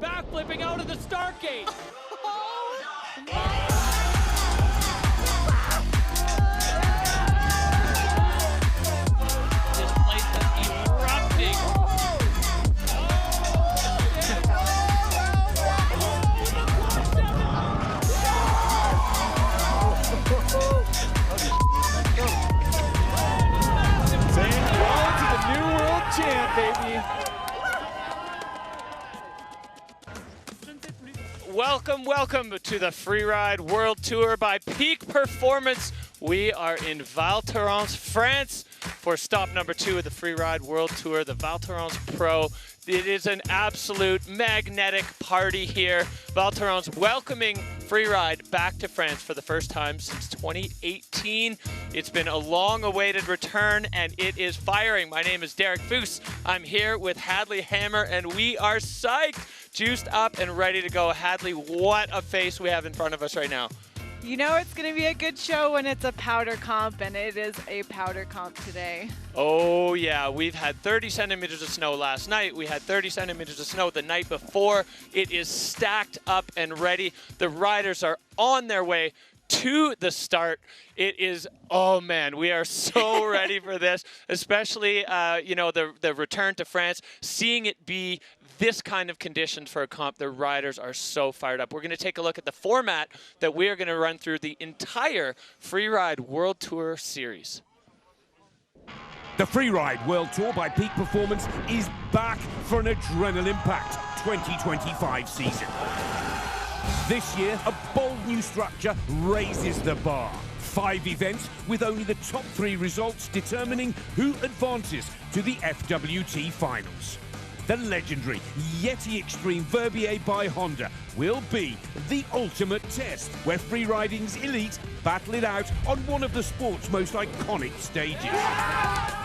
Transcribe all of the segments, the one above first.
backflipping out of the start gate. This place is erupting. Saying hello to the new world champ, baby. Welcome to the Freeride World Tour by Peak Performance. We are in Val Thorens, France for stop number 2 of the Freeride World Tour, the Val Thorens Pro. It is an absolute magnetic party here. Val Thorens welcoming Freeride back to France for the first time since 2018. It's been a long-awaited return, and it is firing. My name is Derek Foos. I'm here with Hadley Hammer, and we are psyched, juiced up, and ready to go. Hadley, what a face we have in front of us right now. You know it's going to be a good show when it's a powder comp, and it is a powder comp today. Oh yeah, we've had 30 centimeters of snow last night. We had 30 centimeters of snow the night before. It is stacked up and ready. The riders are on their way to the start. It is, oh man, we are so ready for this, especially you know, the return to France, seeing it be this kind of conditions for a comp. The riders are so fired up. We're going to take a look at the format that we are going to run through the entire Freeride World Tour series. The Freeride World Tour by Peak Performance is back for an adrenaline-packed 2025 season. This year, a bold new structure raises the bar. 5 events with only the top 3 results determining who advances to the FWT finals. The legendary Yeti Extreme Verbier by Honda will be the ultimate test, where freeriding's elite battle it out on one of the sport's most iconic stages.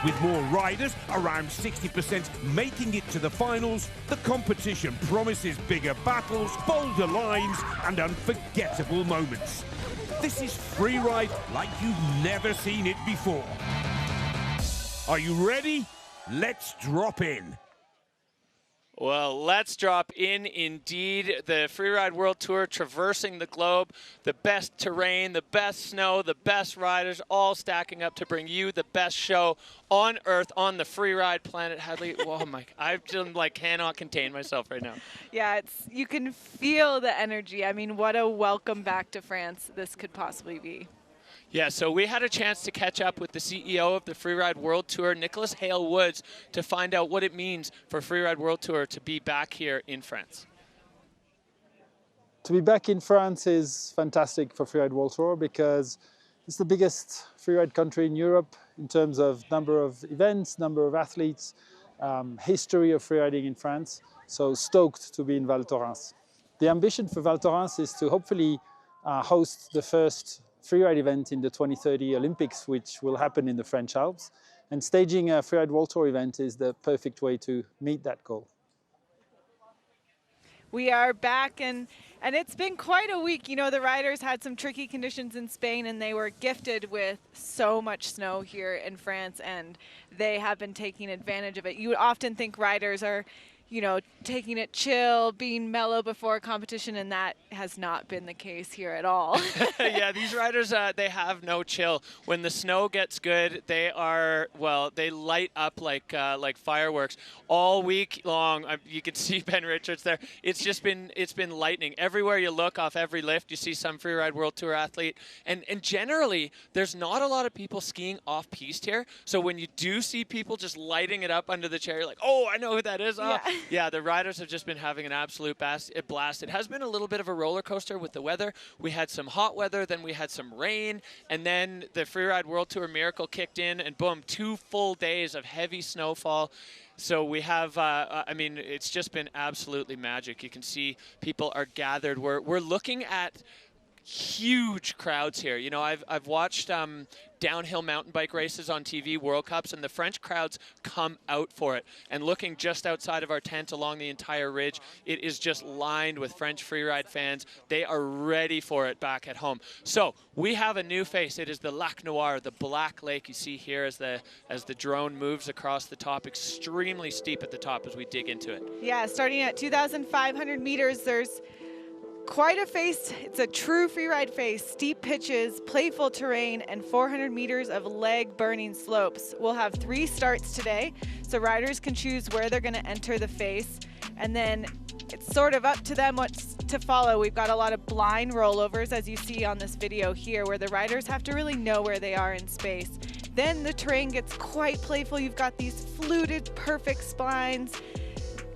With more riders, around 60% making it to the finals, the competition promises bigger battles, bolder lines, and unforgettable moments. This is Freeride like you've never seen it before. Are you ready? Let's drop in. Well, let's drop in indeed. The Freeride World Tour traversing the globe, the best terrain, the best snow, the best riders, all stacking up to bring you the best show on Earth, on the Freeride planet. Hadley, oh my, I just like cannot contain myself right now. Yeah, you can feel the energy. I mean, what a welcome back to France this could possibly be. Yeah, so we had a chance to catch up with the CEO of the Freeride World Tour, Nicholas Hale-Woods, to find out what it means for Freeride World Tour to be back here in France. To be back in France is fantastic for Freeride World Tour because it's the biggest freeride country in Europe in terms of number of events, number of athletes, history of freeriding in France. So stoked to be in Val Thorens. The ambition for Val Thorens is to hopefully host the first freeride event in the 2030 Olympics, which will happen in the French Alps. And staging a Freeride World Tour event is the perfect way to meet that goal. We are back, and it's been quite a week. You know, the riders had some tricky conditions in Spain, and they were gifted with so much snow here in France, and they have been taking advantage of it. You would often think riders are, you know, taking it chill, being mellow before a competition, and that has not been the case here at all. Yeah, these riders, they have no chill. When the snow gets good, they are, well, they light up like fireworks all week long. You can see Ben Richards there. It's been lightning. Everywhere you look, off every lift, you see some Freeride World Tour athlete. And generally, there's not a lot of people skiing off-piste here. So when you do see people just lighting it up under the chair, you're like, oh, I know who that is. Oh. Yeah. Yeah, the riders have just been having an absolute blast. It has been a little bit of a roller coaster with the weather. We had some hot weather, then we had some rain, and then the Freeride World Tour miracle kicked in, and boom, 2 full days of heavy snowfall. So we have, I mean, it's just been absolutely magic. You can see people are gathered. We're looking at huge crowds here. You know, I've watched downhill mountain bike races on TV, World Cups, and the French crowds come out for it. And looking just outside of our tent along the entire ridge, it is just lined with French freeride fans. They are ready for it back at home. So we have a new face. It is the Lac Noir, the black lake you see here as the drone moves across the top. Extremely steep at the top as we dig into it. Yeah, starting at 2,500 meters, there's quite a face. It's a true freeride face. Steep pitches, playful terrain, and 400 meters of leg-burning slopes. We'll have 3 starts today, so riders can choose where they're going to enter the face, and then it's sort of up to them what's to follow. We've got a lot of blind rollovers, as you see on this video here, where the riders have to really know where they are in space. Then the terrain gets quite playful. You've got these fluted, perfect splines.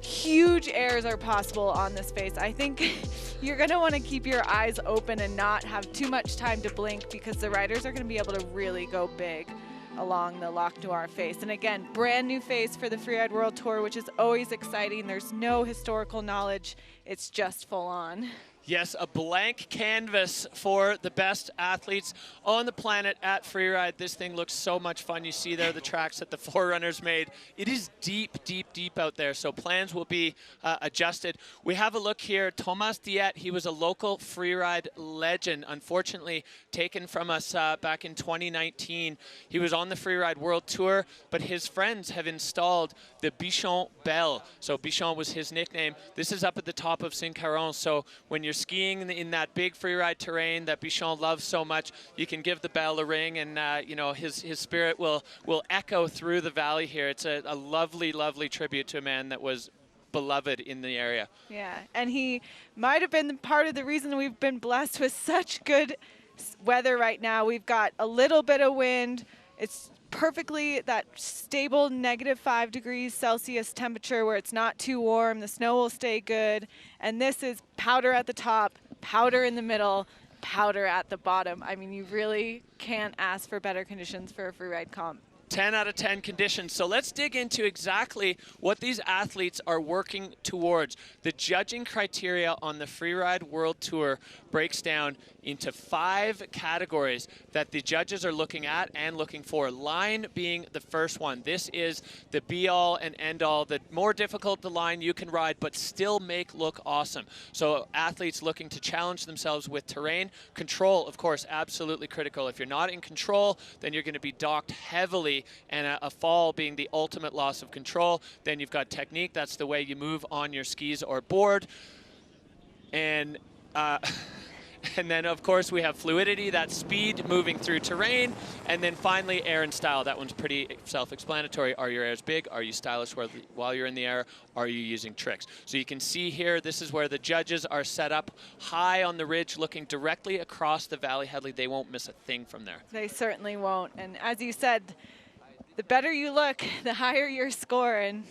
Huge airs are possible on this face. I think you're going to want to keep your eyes open and not have too much time to blink, because the riders are going to be able to really go big along the Lac Noir face. And again, brand new face for the Freeride World Tour, which is always exciting. There's no historical knowledge. It's just full on. Yes, a blank canvas for the best athletes on the planet at Freeride. This thing looks so much fun. You see there the tracks that the Forerunners made. It is deep, deep, deep out there, so plans will be adjusted. We have a look here. Thomas Diet, he was a local Freeride legend, unfortunately taken from us back in 2019. He was on the Freeride World Tour, but his friends have installed the Bichon Bell. So Bichon was his nickname. This is up at the top of Saint-Caron, so when you're skiing in that big freeride terrain that Bichon loves so much, you can give the bell a ring, and you know, his spirit will echo through the valley here. It's a lovely, lovely tribute to a man that was beloved in the area. Yeah, and he might have been part of the reason we've been blessed with such good weather right now. We've got a little bit of wind. It's perfectly that stable -5 degrees Celsius temperature where it's not too warm. The snow will stay good. And this is powder at the top, powder in the middle, powder at the bottom. I mean, you really can't ask for better conditions for a freeride comp. 10 out of 10 conditions. So let's dig into exactly what these athletes are working towards. The judging criteria on the Freeride World Tour breaks down into 5 categories that the judges are looking at and looking for. Line being the first one. This is the be-all and end-all. The more difficult the line you can ride, but still make look awesome. So athletes looking to challenge themselves with terrain. Control, of course, absolutely critical. If you're not in control, then you're going to be docked heavily, and a fall being the ultimate loss of control. Then you've got technique. That's the way you move on your skis or board. And then, of course, we have fluidity, that's speed moving through terrain. And then finally, air and style. That one's pretty self-explanatory. Are your airs big? Are you stylish while you're in the air? Are you using tricks? So you can see here, this is where the judges are set up high on the ridge, looking directly across the Valley Headley. They won't miss a thing from there. They certainly won't. And as you said, the better you look, the higher your score. And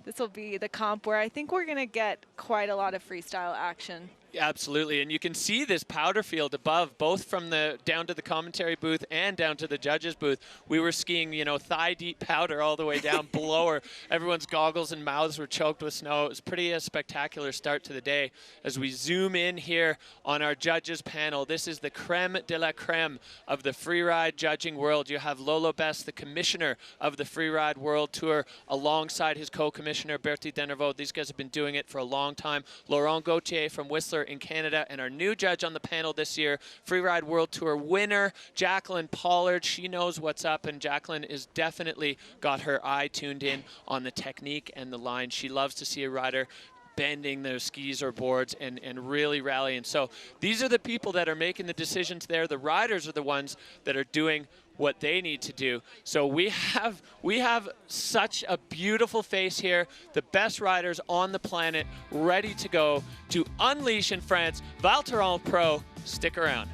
this will be the comp where I think we're going to get quite a lot of freestyle action. Absolutely, and you can see this powder field above, both from the down to the commentary booth and down to the judges booth. We were skiing, you know, thigh-deep powder all the way down below her. Everyone's goggles and mouths were choked with snow. It was pretty a spectacular start to the day. As we zoom in here on our judges panel, this is the creme de la creme of the freeride judging world. You have Lolo Best, the commissioner of the Freeride World Tour, alongside his co-commissioner, Bertie Denervaux. These guys have been doing it for a long time. Laurent Gauthier from Whistler in Canada, and our new judge on the panel this year, Freeride World Tour winner, Jacqueline Pollard. She knows what's up, and Jacqueline is definitely got her eye tuned in on the technique and the line. She loves to see a rider bending their skis or boards and really rallying. So these are the people that are making the decisions there. The riders are the ones that are doing what they need to do. So we have such a beautiful face here. The best riders on the planet ready to go to unleash in France. Val Thorens Pro, stick around.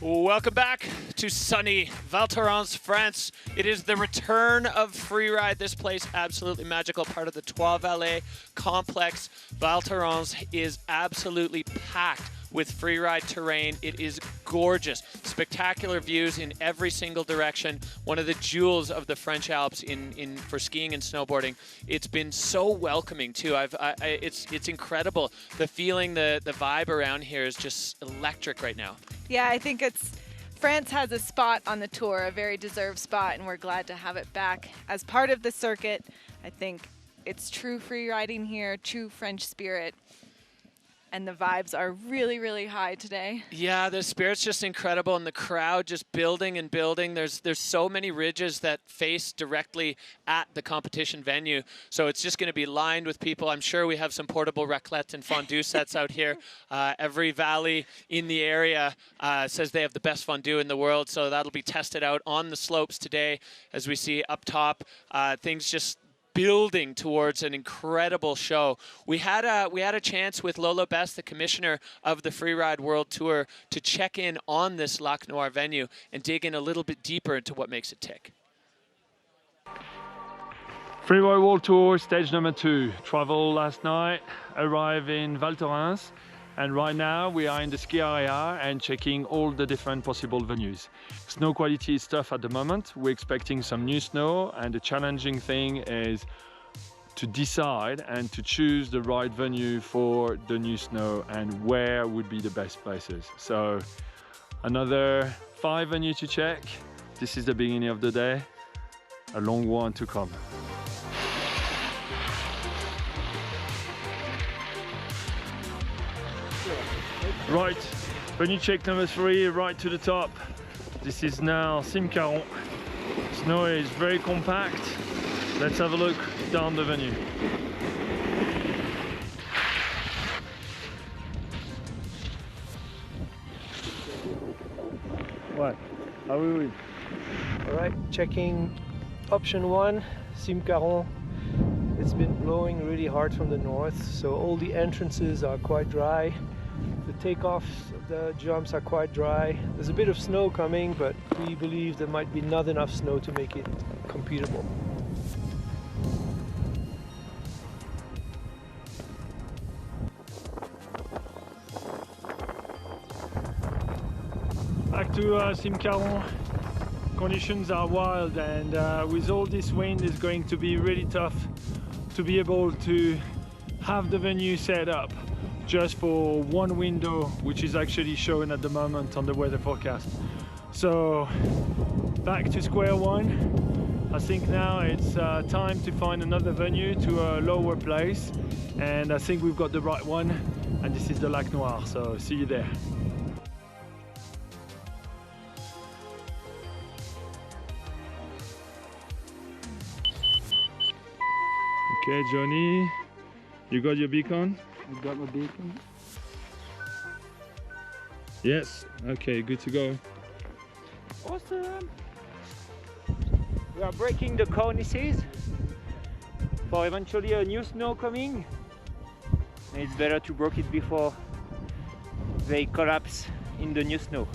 Welcome back to sunny Val Thorens, France. It is the return of Freeride. This place, absolutely magical, part of the Trois Vallées complex. Val Thorens is absolutely packed with freeride terrain. It is gorgeous. Spectacular views in every single direction. One of the jewels of the French Alps for skiing and snowboarding. It's been so welcoming too. It's incredible. The feeling, the vibe around here is just electric right now. Yeah, I think France has a spot on the tour, a very deserved spot, and we're glad to have it back as part of the circuit. I think it's true free riding here, true French spirit. And the vibes are really, really high today. Yeah, the spirit's just incredible, and the crowd just building and building. There's so many ridges that face directly at the competition venue, so it's just going to be lined with people. I'm sure we have some portable raclette and fondue sets out here. Every valley in the area says they have the best fondue in the world, so that'll be tested out on the slopes today. As we see up top, things just building towards an incredible show. We had a chance with Lolo Best, the commissioner of the Freeride World Tour, to check in on this Lac Noir venue and dig in a little bit deeper into what makes it tick. Freeride World Tour, stage number 2. Travel last night, arrived in Val Thorens, and right now we are in the ski area and checking all the different possible venues. Snow quality is tough at the moment. We're expecting some new snow, and the challenging thing is to decide and to choose the right venue for the new snow and where would be the best places. So another 5 venues to check. This is the beginning of the day, a long one to come. Right, venue check number 3, right to the top. This is now Simcaron. Snow is very compact. Let's have a look down the venue. What? How are we? Alright, checking option 1, Simcaron. It's been blowing really hard from the north, so all the entrances are quite dry. The takeoffs, the jumps are quite dry. There's a bit of snow coming, but we believe there might be not enough snow to make it completable. Back to Simcaron. Conditions are wild, and with all this wind it's going to be really tough to be able to have the venue set up just for one window, which is actually shown at the moment on the weather forecast. So back to square one. I think now it's time to find another venue to a lower place, and I think we've got the right one, and this is the Lac Noir, so see you there. Okay, Johnny, you got your beacon? I got my beacon. Yes, okay, good to go. Awesome! We are breaking the cornices for eventually a new snow coming. And it's better to break it before they collapse in the new snow.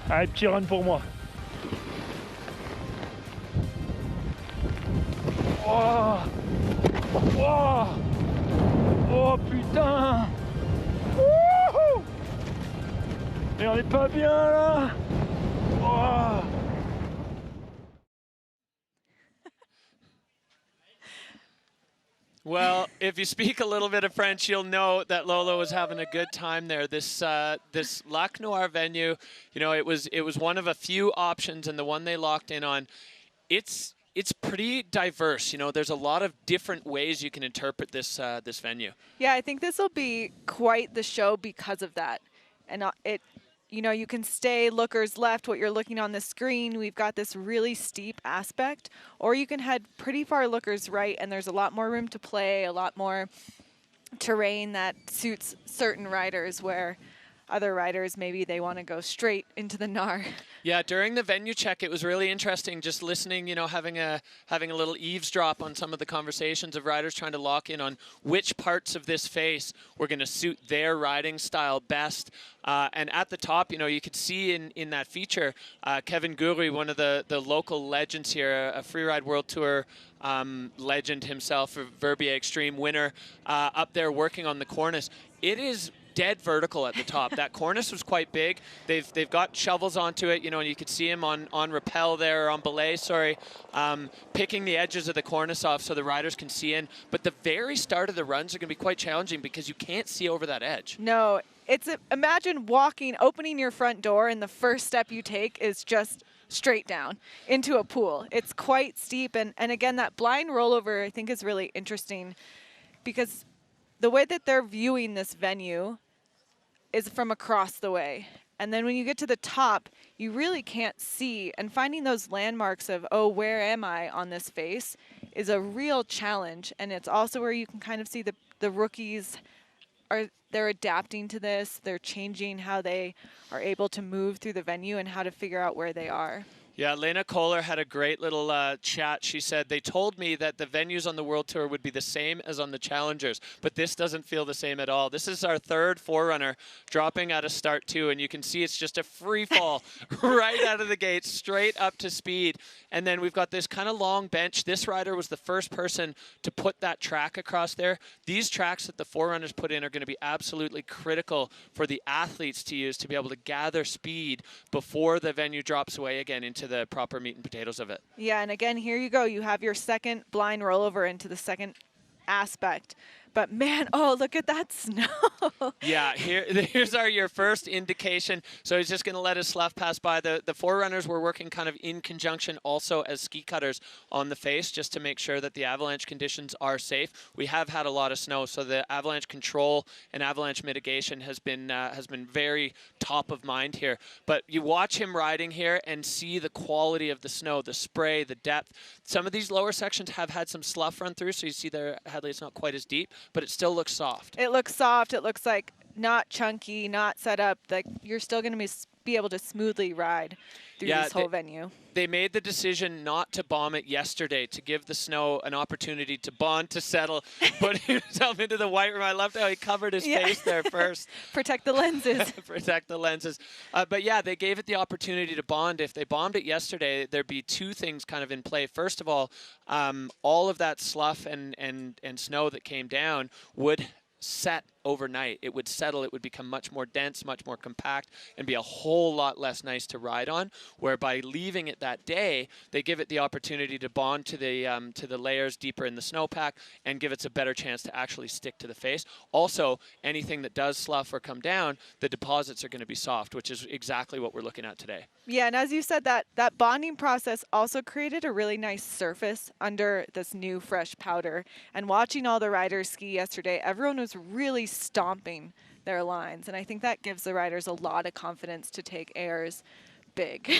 Allez, petit run pour moi. Oh, oh, oh putain. Wouhou. Et on n'est pas bien là. Oh. Well, if you speak a little bit of French, you'll know that Lolo was having a good time there. This this Lac Noir venue, you know, it was one of a few options, and the one they locked in on, it's pretty diverse. You know, there's a lot of different ways you can interpret this this venue. Yeah, I think this will be quite the show because of that. And you know, you can stay lookers left, what you're looking on the screen. We've got this really steep aspect, or you can head pretty far lookers right, and there's a lot more room to play, a lot more terrain that suits certain riders, where other riders, maybe they want to go straight into the Noir. Yeah, during the venue check, it was really interesting just listening, you know, having a little eavesdrop on some of the conversations of riders trying to lock in on which parts of this face were going to suit their riding style best. And at the top, you know, you could see in that feature, Kevin Guri, one of the local legends here, a Freeride World Tour legend himself, a Verbier Extreme winner, up there working on the cornice. It is dead vertical at the top. That cornice was quite big. They've got shovels onto it, you know, and you could see him on rappel there, or on belay, sorry, picking the edges of the cornice off so the riders can see in. But the very start of the runs are going to be quite challenging because you can't see over that edge. No, imagine opening your front door, and the first step you take is just straight down into a pool. It's quite steep, and again, that blind rollover I think is really interesting, because the way that they're viewing this venue is from across the way. And then when you get to the top, you really can't see. And finding those landmarks of, oh, where am I on this face is a real challenge. And it's also where you can kind of see the rookies they're adapting to this. They're changing how they are able to move through the venue and how to figure out where they are. Yeah, Lena Kohler had a great little chat. She said, they told me that the venues on the World Tour would be the same as on the Challengers, but this doesn't feel the same at all. This is our third Forerunner dropping out of start 2, and you can see it's just a free fall right out of the gate, straight up to speed. And then we've got this kind of long bench. This rider was the first person to put that track across there. These tracks that the Forerunners put in are going to be absolutely critical for the athletes to use to be able to gather speed before the venue drops away again into the proper meat and potatoes of it. Yeah, and again, here you go. You have your second blind rollover into the second aspect. But man, oh, look at that snow. Yeah, here's your first indication. So he's just going to let his slough pass by. The Forerunners were working kind of in conjunction also as ski cutters on the face, just to make sure that the avalanche conditions are safe. We have had a lot of snow, so the avalanche control and avalanche mitigation has been very top of mind here. But you watch him riding here and see the quality of the snow, the spray, the depth. Some of these lower sections have had some slough run through, so you see there, Hadley, it's not quite as deep, but it still looks soft. It looks soft. It looks like not chunky, not set up. Like you're still going to be able to smoothly ride through this whole venue. They made the decision not to bomb it yesterday, to give the snow an opportunity to bond, to settle, put himself into the white room. I loved how he covered his face there first. Protect the lenses. Protect the lenses. But yeah, they gave it the opportunity to bond. If they bombed it yesterday, there'd be two things kind of in play. First of all of that slough and snow that came down would set overnight. It would settle. It would become much more dense, much more compact, and be a whole lot less nice to ride on. Where by leaving it that day, they give it the opportunity to bond to the layers deeper in the snowpack and give it a better chance to actually stick to the face. Also, anything that does slough or come down, the deposits are going to be soft, which is exactly what we're looking at today. Yeah, and as you said, that bonding process also created a really nice surface under this new fresh powder. And watching all the riders ski yesterday, everyone was really stomping their lines, and I think that gives the riders a lot of confidence to take airs big.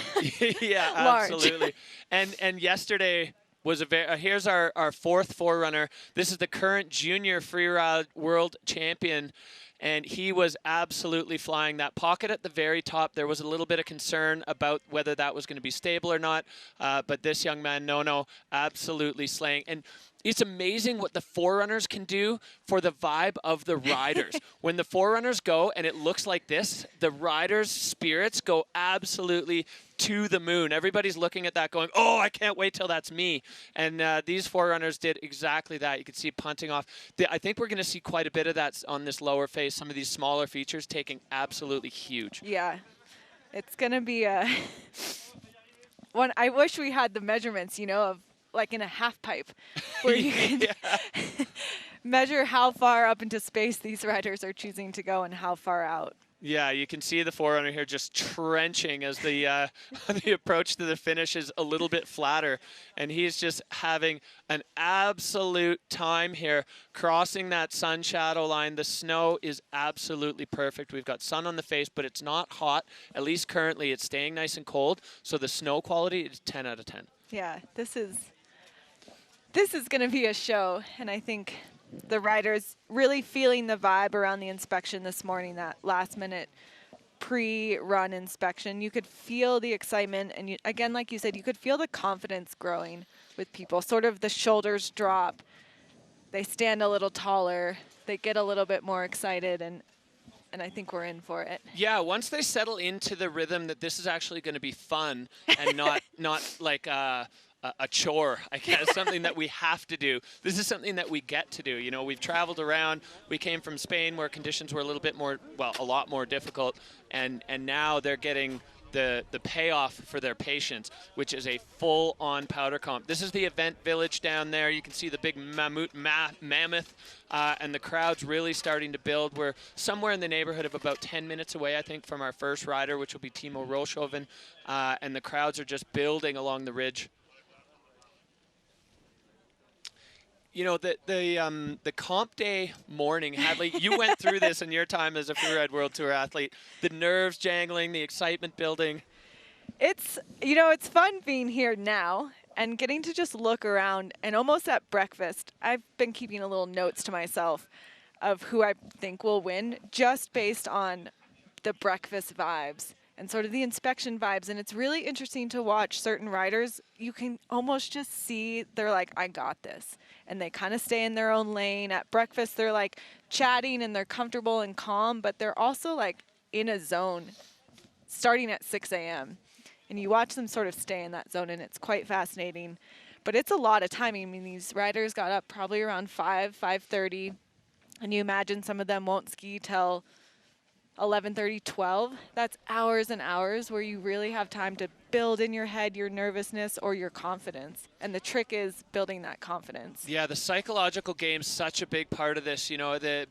Yeah, absolutely. And yesterday was here's our fourth Forerunner. This is the current junior Freeride World Champion, and he was absolutely flying. That pocket at the very top, there was a little bit of concern about whether that was going to be stable or not, but this young man, Nono, absolutely slaying. And it's amazing what the Forerunners can do for the vibe of the riders. When the Forerunners go and it looks like this, the riders' spirits go absolutely to the moon. Everybody's looking at that going, oh, I can't wait till that's me. And these Forerunners did exactly that. You could see punting off. I think we're going to see quite a bit of that on this lower face, some of these smaller features taking absolutely huge. Yeah, it's going to be a one. I wish we had the measurements, of like in a half pipe where you can measure how far up into space these riders are choosing to go and how far out. Yeah, you can see the forerunner here just trenching as the the approach to the finish is a little bit flatter, and he's just having an absolute time here crossing that sun shadow line. The snow is absolutely perfect. We've got sun on the face, but it's not hot. At least currently, it's staying nice and cold. So the snow quality is 10 out of 10. Yeah, this is going to be a show, and I think the riders really feeling the vibe around the inspection this morning, that last-minute pre-run inspection. You could feel the excitement, and again, like you said, you could feel the confidence growing with people. Sort of the shoulders drop, they stand a little taller, they get a little bit more excited, and I think we're in for it. Yeah, once they settle into the rhythm that this is actually going to be fun and not like a chore, I guess, something that we have to do. This is something that we get to do. You know, we've traveled around. We came from Spain where conditions were a little bit more, well, a lot more difficult, and now they're getting the payoff for their patience, which is a full-on powder comp. This is the event village down there. You can see the big mammoth, and the crowd's really starting to build. We're somewhere in the neighborhood of about 10 minutes away, I think, from our first rider, which will be Timo Roelschoven, and the crowds are just building along the ridge. You know, the comp day morning, Hadley, you went through this in your time as a Freeride World Tour athlete. The nerves jangling, the excitement building. It's, you know, it's fun being here now and getting to just look around, and almost at breakfast, I've been keeping a little notes to myself of who I think will win just based on the breakfast vibes and sort of the inspection vibes. And it's really interesting to watch certain riders. You can almost just see they're like, I got this. And they kind of stay in their own lane. At breakfast, they're like chatting and they're comfortable and calm, but they're also like in a zone starting at 6 a.m. And you watch them sort of stay in that zone, and it's quite fascinating. But it's a lot of time. I mean, these riders got up probably around 5:30, and you imagine some of them won't ski till 11:30, 12. That's hours and hours where you really have time to build in your head your nervousness or your confidence. And the trick is building that confidence. Yeah, the psychological game's such a big part of this. You know, the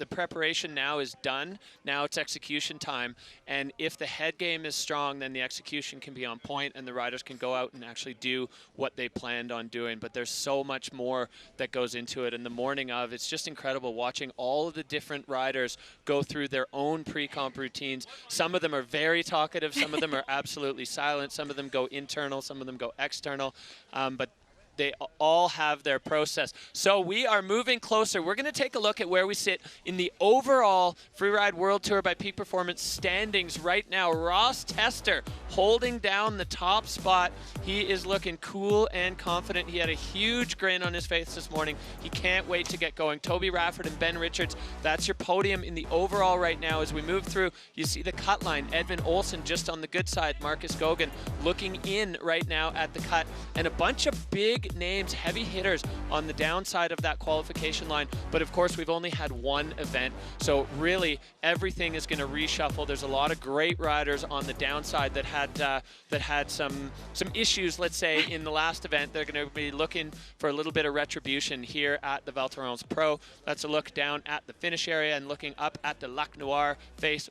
preparation now is done. Now it's execution time. And if the head game is strong, then the execution can be on point and the riders can go out and actually do what they planned on doing. But there's so much more that goes into it. And the morning of, it's just incredible watching all of the different riders go through their own pre-comp routines. Some of them are very talkative. Some of them are absolutely silent. Some of them go internal. Some of them go external. But they all have their process. So we are moving closer. We're going to take a look at where we sit in the overall Freeride World Tour by Peak Performance standings right now. Ross Tester holding down the top spot. He is looking cool and confident. He had a huge grin on his face this morning. He can't wait to get going. Toby Rafford and Ben Richards, that's your podium in the overall right now. As we move through, you see the cut line. Edvin Olsen just on the good side. Marcus Gogan looking in right now at the cut. And a bunch of big names, heavy hitters on the downside of that qualification line. But of course, we've only had one event. So really, everything is going to reshuffle. There's a lot of great riders on the downside that had some issues, let's say, in the last event. They're going to be looking for a little bit of retribution here at the Val Thorens Pro. That's a look down at the finish area and looking up at the Lac Noir face,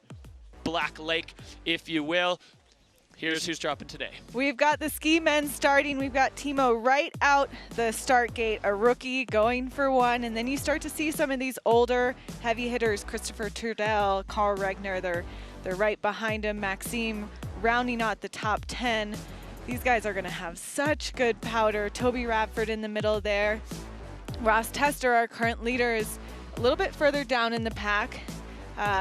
Black Lake, if you will. Here's who's dropping today. We've got the ski men starting. We've got Timo right out the start gate, a rookie going for one. And then you start to see some of these older heavy hitters, Christopher Trudell, Carl Regner, they're right behind him. Maxime rounding out the top 10. These guys are gonna have such good powder. Toby Radford in the middle there. Ross Tester, our current leader, is a little bit further down in the pack.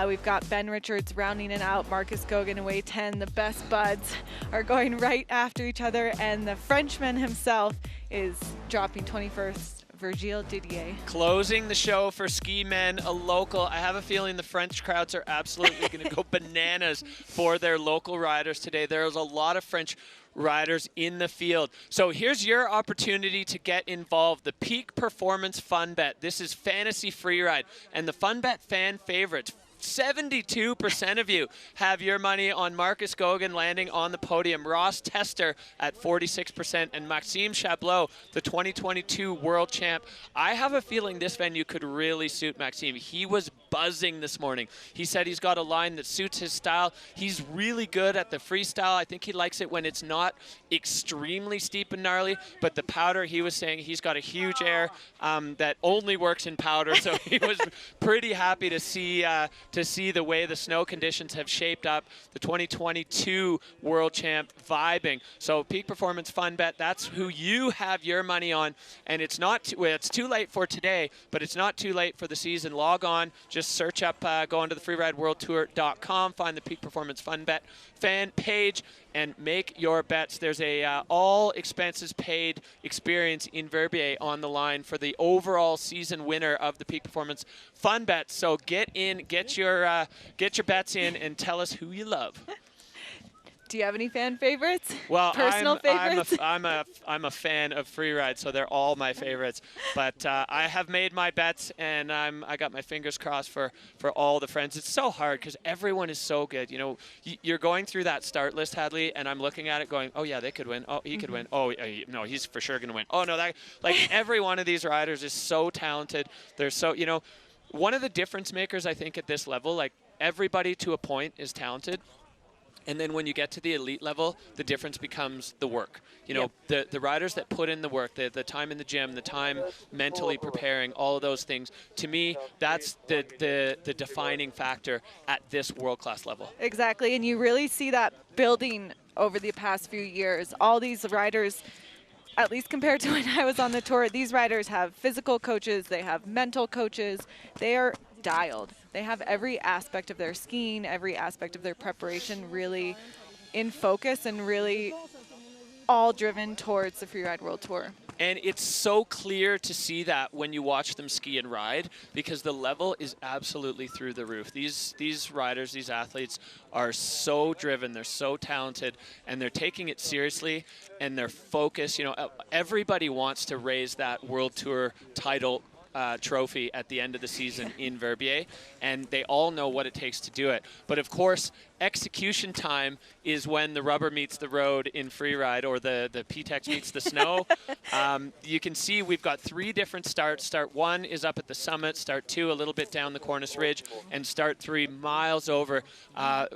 We've got Ben Richards rounding it out, Marcus Gogan away 10. The best buds are going right after each other, and the Frenchman himself is dropping 21st, Virgile Didier. Closing the show for ski men, a local. I have a feeling the French crowds are absolutely going to go bananas for their local riders today. There's a lot of French riders in the field. So here's your opportunity to get involved. The Peak Performance Fun Bet. This is Fantasy Freeride, and the Fun Bet fan favorites. 72% of you have your money on Marcus Gogan landing on the podium, Ross Tester at 46%, and Maxime Chablot, the 2022 world champ. I have a feeling this venue could really suit Maxime. He was buzzing this morning. He said he's got a line that suits his style. He's really good at the freestyle. I think he likes it when it's not extremely steep and gnarly, but the powder, he was saying he's got a huge air that only works in powder, so he was pretty happy to see the way the snow conditions have shaped up the 2022 World Champ vibing. So Peak Performance Fun Bet, that's who you have your money on, and it's not it's too late for today, but it's not too late for the season. Log on, just search up, go onto the freerideworldtour.com, find the Peak Performance Fun Bet fan page, and make your bets. There's a all expenses paid experience in Verbier on the line for the overall season winner of the Peak Performance Fun Bet. So get in, get your bets in, and tell us who you love. Do you have any fan favorites? Well, Personal favorites? I'm a fan of Freeride, so they're all my favorites. But I have made my bets, and I got my fingers crossed for all the friends. It's so hard because everyone is so good. You know, you're going through that start list, Hadley, and I'm looking at it going, oh yeah, they could win. Oh, he could win. Oh no, he's for sure gonna win. Oh no, that like every one of these riders is so talented. They're so, you know, one of the difference makers I think at this level, like everybody to a point is talented. And then when you get to the elite level, the difference becomes the work. You know, the riders that put in the work, the time in the gym, the time mentally preparing, all of those things. To me, that's the defining factor at this world-class level. Exactly, and you really see that building over the past few years. All these riders, at least compared to when I was on the tour, these riders have physical coaches, they have mental coaches, they are dialed. They have every aspect of their skiing, every aspect of their preparation really in focus and really all driven towards the Freeride World Tour. And it's so clear to see that when you watch them ski and ride, because the level is absolutely through the roof. These riders, these athletes are so driven, they're so talented, and they're taking it seriously, and they're focused. You know, everybody wants to raise that World Tour title trophy at the end of the season in Verbier, and they all know what it takes to do it. But of course, execution time is when the rubber meets the road in freeride, or the PTEX meets the snow. You can see we've got 3 different starts. Start 1 is up at the summit, start 2 a little bit down the Cornice Ridge, and start 3 miles over.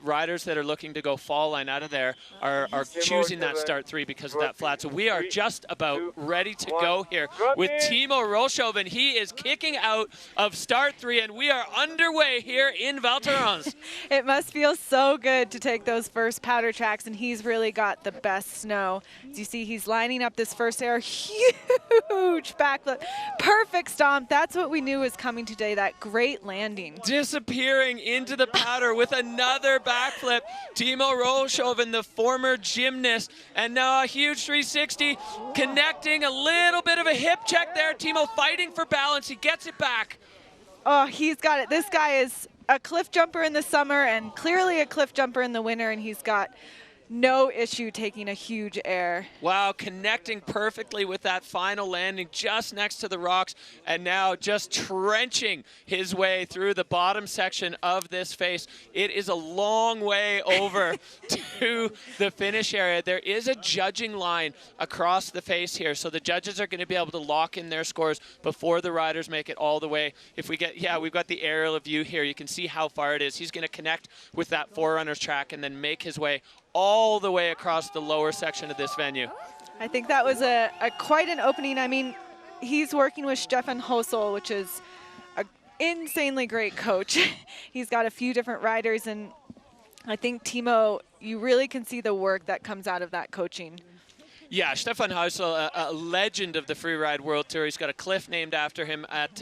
Riders that are looking to go fall line out of there are choosing that start 3 because of that flat. So we are just about ready to go here with Timo Rolshoven. He is kicking out of start 3, and we are underway here in Val Thorens. It must feel so good to take those first powder tracks, and he's really got the best snow. As you see, he's lining up this first air, huge backflip, perfect stomp. That's what we knew was coming today, that great landing. Disappearing into the powder with another backflip. Timo Rolshoven, the former gymnast, and now a huge 360, connecting a little bit of a hip check there. Timo fighting for balance. He gets it back. Oh, he's got it. This guy is a cliff jumper in the summer and clearly a cliff jumper in the winter, and he's got no issue taking a huge air. Wow, connecting perfectly with that final landing just next to the rocks, and now just trenching his way through the bottom section of this face. It is a long way over to the finish area. There is a judging line across the face here, so the judges are going to be able to lock in their scores before the riders make it all the way. If we get, we've got the aerial view here. You can see how far it is. He's going to connect with that Forerunners track and then make his way all the way across the lower section of this venue. I think that was a quite an opening. I mean, he's working with Stefan Hossel, which is an insanely great coach. He's got a few different riders, and I think Timo, you really can see the work that comes out of that coaching. Yeah, Stefan Hossel, a legend of the Freeride World Tour. He's got a cliff named after him at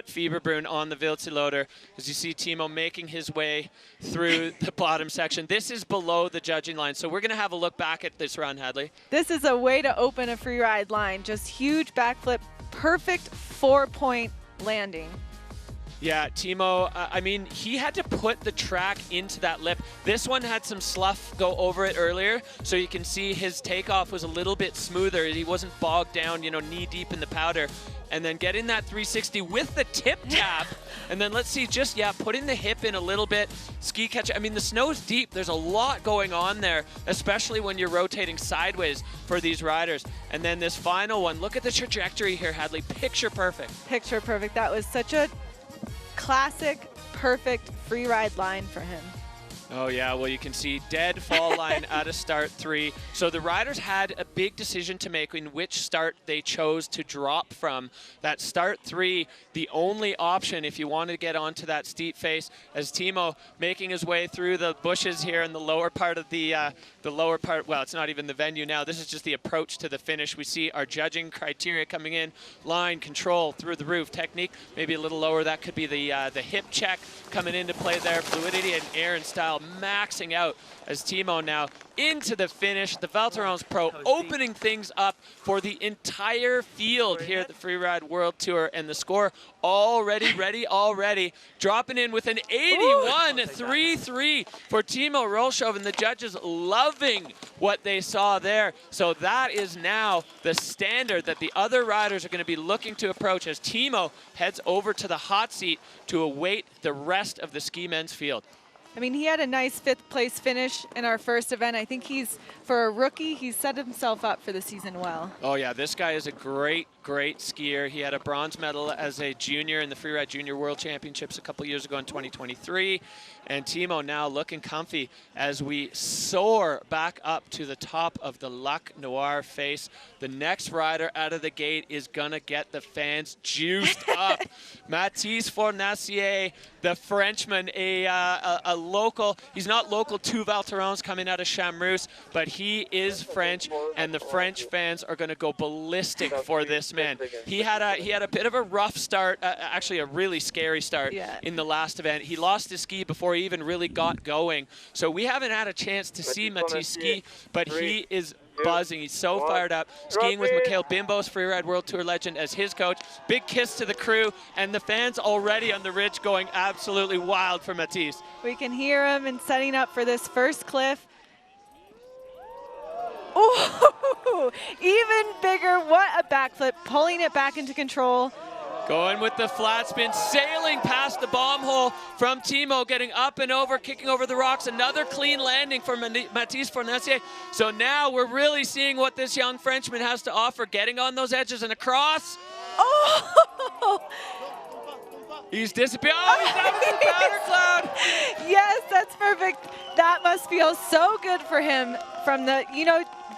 Fieberbrunn on the Wildsloder. As you see Timo making his way through the bottom section. This is below the judging line, so we're going to have a look back at this run, Hadley. This is a way to open a freeride line. Just huge backflip, perfect 4-point landing. Yeah, Timo, I mean, he had to put the track into that lip. This one had some slough go over it earlier, so you can see his takeoff was a little bit smoother. He wasn't bogged down, you know, knee deep in the powder. And then getting that 360 with the tip tap. And then let's see, just, putting the hip in a little bit. Ski catch, I mean, the snow's deep. There's a lot going on there, especially when you're rotating sideways for these riders. And then this final one, look at the trajectory here, Hadley. Picture perfect. Picture perfect. That was such a classic perfect free ride line for him. Oh yeah, well you can see dead fall line out of start 3. So the riders had a big decision to make in which start they chose to drop from. That start 3, the only option if you want to get onto that steep face, as Timo making his way through the bushes here in the lower part of the lower part, well it's not even the venue now, this is just the approach to the finish. We see our judging criteria coming in, line, control, through the roof, technique, maybe a little lower, that could be the hip check coming into play there, fluidity and air and style maxing out as Timo now into the finish. The Val Thorens Pro opening things up for the entire field here at the Freeride World Tour, and the score already ready, dropping in with an 81.33 for Timo Rolshoven. The judges loving what they saw there. So that is now the standard that the other riders are going to be looking to approach as Timo heads over to the hot seat to await the rest of the ski men's field. I mean, he had a nice 5th place finish in our first event. I think for a rookie, he's set himself up for the season well. Oh yeah, this guy is a great skier. He had a bronze medal as a junior in the Freeride Junior World Championships a couple years ago in 2023. And Timo now looking comfy as we soar back up to the top of the Lac Noir face. The next rider out of the gate is gonna get the fans juiced up. Mathis Fornacier, the Frenchman, a local, he's not local to Val Thorens, coming out of Chamrousse, but he is French, and the French fans are gonna go ballistic for this man. He had a bit of a rough start, actually a really scary start in the last event. He lost his ski before he even really got going. So we haven't had a chance to see Mathis ski, but he is buzzing. He's so fired up. Skiing with Mikhail Bimbos, Freeride World Tour legend, as his coach. Big kiss to the crew, and the fans already on the ridge going absolutely wild for Mathis. We can hear him and setting up for this first cliff. Oh, even bigger. What a backflip, pulling it back into control. Going with the flat spin, sailing past the bomb hole from Timo, getting up and over, kicking over the rocks. Another clean landing for Mathis Fornacier. So now we're really seeing what this young Frenchman has to offer, getting on those edges and across. Oh! He's disappearing. Oh, he's out of the powder cloud. Yes, that's perfect. That must feel so good for him from the,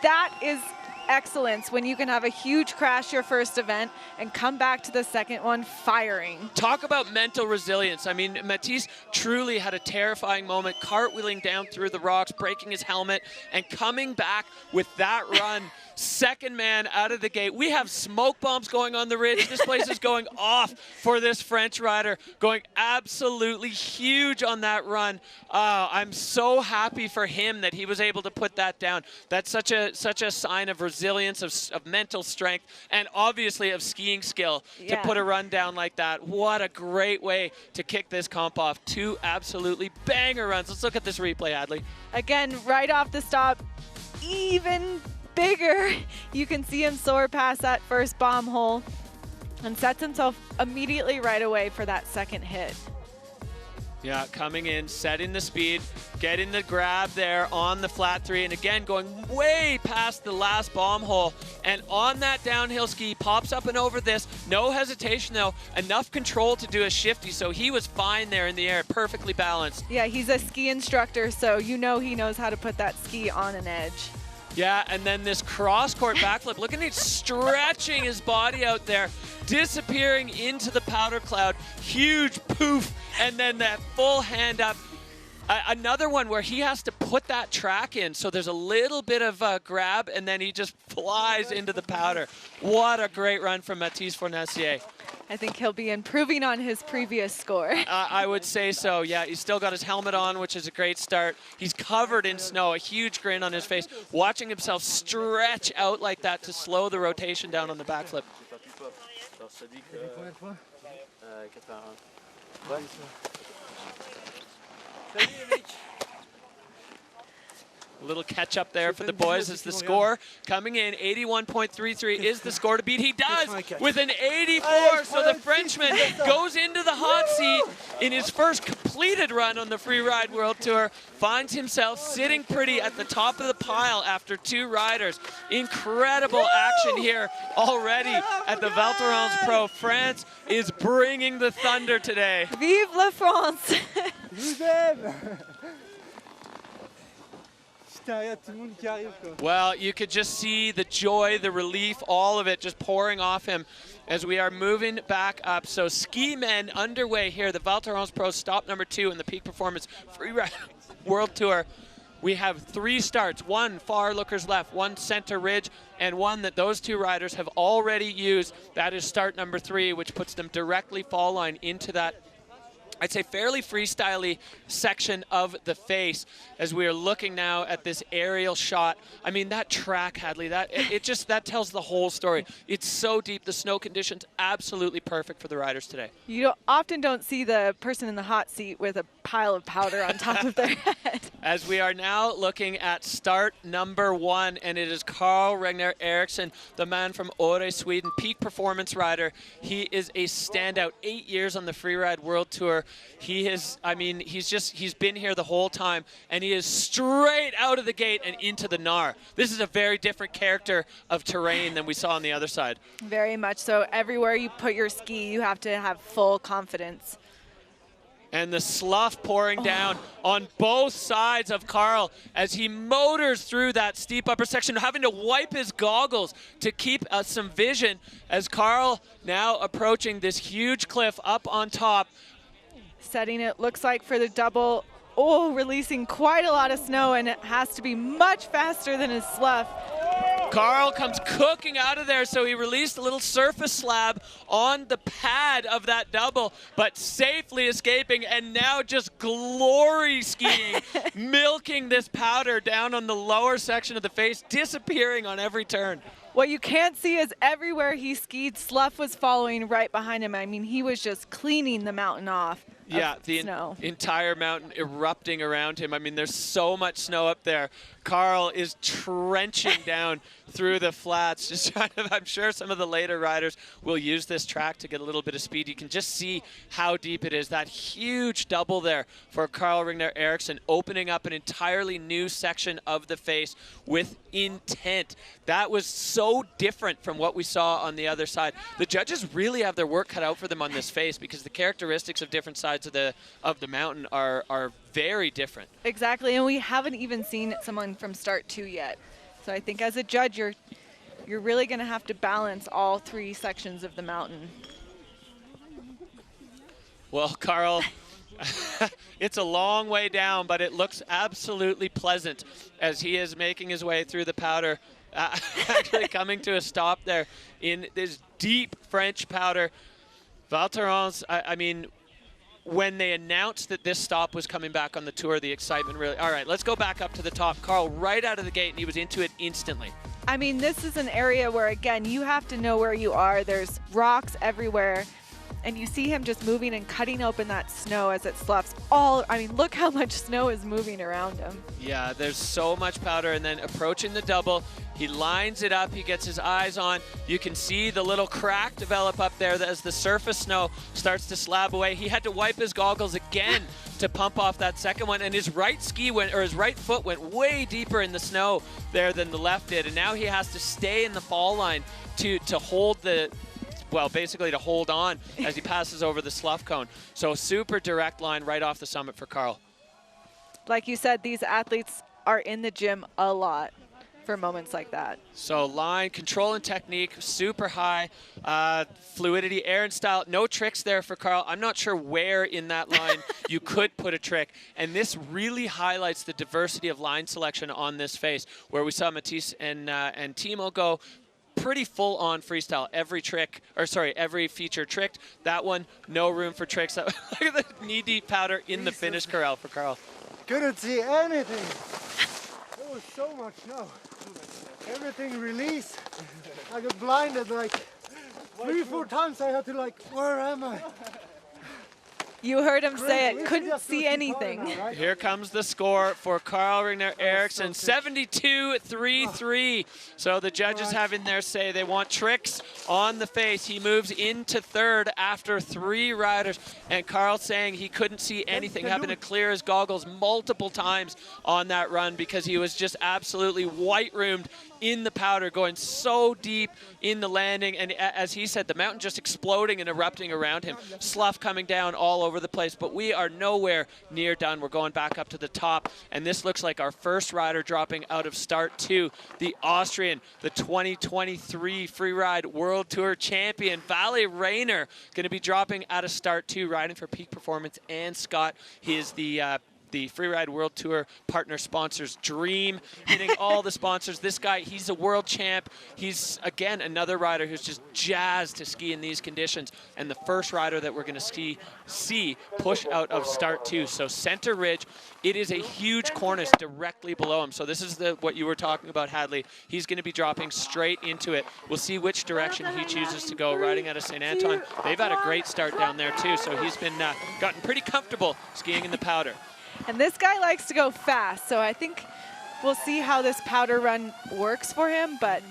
that is excellence when you can have a huge crash your first event and come back to the second one firing. Talk about mental resilience. I mean, Mathis truly had a terrifying moment, cartwheeling down through the rocks, breaking his helmet, and coming back with that run. Second man out of the gate. We have smoke bombs going on the ridge. This place is going off for this French rider, going absolutely huge on that run. I'm so happy for him that he was able to put that down. That's such a sign of resilience, of mental strength, and obviously of skiing skill to put a run down like that. What a great way to kick this comp off. 2 absolutely banger runs. Let's look at this replay, Adley. Again, right off the stop, even bigger. You can see him soar past that first bomb hole and sets himself immediately right away for that second hit. Yeah, coming in, setting the speed, getting the grab there on the flat 3, and again going way past the last bomb hole. And on that downhill ski, pops up and over this. No hesitation though, enough control to do a shifty, so he was fine there in the air, perfectly balanced. Yeah, he's a ski instructor, so he knows how to put that ski on an edge. Yeah, and then this cross-court backflip. Look at him stretching his body out there, disappearing into the powder cloud. Huge poof, and then that full hand up. Another one where he has to put that track in, so there's a little bit of a grab, and then he just flies into the powder. What a great run from Mathis Fornacier. I think he'll be improving on his previous score. I would say so, yeah. He's still got his helmet on, which is a great start. He's covered in snow, a huge grin on his face, watching himself stretch out like that to slow the rotation down on the backflip. A little catch up there for the boys as the score coming in. 81.33 is the score to beat. He does with an 84, so the Frenchman goes into the hot seat in his first completed run on the Freeride World Tour, finds himself sitting pretty at the top of the pile after 2 riders. Incredible action here already at the Val Thorens Pro. France is bringing the thunder today. Vive la France! Well, you could just see the joy, the relief, all of it just pouring off him as we are moving back up. So ski men underway here, the Val Thorens Pro stop number 2 in the Peak Performance Freeride World Tour. We have 3 starts, 1 far lookers left, 1 center ridge, and 1 that those 2 riders have already used. That is start number 3, which puts them directly fall line into that, I'd say, fairly freestyle-y section of the face as we are looking now at this aerial shot. I mean, that track, Hadley, that tells the whole story. It's so deep. The snow conditions absolutely perfect for the riders today. You often don't see the person in the hot seat with a pile of powder on top of their head. As we are now looking at start number 1, and it is Carl Regner Eriksson, the man from Åre, Sweden, peak performance rider. He is a standout, 8 years on the Freeride World Tour. He is, I mean, he's been here the whole time, and he is straight out of the gate and into the Noir. This is a very different character of terrain than we saw on the other side. Very much so. Everywhere you put your ski, you have to have full confidence. And the slough pouring down on both sides of Carl as he motors through that steep upper section, having to wipe his goggles to keep some vision as Carl now approaching this huge cliff up on top. Setting it, looks like, for the double. Oh, releasing quite a lot of snow, and it has to be much faster than his slough. Carl comes cooking out of there, so he released a little surface slab on the pad of that double, but safely escaping, and now just glory skiing, milking this powder down on the lower section of the face, disappearing on every turn. What you can't see is everywhere he skied, slough was following right behind him. I mean, he was just cleaning the mountain off. Yeah, the entire mountain erupting around him. I mean, there's so much snow up there. Carl is trenching down through the flats, just trying to, I'm sure some of the later riders will use this track to get a little bit of speed. You can just see how deep it is. That huge double there for Carl Regner Eriksson, opening up an entirely new section of the face with intent. That was so different from what we saw on the other side. The judges really have their work cut out for them on this face because the characteristics of different sides of the mountain are very different. Exactly, and we haven't even seen someone from start 2 yet. So I think as a judge, you're really going to have to balance all 3 sections of the mountain. Well, Carl, it's a long way down, but it looks absolutely pleasant as he is making his way through the powder, actually coming to a stop there in this deep French powder. Val Thorens, I mean, when they announced that this stop was coming back on the tour, the excitement really... All right, let's go back up to the top. Carl, right out of the gate, and he was into it instantly. I mean, this is an area where, again, you have to know where you are. There's rocks everywhere, and you see him just moving and cutting open that snow as it sloughs. I mean, look how much snow is moving around him. Yeah, there's so much powder, and then approaching the double, he lines it up, he gets his eyes on. You can see the little crack develop up there as the surface snow starts to slab away. He had to wipe his goggles again to pump off that second one, and his right foot went way deeper in the snow there than the left did, and now he has to stay in the fall line to hold the, well, basically to hold on as he passes over the slough cone. So super direct line right off the summit for Carl. Like you said, these athletes are in the gym a lot for moments like that. So line, control and technique, super high, fluidity, air and style, no tricks there for Carl. I'm not sure where in that line you could put a trick, and this really highlights the diversity of line selection on this face, where we saw Matisse and Timo go pretty full on freestyle. Every feature tricked. That one, no room for tricks. Look at the knee-deep powder in the finish corral for Carl. Couldn't see anything. There was so much snow. Everything released. I got blinded like 3-4 times. I had to like, where am I? You heard him say it, couldn't see anything. Here comes the score for Carl Regner Eriksson, 72-3-3. So the judges have in their say they want tricks on the face. He moves into third after 3 riders, and Carl saying he couldn't see anything, having to clear his goggles multiple times on that run because he was just absolutely white-roomed in the powder, going so deep in the landing, and as he said, the mountain just exploding and erupting around him, slough coming down all over the place, but we are nowhere near done. We're going back up to the top, and this looks like our first rider dropping out of start 2, the Austrian, the 2023 Freeride World Tour champion, Val Thorens, going to be dropping out of start 2, riding for Peak Performance and Scott. He is the Freeride World Tour partner sponsor's dream, hitting all the sponsors. This guy, he's a world champ. He's, again, another rider who's just jazzed to ski in these conditions, and the first rider that we're going to see push out of start 2. So center ridge, it is a huge cornice directly below him. So this is what you were talking about, Hadley. He's going to be dropping straight into it. We'll see which direction he chooses to go, riding out of St. Anton. They've had a great start down there, too, so he's been gotten pretty comfortable skiing in the powder. And this guy likes to go fast, so I think we'll see how this powder run works for him, but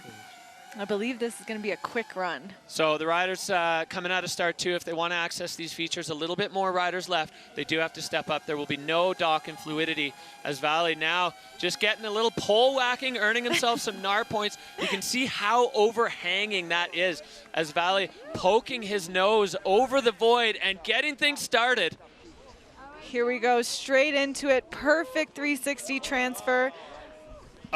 I believe this is going to be a quick run. So the riders coming out of start 2, if they want to access these features, a little bit more riders left. They do have to step up. There will be no dock and fluidity as Val now just getting a little pole whacking, earning himself some NAR points. You can see how overhanging that is as Val poking his nose over the void and getting things started. Here we go, straight into it. Perfect 360 transfer.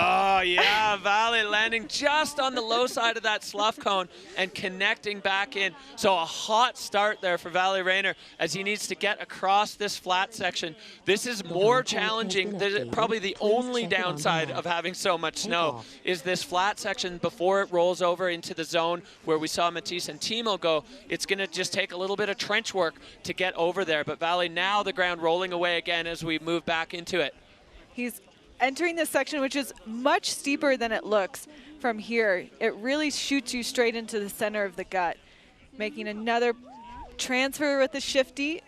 Oh, yeah, Val landing just on the low side of that slough cone and connecting back in. So a hot start there for Val Thorens as he needs to get across this flat section. This is more challenging. Probably the only downside of having so much snow is this flat section before it rolls over into the zone where we saw Matisse and Timo go. It's going to just take a little bit of trench work to get over there. But Val now the ground rolling away again as we move back into it. He's entering this section, which is much steeper than it looks from here. It really shoots you straight into the center of the gut. Making another transfer with the shifty.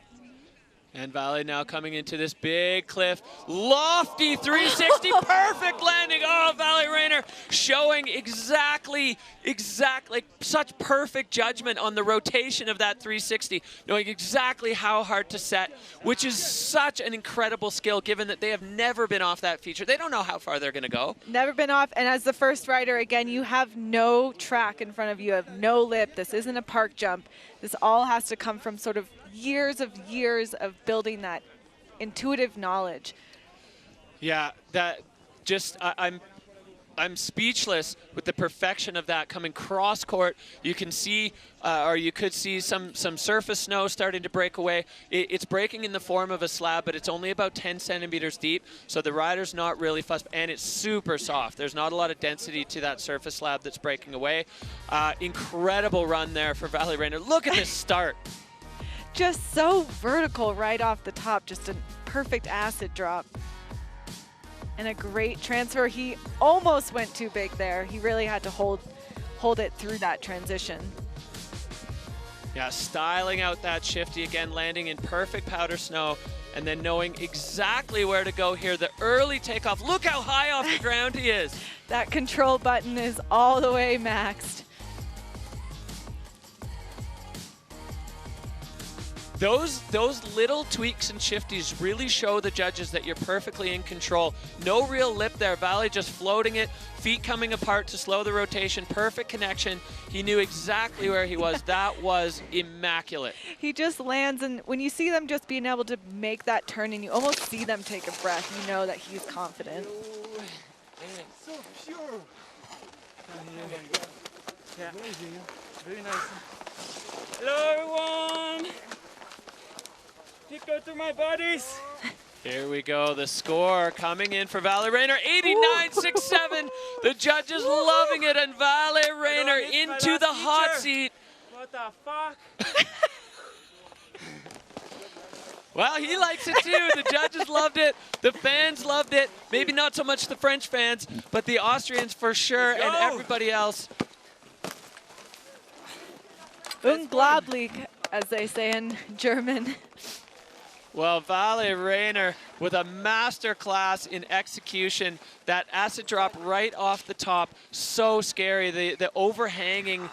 And Val now coming into this big cliff. Lofty 360, perfect landing. Oh, Val Thorens showing exactly such perfect judgment on the rotation of that 360, knowing exactly how hard to set, which is such an incredible skill given that they have never been off that feature. They don't know how far they're going to go. Never been off, and as the first rider, again, you have no track in front of you. You have no lip. This isn't a park jump. This all has to come from sort of years of building that intuitive knowledge. Yeah, that just I'm speechless with the perfection of that coming cross court. You can see, or you could see some surface snow starting to break away. It's breaking in the form of a slab, but it's only about 10 centimeters deep, so the rider's not really fussed, and it's super soft. There's not a lot of density to that surface slab that's breaking away. Incredible run there for Val Thorens. Look at this start. Just so vertical right off the top, just a perfect acid drop. And a great transfer. He almost went too big there. He really had to hold it through that transition. Yeah, styling out that shifty again, landing in perfect powder snow, and then knowing exactly where to go here. The early takeoff. Look how high off the ground he is. That control button is all the way maxed. Those little tweaks and shifties really show the judges that you're perfectly in control. No real lip there. Val just floating it, feet coming apart to slow the rotation, perfect connection. He knew exactly where he was. That was immaculate. He just lands, and when you see them just being able to make that turn and you almost see them take a breath, you know that he's confident. So pure. Yeah. Very nice. Hello, everyone. Please go through my buddies. Here we go, the score coming in for Val Thorens, 89.67. The judges loving it, and Val Thorens into the hot seat. What the fuck? Well, he likes it too. The judges loved it. The fans loved it. Maybe not so much the French fans, but the Austrians for sure, and everybody else. Unglaublich, as they say in German. Well, Val Rayner with a master class in execution. That acid drop right off the top, so scary. The overhanging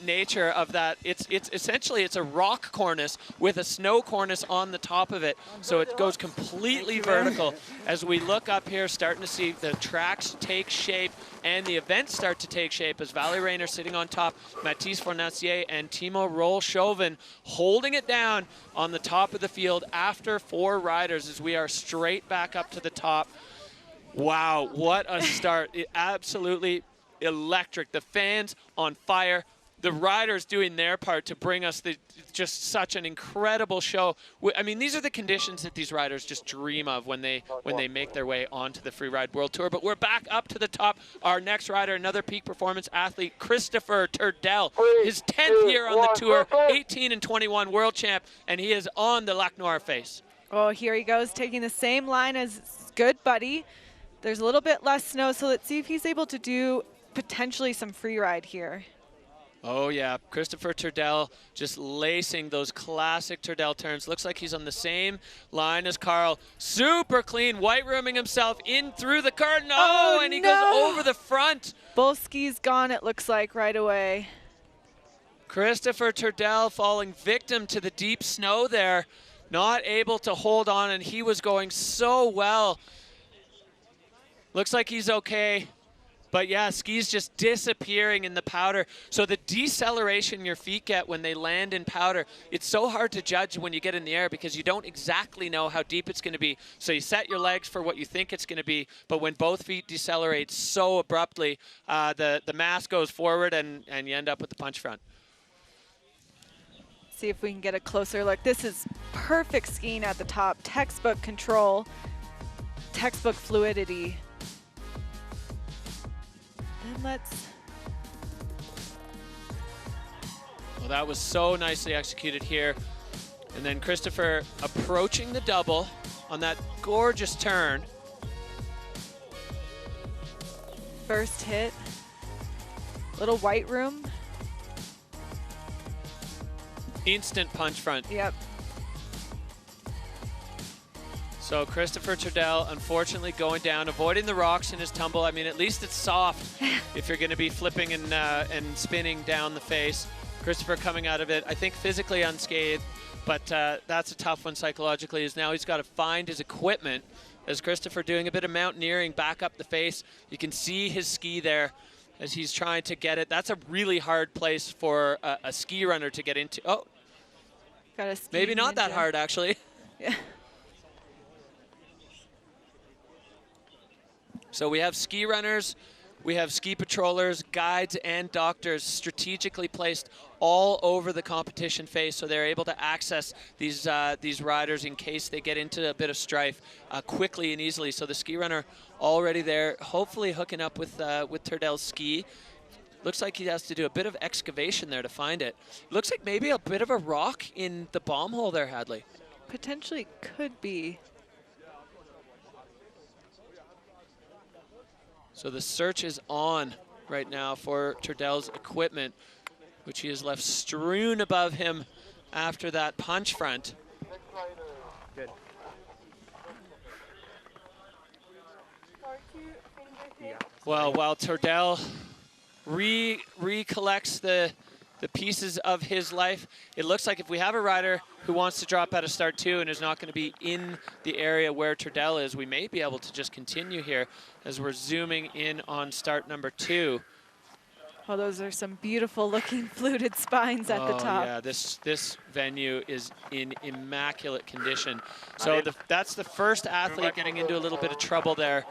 nature of that. It's essentially it's a rock cornice with a snow cornice on the top of it. So it goes completely vertical. As we look up here, starting to see the tracks take shape and the events start to take shape as Val Rayner sitting on top, Mathis Fornacier and Timo Roll-Chauvin holding it down on the top of the field after 4 riders as we are straight back up to the top. Wow, what a start. Absolutely electric. The fans on fire. The riders doing their part to bring us just such an incredible show. I mean, these are the conditions that these riders just dream of when they make their way onto the Freeride World Tour. But we're back up to the top. Our next rider, another peak performance athlete, Christopher Turdell. His 10th year on the tour, 18 and 21 world champ, and he is on the Lac Noir face. Oh, here he goes, taking the same line as good buddy. There's a little bit less snow, so let's see if he's able to do potentially some free ride here. Oh yeah, Christopher Turdell just lacing those classic Turdell turns. Looks like he's on the same line as Carl. Super clean, white rooming himself in through the curtain. Oh, and he goes over the front. Both skis gone, it looks like, right away. Christopher Turdell falling victim to the deep snow there. Not able to hold on, and he was going so well. Looks like he's okay. But yeah, skis just disappearing in the powder. So the deceleration your feet get when they land in powder, it's so hard to judge when you get in the air because you don't exactly know how deep it's going to be. So you set your legs for what you think it's going to be, but when both feet decelerate so abruptly, the mass goes forward and you end up with the punch front. See if we can get a closer look. This is perfect skiing at the top. Textbook control, textbook fluidity. Let's. Well, that was so nicely executed here. And then Christopher approaching the double on that gorgeous turn. First hit. Little white room. Instant punch front. Yep. So Christopher Turdell, unfortunately, going down, avoiding the rocks in his tumble. I mean, at least it's soft if you're going to be flipping and spinning down the face. Christopher coming out of it, I think, physically unscathed, but that's a tough one psychologically, is now he's got to find his equipment. As Christopher doing a bit of mountaineering back up the face, you can see his ski there as he's trying to get it. That's a really hard place for a ski runner to get into. Oh, got a ski maybe not that hard, actually. Yeah. So we have ski runners, we have ski patrollers, guides, and doctors strategically placed all over the competition face, so they're able to access these riders in case they get into a bit of strife quickly and easily. So the ski runner already there, hopefully hooking up with Turdell's ski. Looks like he has to do a bit of excavation there to find it. Looks like maybe a bit of a rock in the bomb hole there, Hadley. Potentially could be. So the search is on right now for Turdell's equipment, which he has left strewn above him after that punch front. Good. Well, while Turdell recollects the pieces of his life, it looks like if we have a rider who wants to drop out of start 2 and is not going to be in the area where Turdell is, we may be able to just continue here as we're zooming in on start number 2. Well, those are some beautiful looking fluted spines at the top. Yeah, this venue is in immaculate condition. So that's the first athlete getting into a little bit of trouble there.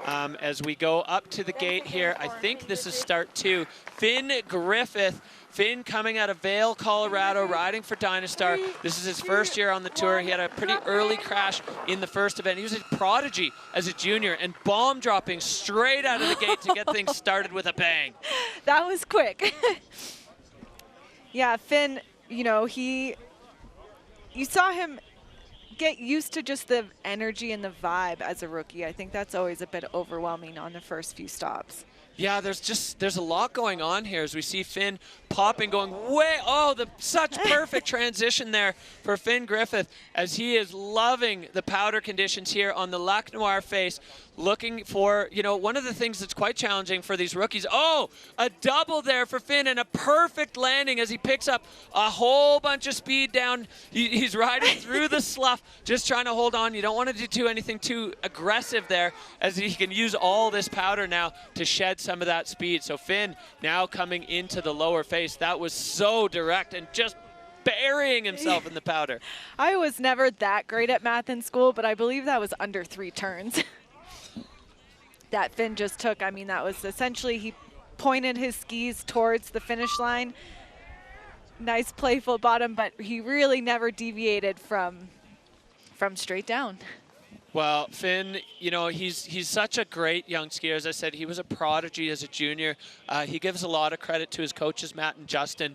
As we go up to the gate here, I think this is start 2. Finn Griffith. Finn coming out of Vail, Colorado, riding for Dynastar. This is his first year on the tour. He had a pretty early crash in the first event. He was a prodigy as a junior and bomb dropping straight out of the gate to get things started with a bang. That was quick. Yeah, Finn, you know, you saw him get used to just the energy and the vibe as a rookie. I think that's always a bit overwhelming on the first few stops. Yeah, there's a lot going on here as we see Finn popping, going such perfect transition there for Finn Griffith as he is loving the powder conditions here on the Lac Noir face, looking for, you know, one of the things that's quite challenging for these rookies. Oh, a double there for Finn and a perfect landing as he picks up a whole bunch of speed down. He's riding through the slough, just trying to hold on. You don't want to do anything too aggressive there as he can use all this powder now to shed some of that speed. So Finn now coming into the lower face. That was so direct and just burying himself in the powder. I was never that great at math in school, but I believe that was under 3 turns that Finn just took. I mean, that was essentially, he pointed his skis towards the finish line. Nice playful bottom, but he really never deviated from straight down. Well, Finn, you know, he's such a great young skier. As I said, he was a prodigy as a junior. He gives a lot of credit to his coaches, Matt and Justin,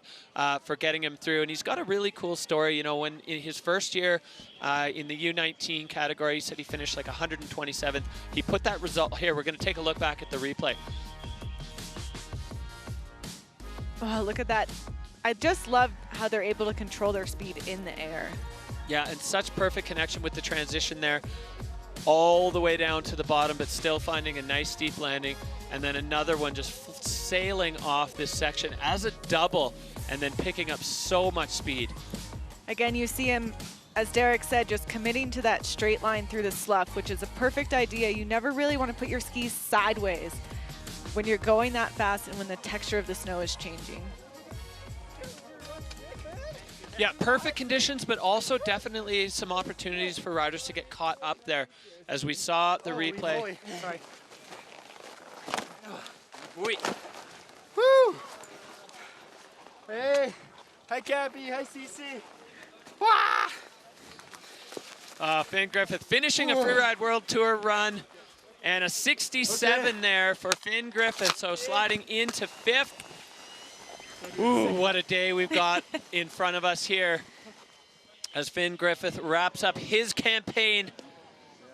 for getting him through. And he's got a really cool story. You know, when in his first year in the U19 category, he said he finished like 127th. He put that result here. We're going to take a look back at the replay. Oh, look at that. I just love how they're able to control their speed in the air. Yeah, and such perfect connection with the transition there, all the way down to the bottom, but still finding a nice steep landing. And then another one just sailing off this section as a double and then picking up so much speed. Again, you see him, as Derek said, just committing to that straight line through the slough, which is a perfect idea. You never really want to put your skis sideways when you're going that fast and when the texture of the snow is changing. Yeah, perfect conditions, but also definitely some opportunities for riders to get caught up there. As we saw the replay. Sorry. Wait. Woo! Hey! Hi, Cappy. Hi, Cece. Wah! Finn Griffith finishing a Freeride World Tour run, and a 67 there for Finn Griffith, so sliding into 5th. Ooh, what a day we've got in front of us here as Finn Griffith wraps up his campaign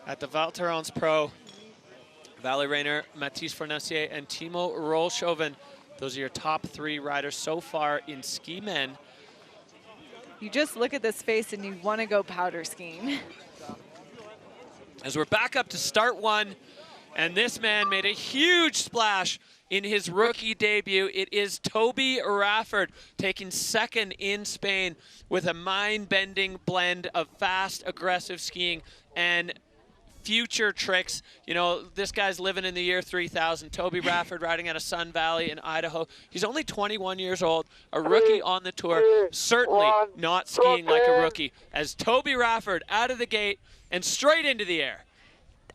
at the Val Thorens Pro. Valley Rayner, Mathis Fournassier, and Timo Rollshoven. Those are your top 3 riders so far in ski men. You just look at this face and you want to go powder skiing. As we're back up to start 1, and this man made a huge splash in his rookie debut. It is Toby Rafford taking 2nd in Spain with a mind-bending blend of fast, aggressive skiing and future tricks. You know, this guy's living in the year 3000. Toby Rafford riding out of Sun Valley in Idaho. He's only 21 years old, a rookie on the tour, certainly not skiing like a rookie. As Toby Rafford out of the gate and straight into the air.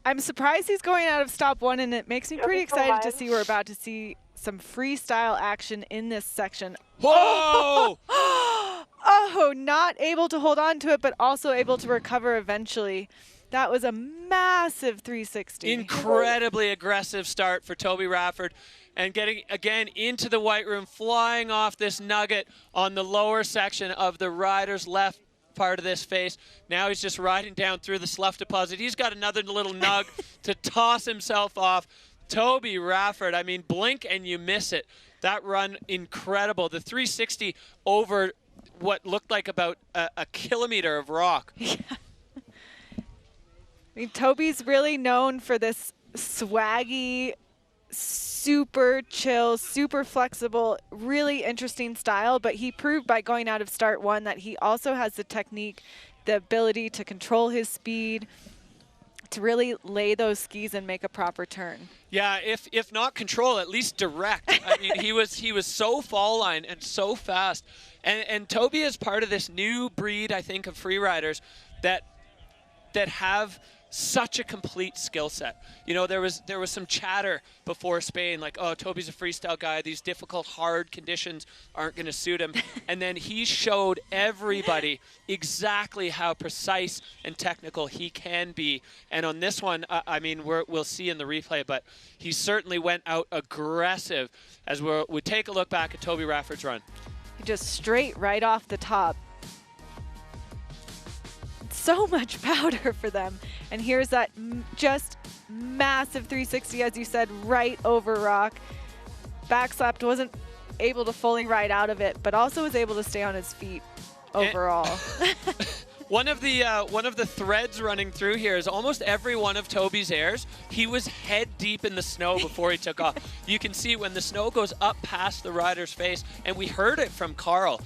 I'm surprised he's going out of stop 1, and it makes me pretty excited to see we're about to see some freestyle action in this section. Whoa! Oh, not able to hold on to it, but also able to recover eventually. That was a massive 360. Incredibly aggressive start for Toby Rafford, and getting again into the white room, flying off this nugget on the lower section of the rider's left part of this face. Now he's just riding down through the slough deposit. He's got another little nug to toss himself off. Toby Rafford, I mean, blink and you miss it. That run, incredible. The 360 over what looked like about a kilometer of rock. Yeah. I mean, Toby's really known for this swaggy, super chill, super flexible, really interesting style, but he proved by going out of start 1 that he also has the technique, the ability to control his speed, to really lay those skis and make a proper turn. Yeah, if not control, at least direct. I mean, he was so fall line and so fast. And Toby is part of this new breed, I think, of free riders that have such a complete skill set. You know, there was some chatter before Spain, like, oh, Toby's a freestyle guy. These difficult, hard conditions aren't going to suit him. And then he showed everybody exactly how precise and technical he can be. And on this one, I mean, we'll see in the replay, but he certainly went out aggressive as we take a look back at Toby Rafford's run. Just straight right off the top. So much powder for them. And here's that just massive 360, as you said, right over rock. backslapped, wasn't able to fully ride out of it, but also was able to stay on his feet overall. One of the threads running through here is almost every one of Toby's airs, he was head deep in the snow before he took off. You can see when the snow goes up past the rider's face, and we heard it from Carl,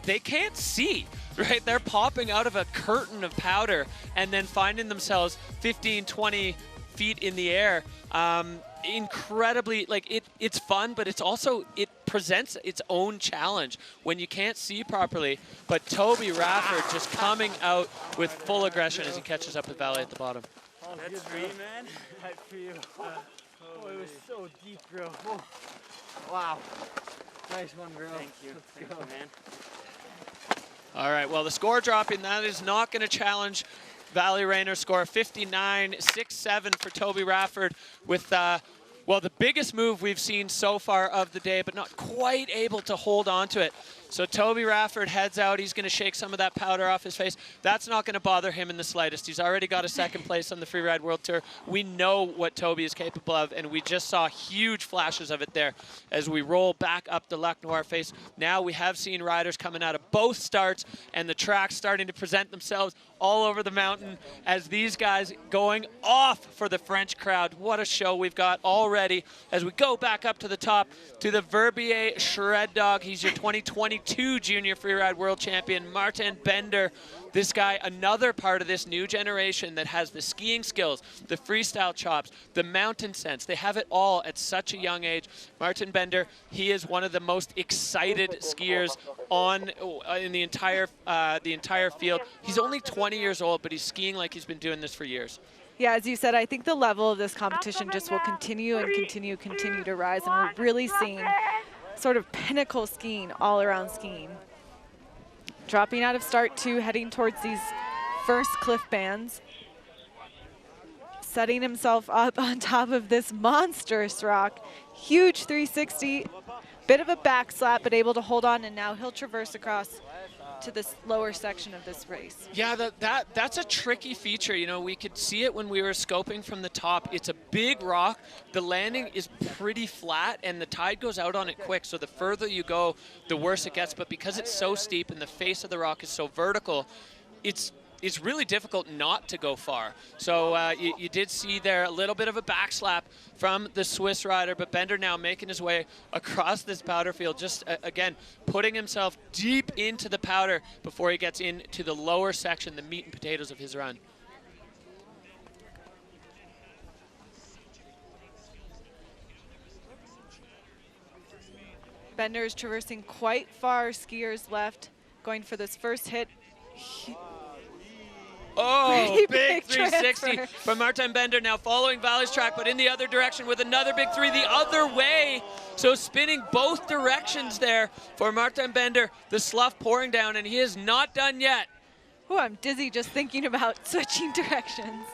they can't see, right? They're popping out of a curtain of powder and then finding themselves 15, 20 feet in the air. Incredibly, like it's fun, but it's also, it presents its own challenge when you can't see properly. But Toby Rafford just coming out with full aggression as he catches up with Valet at the bottom. That's free, man. I feel. Oh, it was so deep, bro. Oh. Wow. Nice one, bro. Thank you. Let's go, man. All right, well, the score dropping, that is not going to challenge Valley Rayner's score. 59.67 for Toby Rafford with, well, the biggest move we've seen so far of the day, but not quite able to hold on to it. So Toby Rafford heads out. He's going to shake some of that powder off his face. That's not going to bother him in the slightest. He's already got a second place on the Freeride World Tour. We know what Toby is capable of, and we just saw huge flashes of it there as we roll back up the Lac Noir face. Now we have seen riders coming out of both starts, and the tracks starting to present themselves all over the mountain as these guys going off for the French crowd. What a show we've got already as we go back up to the top to the Verbier Shred Dog. He's your 2022 Junior Freeride World Champion, Martin Bender. This guy, another part of this new generation that has the skiing skills, the freestyle chops, the mountain sense. They have it all at such a young age. Martin Bender, he is one of the most excited skiers in the entire field. He's only 20 years old, but he's skiing like he's been doing this for years. Yeah, as you said, I think the level of this competition just will continue and continue to rise, and we're really seeing sort of pinnacle skiing, all around skiing. Dropping out of start 2, heading towards these first cliff bands. Setting himself up on top of this monstrous rock. Huge 360, bit of a back slap, but able to hold on, and now he'll traverse across to this lower section of this race. Yeah, that's a tricky feature. You know, we could see it when we were scoping from the top. It's a big rock. The landing is pretty flat, and the tide goes out on it quick. So the further you go, the worse it gets. But because it's so steep and the face of the rock is so vertical, it's really difficult not to go far. So you did see there a little bit of a backslap from the Swiss rider, but Bender now making his way across this powder field, just again, putting himself deep into the powder before he gets into the lower section, the meat and potatoes of his run. Bender is traversing quite far, skiers left, going for this first hit. Oh, big 360 from Martin Bender, now following Valley's track, but in the other direction with another big 3 the other way. So spinning both directions there for Martin Bender, the slough pouring down, and he is not done yet. Oh, I'm dizzy just thinking about switching directions.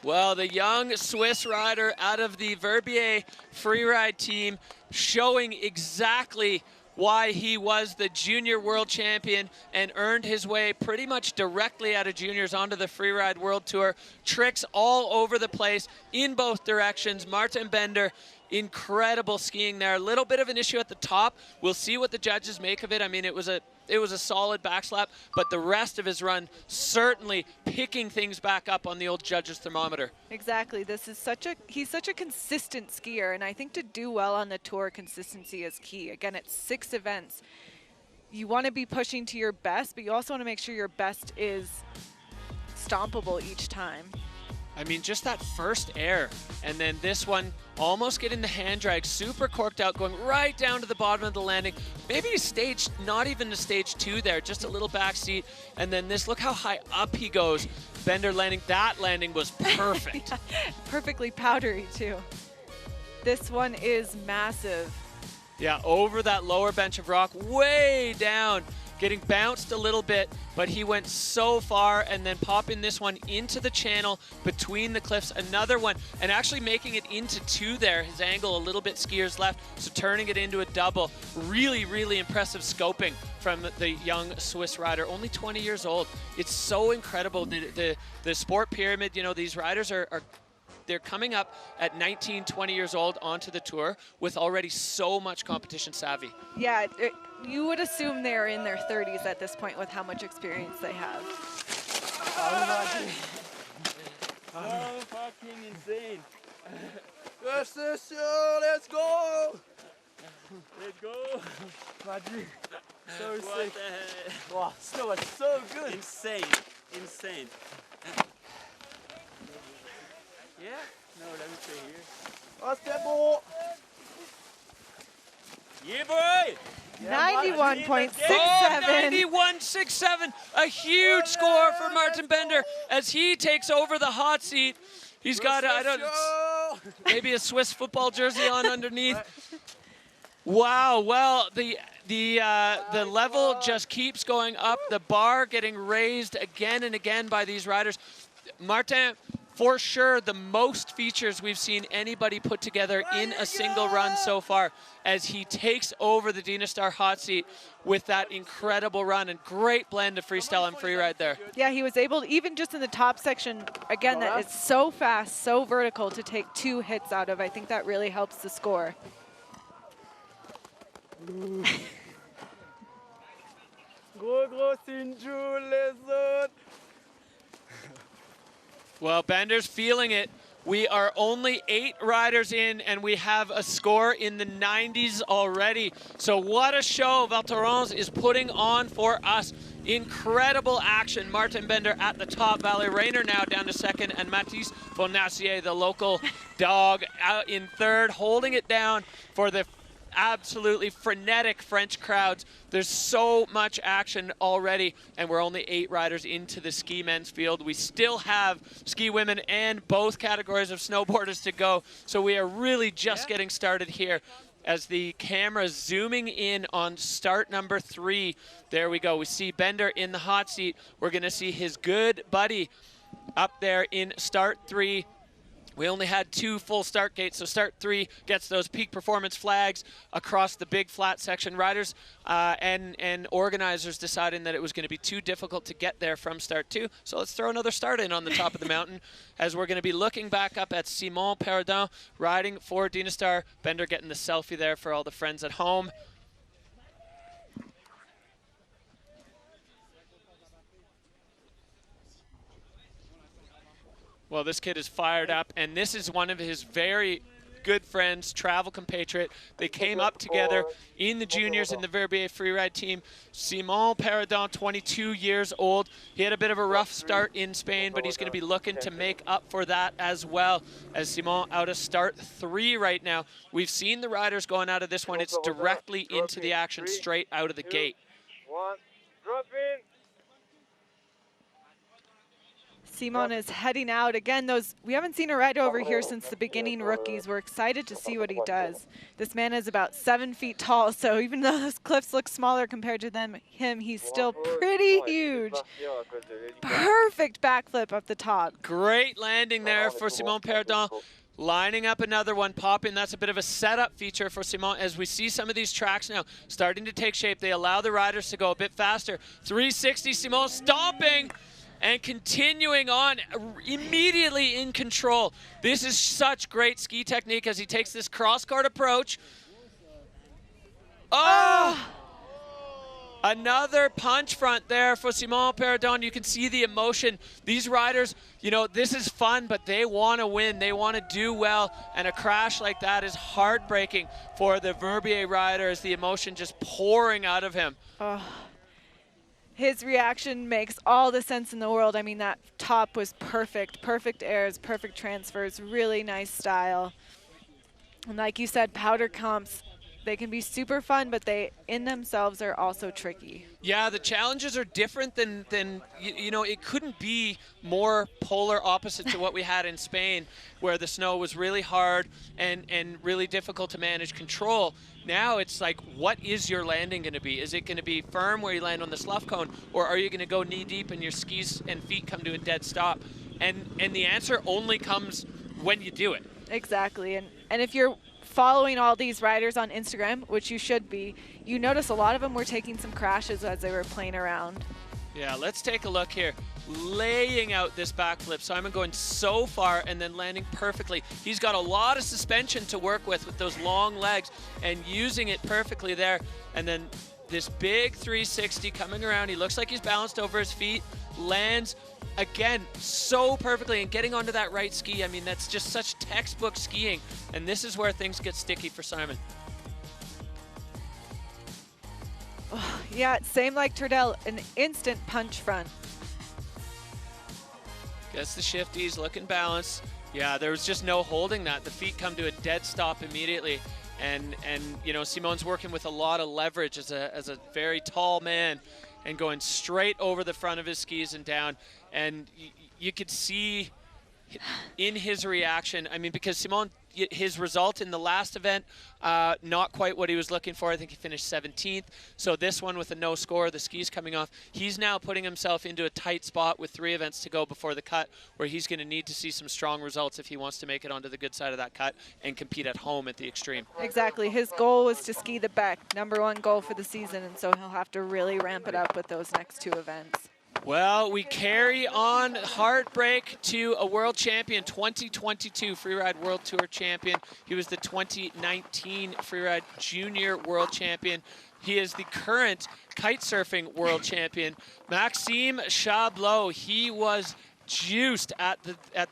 Well, the young Swiss rider out of the Verbier Freeride team showing exactly why he was the junior world champion and earned his way pretty much directly out of juniors onto the Freeride World Tour. Tricks all over the place in both directions. Martin Bender, incredible skiing there. A little bit of an issue at the top. We'll see what the judges make of it. I mean, it was a solid backslap, but the rest of his run certainly picking things back up on the old judges' thermometer. Exactly. He's such a consistent skier, and I think to do well on the tour, consistency is key. Again, it's 6 events. You want to be pushing to your best, but you also want to make sure your best is stompable each time. I mean, just that first air, and then this one almost getting the hand drag, super corked out, going right down to the bottom of the landing. Maybe a stage, not even a stage 2 there, just a little back seat. And then this, look how high up he goes. Bender landing, that landing was perfect. Yeah, perfectly powdery too. This one is massive. Yeah, over that lower bench of rock, way down. Getting bounced a little bit, but he went so far, and then popping this one into the channel between the cliffs, another one, and actually making it into 2 there. His angle a little bit skiers left, so turning it into a double. Really, really impressive scoping from the young Swiss rider, only 20 years old. It's so incredible. The sport pyramid, you know, these riders are they're coming up at 19, 20 years old onto the tour with already so much competition savvy. Yeah, you would assume they're in their 30s at this point with how much experience they have. So fucking insane. Let's go! Let's go. Magic. So What sick. the heck? Wow, snow was so good. Insane. Insane. Yeah? No, let me stay here. Oh, c'est bon! Yeah, boy! 91.67. Oh, 91.67, a huge score for Martin Bender as he takes over the hot seat. He's got, maybe a Swiss football jersey on underneath. Wow, well, the level just keeps going up. The bar getting raised again and again by these riders. Martin, for sure, the most features we've seen anybody put together in a single run so far as he takes over the Dynastar hot seat with that incredible run and great blend of freestyle and freeride there. Yeah, he was able to, even just in the top section, again, that it's so fast, so vertical, to take 2 hits out of. I think that really helps the score. Gros Sinjou, les autres. Well, Bender's feeling it. We are only 8 riders in, and we have a score in the 90s already. So what a show Val Thorens is putting on for us. Incredible action. Martin Bender at the top. Valet Rayner now down to second, and Mathis Bonacier, the local dog, out in third, holding it down for the absolutely frenetic French crowds. There's so much action already, and we're only 8 riders into the ski men's field. We still have ski women and both categories of snowboarders to go, so we are really just getting started here as the camera zooming in on start number 3. There we go. We see Bender in the hot seat. We're going to see his good buddy up there in start 3. We only had 2 full start gates, so start 3 gets those peak performance flags across the big flat section. Riders and organizers deciding that it was going to be too difficult to get there from start 2, so let's throw another start in on the top of the mountain as we're going to be looking back up at Simon Perrodin riding for Dynastar. Bender getting the selfie there for all the friends at home. Well, this kid is fired up, and this is one of his very good friends, travel compatriot. They came up together in the juniors in the Verbier freeride team. Simon Perrodin, 22 years old. He had a bit of a rough start in Spain, but he's going to be looking to make up for that as well, as Simon out of start 3 right now. We've seen the riders going out of this one. It's directly into the action, straight out of the gate. 1, drop in. Simon is heading out. Again, we haven't seen a rider over here since the beginning rookies. We're excited to see what he does. This man is about 7 feet tall, so even though those cliffs look smaller compared to him, he's still pretty huge. Perfect backflip up the top. Great landing there for Simon Perrodin. Lining up another one, popping. That's a bit of a setup feature for Simon as we see some of these tracks now starting to take shape. They allow the riders to go a bit faster. 360, Simon stomping and continuing on, immediately in control. This is such great ski technique as he takes this cross-court approach. Oh! Another punch front there for Simon Perrodin. You can see the emotion. These riders, you know, this is fun, but they want to win. They want to do well, and a crash like that is heartbreaking for the Verbier rider as the emotion just pouring out of him. Oh. His reaction makes all the sense in the world. I mean, that top was perfect. Perfect airs, perfect transfers, really nice style. And like you said, powder comps, they can be super fun, but they in themselves are also tricky. Yeah, the challenges are different than you know, it couldn't be more polar opposite to what we had in Spain, where the snow was really hard and really difficult to manage control. Now it's like, what is your landing going to be? Is it going to be firm where you land on the slough cone, or are you going to go knee deep and your skis and feet come to a dead stop? And the answer only comes when you do it. Exactly, and if you're following all these riders on Instagram, which you should be, you notice a lot of them were taking some crashes as they were playing around. Yeah, let's take a look here. laying out this backflip. Simon going so far and then landing perfectly. He's got a lot of suspension to work with those long legs and using it perfectly there. And then this big 360 coming around. He looks like he's balanced over his feet, lands again so perfectly and getting onto that right ski. I mean, that's just such textbook skiing. And this is where things get sticky for Simon. Oh, yeah, same like Turdell, an instant punch front. Gets the shifties, looking balanced. Yeah, there was just no holding that. The feet come to a dead stop immediately. And you know, Simon's working with a lot of leverage as a very tall man and going straight over the front of his skis and down. And you could see in his reaction, I mean, because Simon, his result in the last event, not quite what he was looking for. I think he finished 17th. So this one with a no score, the skis coming off, he's now putting himself into a tight spot with 3 events to go before the cut, where he's going to need to see some strong results if he wants to make it onto the good side of that cut and compete at home at the extreme. Exactly. His goal was to ski the Beck, #1 goal for the season, and so he'll have to really ramp it up with those next 2 events. Well, we carry on heartbreak to a world champion, 2022 Freeride World Tour champion. He was the 2019 Freeride Junior World Champion. He is the current kite surfing world champion, Maxime Chablot. He was juiced at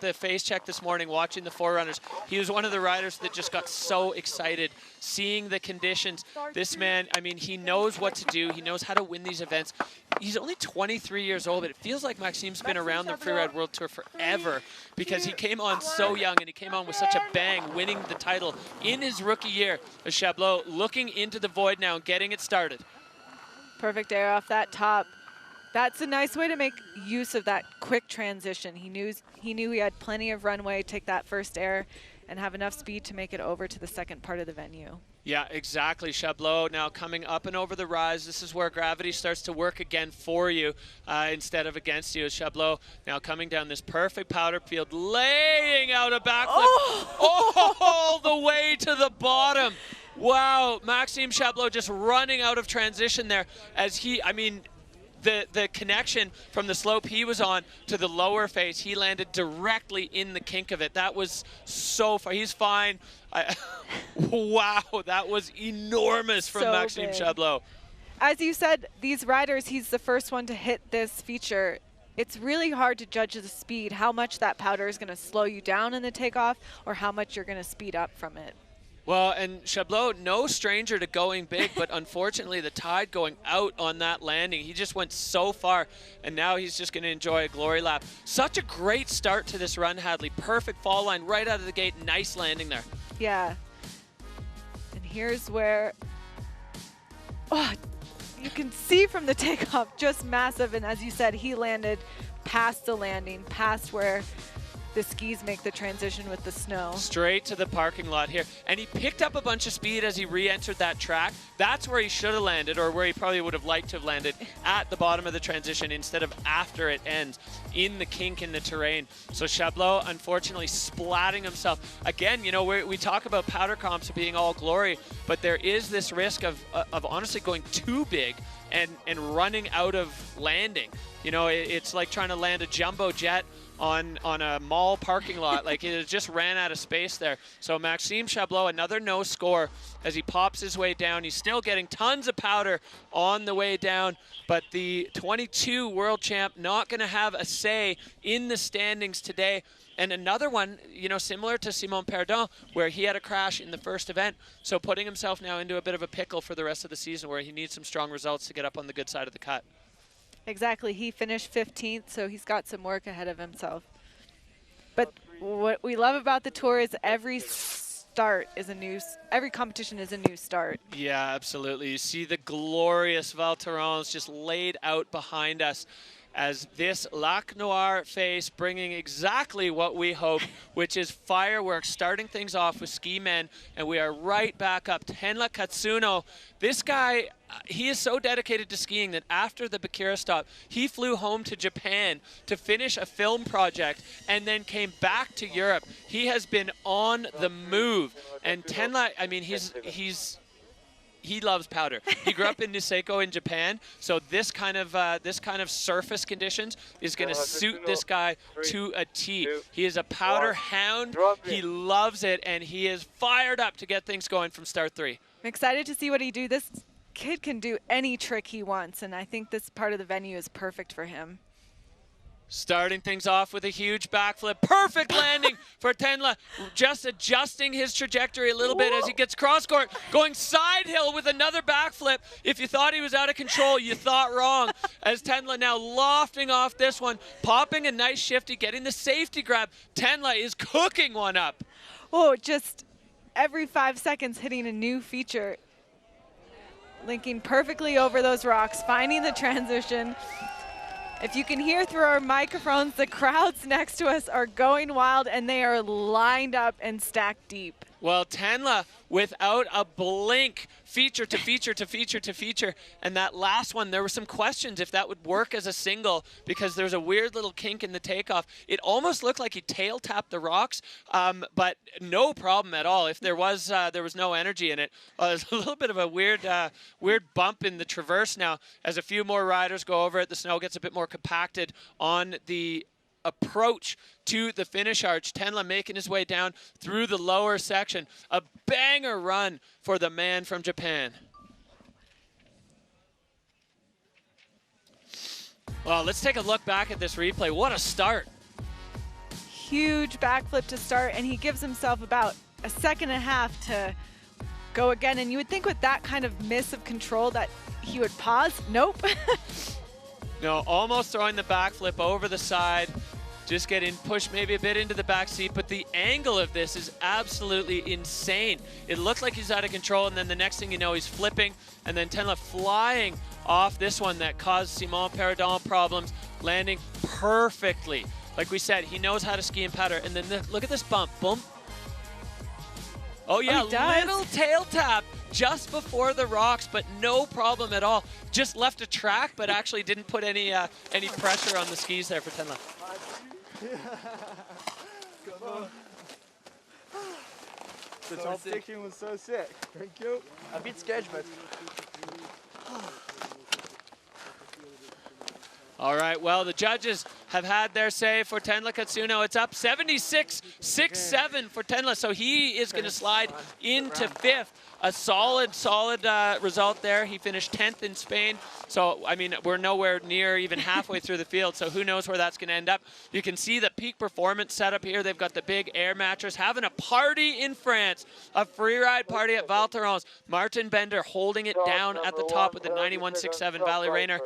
the face check this morning watching the Forerunners. He was one of the riders that just got so excited seeing the conditions. This man, I mean, he knows what to do. He knows how to win these events. He's only 23 years old, but it feels like Maxime's been around the Freeride World Tour forever because he came on so young and he came on with such a bang, winning the title in his rookie year. Chablot looking into the void now and getting it started. Perfect air off that top. That's a nice way to make use of that quick transition. He knew he had plenty of runway, take that first air, and have enough speed to make it over to the second part of the venue. Yeah, exactly. Chablot now coming up and over the rise. This is where gravity starts to work again for you instead of against you. Chablot now coming down this perfect powder field, laying out a backflip all the way to the bottom. Wow, Maxime Chablot just running out of transition there as he, I mean, the connection from the slope he was on to the lower face, he landed directly in the kink of it. That was so far. He's fine. Wow, that was enormous from Maxime Chablot. As you said, these riders, he's the first one to hit this feature. It's really hard to judge the speed, how much that powder is going to slow you down in the takeoff or how much you're going to speed up from it. Well, and Chablot, no stranger to going big, but unfortunately the tide going out on that landing. He just went so far, and now he's just going to enjoy a glory lap. Such a great start to this run, Hadley. Perfect fall line right out of the gate. Nice landing there. Yeah. And here's where, you can see from the takeoff, just massive. And as you said, he landed past the landing, past where the skis make the transition with the snow. Straight to the parking lot here. And he picked up a bunch of speed as he re-entered that track. That's where he should have landed, or where he probably would have liked to have landed, at the bottom of the transition instead of after it ends, in the kink in the terrain. So Chablot, unfortunately, splatting himself. Again, you know, we talk about powder comps being all glory, but there is this risk of honestly going too big and running out of landing. You know, it's like trying to land a jumbo jet on a mall parking lot. Like, it just ran out of space there. So Maxime Chablot, another no score as he pops his way down. He's still getting tons of powder on the way down, but the 22 world champ not going to have a say in the standings today. And another one, you know, similar to Simon Perdon, where he had a crash in the first event. So putting himself now into a bit of a pickle for the rest of the season, where he needs some strong results to get up on the good side of the cut. Exactly. He finished 15th, so he's got some work ahead of himself. But what we love about the tour is every competition is a new start. Yeah, absolutely. You see the glorious Val Thorens just laid out behind us as this Lac Noir face bringing exactly what we hoped, which is fireworks, starting things off with ski men, and we are right back up. Tenla Katsuno, this guy, he is so dedicated to skiing that after the Bakira stop, he flew home to Japan to finish a film project and then came back to Europe. He has been on the move. And Tenla, I mean, he's he loves powder. He grew up in Niseko in Japan, so this kind of surface conditions is going to suit this guy to a T. He is a powder hound. He loves it, and he is fired up to get things going from start 3. I'm excited to see what he do. This kid can do any trick he wants, and I think this part of the venue is perfect for him. Starting things off with a huge backflip. Perfect landing for Tenla. Just adjusting his trajectory a little bit as he gets cross court. Going side hill with another backflip. If you thought he was out of control, you thought wrong. As Tenla now lofting off this one. Popping a nice shifty, getting the safety grab. Tenla is cooking one up. Oh, just every 5 seconds hitting a new feature. Linking perfectly over those rocks, finding the transition. If you can hear through our microphones, the crowds next to us are going wild, and they are lined up and stacked deep. Well, Tenla, without a blink, feature to feature to feature to feature. And that last one, there were some questions if that would work as a single because there's a weird little kink in the takeoff. It almost looked like he tail tapped the rocks, but no problem at all. If there was no energy in it. There's a little bit of a weird bump in the traverse now. As a few more riders go over it, the snow gets a bit more compacted on the approach to the finish arch. Tenla making his way down through the lower section. A banger run for the man from Japan. Well, let's take a look back at this replay. What a start. Huge backflip to start, and he gives himself about a second and a half to go again. And you would think with that kind of miss of control that he would pause. Nope. No, almost throwing the backflip over the side. Just getting pushed maybe a bit into the back seat, but the angle of this is absolutely insane. It looked like he's out of control, and then the next thing you know, he's flipping, and then Tenla flying off this one that caused Simon Perrodon problems, landing perfectly. Like we said, he knows how to ski in powder, and then look at this bump, boom. Oh yeah, little tail tap just before the rocks, but no problem at all. Just left a track, but actually didn't put any pressure on the skis there for Tenla. The top section was so sick. Thank you. A bit sketch, but. All right, well, the judges have had their say for Tenla Katsuno. It's up 76-6-7 for Tenla, so he is going to slide into 5th. A solid result there. He finished 10th in Spain. So, I mean, we're nowhere near even halfway through the field, so who knows where that's going to end up. You can see the Peak Performance setup here. They've got the big air mattress, having a party in France, a freeride party at Val Thorens. Martin Bender holding it down at the top with the 91.67 Valley Rainer.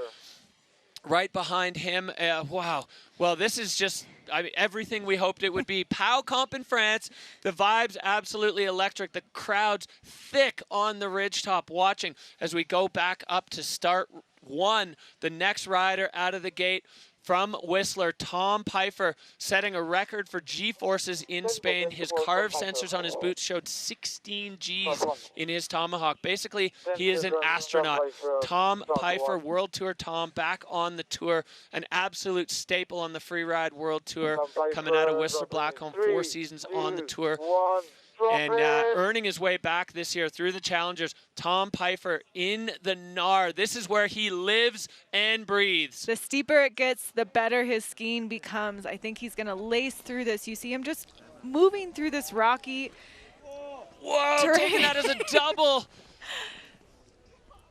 Right behind him, wow. Well, this is just, I mean, everything we hoped it would be. POW Comp in France, the vibes absolutely electric. The crowd's thick on the ridgetop watching as we go back up to start 1. The next rider out of the gate from Whistler, Tom Pfeiffer, setting a record for G-forces in Spain. His carved sensors on his boots showed 16 Gs in his Tomahawk. Basically, he is an astronaut. Tom Pfeiffer, World Tour Tom, back on the tour. An absolute staple on the Freeride World Tour, coming out of Whistler Blackcomb, 4 seasons on the tour. And earning his way back this year through the Challengers, Tom Pfeiffer in the Gnar. This is where he lives and breathes. The steeper it gets, the better his skiing becomes. I think he's going to lace through this. You see him just moving through this rocky terrain. Taking that as a double.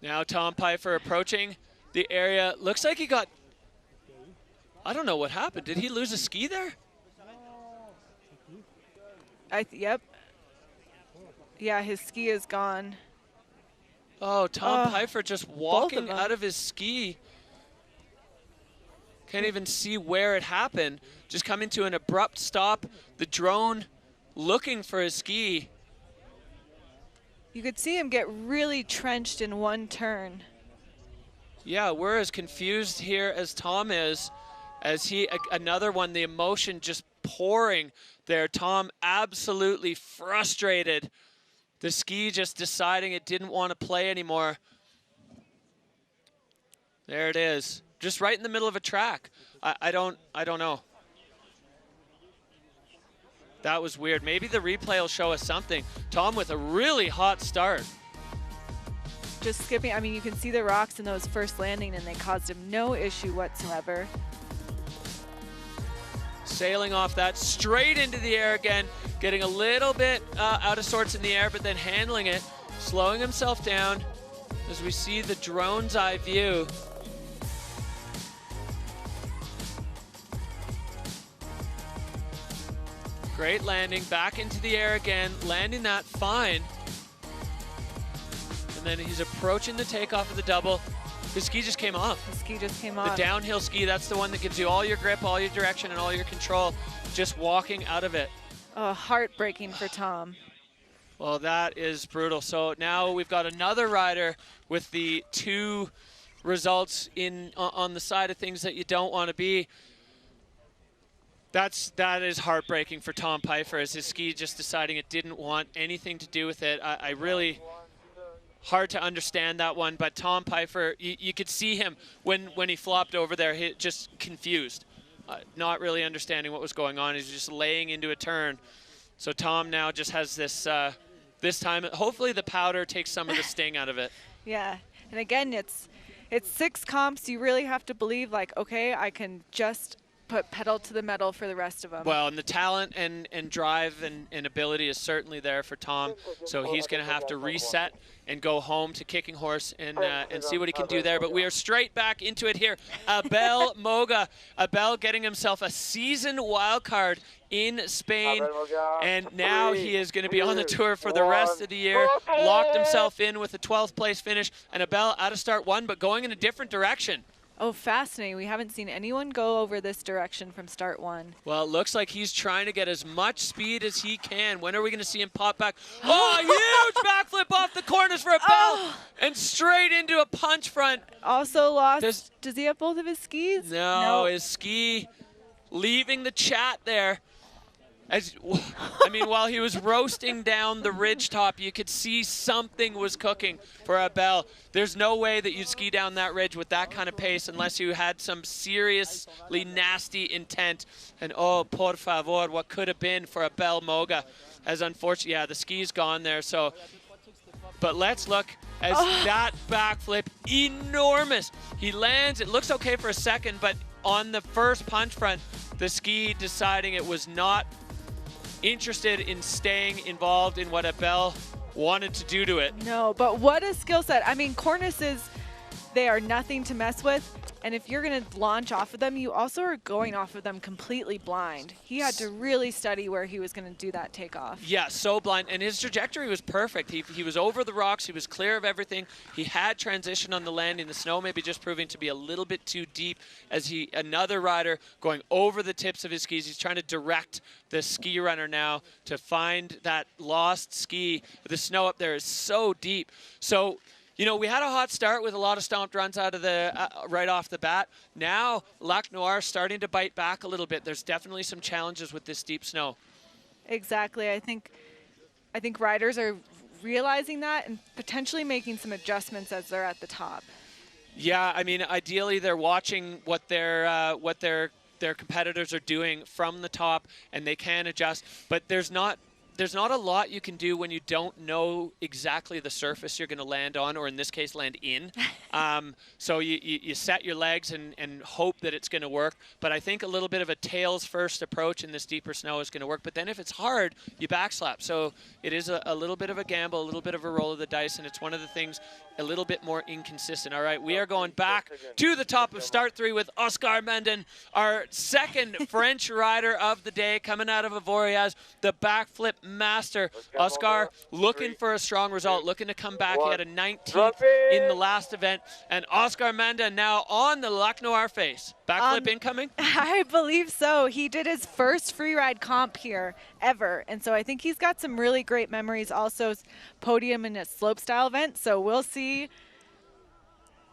Now Tom Pfeiffer approaching the area. Looks like he got, I don't know what happened. Did he lose a ski there? Yep. Yeah, his ski is gone. Oh, Tom Pfeiffer just walking out of his ski. Can't even see where it happened. Just coming to an abrupt stop. The drone looking for his ski. You could see him get really trenched in one turn. Yeah, we're as confused here as Tom is. As another one, the emotion just pouring there. Tom absolutely frustrated. The ski just deciding it didn't want to play anymore. There it is. Just right in the middle of a track. I don't know. That was weird. Maybe the replay will show us something. Tom with a really hot start. just skipping. I mean, you can see the rocks in those first landing, and they caused him no issue whatsoever. Sailing off that straight into the air again, getting a little bit out of sorts in the air, but then handling it, slowing himself down as we see the drone's eye view. Great landing, back into the air again, landing that fine. And then he's approaching the takeoff of the double. His ski just came off. The ski just came off. The downhill ski, that's the one that gives you all your grip, all your direction, and all your control, just walking out of it. Oh, heartbreaking for Tom. Well, that is brutal. So now we've got another rider with the 2 results on the side of things that you don't want to be. That is heartbreaking for Tom Pfeiffer, as his ski just deciding it didn't want anything to do with it. I really, hard to understand that one, but Tom Pfeiffer, you could see him when he flopped over there, just confused, not really understanding what was going on. He's just laying into a turn. So Tom now just has this, this time, hopefully the powder takes some of the sting out of it. Yeah, and again, it's 6 comps. You really have to believe, like, okay, I can just put pedal to the metal for the rest of them. Well, and the talent and drive and ability is certainly there for Tom, so he's going to have to reset and go home to Kicking Horse and see what he can do there. But we are straight back into it here. Abel Moga. Abel getting himself a season wild card in Spain, and now he is going to be on the tour for the rest of the year. Locked himself in with a 12th place finish, and Abel out of start 1, but going in a different direction. Oh, fascinating. We haven't seen anyone go over this direction from start 1. Well, it looks like he's trying to get as much speed as he can. When are we going to see him pop back? Oh, huge backflip off the corners for Abel, and straight into a punch front. Also lost. Does he have both of his skis? No, his ski leaving the chat there. I mean, while he was roasting down the ridge top, you could see something was cooking for Abel. There's no way that you'd ski down that ridge with that kind of pace unless you had some seriously nasty intent. And oh, por favor, what could have been for Abel Moga. As unfortunately, yeah, the ski's gone there. So, but let's look as that backflip, enormous. He lands, it looks okay for a second, but on the first punch front, the ski deciding it was not interested in staying involved in what Abel wanted to do to it. No, but what a skill set. I mean, cornices, they are nothing to mess with. And if you're going to launch off of them, you also are going off of them completely blind. He had to really study where he was going to do that takeoff. Yeah, so blind. And his trajectory was perfect. He was over the rocks. He was clear of everything. He had transition on the landing. The snow maybe just proving to be a little bit too deep as another rider going over the tips of his skis. He's trying to direct the ski runner now to find that lost ski. The snow up there is so deep. So, you know, we had a hot start with a lot of stomped runs out of the right off the bat. Now, Lac Noir starting to bite back a little bit. There's definitely some challenges with this deep snow. Exactly. I think riders are realizing that and potentially making some adjustments as they're at the top. Yeah, I mean, ideally they're watching what their competitors are doing from the top, and they can adjust. But there's not a lot you can do when you don't know exactly the surface you're going to land on, or in this case, land in. So you set your legs and hope that it's going to work. But I think a little bit of a tails first approach in this deeper snow is going to work. But then if it's hard, you backslap. So it is a little bit of a gamble, a little bit of a roll of the dice, and it's one of the things a little bit more inconsistent. All right, we are going back to the top of start 3 with Oscar Menden, our second French rider of the day, coming out of Avoriaz, the backflip master. Oscar looking for a strong result, looking to come back. He had a 19th in the last event, and Oscar Menden now on the Lac Noir face. Backflip incoming? I believe so. He did his first freeride comp here ever, and so I think he's got some really great memories. Also, podium in a slopestyle event, so we'll see.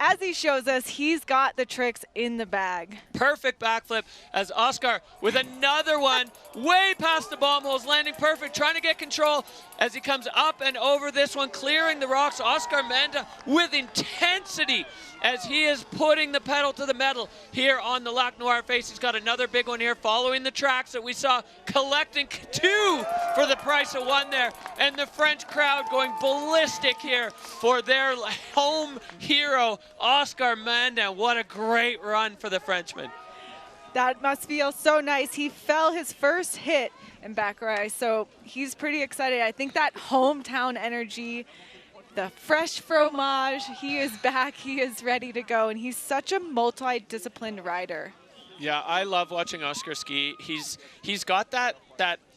As he shows us, he's got the tricks in the bag. Perfect backflip as Oscar with another one way past the bomb holes, landing perfect, trying to get control as he comes up and over this one, clearing the rocks. Oscar Menden with intensity as he is putting the pedal to the metal here on the Lac Noir face. He's got another big one here following the tracks that we saw, collecting 2 for the price of 1 there. And the French crowd going ballistic here for their home hero, Oscar Mandin. What a great run for the Frenchman. That must feel so nice. He fell his first hit in Baccarat, so he's pretty excited. I think that hometown energy, the fresh fromage, he is back, he is ready to go, and he's such a multi-disciplined rider. Yeah, I love watching Oscar ski. He's got that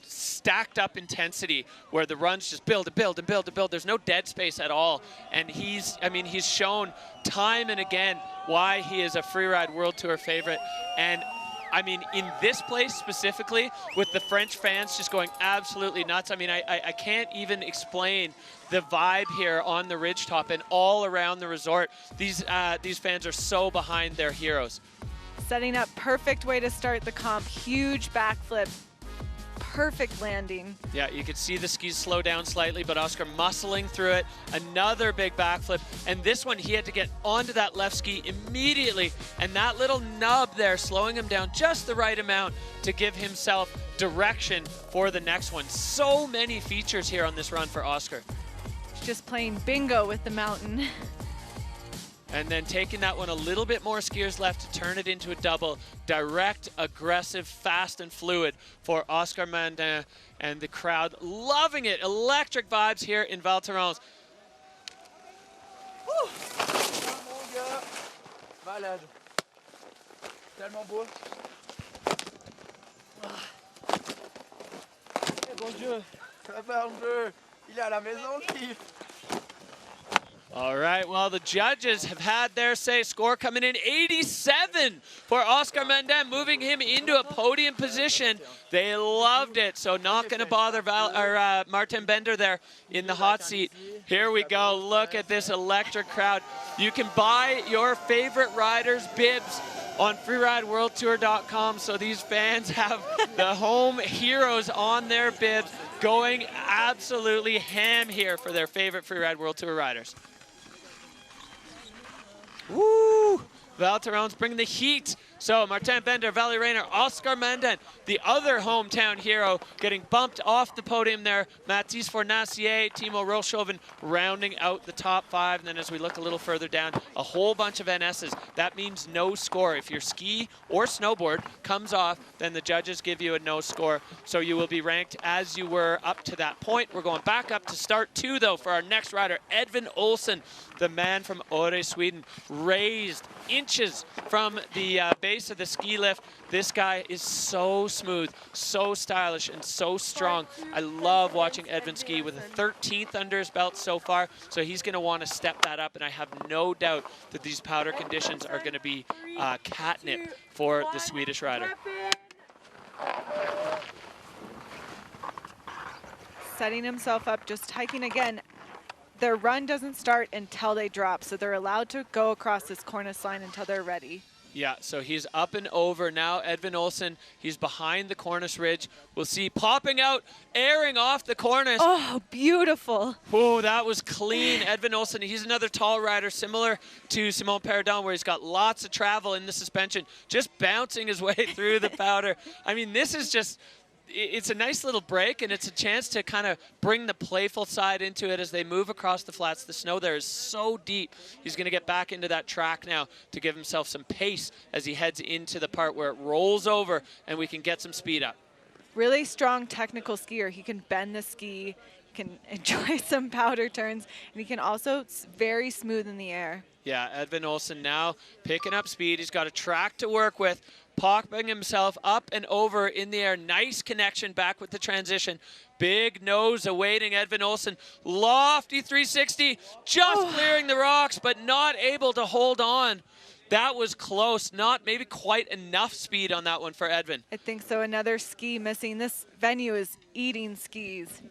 stacked up intensity where the runs just build and build and build and build. There's no dead space at all. And he's shown time and again why he is a Freeride World Tour favorite. And I mean, in this place specifically, with the French fans just going absolutely nuts. I mean, I can't even explain the vibe here on the ridgetop and all around the resort. These fans are so behind their heroes. Setting up perfect way to start the comp. Huge backflip. Perfect landing. Yeah, you could see the skis slow down slightly, but Oscar muscling through it. Another big backflip. And this one, he had to get onto that left ski immediately. And that little nub there, slowing him down just the right amount to give himself direction for the next one. So many features here on this run for Oscar. Just playing bingo with the mountain. And then taking that one a little bit more skiers left to turn it into a double. Direct, aggressive, fast, and fluid for Oscar Mandin, and the crowd loving it. Electric vibes here in Val Thorens. Malade. Tellement beau. Bon Dieu. Bon Dieu. Il est à la maison, lui. All right, well, the judges have had their say. Score coming in 87 for Oscar Mandin, moving him into a podium position. They loved it, so not going to bother Martin Bender there in the hot seat. Here we go. Look at this electric crowd. You can buy your favorite riders' bibs on freerideworldtour.com, so these fans have the home heroes on their bibs, going absolutely ham here for their favorite Freeride World Tour riders. Woo! Val Thorens bringing the heat. So Martin Bender, Valley Rayner, Oscar Mandin, the other hometown hero, getting bumped off the podium there. Mathis Fornacier, Timo Rochhoven rounding out the top 5. And then as we look a little further down, a whole bunch of NSs. That means no score. If your ski or snowboard comes off, then the judges give you a no score. So you will be ranked as you were up to that point. We're going back up to start 2, though, for our next rider, Edvin Olsen, the man from Åre, Sweden, raised inches from the base of the ski lift. This guy is so smooth, so stylish, and so strong. I love watching Edvin ski with a 13th under his belt so far, so he's going to want to step that up, and I have no doubt that these powder conditions are going to be catnip for the Swedish rider. Setting himself up, just hiking again. Their run doesn't start until they drop, so they're allowed to go across this cornice line until they're ready. Yeah, so he's up and over now. Edvin Olsen, he's behind the cornice ridge. We'll see popping out, airing off the cornice. Oh, beautiful. Oh, that was clean. Edvin Olsen, he's another tall rider similar to Simon Peradon, where he's got lots of travel in the suspension, just bouncing his way through the powder. I mean, this is just... It's a nice little break, and it's a chance to kind of bring the playful side into it as they move across the flats. The snow there is so deep. He's going to get back into that track now to give himself some pace as he heads into the part where it rolls over and we can get some speed up. Really strong technical skier. He can bend the ski, can enjoy some powder turns, and he can also very smooth in the air. Yeah, Edvin Olsen now picking up speed. He's got a track to work with, popping himself up and over in the air. Nice connection back with the transition. Big nose awaiting Edvin Olsen. Lofty 360, just clearing the rocks, but not able to hold on. That was close. Not maybe quite enough speed on that one for Edvin. I think so. Another ski missing. This venue is eating skis.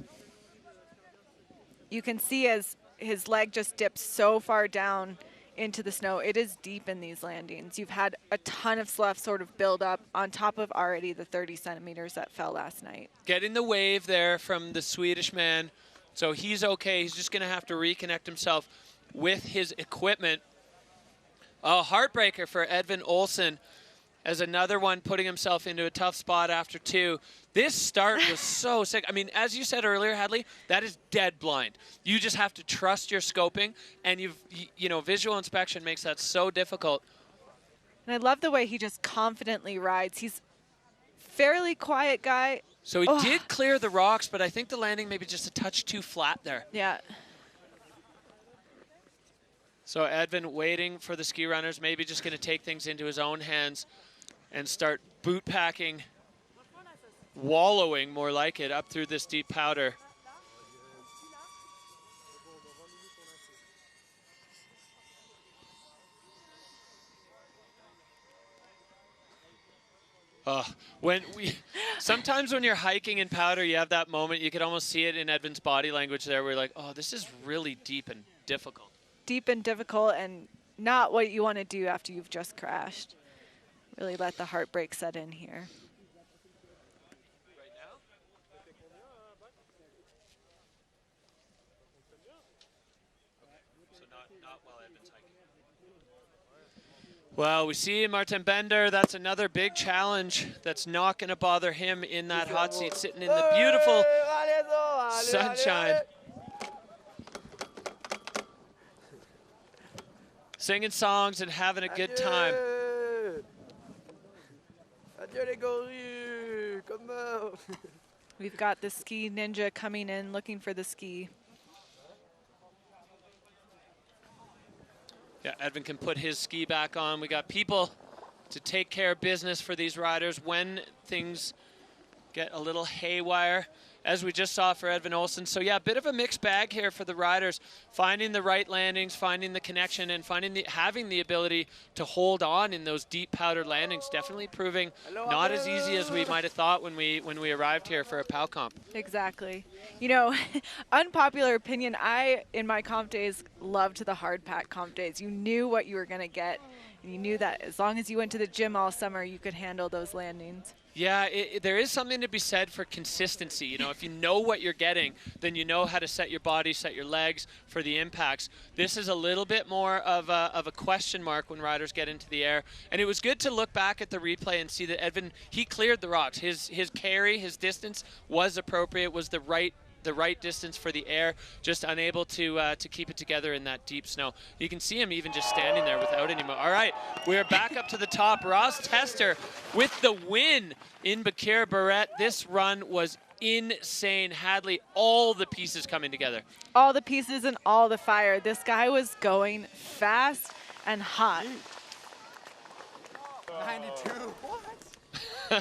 You can see as his leg just dips so far down into the snow. It is deep in these landings. You've had a ton of slough sort of build up on top of already the 30 centimeters that fell last night. Getting the wave there from the Swedish man. So he's okay. He's just going to have to reconnect himself with his equipment. A heartbreaker for Edvin Olsen as another one putting himself into a tough spot after 2. This start was so sick. I mean, as you said earlier, Hadley, that is dead blind. You just have to trust your scoping, and you know, visual inspection makes that so difficult. And I love the way he just confidently rides. He's fairly quiet guy. So he did clear the rocks, but I think the landing maybe just a touch too flat there. Yeah. So Edvin waiting for the ski runners, maybe just going to take things into his own hands and start boot packing, wallowing more like it, up through this deep powder. Sometimes when you're hiking in powder, you have that moment, you could almost see it in Edvin's body language there, where you're like, oh, this is really deep and difficult. Deep and difficult, and not what you want to do after you've just crashed. Really let the heartbreak set in here. Well, we see Martin Bender. That's another big challenge that's not going to bother him in that hot seat, sitting in the beautiful sunshine. Singing songs and having a good time. We've got the ski ninja coming in, looking for the ski. Yeah, Edvin can put his ski back on. We got people to take care of business for these riders when things get a little haywire, as we just saw for Edvin Olsen. So yeah, a bit of a mixed bag here for the riders, finding the right landings, finding the connection, and having the ability to hold on in those deep powdered landings. Definitely proving not as easy as we might have thought when we arrived here for a POW comp. Exactly. You know, unpopular opinion, I, in my comp days, loved the hard pack comp days. You knew what you were going to get, and you knew that as long as you went to the gym all summer, you could handle those landings. Yeah, there is something to be said for consistency. You know, if you know what you're getting, then you know how to set your body, set your legs for the impacts. This is a little bit more of a question mark when riders get into the air. And it was good to look back at the replay and see that Edvin, he cleared the rocks. His carry, his distance was appropriate, was the right distance for the air, just unable to keep it together in that deep snow. You can see him even just standing there without any more. All right, we're back up to the top. Ross Tester with the win in Bakir Barrett. This run was insane. Hadley, all the pieces coming together. All the pieces and all the fire. This guy was going fast and hot. 92. What?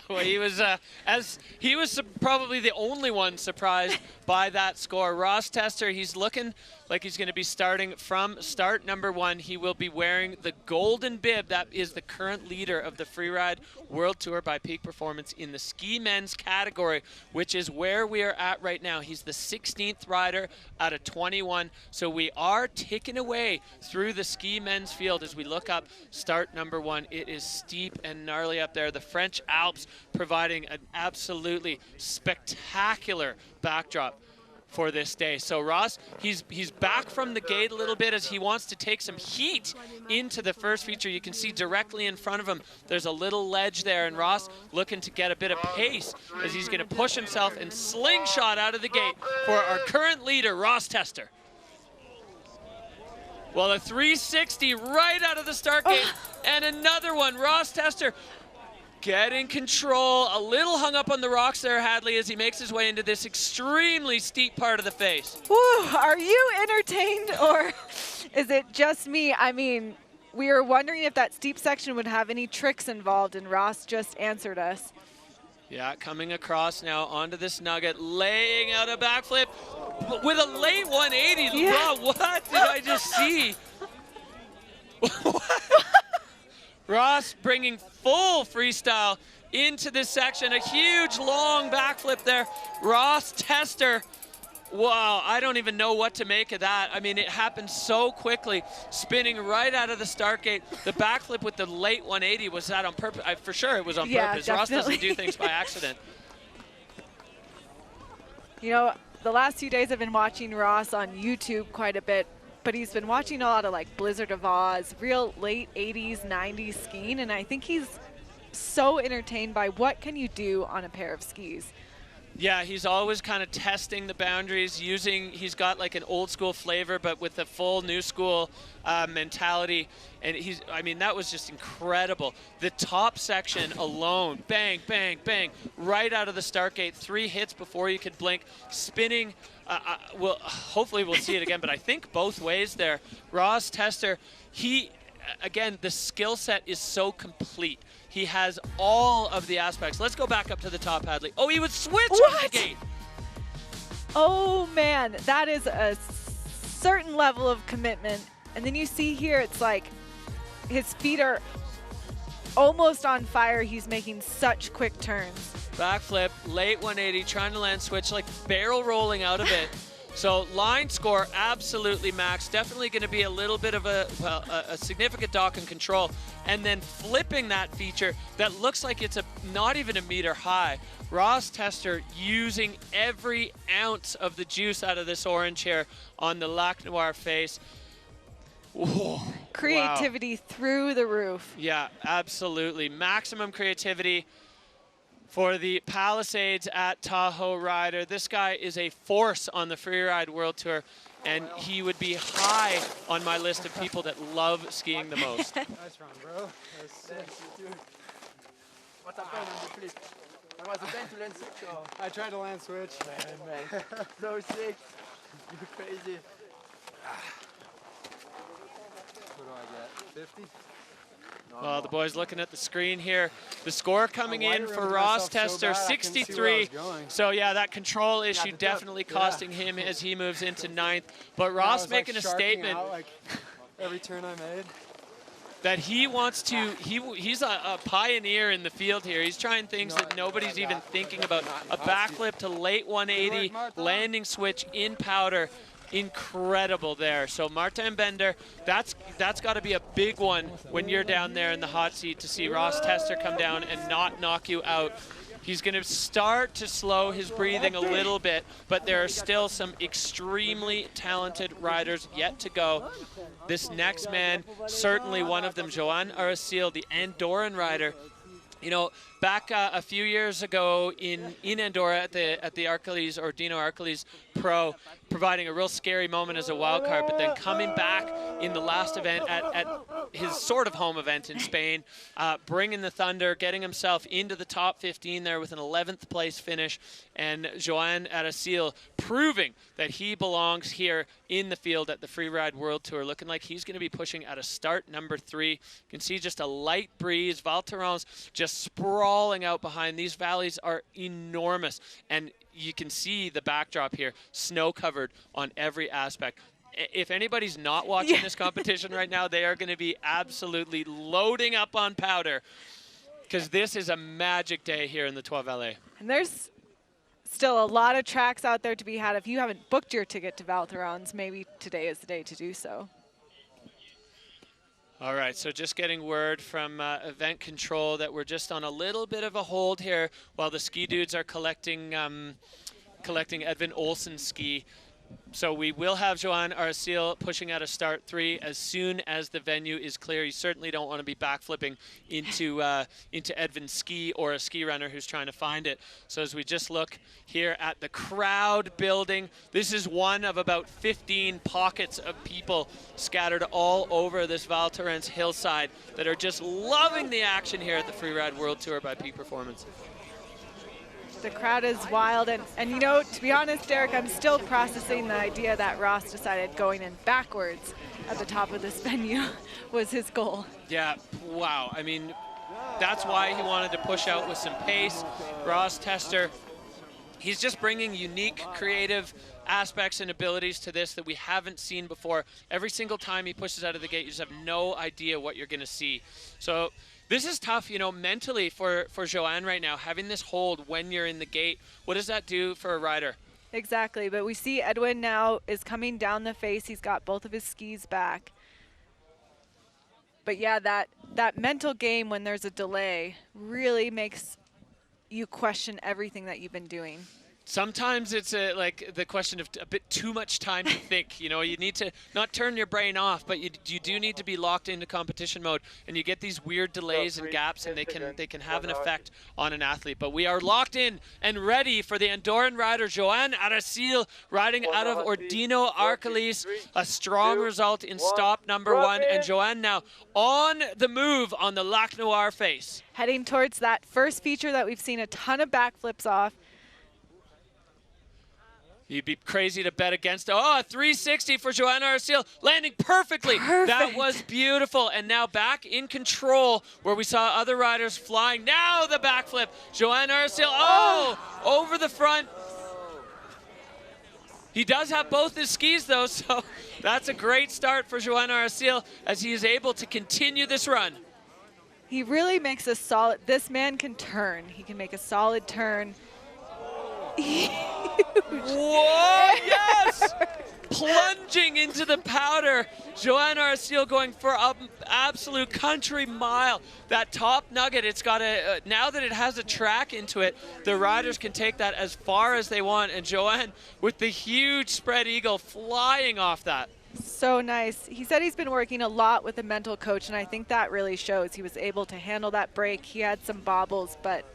Well, he was probably the only one surprised by that score. Ross Tester, he's looking like he's going to be starting from start number 1. He will be wearing the golden bib. That is the current leader of the Freeride World Tour by Peak Performance in the ski men's category, which is where we are at right now. He's the 16th rider out of 21. So we are ticking away through the ski men's field as we look up start number 1. It is steep and gnarly up there. The French Alps providing an absolutely spectacular backdrop for this day. So Ross, he's back from the gate a little bit as he wants to take some heat into the first feature. You can see directly in front of him, there's a little ledge there, and Ross looking to get a bit of pace as he's going to push himself and slingshot out of the gate for our current leader, Ross Tester. Well, a 360 right out of the start gate, and another one. Ross Tester getting control, a little hung up on the rocks there, Hadley, as he makes his way into this extremely steep part of the face. Whew, are you entertained, or is it just me? I mean, we were wondering if that steep section would have any tricks involved, and Ross just answered us. Yeah, coming across now onto this nugget, laying out a backflip with a late 180. Yeah. Wow, what did I just see? Ross bringing full freestyle into this section. A huge long backflip there. Ross Tester. Wow, I don't even know what to make of that. I mean, it happened so quickly, spinning right out of the start gate. The backflip with the late 180, was that on purpose? For sure it was on purpose. Definitely. Ross doesn't do things by accident. You know, the last few days I've been watching Ross on YouTube quite a bit. but he's been watching a lot of like Blizzard of Oz, real late 80s, 90s skiing, and I think he's so entertained by what can you do on a pair of skis. Yeah, he's always kind of testing the boundaries, he's got like an old school flavor, but with a full new school mentality. And I mean, that was just incredible. The top section alone, bang, bang, bang, right out of the start gate, 3 hits before you could blink, spinning. Well, hopefully we'll see it again, but I think both ways there. Ross Tester, again, the skill set is so complete. He has all of the aspects. Let's go back up to the top, Hadley. Oh, he would switch on the gate. Oh, man, that is a certain level of commitment. And then you see here, it's like his feet are almost on fire. He's making such quick turns. Backflip, late 180, trying to land switch, like barrel rolling out of it. So line score, absolutely max. Definitely going to be a little bit of a significant dock and control. And then flipping that feature that looks like it's not even a meter high. Ross Tester using every ounce of the juice out of this orange here on the Lac Noir face. Whoa, creativity through the roof. Yeah, absolutely. Maximum creativity for the Palisades at Tahoe rider. This guy is a force on the Freeride World Tour, and he would be high on my list of people that love skiing the most. Nice run, bro. That's sick. What happened on the flip? I was trying to land switch. I tried to land switch. Man. So sick. You're crazy. What do I get? 50? Well, the boys looking at the screen here. The score coming in for Ross Tester, 63. So yeah, that control issue definitely costing him as he moves into 9th. But Ross making a statement like every turn I made. That he wants to, he's a pioneer in the field here. He's trying things that nobody's even thinking about. A backflip to late 180, landing switch in powder. Incredible there. So Martin Bender, that's got to be a big one when you're down there in the hot seat to see Ross Tester come down and not knock you out. He's going to start to slow his breathing a little bit, but there are still some extremely talented riders yet to go. This next man, certainly one of them, Joan Aracil, the Andorran rider. You know, back a few years ago in Andorra at the Arcalys or Dino Arcalys Pro, providing a real scary moment as a wild card, but then coming back in the last event at his sort of home event in Spain, bringing the thunder, getting himself into the top 15 there with an 11th place finish, and Joan Aracil proving that he belongs here in the field at the Freeride World Tour, looking like he's going to be pushing at a start number 3. You can see just a light breeze. Val Thorens just sprawling out behind. These valleys are enormous, and you can see the backdrop here, snow covered on every aspect. If anybody's not watching this competition right now, they are going to be absolutely loading up on powder, because this is a magic day here in the Trois Vallées. And there's still a lot of tracks out there to be had. If you haven't booked your ticket to Val Thorens, maybe today is the day to do so. All right, so just getting word from event control that we're just on a little bit of a hold here while the ski dudes are collecting Edvin Olsen's ski. So we will have Joan Aracil pushing out a start 3 as soon as the venue is clear. You certainly don't want to be backflipping into Edvin's ski or a ski runner who's trying to find it. So as we just look here at the crowd building, this is one of about 15 pockets of people scattered all over this Val Thorens hillside that are just loving the action here at the Freeride World Tour by Peak Performance. The crowd is wild, and you know, to be honest, Derek, I'm still processing the idea that Ross decided going in backwards at the top of this venue was his goal. Yeah, wow. I mean, that's why he wanted to push out with some pace. Ross Tester, he's just bringing unique, creative aspects and abilities to this that we haven't seen before. Every single time he pushes out of the gate, you just have no idea what you're going to see. So this is tough, you know, mentally for Joan right now, having this hold when you're in the gate. What does that do for a rider? Exactly, but we see Edwin now is coming down the face. He's got both of his skis back. But yeah, that mental game when there's a delay really makes you question everything that you've been doing. sometimes it's like the question of a bit too much time to think. You know, you need to not turn your brain off, but you do need to be locked into competition mode, and you get these weird delays and gaps, and they can have an effect on an athlete. But we are locked in and ready for the Andorran rider Joan Aracil riding out of Ordino Arcalis. A strong result in stop number 1, and Joan now on the move on the Lac Noir face. Heading towards that first feature that we've seen a ton of backflips off. You'd be crazy to bet against. Oh, a 360 for Joan Aracil, landing perfectly. That was beautiful. And now back in control where we saw other riders flying. Now the backflip. Joan Aracil, over the front. He does have both his skis though, so that's a great start for Joan Aracil as he is able to continue this run. He really makes a solid, this man can turn. He can make a solid turn. Whoa, yes! Plunging into the powder. Joan Aracil going for an absolute country mile. That top nugget, it's got a, now that it has a track into it, the riders can take that as far as they want. And Joan with the huge spread eagle flying off that. So nice. He said he's been working a lot with a mental coach, and I think that really shows. He was able to handle that break. He had some bobbles, but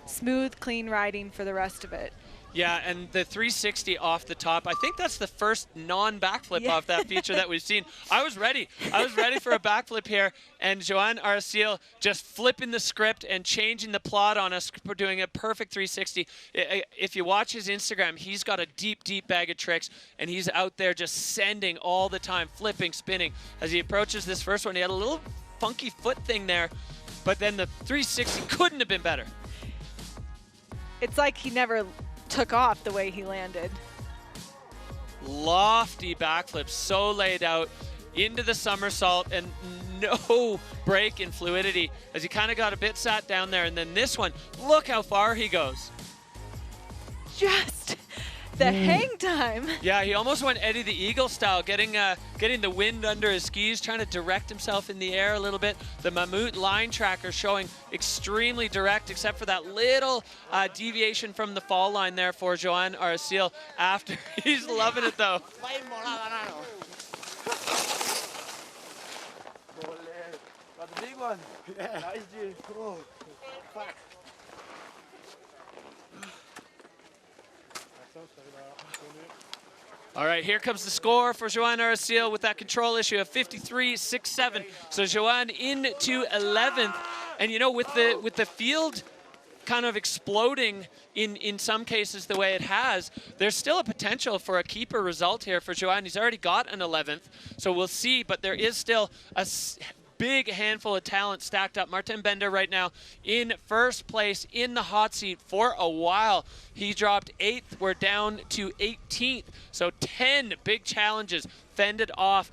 smooth, clean riding for the rest of it. Yeah, and the 360 off the top, I think that's the first non-backflip off that feature that we've seen. I was ready. I was ready for a backflip here, and Joan Aracil just flipping the script and changing the plot on us for doing a perfect 360. If you watch his Instagram, he's got a deep, deep bag of tricks, and he's out there just sending all the time, flipping, spinning. As he approaches this first one, he had a little funky foot thing there, but then the 360 couldn't have been better. It's like he never took off the way he landed. Lofty backflip, so laid out into the somersault, and no break in fluidity as he kind of got a bit sat down there. And then this one, look how far he goes. Just the hang time. Yeah, he almost went Eddie the Eagle style, getting the wind under his skis, trying to direct himself in the air a little bit. The MAMMUT line tracker showing extremely direct, except for that little deviation from the fall line there for Joan Aracil after. He's loving it though. Got the big one. Yeah. Nice, dude. Oh, fuck. All right, here comes the score for Joan Aracil with that control issue of 53.67. So Joan into 11th, and you know, with the field kind of exploding in some cases the way it has, there's still a potential for a keeper result here for Joan. He's already got an 11th, so we'll see, but there is still a big handful of talent stacked up. Martin Bender right now in first place in the hot seat for a while. He dropped 8th. We're down to 18th. So 10 big challenges fended off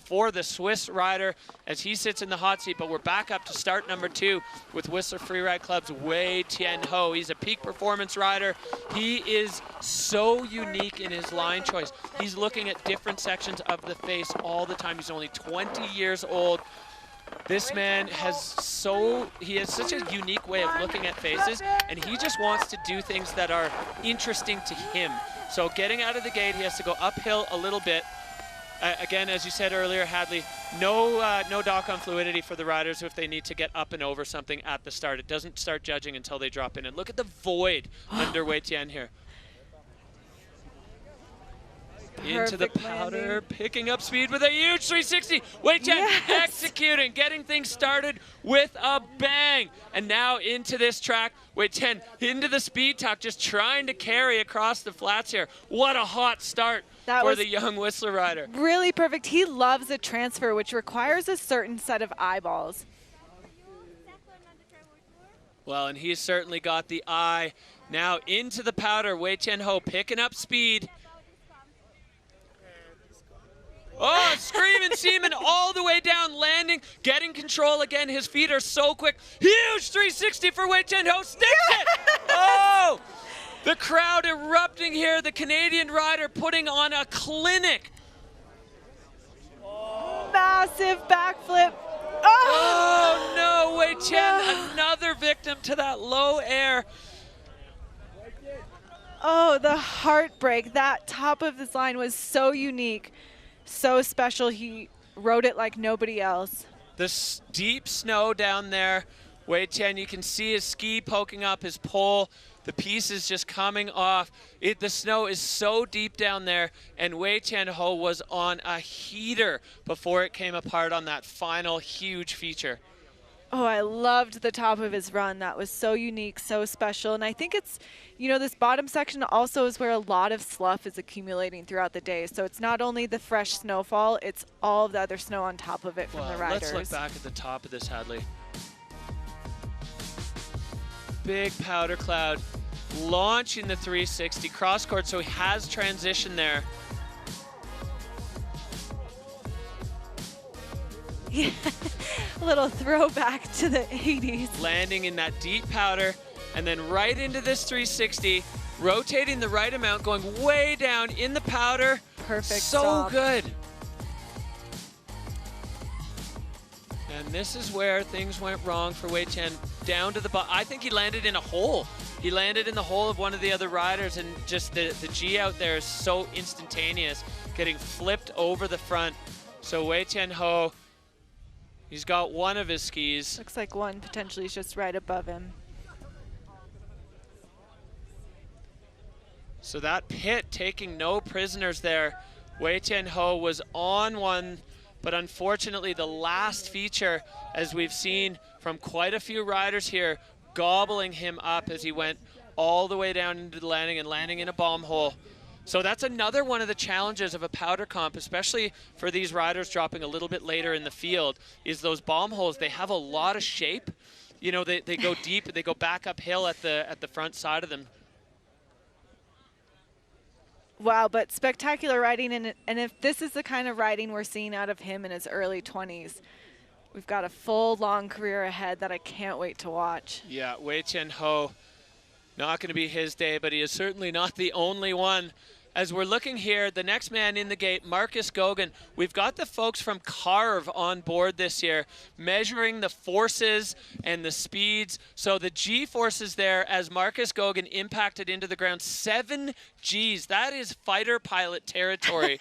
for the Swiss rider as he sits in the hot seat. But we're back up to start number 2 with Whistler Freeride Club's Wei Tian Ho. He's a peak performance rider. He is so unique in his line choice. He's looking at different sections of the face all the time. He's only 20 years old. This man has such a unique way of looking at faces, and he just wants to do things that are interesting to him. So getting out of the gate, he has to go uphill a little bit. Again, as you said earlier, Hadley, no dock on fluidity for the riders if they need to get up and over something at the start. It doesn't start judging until they drop in. And look at the void under Wei Tian here. Into the powder, landing. Picking up speed with a huge 360. Wei Tian executing, getting things started with a bang. And now into this track, Wei Tian into the speed talk, just trying to carry across the flats here. What a hot start for the young Whistler rider. Really perfect. He loves a transfer, which requires a certain set of eyeballs. Well, and he's certainly got the eye. Now into the powder, Wei Tian Ho picking up speed. Oh, screaming seaman all the way down, landing, getting control again. His feet are so quick. Huge 360 for Wei Tian Ho, sticks it! Oh! The crowd erupting here. The Canadian rider putting on a clinic. Massive backflip. Oh no, Wei Tian, another victim to that low air. Oh, the heartbreak. That top of this line was so unique, so special. He rode it like nobody else. The deep snow down there. Wei Tian, you can see his ski poking up his pole. The piece is just coming off. The snow is so deep down there, and Wei Tian Ho was on a heater before it came apart on that final huge feature. Oh, I loved the top of his run. That was so unique, so special. And I think it's, you know, this bottom section also is where a lot of slough is accumulating throughout the day. So it's not only the fresh snowfall, it's all of the other snow on top of it from the riders. Let's look back at the top of this, Hadley. Big powder cloud launching the 360 cross court, so he has transition there. Yeah, a little throwback to the 80s. Landing in that deep powder and then right into this 360, rotating the right amount, going way down in the powder. Perfect So stop. good. And this is where things went wrong for Wei Tian. Down to the bottom. I think he landed in a hole. He landed in the hole of one of the other riders, and just the G out there is so instantaneous, getting flipped over the front. So Wei Tian Ho, he's got one of his skis. Looks like one potentially is just right above him. So that pit taking no prisoners there. Wei Tian Ho was on one, but unfortunately the last feature, as we've seen from quite a few riders here, gobbling him up as he went all the way down into the landing and landing in a bomb hole. So that's another one of the challenges of a powder comp, especially for these riders dropping a little bit later in the field, is those bomb holes. They have a lot of shape. You know, they go deep, they go back uphill at the front side of them. Wow, but spectacular riding, and if this is the kind of riding we're seeing out of him in his early 20s, we've got a full, long career ahead that I can't wait to watch. Yeah, Wei Tian Ho, not going to be his day, but he is certainly not the only one. As we're looking here, the next man in the gate, Marcus Goguen. We've got the folks from Carve on board this year, measuring the forces and the speeds. So the G forces there as Marcus Goguen impacted into the ground, 7 Gs. That is fighter pilot territory.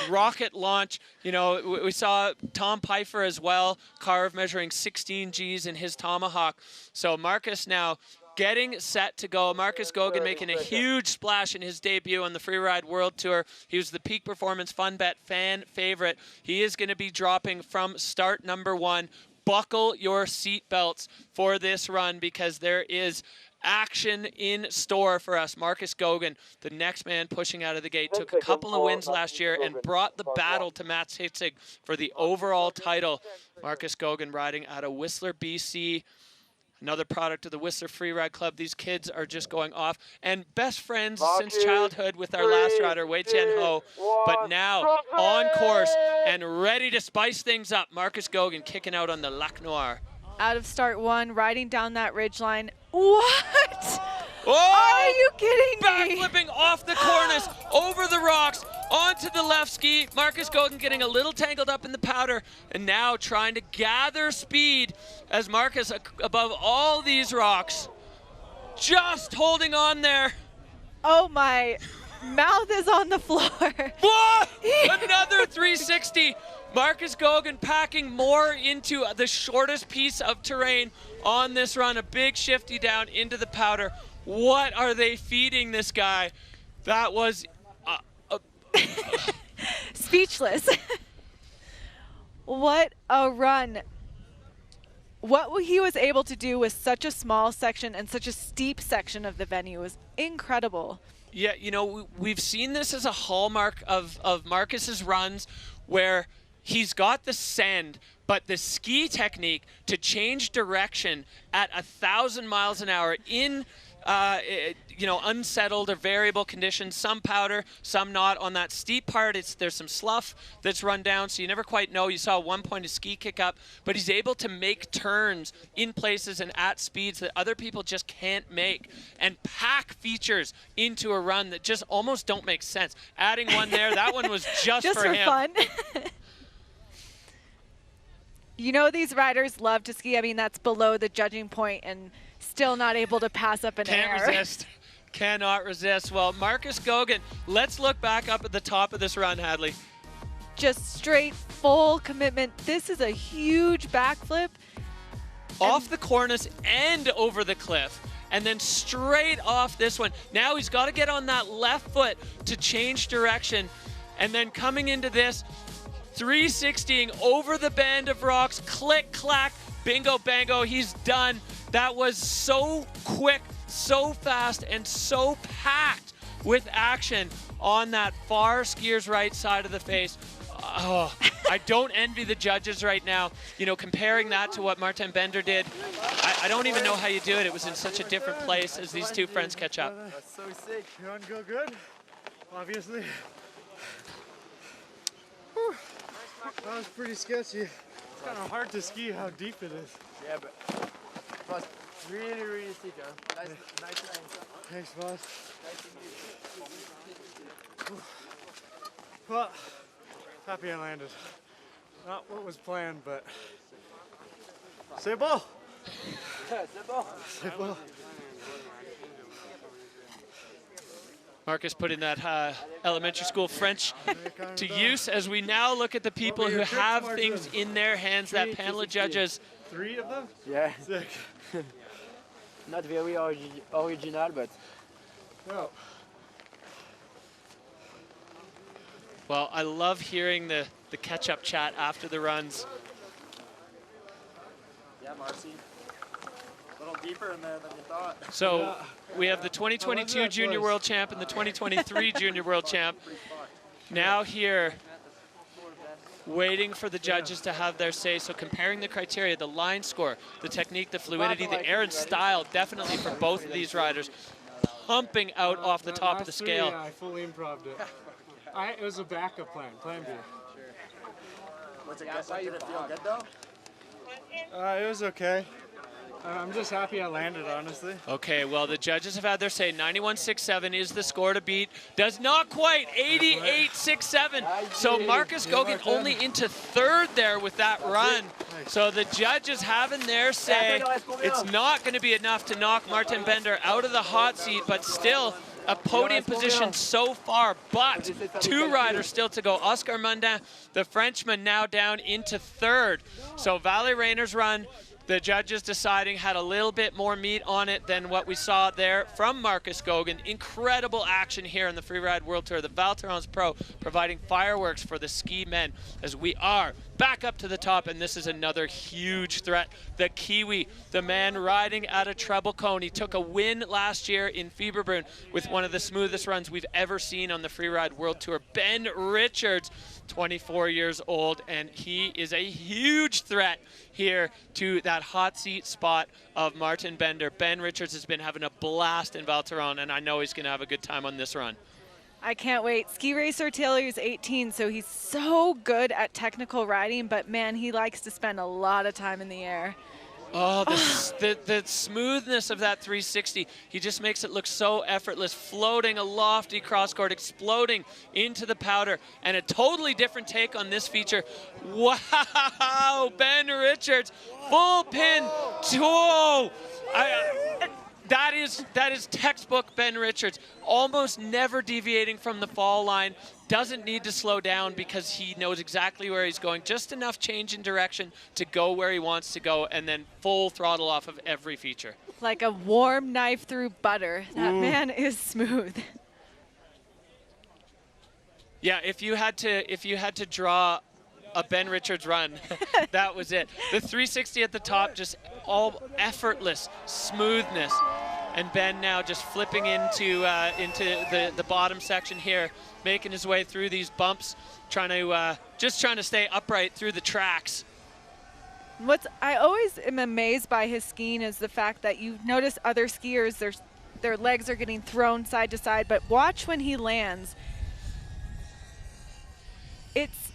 Rocket launch. You know, we saw Tom Pfeiffer as well, Carve measuring 16 Gs in his Tomahawk. So Marcus now getting set to go. Marcus Goguen making a huge splash in his debut on the Freeride World Tour. He was the Peak Performance Fun Bet fan favorite. He is going to be dropping from start number 1. Buckle your seatbelts for this run because there is action in store for us. Marcus Goguen, the next man pushing out of the gate, took a couple of wins last year and brought the battle to Mats Hitzig for the overall title. Marcus Goguen riding out of Whistler, BC. Another product of the Whistler Freeride Club. These kids are just going off. And best friends since childhood with our last rider, Wei Tian Ho. But now on course and ready to spice things up. Marcus Goguen kicking out on the Lac Noir. Out of start 1, riding down that ridgeline. What? Oh! Are you kidding me? Backflipping off the cornice, over the rocks, onto the left ski. Marcus Goguen getting a little tangled up in the powder, and now trying to gather speed as Marcus above all these rocks. Just holding on there. Oh, my mouth is on the floor. What? Another 360. Marcus Goguen packing more into the shortest piece of terrain on this run. A big shifty down into the powder. What are they feeding this guy? That was speechless. What a run. What he was able to do with such a small section and such a steep section of the venue was incredible. Yeah, you know, we've seen this as a hallmark of Marcus's runs where he's got the send, but the ski technique to change direction at 1,000 miles an hour in you know, unsettled or variable conditions, some powder, some not. On that steep part, there's some slough that's run down, so you never quite know. You saw at one point a ski kick up, but he's able to make turns in places and at speeds that other people just can't make, and pack features into a run that just almost don't make sense. Adding one there, that one was just for him. Fun. You know, these riders love to ski. I mean, that's below the judging point and still not able to pass up an air. Can't resist. Cannot resist. Well, Marcus Gogan, let's look back up at the top of this run, Hadley. Just straight, full commitment. This is a huge backflip. Off the cornice and over the cliff. And then straight off this one. Now he's got to get on that left foot to change direction. And then coming into this, 360ing over the band of rocks, click, clack, bingo, bango, he's done. That was so quick, so fast, and so packed with action on that far skier's right side of the face. Oh, I don't envy the judges right now. You know, comparing that to what Martin Bender did, I don't even know how you do it. It was in such a different place as these two friends catch up. That's so sick. You want to go good? Obviously. Whew. That was pretty sketchy. It's kind of hard to ski how deep it is. Yeah, but it was really, really steep, John. Nice line. Thanks, boss. Well, happy I landed. Not what was planned, but c'est bon. C'est bon. C'est bon. Marcus putting that elementary school French to use as we now look at the people who have things in their hands, that panel of judges. 3 of them? Yeah. Sick. Not very original, but... No. Well, I love hearing the catch-up chat after the runs. Yeah, Marcy. A little deeper in there than you thought. So we have the 2022 Junior World Champ and the 2023 Junior World Champ. Now here, waiting for the judges to have their say. So comparing the criteria, the line score, the technique, the fluidity, the air and style, definitely for both of these riders, pumping out off the top of the scale. Yeah, I fully improv'd it. It was a backup plan, plan B. What's it good? Did it feel good though? It was okay. I'm just happy I landed, honestly. Okay, well, the judges have had their say. 91.67 is the score to beat. Does not quite. 88.67. So Marcus Gogan only into third there with that run. So the judges having their say. It's not going to be enough to knock Martin Bender out of the hot seat, but still a podium position so far. But 2 riders still to go. Oscar Mundin, the Frenchman, now down into third. So Valley Rayner's run, the judges deciding had a little bit more meat on it than what we saw there from Marcus Gogan. Incredible action here in the Freeride World Tour. The Val Thorens Pro providing fireworks for the ski men as we are back up to the top, and this is another huge threat. The Kiwi, the man riding at a treble cone. He took a win last year in Fieberbrunn with one of the smoothest runs we've ever seen on the Freeride World Tour. Ben Richards, 24 years old, and he is a huge threat here to that hot seat spot of Martin Bender. Ben Richards has been having a blast in Val Thorens, and I know he's going to have a good time on this run. I can't wait. Ski Racer Taylor is 18, so he's so good at technical riding, but man, he likes to spend a lot of time in the air. Oh, the smoothness of that 360. He just makes it look so effortless, floating a lofty cross-court, exploding into the powder, and a totally different take on this feature. Wow, Ben Richards, full pin, whoa! That is textbook Ben Richards, almost never deviating from the fall line, doesn't need to slow down because he knows exactly where he's going, just enough change in direction to go where he wants to go, and then full throttle off of every feature. Like a warm knife through butter. That man is smooth. Yeah, if you had to draw a Ben Richards run, that was it. The 360 at the top, just all effortless smoothness, and Ben now just flipping into the bottom section here, making his way through these bumps, trying to stay upright through the tracks. I always am amazed by his skiing is the fact that you notice other skiers, their legs are getting thrown side to side, but watch when he lands. It's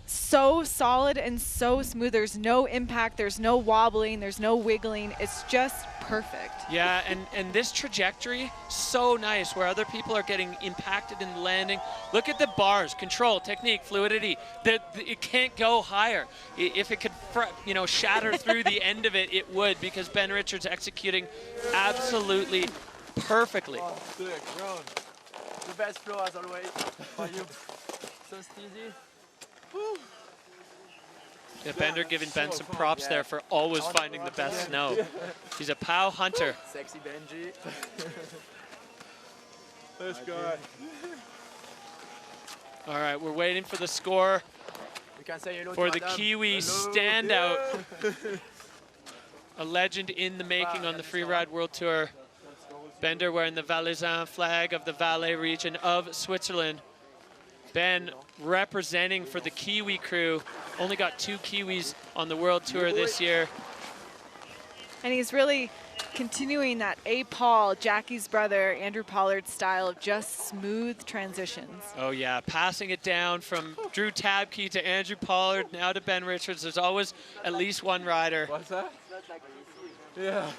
so solid and so smooth. There's no impact, there's no wobbling, there's no wiggling. It's just perfect. Yeah, and this trajectory, so nice, where other people are getting impacted in the landing. Look at the bars, control, technique, fluidity. It can't go higher. If it could, shatter through the end of it, it would, because Ben Richards executing absolutely perfectly. Oh, sick, Ron. The best flow as always. For you. So easy. Yeah, Bender giving Ben some props there for always finding the best snow. He's a POW hunter. Sexy Benji. This guy. All right, we're waiting for the score We can say hello for to the Adam. Kiwi Hello. standout. A legend in the making on the Freeride World Tour. Bender wearing the Valaisan flag of the Valais region of Switzerland. Ben representing for the Kiwi crew. Only got 2 Kiwis on the World Tour this year. And he's really continuing that A. Paul, Jackie's brother, Andrew Pollard style of just smooth transitions. Oh yeah, passing it down from Drew Tabke to Andrew Pollard, now to Ben Richards. There's always at least one rider. What's that? Yeah.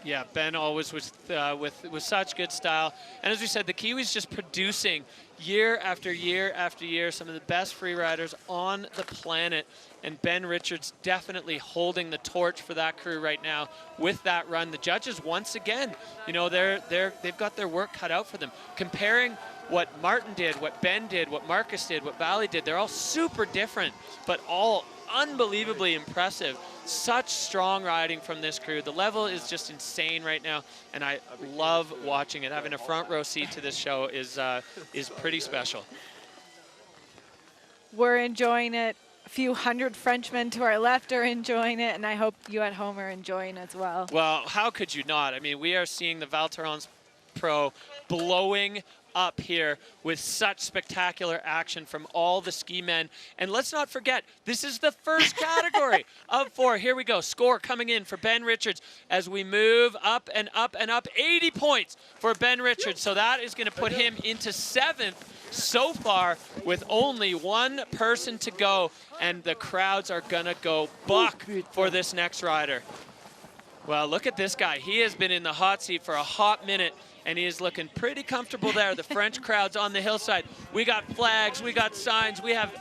Yeah, Ben always was with such good style. And as we said, the Kiwis just producing year after year after year some of the best free riders on the planet. And Ben Richards definitely holding the torch for that crew right now with that run. The judges, once again, you know, they've got their work cut out for them. Comparing what Martin did, what Ben did, what Marcus did, what Valley did, they're all super different, but all unbelievably impressive. Such strong riding from this crew. The level is just insane right now, and I love watching it. Having a front row seat to this show is pretty special. We're enjoying it. A few hundred Frenchmen to our left are enjoying it, and I hope you at home are enjoying as well. Well, how could you not? I mean, we are seeing the Val Thorens Pro blowing up here with such spectacular action from all the ski men. And let's not forget, this is the first category of 4. Here we go. Score coming in for Ben Richards as we move up and up and up. 80 points for Ben Richards. So that is going to put him into 7th so far with only one person to go. And the crowds are going to go buck for this next rider. Well, look at this guy. He has been in the hot seat for a hot minute, and he is looking pretty comfortable there. The French crowd's on the hillside. We got flags, we got signs, we have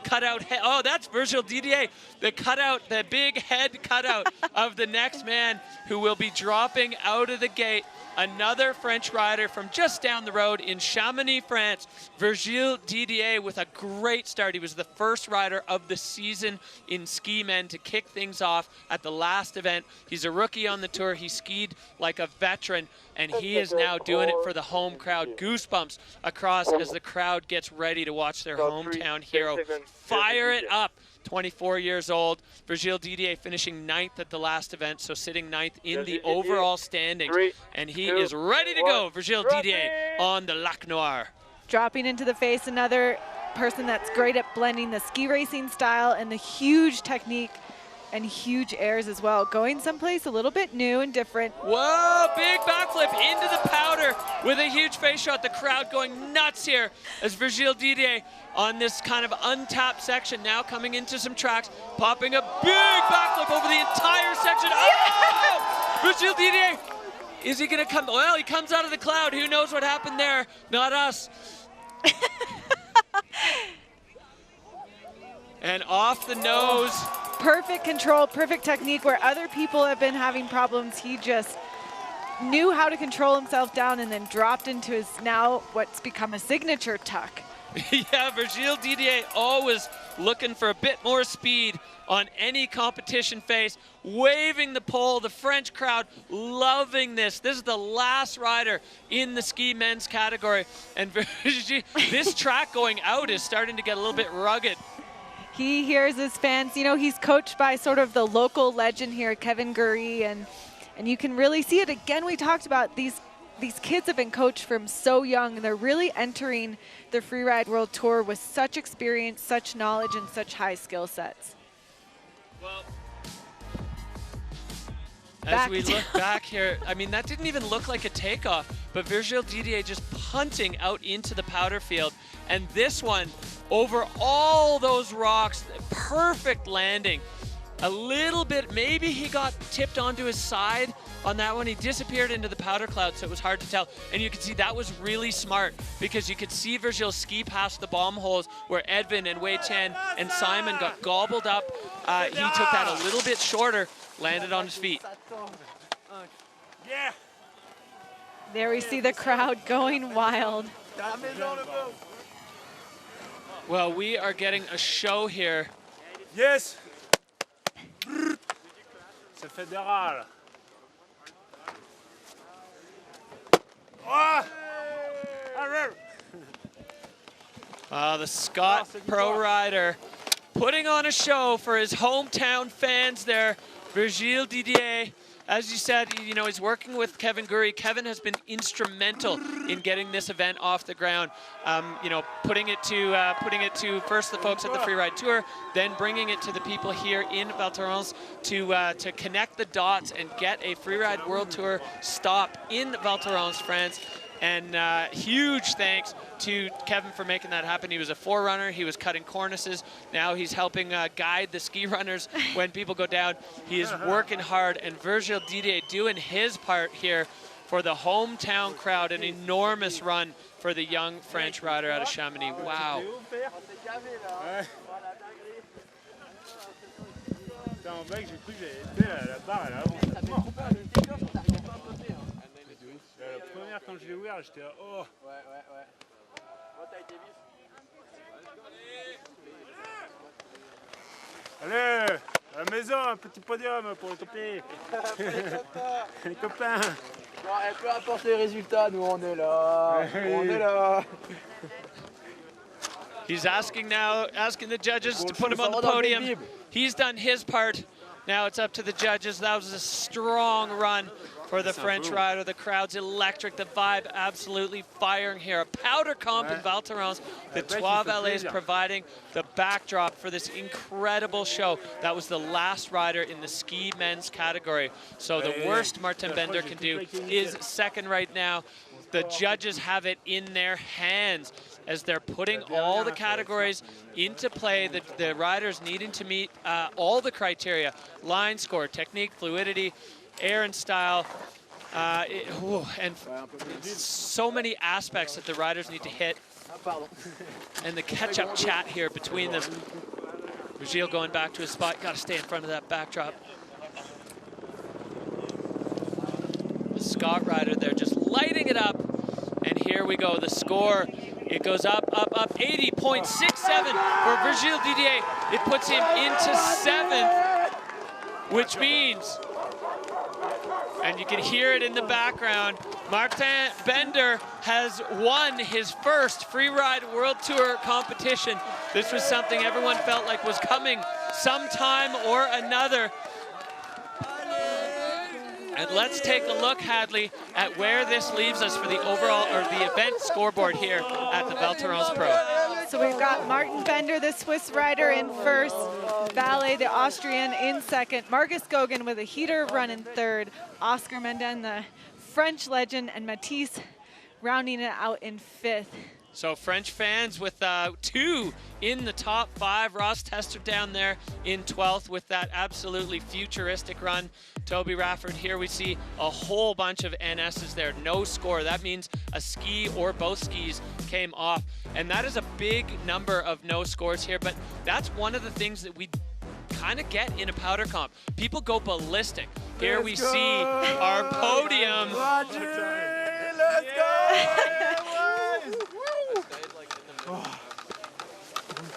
cutout head. Oh, that's Virgil Didier, the cutout, the big head cutout of the next man who will be dropping out of the gate. Another French rider from just down the road in Chamonix, France. Virgil Didier with a great start. He was the first rider of the season in ski men to kick things off at the last event. He's a rookie on the tour. He skied like a veteran, and he is now doing it for the home crowd. Goosebumps across as the crowd gets ready to watch their hometown hero fire it up. 24 years old. Virgil Didier finishing 9th at the last event, so sitting 9th in the overall standings. And he is ready to go, Virgil Didier on the Lac Noir. Dropping into the face, another person that's great at blending the ski racing style and the huge technique and huge airs as well. Going someplace a little bit new and different. Whoa, big backflip into the powder with a huge face shot. The crowd going nuts here as Virgil Didier on this kind of untapped section, now coming into some tracks, popping a big backflip over the entire section. Oh! Virgil Didier, is he gonna come? Well, he comes out of the cloud. Who knows what happened there? Not us. And off the nose. Perfect control, perfect technique. Where other people have been having problems, he just knew how to control himself down and then dropped into his now what's become a signature tuck. Yeah, Virgil Didier always looking for a bit more speed on any competition face, waving the pole. The French crowd loving this. This is the last rider in the ski men's category. And this track going out is starting to get a little bit rugged. He hears his fans. You know, he's coached by sort of the local legend here, Kevin Gurry, and you can really see it. Again, we talked about these kids have been coached from so young, and they're really entering the Freeride World Tour with such experience, such knowledge, and such high skill sets. Well, as we look back here, I mean, that didn't even look like a takeoff, but Virgil Didier just punting out into the powder field. And this one, over all those rocks, perfect landing. A little bit, maybe he got tipped onto his side on that one. He disappeared into the powder cloud, so it was hard to tell. And you can see that was really smart because you could see Virgil ski past the bomb holes where Edvin and Wei Chen and Simon got gobbled up. He took that a little bit shorter, landed on his feet. Yeah. There we see the crowd going wild. Well, we are getting a show here. Yes. C'est fédéral. The Scott Pro Rider putting on a show for his hometown fans there. Virgile Didier, as you said, you know, he's working with Kevin Gurry. Kevin has been instrumental in getting this event off the ground. You know, putting it to first the folks at the Freeride Tour, then bringing it to the people here in Val Thorens to connect the dots and get a Freeride World Tour stop in Val Thorens, France. And huge thanks to Kevin for making that happen. He was a forerunner. He was cutting cornices. Now he's helping guide the ski runners when people go down. He is working hard, and Virgile Didier doing his part here for the hometown crowd. An enormous run for the young French rider out of Chamonix. Wow. Quand je l'ai ouvert, j'étais là, oh. Ouais. Allez, à la maison, un petit podium pour les copains. Les copains. Non, peu importe les résultats, nous on est là. On est là. He's asking the judges to put him on the podium. He's done his part. Now it's up to the judges. That was a strong run for the French rider. The crowd's electric. The vibe absolutely firing here. A powder comp in Val Thorens. The Trois Vallées providing the backdrop for this incredible show. That was the last rider in the ski men's category. So the worst Martin Bender can do is second right now. The judges have it in their hands as they're putting all the categories into play. The riders needing to meet all the criteria: line score, technique, fluidity, air and style, and so many aspects that the riders need to hit. And the catch-up chat here between them. Virgile going back to his spot. Got to stay in front of that backdrop. The Scott rider there just lighting it up. And here we go. The score, it goes up, 80.67 for Virgile Didier. It puts him into 7th, which means, and you can hear it in the background, Martin Bender has won his first Freeride World Tour competition. This was something everyone felt like was coming sometime or another. And let's take a look, Hadley, at where this leaves us for the overall, or the event scoreboard here at the Val Thorens Pro. So we've got Martin Bender, the Swiss rider, in first. Valle, the Austrian, in second. Marcus Goguen with a heater run in third. Oscar Menden, the French legend, and Matisse rounding it out in 5th. So French fans with 2 in the top 5. Ross Tester down there in 12th with that absolutely futuristic run. Toby Rafford, here we see a whole bunch of NSs there. No score. That means a ski or both skis came off. And that is a big number of no scores here, but that's one of the things that we kind of get in a powder comp. People go ballistic. Here we see our podium. Let's go!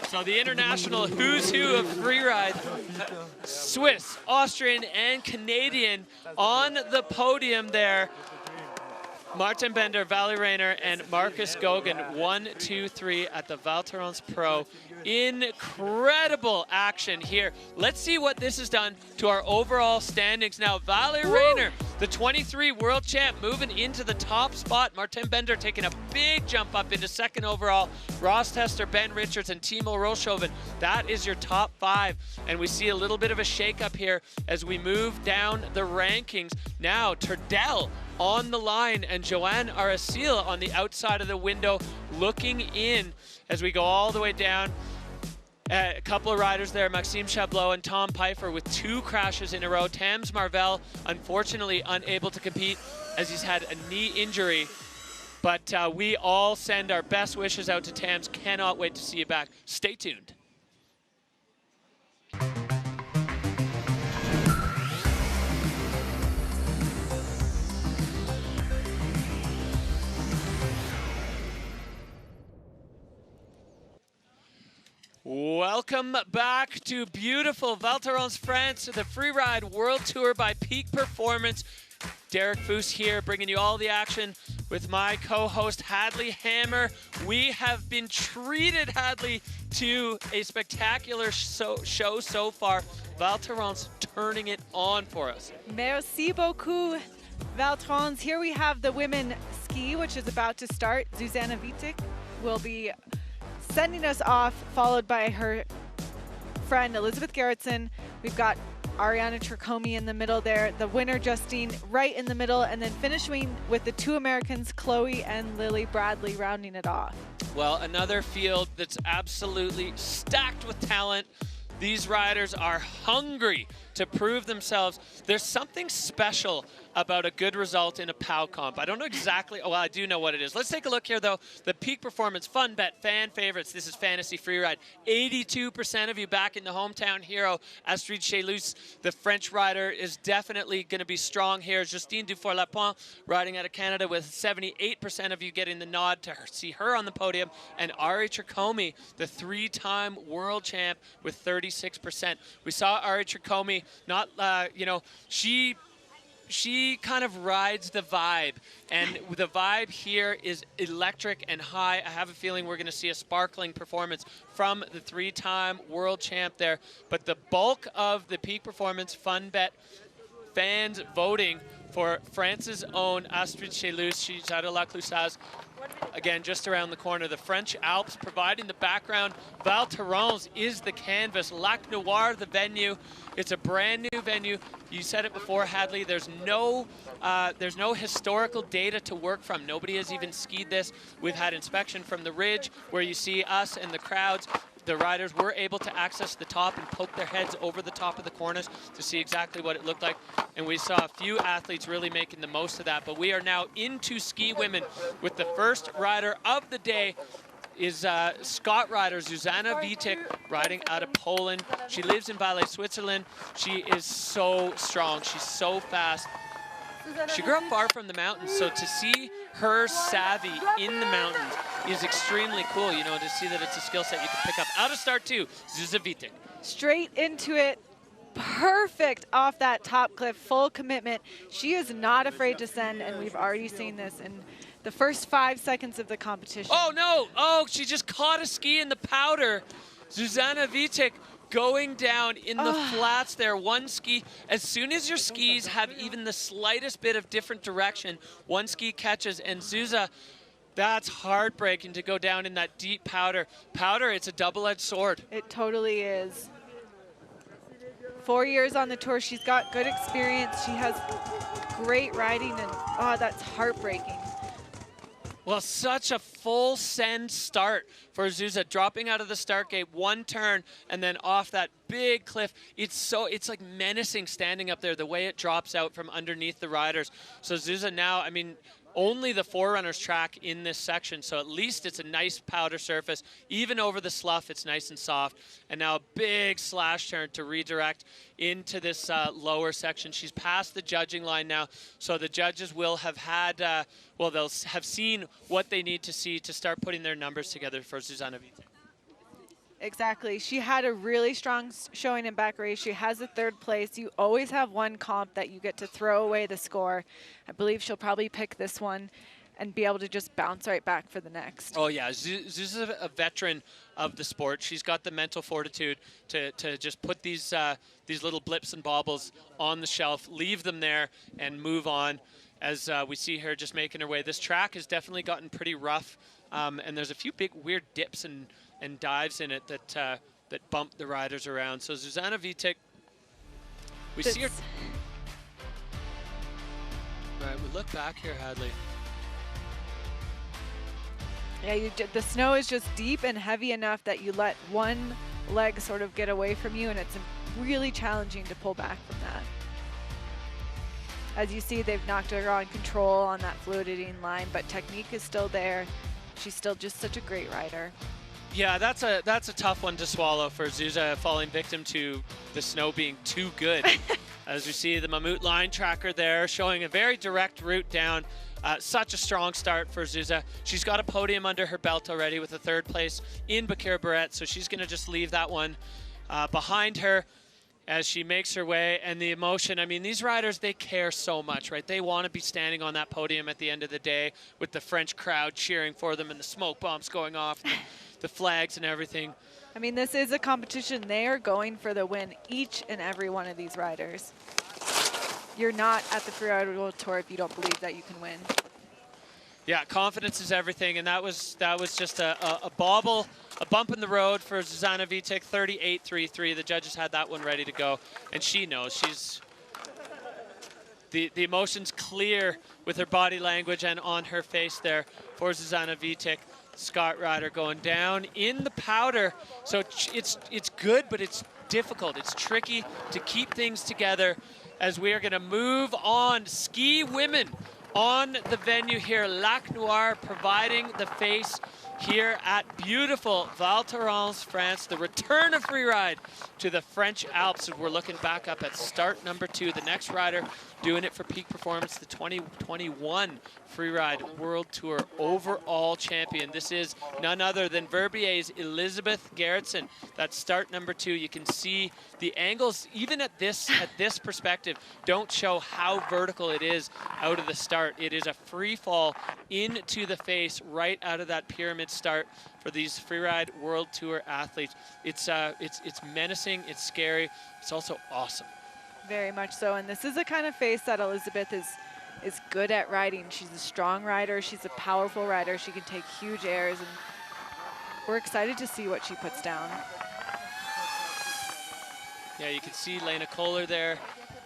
So the international who's who of freeride, Swiss, Austrian, and Canadian on the podium there. Martin Bender, Valle Rayner, and Marcus Goguen, 1, 2, 3 at the Val Thorens Pro. Incredible action here. Let's see what this has done to our overall standings now. Valle Rayner, the 23 world champ, moving into the top spot. Martin Bender taking a big jump up into 2nd overall. Ross Tester, Ben Richards, and Timo Rolshoven. That is your top 5. And we see a little bit of a shakeup here as we move down the rankings. Now, Turdell on the line, and Joanne Arasil on the outside of the window looking in as we go all the way down. A couple of riders there, Maxime Chablot and Tom Pfeiffer, with 2 crashes in a row. Tams Marvell, unfortunately, unable to compete as he's had a knee injury. But we all send our best wishes out to Tams. Cannot wait to see you back. Stay tuned. Welcome back to beautiful Val Thorens, France, the Freeride World Tour by Peak Performance. Derek Foose here, bringing you all the action with my co-host Hadley Hammer. We have been treated, Hadley, to a spectacular show so far. Val Thorens turning it on for us. Merci beaucoup, Val Thorens. Here we have the women ski, which is about to start. Zuzana Vitek will be sending us off, followed by her friend Elizabeth Gerritsen. We've got Ariana Tricomi in the middle there, the winner Justine right in the middle, and then finishing with the 2 Americans, Chloe and Lily Bradley, rounding it off. Well, another field that's absolutely stacked with talent. These riders are hungry to prove themselves. There's something special about a good result in a POW comp. I don't know exactly, well, I do know what it is. Let's take a look here, though. The Peak Performance Fun Bet fan favorites. This is Fantasy Freeride. 82% of you back in the hometown hero. Astrid Chelus, the French rider, is definitely going to be strong here. Justine Dufour-Lapont riding out of Canada with 78% of you getting the nod to see her on the podium. And Ari Tricomi, the 3-time world champ, with 36%. We saw Ari Tricomi, not, you know, she kind of rides the vibe, and the vibe here is electric and high. I have a feeling we're going to see a sparkling performance from the 3-time world champ there. But the bulk of the Peak Performance Fun Bet fans voting for France's own Astrid Chelus. She's out of La Clusaz. Again, just around the corner, the French Alps providing the background. Val Thorens is the canvas. Lac Noir, the venue. It's a brand new venue. You said it before, Hadley. There's no historical data to work from. Nobody has even skied this. We've had inspection from the ridge, where you see us and the crowds. The riders were able to access the top and poke their heads over the top of the cornice to see exactly what it looked like. And we saw a few athletes really making the most of that. But we are now into ski women with the first rider of the day is Scott rider Zuzana Vitek, riding out of Poland. She lives in Valais, Switzerland. She is so strong. She's so fast. She grew up far from the mountains, so to see her savvy in the mountains is extremely cool, you know, to see that it's a skill set you can pick up. Out of start 2, Zuzana Vitek. Straight into it. Perfect off that top cliff, full commitment. She is not afraid to send, and we've already seen this in the first 5 seconds of the competition. Oh, no. Oh, she just caught a ski in the powder. Zuzana Vitek going down in the flats there. One ski, as soon as your skis have even the slightest bit of different direction, one ski catches, and Zuza, that's heartbreaking to go down in that deep powder. Powder, it's a double-edged sword. It totally is. 4 years on the tour, she's got good experience. She has great riding, and oh, that's heartbreaking. Well, such a full send start for Zuza, dropping out of the start gate, 1 turn, and then off that big cliff. It's like menacing standing up there, the way it drops out from underneath the riders. So Zuza now, I mean, only the Forerunners track in this section, so at least it's a nice powder surface. Even over the slough, it's nice and soft. And now a big slash turn to redirect into this lower section. She's past the judging line now, so the judges will have had, well, they'll have seen what they need to see to start putting their numbers together for Zuzana Vitek. Exactly. She had a really strong showing in back race. She has a 3rd place. You always have one comp that you get to throw away the score. I believe she'll probably pick this one and be able to just bounce right back for the next. Oh, yeah. Zuza's a veteran of the sport. She's got the mental fortitude to just put these little blips and baubles on the shelf, leave them there, and move on. As we see her just making her way. This track has definitely gotten pretty rough, and there's a few big weird dips and dives in it that bump the riders around. So Zuzana Vitek, we see her. Right, we look back here, Hadley. Yeah, the snow is just deep and heavy enough that you let one legs sort of get away from you, and it's really challenging to pull back from that. As you see, they've knocked her on control on that fluidity line, but technique is still there. She's still just such a great rider. Yeah, that's a tough one to swallow for Zuzá, falling victim to the snow being too good. As we see the MAMMUT line tracker there showing a very direct route down. Such a strong start for Zuzá. She's got a podium under her belt already with a 3rd place in Bakir-Barrett, so she's gonna just leave that one behind her as she makes her way. And the emotion, I mean, these riders, they care so much, right? They want to be standing on that podium at the end of the day with the French crowd cheering for them and the smoke bombs going off, the flags and everything. I mean, this is a competition. They are going for the win, each and every one of these riders. You're not at the Freeride World Tour if you don't believe that you can win. Yeah, confidence is everything, and that was just a bobble, a bump in the road for Zuzana Vitek, 38.33. The judges had that one ready to go, and she knows. She's the emotions clear with her body language and on her face there for Zuzana Vitek. Scott rider going down in the powder, so it's good, but it's difficult. It's tricky to keep things together as we are going to move on. Ski women on the venue here. Lac Noir providing the face here at beautiful Val Thorens, France. The return of freeride to the French Alps. And we're looking back up at start number 2. The next rider doing it for Peak Performance, the 2021 Freeride World Tour overall champion. This is none other than Verbier's Elizabeth Gerritsen. That's start number 2. You can see the angles, even at this perspective, don't show how vertical it is out of the start. It is a free fall into the face right out of that pyramid start for these Freeride World Tour athletes. It's menacing, it's scary, it's also awesome. Very much so, and this is the kind of face that Elizabeth is good at riding. She's a strong rider, she's a powerful rider, she can take huge airs, and we're excited to see what she puts down. Yeah, you can see Lena Kohler there,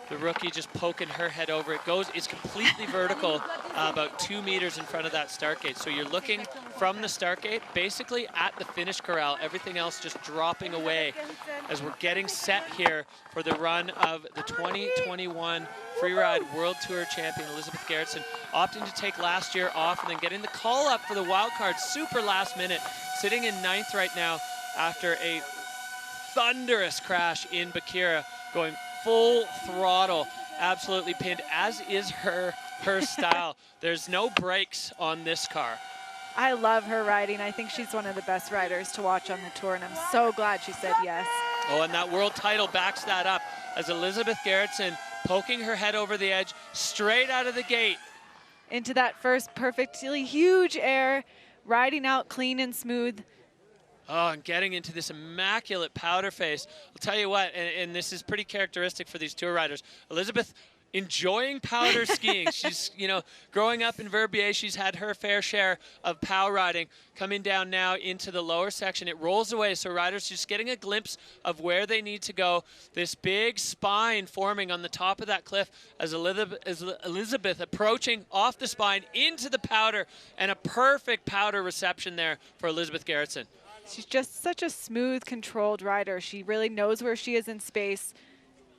the rookie, just poking her head over. It's completely vertical, about 2 meters in front of that start gate. So you're looking from the start gate, basically at the finish corral, everything else just dropping away as we're getting set here for the run of the 2021 Freeride World Tour champion, Elizabeth Gerritsen, opting to take last year off and then getting the call up for the wild card super last minute, sitting in 9th right now after a thunderous crash in Bakira, going full throttle, absolutely pinned, as is her style. There's no brakes on this car. I love her riding. I think she's one of the best riders to watch on the tour, and I'm so glad she said yes. Oh, and that world title backs that up as Elizabeth Gerritsen poking her head over the edge straight out of the gate. Into that first perfectly huge air, riding out clean and smooth. Oh, and getting into this immaculate powder face. I'll tell you what, and this is pretty characteristic for these tour riders. Elizabeth enjoying powder skiing. She's, you know, growing up in Verbier, she's had her fair share of pow riding. Coming down now into the lower section, it rolls away, so riders just getting a glimpse of where they need to go. This big spine forming on the top of that cliff as Elizabeth approaching off the spine into the powder, and a perfect powder reception there for Elizabeth Gerritsen. She's just such a smooth, controlled rider. She really knows where she is in space,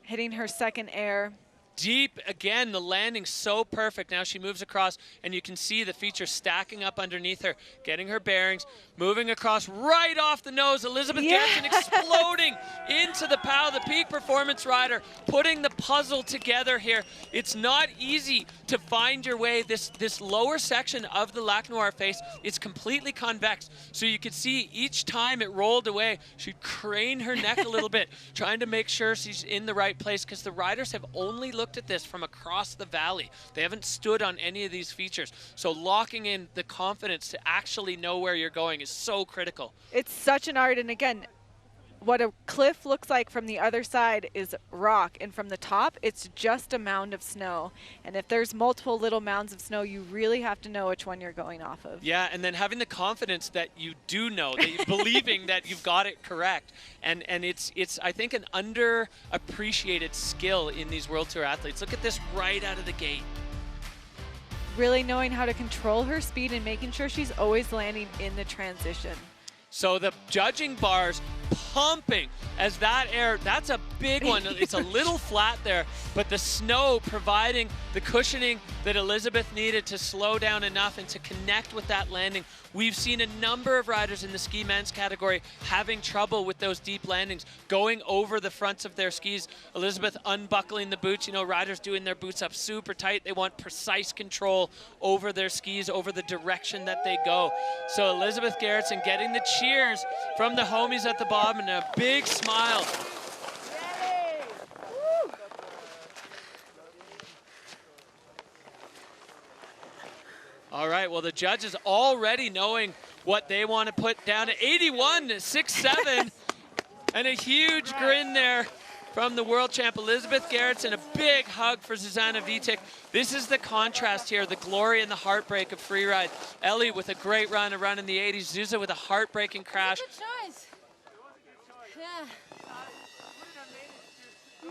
hitting her second air. Deep, again, the landing so perfect. Now she moves across, and you can see the features stacking up underneath her, getting her bearings, moving across right off the nose. Elizabeth Gerritsen exploding into the POW, the Peak Performance rider, putting the puzzle together here. It's not easy to find your way. This lower section of the Lac Noir face, it's completely convex. So you could see each time it rolled away, she'd crane her neck a little bit, trying to make sure she's in the right place, because the riders have only looked at this from across the valley. They haven't stood on any of these features. So locking in the confidence to actually know where you're going is so critical. It's such an art, and again, what a cliff looks like from the other side is rock, and from the top it's just a mound of snow. And if there's multiple little mounds of snow, you really have to know which one you're going off of. Yeah, and then having the confidence that you do know, that you're believing that you've got it correct. And it's I think an underappreciated skill in these World Tour athletes. Look at this right out of the gate. Really knowing how to control her speed and making sure she's always landing in the transition. So the judging bars pumping as that air, that's a big one. It's a little flat there, but the snow providing the cushioning that Elizabeth needed to slow down enough and to connect with that landing. We've seen a number of riders in the ski men's category having trouble with those deep landings, going over the fronts of their skis. Elizabeth unbuckling the boots. You know, riders doing their boots up super tight. They want precise control over their skis, over the direction that they go. So Elizabeth Gerritsen getting the cheers from the homies at the bottom and a big smile. All right, well, the judges already knowing what they want to put down at 81.67, and a huge grin there from the world champ Elizabeth Gerritsen. A big hug for Zuzana Vitek. This is the contrast here, the glory and the heartbreak of freeride. Ellie with a great run, a run in the 80s. Zuza with a heartbreaking crash. Good choice. Yeah. No.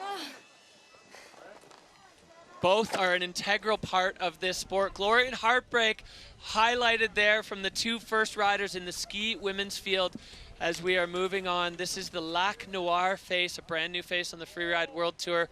Both are an integral part of this sport. Glory and heartbreak highlighted there from the two first riders in the ski women's field. As we are moving on, this is the Lac Noir face, a brand new face on the Freeride World Tour.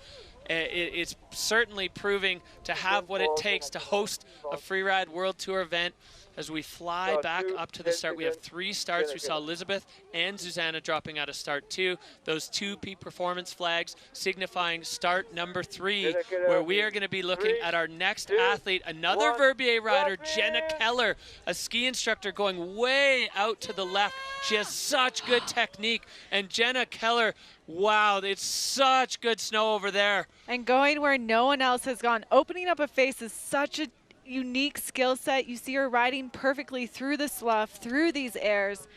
It's certainly proving to have what it takes to host a Freeride World Tour event. As we fly back up to the start, we have 3 starts. We saw Elizabeth and Zuzana dropping out of start 2. Those 2 peak performance flags signifying start number 3, where we are going to be looking at our next athlete, another Verbier rider, Jenna Keller, a ski instructor going way out to the left. She has such good technique. And Jenna Keller, wow, it's such good snow over there. And going where no one else has gone. Opening up a face is such a unique skill set. You see her riding perfectly through the slough, through these airs.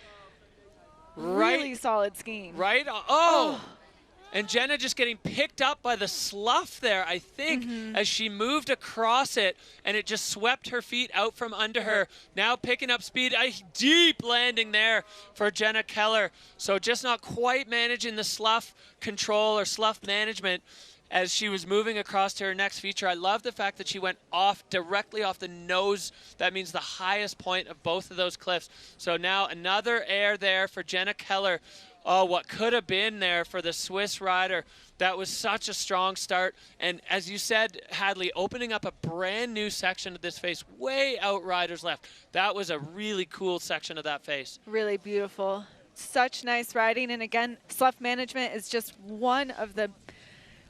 Really solid skiing. Right? Oh! And Jenna just getting picked up by the slough there, I think, as she moved across it, and it just swept her feet out from under her. Now picking up speed, a deep landing there for Jenna Keller. So just not quite managing the slough control or slough management as she was moving across to her next feature. I love the fact that she went directly off the nose. That means the highest point of both of those cliffs. So now another air there for Jenna Keller. Oh, what could have been there for the Swiss rider. That was such a strong start. And as you said, Hadley, opening up a brand new section of this face, way out riders left. That was a really cool section of that face. Really beautiful. Such nice riding. And again, slough management is just one of the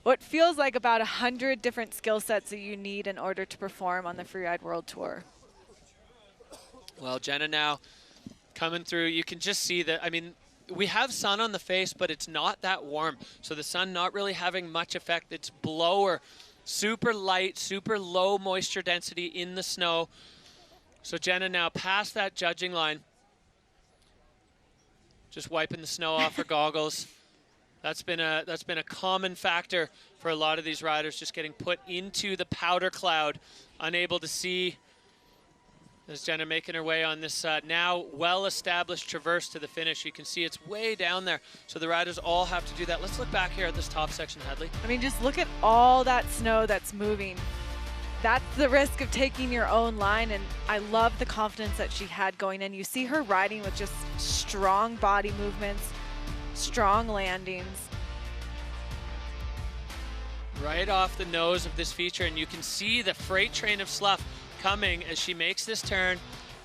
what feels like about 100 different skill sets that you need in order to perform on the Freeride World Tour. Well, Jenna now coming through. You can just see that, I mean, we have sun on the face, but it's not that warm. So the sun not really having much effect. It's blower, super light, super low moisture density in the snow. So Jenna now past that judging line. Just wiping the snow off her goggles. That's been a common factor for a lot of these riders, just getting put into the powder cloud, unable to see. As Jenna making her way on this now well-established traverse to the finish. You can see it's way down there, so the riders all have to do that. Let's look back here at this top section, Hadley. I mean, just look at all that snow that's moving. That's the risk of taking your own line, and I love the confidence that she had going in. You see her riding with just strong body movements, strong landings. Right off the nose of this feature, and you can see the freight train of slough coming as she makes this turn,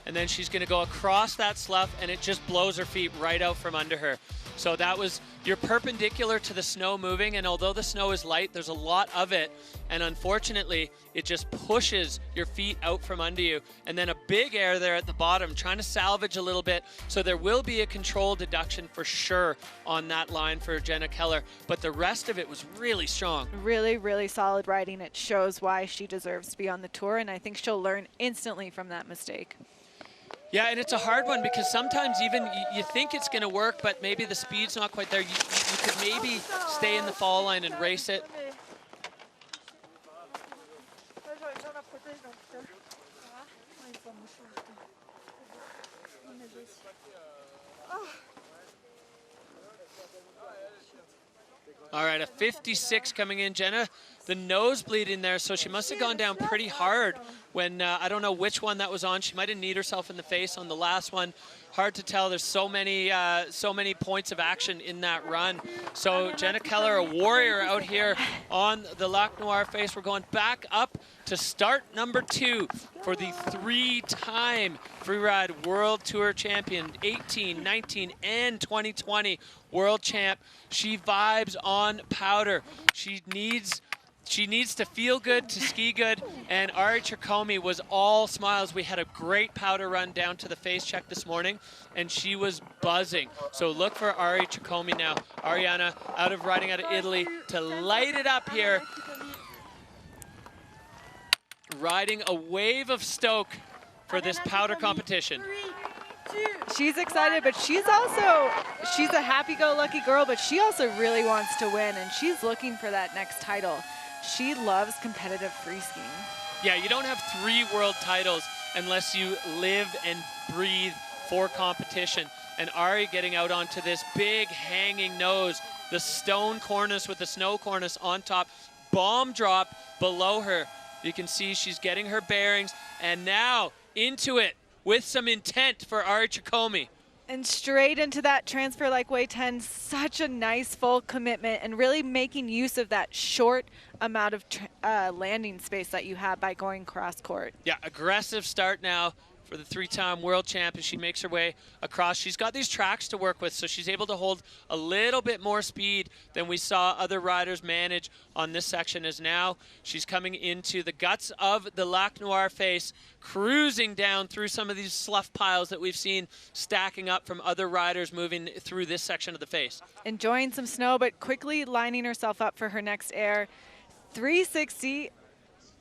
and then she's going to go across that slough, and it just blows her feet right out from under her. So that was, you're perpendicular to the snow moving, and although the snow is light, there's a lot of it, and unfortunately, it just pushes your feet out from under you. And then a big air there at the bottom, trying to salvage a little bit, so there will be a control deduction for sure on that line for Jenna Keller, but the rest of it was really strong. Really, really solid riding. It shows why she deserves to be on the tour, and I think she'll learn instantly from that mistake. Yeah, and it's a hard one because sometimes even you think it's going to work, but maybe the speed's not quite there. You could maybe stay in the fall line and race it. All right, a 56 coming in. Jenna the nosebleed in there, so she must have gone down pretty hard when, I don't know which one that was on. She might have kneed herself in the face on the last one. Hard to tell. There's so many points of action in that run. So Jenna Keller, a warrior out here on the Lac Noir face. We're going back up to start number 2 for the 3-time Freeride World Tour champion, 18, 19, and 2020 world champ. She vibes on powder. She needs to feel good, to ski good, and Ari Chircomi was all smiles. We had a great powder run down to the face check this morning, and she was buzzing. So look for Ari Chircomi now. Ariana, riding out of Italy, to light it up here. Riding a wave of stoke for this powder competition. She's excited, but she's a happy-go-lucky girl, but she also really wants to win, and she's looking for that next title. She loves competitive free skiing. Yeah, you don't have 3 world titles unless you live and breathe for competition. And Ari getting out onto this big hanging nose, the stone cornice with the snow cornice on top, bomb drop below her. You can see she's getting her bearings, and now into it with some intent for Ari Chircomi. And straight into that transfer like way 10, such a nice full commitment and really making use of that short amount of landing space that you have by going cross court. Yeah, aggressive start now for the 3-time world champ as she makes her way across. She's got these tracks to work with, so she's able to hold a little bit more speed than we saw other riders manage on this section, as now she's coming into the guts of the Lac Noir face, cruising down through some of these slough piles that we've seen stacking up from other riders moving through this section of the face. Enjoying some snow, but quickly lining herself up for her next air. 360.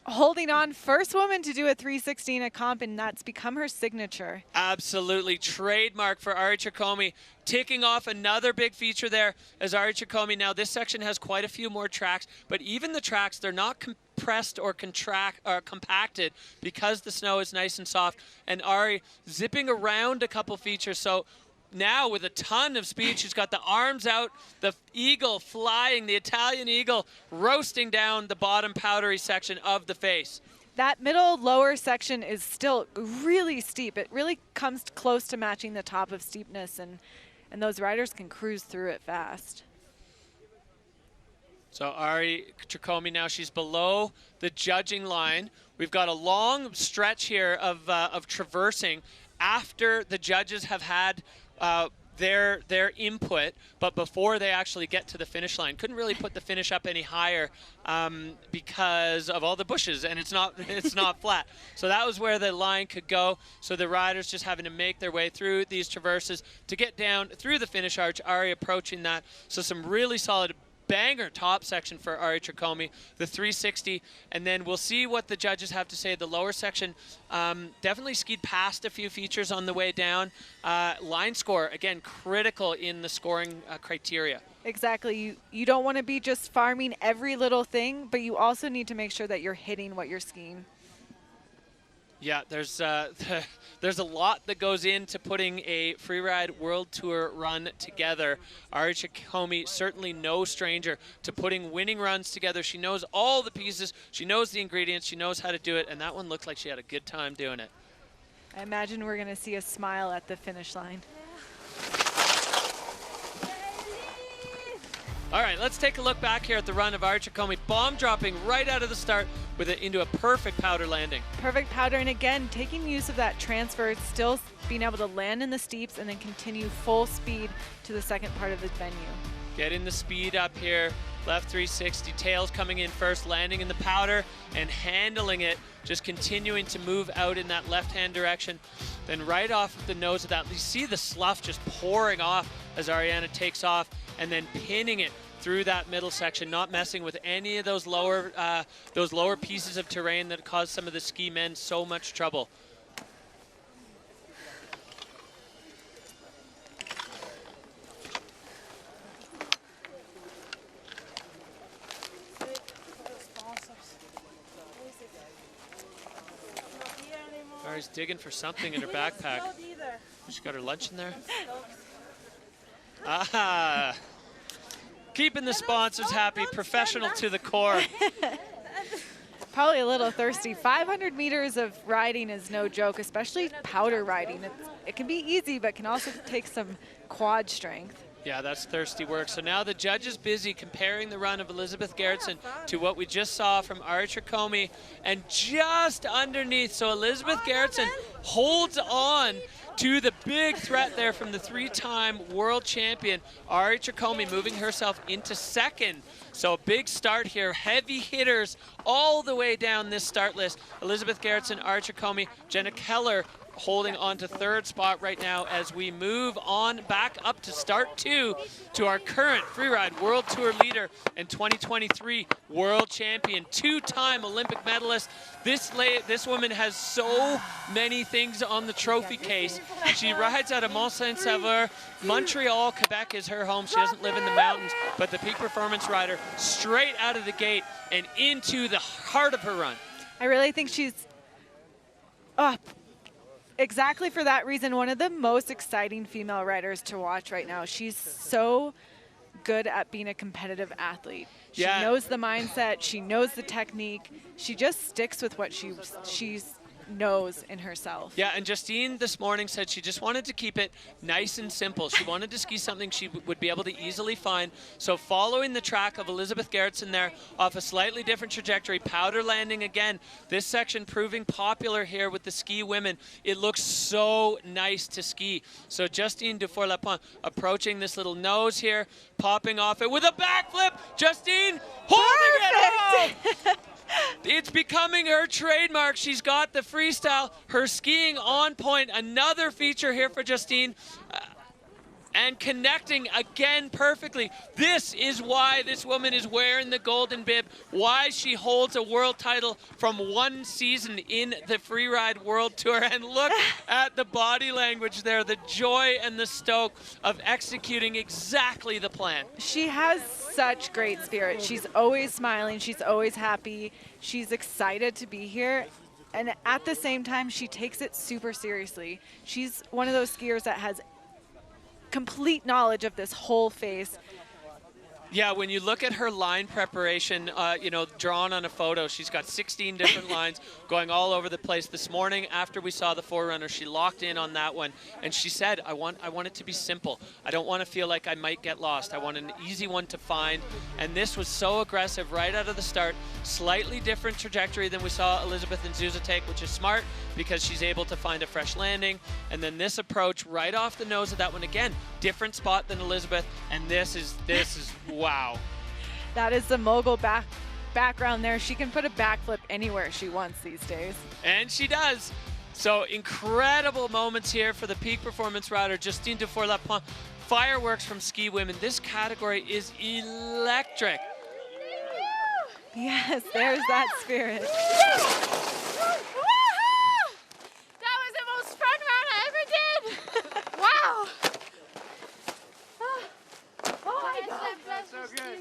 Holding on, first woman to do a 360 in a comp, and that's become her signature. Absolutely, trademark for Ari Chircomi. Ticking off another big feature there as Ari Chircomi. Now this section has quite a few more tracks, but even the tracks, they're not compressed or compacted because the snow is nice and soft. And Ari zipping around a couple features, so now with a ton of speed, she's got the arms out, the eagle flying, the Italian eagle roasting down the bottom powdery section of the face. That middle lower section is still really steep. It really comes close to matching the top of steepness, and those riders can cruise through it fast. So Ari Chircomi now, she's below the judging line. We've got a long stretch here of traversing after the judges have had their input, but before they actually get to the finish line. Couldn't really put the finish up any higher because of all the bushes, and it's not flat. So that was where the line could go. So the riders just having to make their way through these traverses to get down through the finish arch. Ari approaching that. So some really solid banger top section for Ari Chircomi, the 360, and then we'll see what the judges have to say. The lower section definitely skied past a few features on the way down. Line score, again, critical in the scoring criteria. Exactly. You don't want to be just farming every little thing, but you also need to make sure that you're hitting what you're skiing. Yeah, there's a lot that goes into putting a Freeride World Tour run together. Ari Chircomi, certainly no stranger to putting winning runs together. She knows all the pieces, she knows the ingredients, she knows how to do it, and that one looked like she had a good time doing it. I imagine we're going to see a smile at the finish line. All right, let's take a look back here at the run of Ari Chircomi, bomb dropping right out of the start with it into a perfect powder landing. Perfect powder, and again, taking use of that transfer, still being able to land in the steeps and then continue full speed to the second part of the venue. Getting the speed up here, left 360, tails coming in first, landing in the powder and handling it, just continuing to move out in that left-hand direction. Then right off the nose of that, you see the slough just pouring off as Ariana takes off and then pinning it through that middle section, not messing with any of those lower pieces of terrain that caused some of the ski men so much trouble. Ari's digging for something in her backpack. She got her lunch in there. Ah. Keeping the sponsors happy, professional to the core. Probably a little thirsty. 500 meters of riding is no joke, especially powder riding. It can be easy, but can also take some quad strength. Yeah, that's thirsty work. So now the judge is busy comparing the run of Elizabeth Gerritsen to what we just saw from Ari Trikomi. And just underneath, so Elizabeth Gerritsen holds on to the big threat there from the three-time world champion, Ari Trikomi, moving herself into second. So a big start here, heavy hitters all the way down this start list. Elizabeth Gerritsen, Ari Trikomi, Jenna Keller holding on to third spot right now as we move on back up to start 2 to our current Freeride World Tour leader and 2023 world champion, two-time Olympic medalist. This woman has so many things on the trophy case. She rides out of Mont-Saint-Sauveur. Montreal, Quebec is her home. She doesn't live in the mountains, but the peak performance rider straight out of the gate and into the heart of her run. I really think she's exactly for that reason, one of the most exciting female riders to watch right now. She's so good at being a competitive athlete. She knows the mindset, she knows the technique. She just sticks with what she knows in herself. Yeah, and Justine this morning said she just wanted to keep it nice and simple. She wanted to ski something she would be able to easily find. So following the track of Elizabeth Gerritsen there off a slightly different trajectory, powder landing again. This section proving popular here with the ski women. It looks so nice to ski. So Justine Dufour-Lapont approaching this little nose here, popping off it with a backflip. Justine holding it out. It's becoming her trademark. She's got the freestyle, her skiing on point. Another feature here for Justine. And connecting again perfectly. This is why this woman is wearing the golden bib, why she holds a world title from one season in the Freeride World Tour. And look at the body language there, the joy and the stoke of executing exactly the plan. She has such great spirit. She's always smiling, she's always happy, she's excited to be here. And at the same time, she takes it super seriously. She's one of those skiers that has complete knowledge of this whole phase. Yeah, when you look at her line preparation, you know, drawn on a photo, she's got 16 different lines going all over the place. This morning, after we saw the Forerunner, she locked in on that one, and she said, I want it to be simple. I don't want to feel like I might get lost. I want an easy one to find, and this was so aggressive right out of the start. Slightly different trajectory than we saw Elizabeth and Zuza take, which is smart because she's able to find a fresh landing, and then this approach right off the nose of that one again, different spot than Elizabeth, and this is wow. That is the mogul background there. She can put a backflip anywhere she wants these days. And she does. So incredible moments here for the peak performance rider, Justine Dufour-Lapont. Fireworks from ski women. This category is electric. Yes, there's that spirit. That was the most fun run I ever did. Wow. Oh my God. That's so good.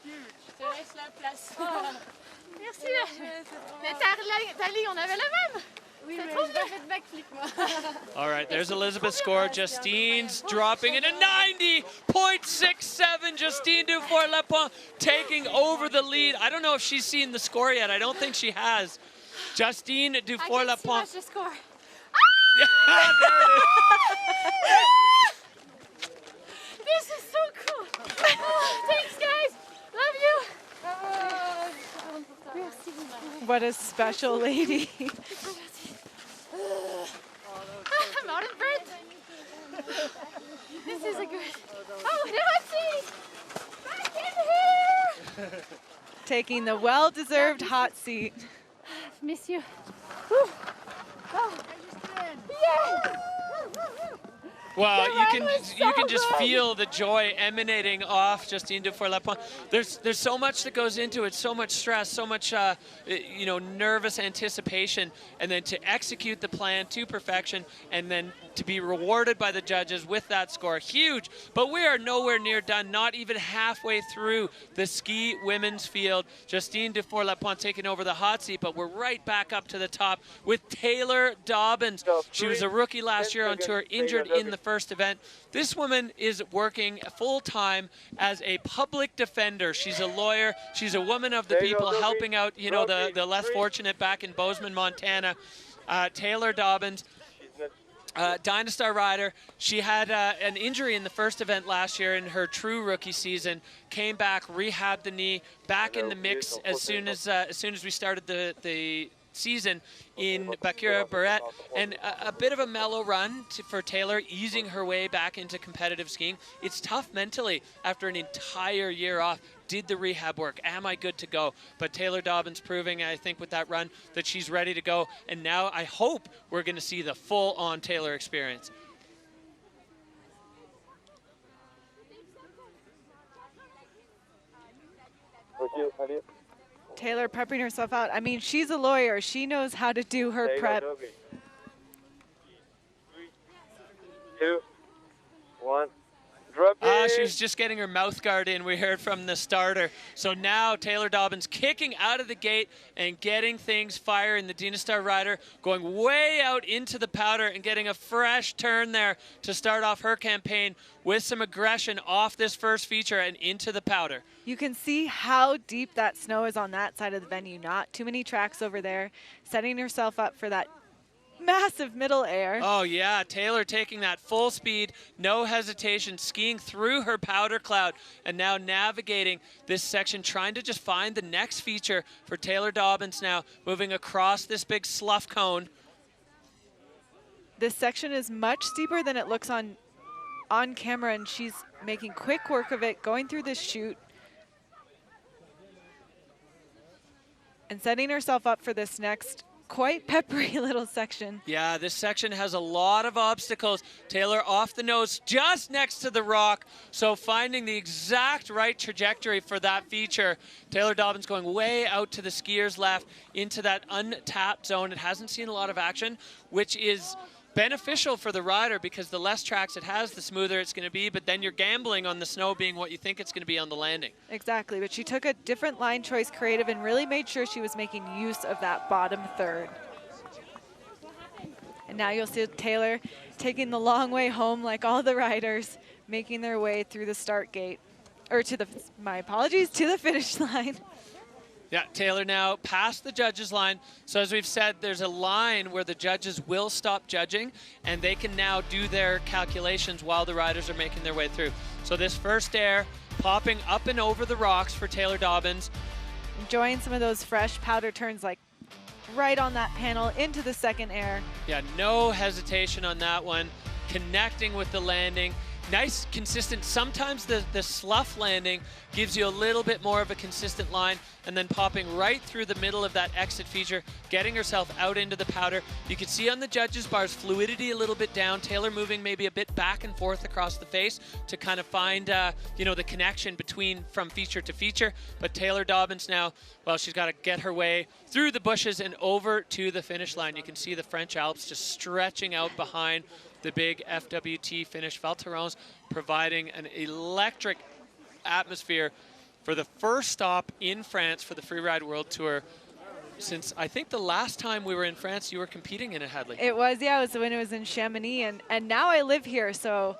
Huge. Je te laisse la place. Merci. Mais ta ligne, on avait la même. Oui, mais j'ai pas fait de backflip, moi. All right, there's Elizabeth's score. Justine's dropping in a 90.67. Justine Dufour-Lapont taking over the lead. I don't know if she's seen the score yet. I don't think she has. Justine Dufour-Lapont. I can see the score. Yeah, there it is. This is so cool. Thanks, guys. Love you. Merci. What a special lady. I'm out of breath. This is a good. Oh, the hot seat. Back in here. Taking the well-deserved hot seat. Messieurs. Oh. Yeah. Well, you can just feel the joy emanating off Justine Dufour-Lapont. There's so much that goes into it, so much stress, so much you know, nervous anticipation, and then to execute the plan to perfection, and then to be rewarded by the judges with that score, huge. But we are nowhere near done, not even halfway through the ski women's field. Justine Dufour-Lapont taking over the hot seat, but we're right back up to the top with Taylor Dobbins. She was a rookie last year on tour, injured in the first event. This woman is working full-time as a public defender. She's a lawyer. She's a woman of the people, helping out, you know, the less fortunate back in Bozeman, Montana. Taylor Dobbins, Dynastar rider. She had an injury in the first event last year in her true rookie season. Came back, rehabbed the knee, back in the mix as soon as we started the season in Bakura Barrett, and a bit of a mellow run for Taylor, easing her way back into competitive skiing. It's tough mentally after an entire year off. Did the rehab work? Am I good to go? But Taylor Dobbins proving, I think, with that run that she's ready to go. And now I hope we're going to see the full-on Taylor experience. Taylor prepping herself out. I mean, she's a lawyer. She knows how to do her prep. 3, 2, 1. Drop in. She's just getting her mouth guard in, we heard from the starter. So now Taylor Dobbins kicking out of the gate and getting things firing. The Dynastar rider going way out into the powder and getting a fresh turn there to start off her campaign with some aggression off this first feature and into the powder. You can see how deep that snow is on that side of the venue. Not too many tracks over there. Setting herself up for that massive middle air. Oh yeah, Taylor taking that full speed, no hesitation, skiing through her powder cloud, and now navigating this section, trying to just find the next feature for Taylor Dobbins now, moving across this big slough cone. This section is much steeper than it looks on camera, and she's making quick work of it, going through this chute and setting herself up for this next quite peppery little section. Yeah, this section has a lot of obstacles. Taylor off the nose, just next to the rock, so finding the exact right trajectory for that feature. Taylor Dobbins going way out to the skier's left into that untapped zone. It hasn't seen a lot of action, which is beneficial for the rider because the less tracks it has, the smoother it's going to be, but then you're gambling on the snow being what you think it's going to be on the landing. Exactly, but she took a different line choice creative and really made sure she was making use of that bottom third. And now you'll see Taylor taking the long way home like all the riders, making their way through the start gate, or to the, my apologies, to the finish line. Yeah, Taylor now past the judges line. So as we've said, there's a line where the judges will stop judging and they can now do their calculations while the riders are making their way through. So this first air, popping up and over the rocks for Taylor Dobbins. Enjoying some of those fresh powder turns, like right on that panel into the second air. Yeah, no hesitation on that one. Connecting with the landing. Nice, consistent. Sometimes the slough landing gives you a little bit more of a consistent line, and then popping right through the middle of that exit feature, getting herself out into the powder. You can see on the judges' bars fluidity a little bit down. Taylor moving maybe a bit back and forth across the face to kind of find, you know, the connection between from feature to feature. But Taylor Dobbins now, well, she's got to get her way through the bushes and over to the finish line. You can see the French Alps just stretching out behind the big FWT finish. Val Thorens providing an electric atmosphere for the first stop in France for the Freeride World Tour since I think the last time we were in France you were competing in it, Hadley. It was, yeah, it was when it was in Chamonix, and now I live here, so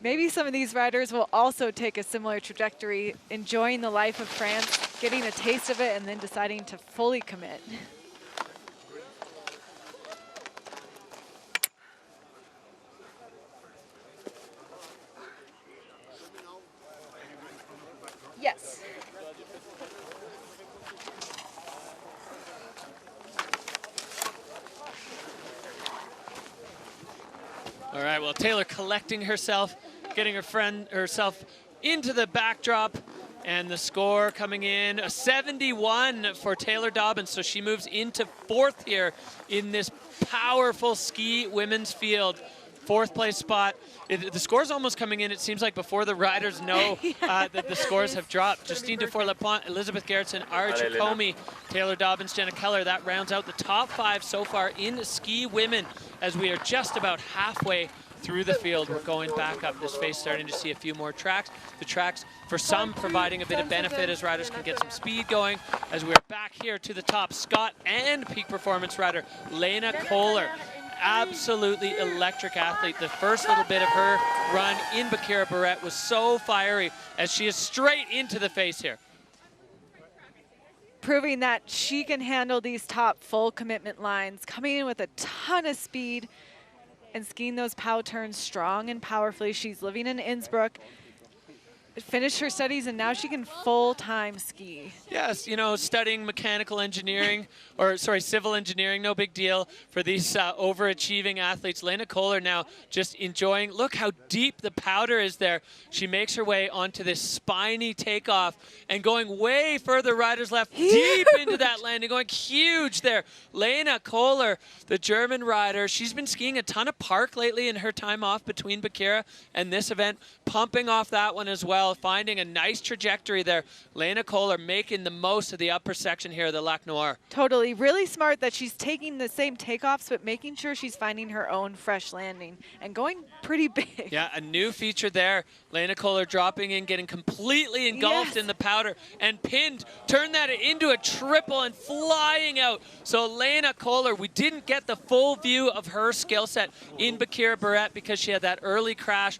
maybe some of these riders will also take a similar trajectory, enjoying the life of France, getting a taste of it, and then deciding to fully commit. Yes. All right, well, Taylor collecting herself, getting herself into the backdrop, and the score coming in, a 71 for Taylor Dobbins. So she moves into fourth here in this powerful ski women's field. Fourth place spot. The score's almost coming in, it seems like, before the riders know that the scores have dropped. Justine Dufour-Lapont, Elizabeth Gerritsen, Ari Chacomey, Taylor Dobbins, Jenna Keller. That rounds out the top 5 so far in ski women as we are just about halfway through the field. We're going back up this face, starting to see a few more tracks. The tracks, for some, providing a bit of benefit as riders can get some speed going. As we're back here to the top, Scott and peak performance rider Lena Kohler absolutely electric athlete. The first little bit of her run in Bakira Barrett was so fiery as she is straight into the face here. Proving that she can handle these top full commitment lines, coming in with a ton of speed and skiing those POW turns strong and powerfully. She's living in Innsbruck, finished her studies, and now she can full-time ski. Yes, you know, studying mechanical engineering, or sorry, civil engineering, no big deal for these overachieving athletes. Lena Kohler now just enjoying, look how deep the powder is there. She makes her way onto this spiny takeoff and going way further, riders left, deep into that landing, going huge there. Lena Kohler, the German rider, she's been skiing a ton of park lately in her time off between Bakira and this event, pumping off that one as well, finding a nice trajectory there. Lena Kohler making the most of the upper section here of the Lac Noir. Totally. Really smart that she's taking the same takeoffs, but making sure she's finding her own fresh landing and going pretty big. Yeah, a new feature there. Lena Kohler dropping in, getting completely engulfed in the powder and pinned, turned that into a triple and flying out. So Lena Kohler, we didn't get the full view of her skill set in Bakira Barrett because she had that early crash,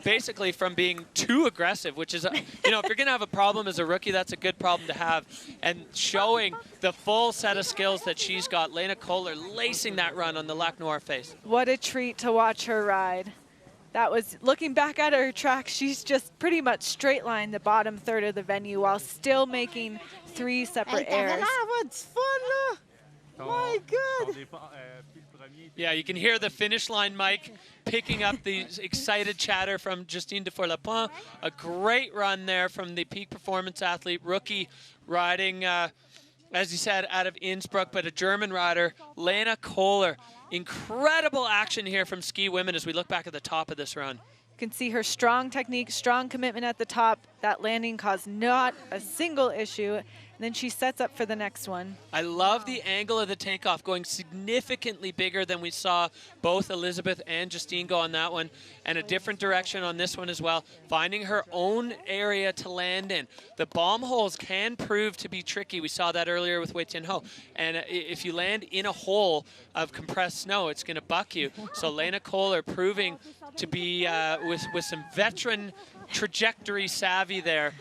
basically from being too aggressive, which is, you know, if you're going to have a problem as a rookie, that's a good problem to have. And showing the full set of skills that she's got. Lena Kohler lacing that run on the Lac Noir face. What a treat to watch her ride. That was, looking back at her track, she's just pretty much straight line the bottom third of the venue while still making 3 separate airs. It's fun, là. My God. Yeah, you can hear the finish line mic picking up the excited chatter from Justine Dufour-Lapin. A great run there from the peak performance athlete, rookie riding, as you said, out of Innsbruck, but a German rider, Lena Kohler. Incredible action here from ski women as we look back at the top of this run. You can see her strong technique, strong commitment at the top. That landing caused not a single issue. And then she sets up for the next one. I love the angle of the takeoff, going significantly bigger than we saw both Elizabeth and Justine go on that one, and a different direction on this one as well, finding her own area to land in. The bomb holes can prove to be tricky. We saw that earlier with Wei Tianho. And if you land in a hole of compressed snow, it's going to buck you. So Lena Kohler proving to be with some veteran trajectory savvy there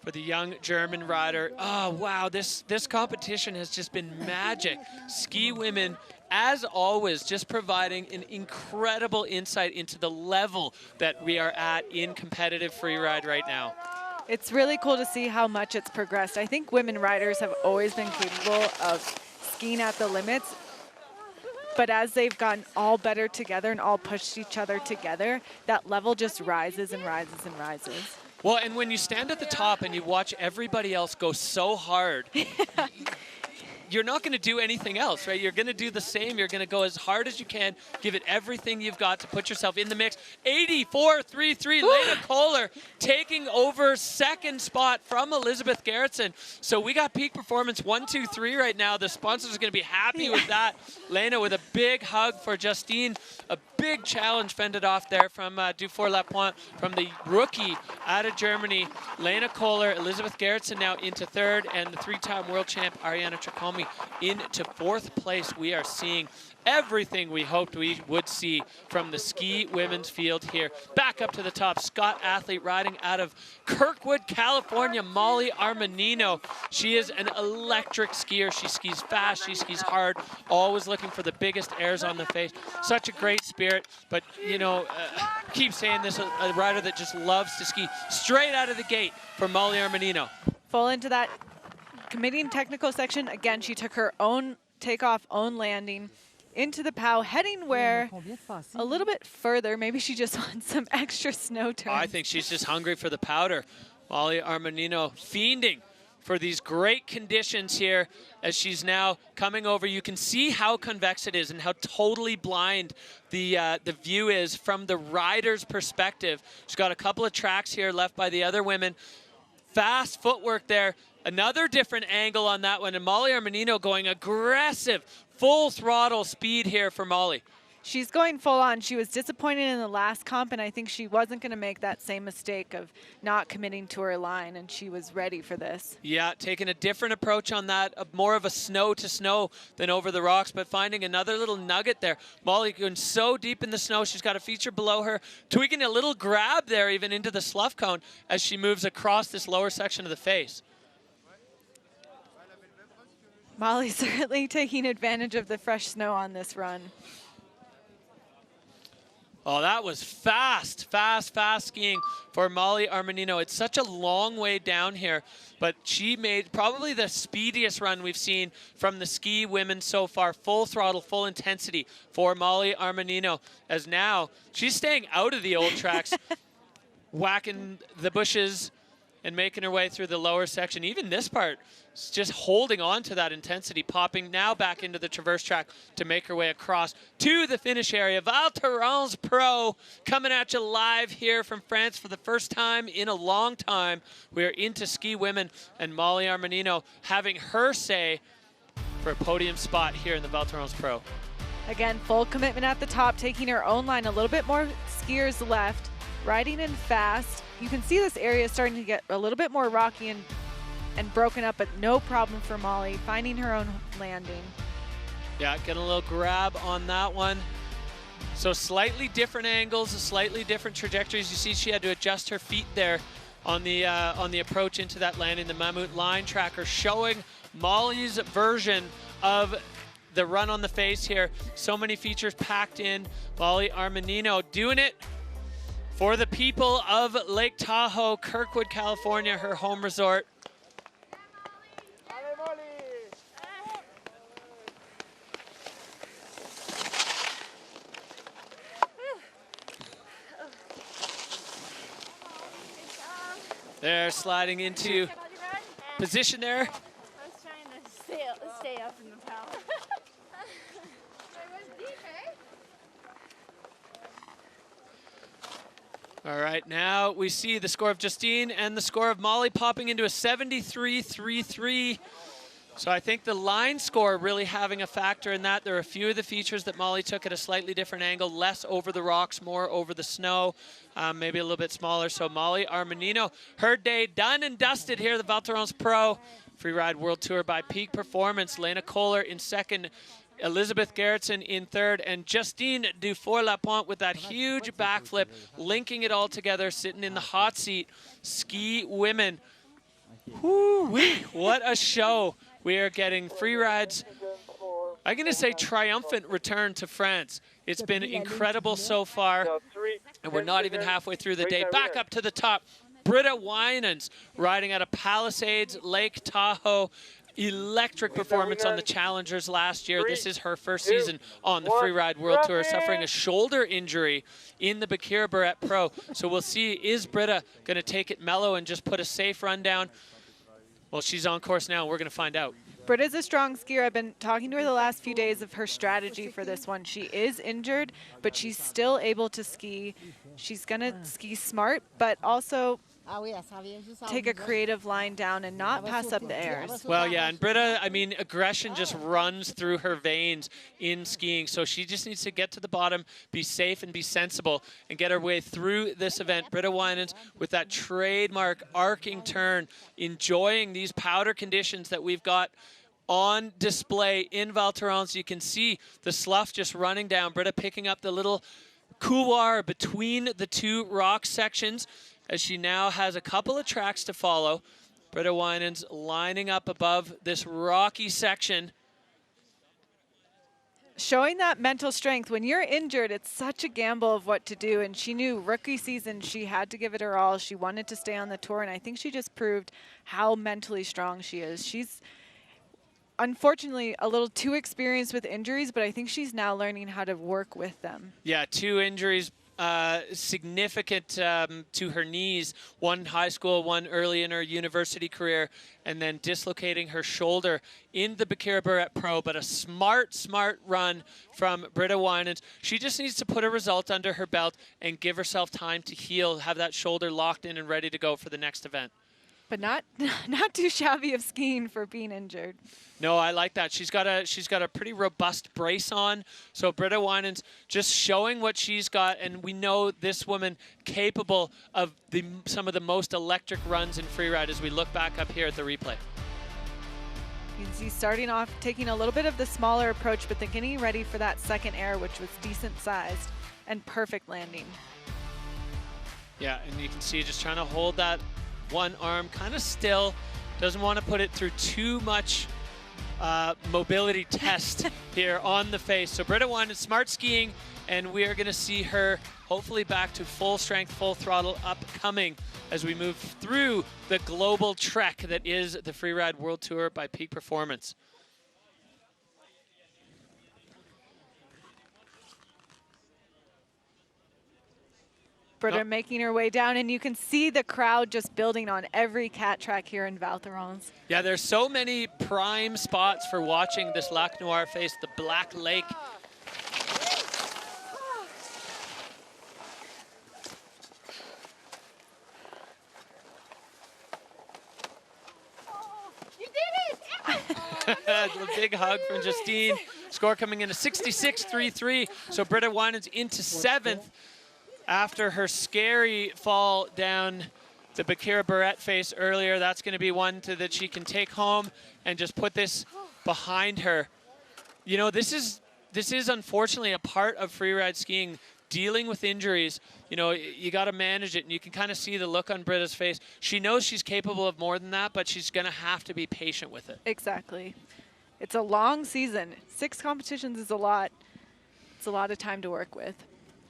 for the young German rider. Oh, wow, this competition has just been magic. Ski women, as always, just providing an incredible insight into the level that we are at in competitive freeride right now. It's really cool to see how much it's progressed. I think women riders have always been capable of skiing at the limits, but as they've gotten all better together and all pushed each other together, that level just rises and rises and rises. Well, and when you stand at the top and you watch everybody else go so hard, you're not going to do anything else, right? You're going to do the same. You're going to go as hard as you can, give it everything you've got to put yourself in the mix. 84.33, Lena Kohler taking over second spot from Elizabeth Gerritsen. So we got peak performance 1, 2, 3 right now. The sponsors are going to be happy with that. Lena with a big hug for Justine. A big challenge fended off there from Dufour-Lapointe, from the rookie out of Germany. Lena Kohler, Elizabeth Gerritsen now into third, and the 3-time world champ Ariana Tricome into 4th place. We are seeing everything we hoped we would see from the ski women's field here. Back up to the top, Scott athlete riding out of Kirkwood, California, Molly Armanino. She is an electric skier. She skis fast, she skis hard, always looking for the biggest airs on the face. Such a great spirit, but you know, keep saying this, a rider that just loves to ski straight out of the gate for Molly Armanino. Full into that committing technical section. Again, she took her own takeoff, own landing into the POW, heading where a little bit further. Maybe she just wants some extra snow turns. I think she's just hungry for the powder. Molly Armanino fiending for these great conditions here as she's now coming over. You can see how convex it is and how totally blind the view is from the rider's perspective. She's got a couple of tracks here left by the other women. Fast footwork there. Another different angle on that one, and Molly Armanino going aggressive, full throttle speed here for Molly. she's going full on. She was disappointed in the last comp, and I think she wasn't going to make that same mistake of not committing to her line, and she was ready for this. Yeah, taking a different approach on that, more of a snow to snow than over the rocks, but finding another little nugget there. Molly going so deep in the snow, she's got a feature below her, tweaking a little grab there even into the slough cone as she moves across this lower section of the face. Molly certainly taking advantage of the fresh snow on this run. Oh, that was fast skiing for Molly Armanino. It's such a long way down here, but she made probably the speediest run we've seen from the ski women so far. Full throttle, full intensity for Molly Armanino, as now she's staying out of the old tracks, whacking the bushes and making her way through the lower section. Even this part, just holding on to that intensity, popping now back into the traverse track to make her way across to the finish area. Val Thorens Pro coming at you live here from France for the first time in a long time. We're into ski women, and Molly Armanino having her say for a podium spot here in the Val Thorens Pro. Again, full commitment at the top, taking her own line, a little bit more skiers left, riding in fast. You can see this area is starting to get a little bit more rocky and broken up, but no problem for Molly, finding her own landing. Yeah, getting a little grab on that one. So slightly different angles, slightly different trajectories. You see she had to adjust her feet there on the approach into that landing. The MAMMUT line tracker showing Molly's version of the run on the face here. So many features packed in. Molly Armanino doing it for the people of Lake Tahoe, Kirkwood, California, her home resort. They're sliding into position there. I was trying to stay up in the power. All right, now we see the score of Justine and the score of Molly popping into a 73.33. So I think the line score really having a factor in that. There are a few of the features that Molly took at a slightly different angle, less over the rocks, more over the snow, maybe a little bit smaller. So Molly Armanino, her day done and dusted here at the Val Thorens Pro Freeride World Tour by Peak Performance. Lena Kohler in second, Elizabeth Gerritsen in third, and Justine Dufour-Lapointe with that huge backflip, linking it all together, sitting in the hot seat. Ski women. Woo-wee, what a show. We are getting Freeride's, I'm going to say, triumphant return to France. It's been incredible so far, and we're not even halfway through the day. Back up to the top, Britta Winans riding out of Palisades, Lake Tahoe. Electric performance on the Challengers last year. This is her first season on the Freeride World Tour, suffering a shoulder injury in the Bakira Barrett Pro. So we'll see, is Britta going to take it mellow and just put a safe run down? Well, she's on course now, and we're going to find out. Britta's a strong skier. I've been talking to her the last few days of her strategy for this one. She is injured, but she's still able to ski. She's going to ski smart, but also take a creative line down and not pass up the airs. Well, yeah, and Britta, I mean, aggression just runs through her veins in skiing, so she just needs to get to the bottom, be safe and be sensible, and get her way through this event. Britta Winans with that trademark arcing turn, enjoying these powder conditions that we've got on display in Val Thorens. You can see the slough just running down. Britta picking up the little couloir between the two rock sections, as she now has a couple of tracks to follow. Britta Winans lining up above this rocky section. Showing that mental strength. When you're injured, it's such a gamble of what to do, and she knew rookie season she had to give it her all. She wanted to stay on the tour, and I think she just proved how mentally strong she is. She's unfortunately a little too experienced with injuries, but I think she's now learning how to work with them. Yeah, 2 injuries. Significant to her knees, one high school, one early in her university career, and then dislocating her shoulder in the Bakira Barrett Pro. But a smart run from Britta Winans. She just needs to put a result under her belt and give herself time to heal, have that shoulder locked in and ready to go for the next event. But not too shabby of skiing for being injured. No, I like that. She's got a pretty robust brace on. So Britta Winans just showing what she's got, and we know this woman capable of some of the most electric runs in freeride as we look back up here at the replay. You can see starting off taking a little bit of the smaller approach, but then getting ready for that second air, which was decent sized and perfect landing. Yeah, and you can see just trying to hold that one arm kind of still. Doesn't want to put it through too much mobility test here on the face. So Britta Winans, smart skiing, and we are going to see her hopefully back to full strength, full throttle upcoming as we move through the global trek that is the Freeride World Tour by Peak Performance. Britta making her way down, and you can see the crowd just building on every cat track here in Val Thorens. Yeah, there's so many prime spots for watching this Lac Noir face, the Black Lake. You did it! A big hug from Justine. Score coming in a 66.33. So Britta Winans into 7th. After her scary fall down the Bakira Barrett face earlier. That's going to be one that she can take home and just put this behind her. You know, this is unfortunately a part of freeride skiing, dealing with injuries. You know, you got to manage it, and you can kind of see the look on Britta's face. She knows she's capable of more than that, but she's going to have to be patient with it. Exactly. It's a long season. 6 competitions is a lot. It's a lot of time to work with.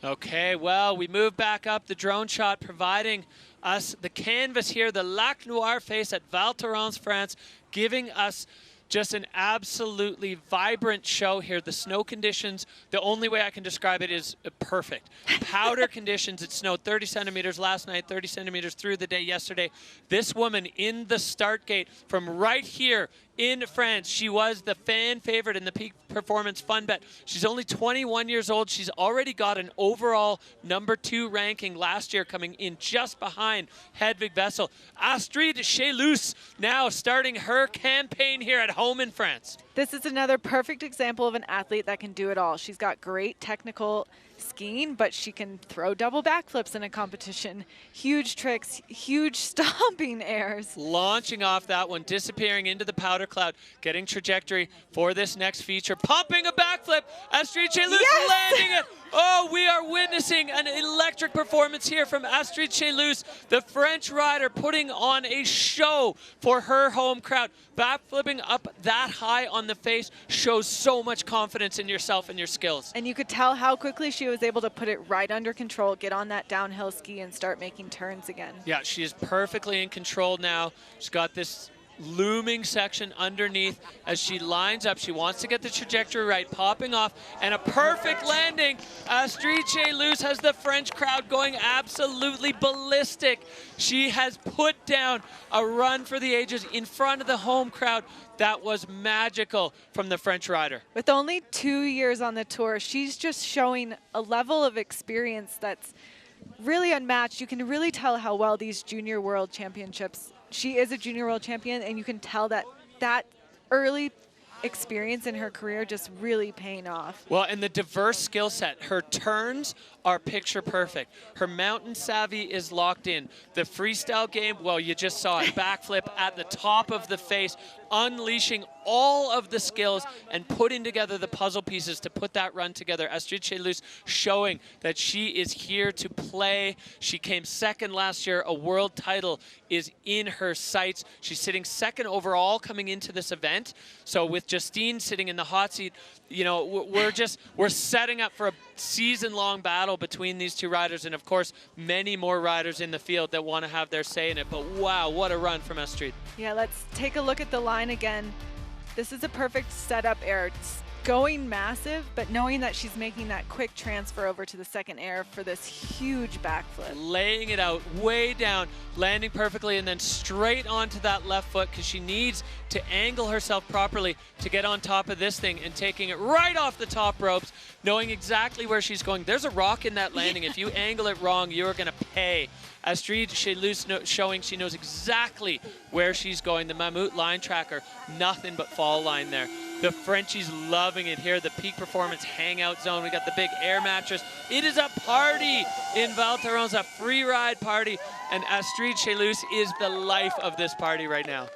Okay, well, we move back up. The drone shot providing us the canvas here, the Lac Noir face at Val Thorens, France, giving us just an absolutely vibrant show here. The snow conditions, the only way I can describe it is perfect. Powder conditions. It snowed 30 centimeters last night, 30 centimeters through the day yesterday. This woman in the start gate from right here in France. She was the fan favorite in the Peak Performance Fun Bet. She's only 21 years old. She's already got an overall #2 ranking last year, coming in just behind Hedvig Wessel. Astrid Chelus now starting her campaign here at home in France. This is another perfect example of an athlete that can do it all. She's got great technical skiing, but she can throw double backflips in a competition. Huge tricks, huge stomping airs. Launching off that one, disappearing into the powder cloud, getting trajectory for this next feature. Pumping a backflip. Astrid Chelus landing it. Oh, we are witnessing an electric performance here from Astrid Chelus, the French rider, putting on a show for her home crowd. Backflipping up that high on the face shows so much confidence in yourself and your skills. And you could tell how quickly she was able to put it right under control, get on that downhill ski and start making turns again. Yeah, she is perfectly in control now. She's got this looming section underneath as she lines up. She wants to get the trajectory right, popping off, and a perfect landing. Astrid Chelus has the French crowd going absolutely ballistic. She has put down a run for the ages in front of the home crowd. That was magical from the French rider. With only 2 years on the tour, she's just showing a level of experience that's really unmatched. You can really tell how well these junior world championships, she is a junior world champion, and you can tell that that early experience in her career just really paying off. Well, and the diverse skill set. Her turns are picture perfect. Her mountain savvy is locked in. The freestyle game, well, you just saw it. Backflip at the top of the face, unleashing all of the skills and putting together the puzzle pieces to put that run together. Astrid Chelus showing that she is here to play. She came second last year. A world title is in her sights. She's sitting second overall coming into this event. So with Justine sitting in the hot seat, you know, we're setting up for a season-long battle between these two riders, and of course many more riders in the field that want to have their say in it. But wow, what a run from Astrid. Yeah, let's take a look at the line again. This is a perfect setup air. It's going massive, but knowing that she's making that quick transfer over to the second air for this huge backflip. Laying it out way down, landing perfectly, and then straight onto that left foot, because she needs to angle herself properly to get on top of this thing, and taking it right off the top ropes, knowing exactly where she's going. There's a rock in that landing. If you angle it wrong, you're going to pay. Astrid Chelus showing she knows exactly where she's going. The MAMMUT line tracker, nothing but fall line there. The Frenchies loving it here. The Peak Performance hangout zone. We got the big air mattress. It is a party in Val Thorens, a free ride party. And Astrid Chelus is the life of this party right now.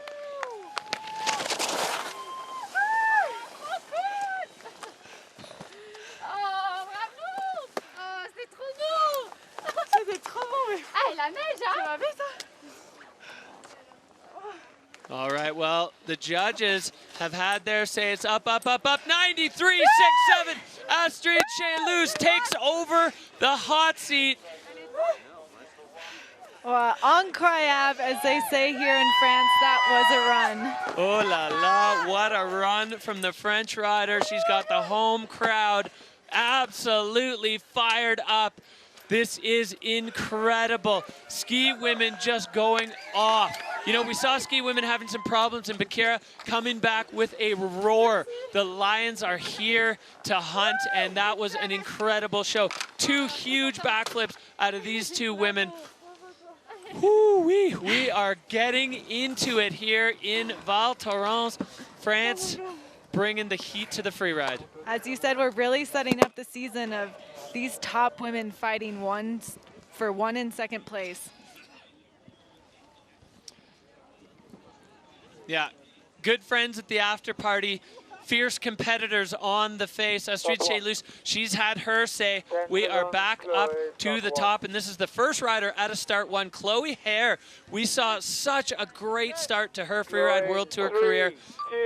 All right, well, the judges have had their say. It's up, up, up, up. 93.67. Astrid Chelus takes over the hot seat. Well, incroyable, as they say here in France, that was a run. Oh la la, what a run from the French rider. She's got the home crowd absolutely fired up. This is incredible. Ski women just going off. You know, we saw ski women having some problems in Bakira, coming back with a roar. The Lions are here to hunt, and that was an incredible show. 2 huge backflips out of these 2 women. Woo-wee. We are getting into it here in Val Thorens, France, bringing the heat to the free ride. As you said, we're really setting up the season of these top women fighting for 1 in 2nd place. Yeah, good friends at the after party, fierce competitors on the face. Astrid Chelus, she's had her say. We are back up to the top, and this is the first rider at a start 1. Chloe Hare, we saw such a great start to her Freeride World Tour career.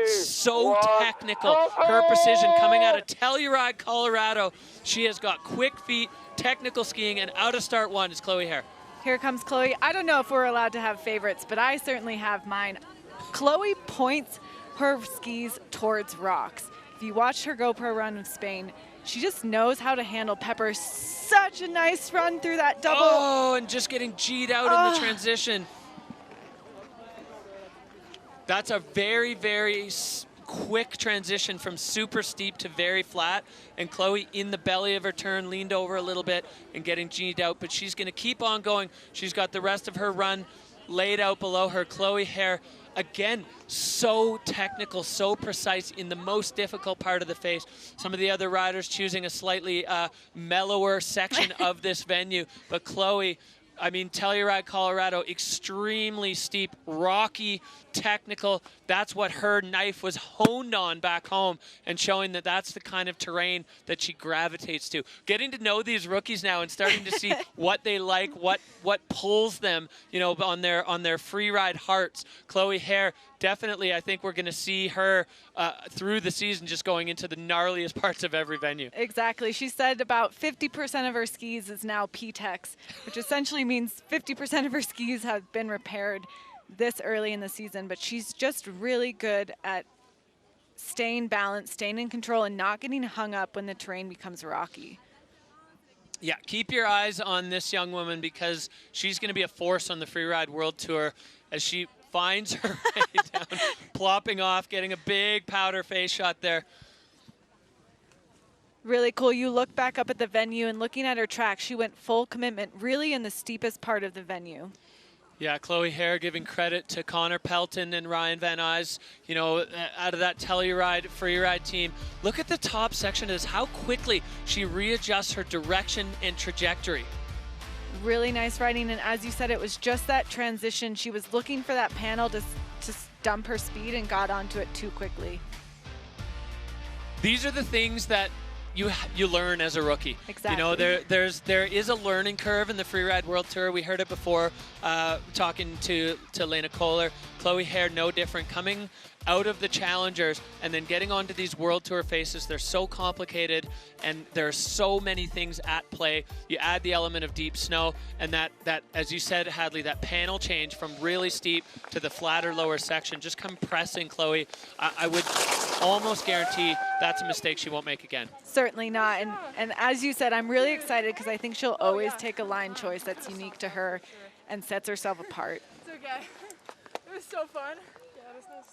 So technical, her precision coming out of Telluride, Colorado. She has got quick feet, technical skiing, and out of start 1 is Chloe Hare. Here comes Chloe. I don't know if we're allowed to have favorites, but I certainly have mine. Chloe points her skis towards rocks. If you watched her GoPro run in Spain, she just knows how to handle pepper. Such a nice run through that double. Oh, and just getting G'd out in the transition. That's a very, very quick transition from super steep to very flat. And Chloe in the belly of her turn, leaned over a little bit and getting G'd out, but she's gonna keep on going. She's got the rest of her run laid out below her. Chloe Hare, again, so technical, so precise in the most difficult part of the face. Some of the other riders choosing a slightly mellower section of this venue, but Chloe, I mean, Telluride, Colorado, extremely steep, rocky, technical. That's what her knife was honed on back home, and showing that that's the kind of terrain that she gravitates to. Getting to know these rookies now and starting to see what they like, what pulls them, you know, on their free ride hearts. Chloe Hare, definitely, I think we're going to see her through the season just going into the gnarliest parts of every venue. Exactly. She said about 50% of her skis is now P-Tex, which essentially means 50% of her skis have been repaired this early in the season, but she's just really good at staying balanced, staying in control, and not getting hung up when the terrain becomes rocky. Yeah, keep your eyes on this young woman, because she's going to be a force on the Freeride World Tour as she finds her way down, plopping off, getting a big powder face shot there. Really cool. You look back up at the venue and looking at her track, she went full commitment really in the steepest part of the venue. Yeah, Chloe Hare giving credit to Connor Pelton and Ryan Van Nuys, you know, out of that Telluride Freeride team. Look at the top section of this, how quickly she readjusts her direction and trajectory. Really nice riding, and as you said, it was just that transition. She was looking for that panel to dump her speed and got onto it too quickly. These are the things that you learn as a rookie. Exactly. You know, there is a learning curve in the Freeride World Tour. We heard it before talking to Lena Kohler. Chloe Hare, no different, coming out of the challengers and then getting onto these World Tour faces. They're so complicated, and there are so many things at play. You add the element of deep snow, and that as you said, Hadley, that panel change from really steep to the flatter lower section, just compressing Chloe. I would almost guarantee that's a mistake she won't make again. Certainly not, and as you said, I'm really excited because I think she'll always take a line choice that's unique to her and sets herself apart. It's okay. It was so fun.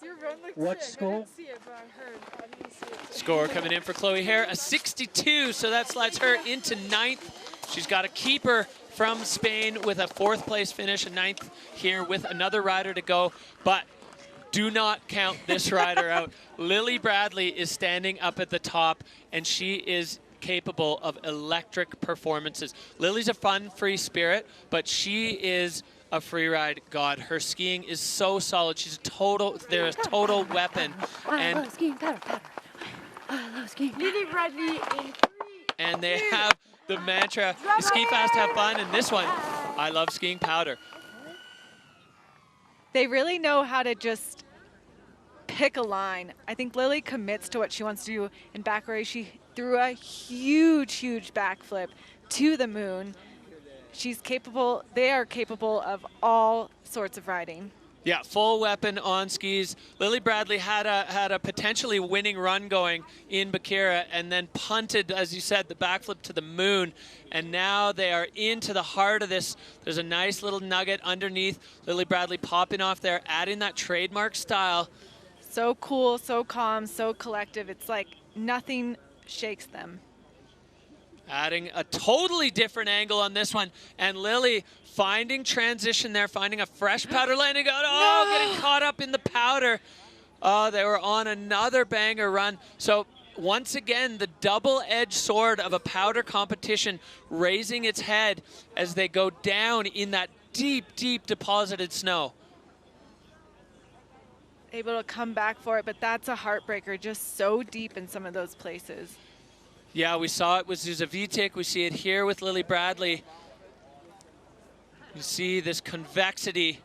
Your run looked What sick. score? I didn't see it, but I heard. I didn't see it. Score coming in for Chloe Hare, a 62, so that slides her into 9th She's got a keeper from Spain with a 4th place finish, a 9th here with another rider to go. But do not count this rider out. Lily Bradley is standing up at the top, and she is capable of electric performances. Lily's a fun, free spirit, but she is a freeride god. Her skiing is so solid. She's a total weapon. I love skiing powder. I love skiing. Lily Bradley in 3. And they have the mantra, ski fast, have fun, and this one, I love skiing powder. They really know how to just pick a line. I think Lily commits to what she wants to do in back race. She threw a huge backflip to the moon. She's capable, they are capable of all sorts of riding. Yeah, full weapon on skis. Lily Bradley had a potentially winning run going in Bakira and then punted, as you said, the backflip to the moon. And now they are into the heart of this. There's a nice little nugget underneath. Lily Bradley popping off there, adding that trademark style. So cool, so calm, so collective. It's like nothing shakes them. Adding a totally different angle on this one. And Lily finding transition there, finding a fresh powder landing. Oh, no! Getting caught up in the powder. Oh, they were on another banger run. So once again, the double-edged sword of a powder competition raising its head as they go down in that deep deposited snow. Able to come back for it, but that's a heartbreaker, just so deep in some of those places. Yeah, we saw it with Zuzavitic. We see it here with Lily Bradley. You see this convexity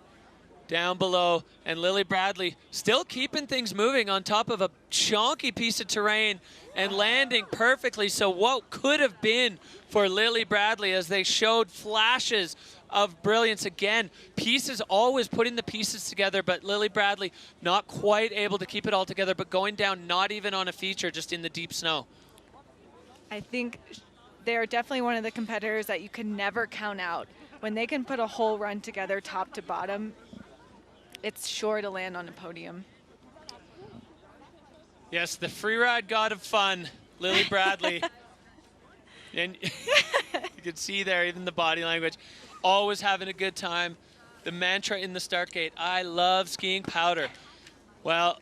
down below, and Lily Bradley still keeping things moving on top of a chonky piece of terrain and landing perfectly. So what could have been for Lily Bradley as they showed flashes of brilliance again. Pieces, always putting the pieces together, but Lily Bradley not quite able to keep it all together, but going down not even on a feature, just in the deep snow. I think they're definitely one of the competitors that you can never count out. When they can put a whole run together top to bottom, it's sure to land on a podium. Yes, the freeride god of fun, Lily Bradley. And you can see there even the body language. Always having a good time. The mantra in the start gate, I love skiing powder. Well,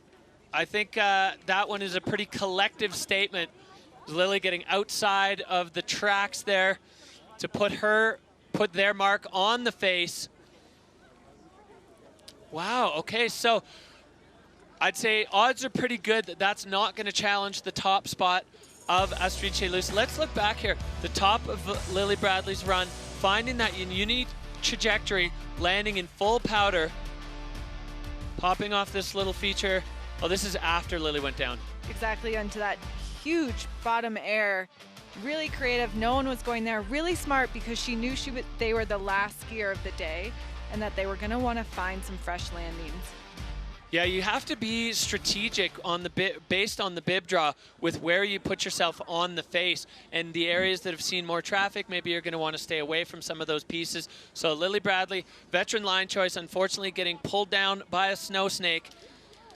I think that one is a pretty collective statement. Lily getting outside of the tracks there to put their mark on the face. Wow, okay, so I'd say odds are pretty good that that's not going to challenge the top spot of Astrid Chelus. Let's look back here. The top of Lily Bradley's run, finding that unique trajectory, landing in full powder, popping off this little feature. Oh, this is after Lily went down. Exactly, onto that huge bottom air. Really creative. No one was going there. Really smart, because she knew they were the last skier of the day and that they were going to want to find some fresh landings. Yeah, you have to be strategic on the based on the bib draw with where you put yourself on the face, and the areas that have seen more traffic, maybe you're going to want to stay away from some of those pieces. So Lily Bradley, veteran line choice, unfortunately getting pulled down by a snow snake.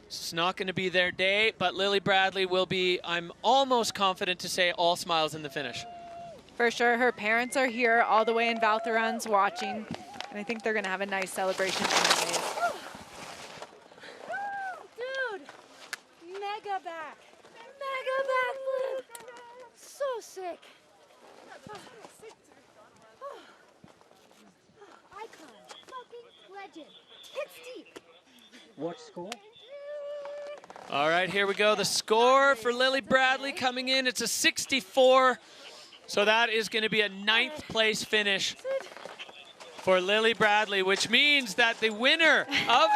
It's not going to be their day, but Lily Bradley will be, I'm almost confident to say, all smiles in the finish. For sure, her parents are here all the way in Val Thorens watching, and I think they're going to have a nice celebration tonight. Mega backflip. So sick. Icon. Fucking legend. Hit deep. Watch score. All right, here we go. The score for Lily Bradley coming in, it's a 64. So that is going to be a 9th place finish for Lily Bradley, which means that the winner of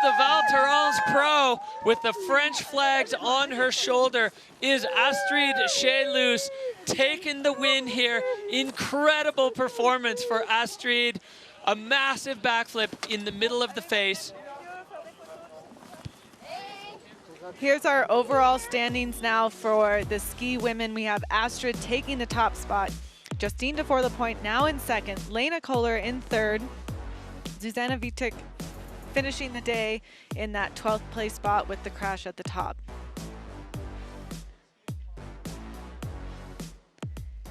the Val Thorens Pro with the French flags on her shoulder is Astrid Chelus, taking the win here. Incredible performance for Astrid. A massive backflip in the middle of the face. Here's our overall standings now for the ski women. We have Astrid taking the top spot. Justine Defour-Lapointe now in second. Lena Kohler in third. Zuzana Vitek finishing the day in that 12th place spot with the crash at the top.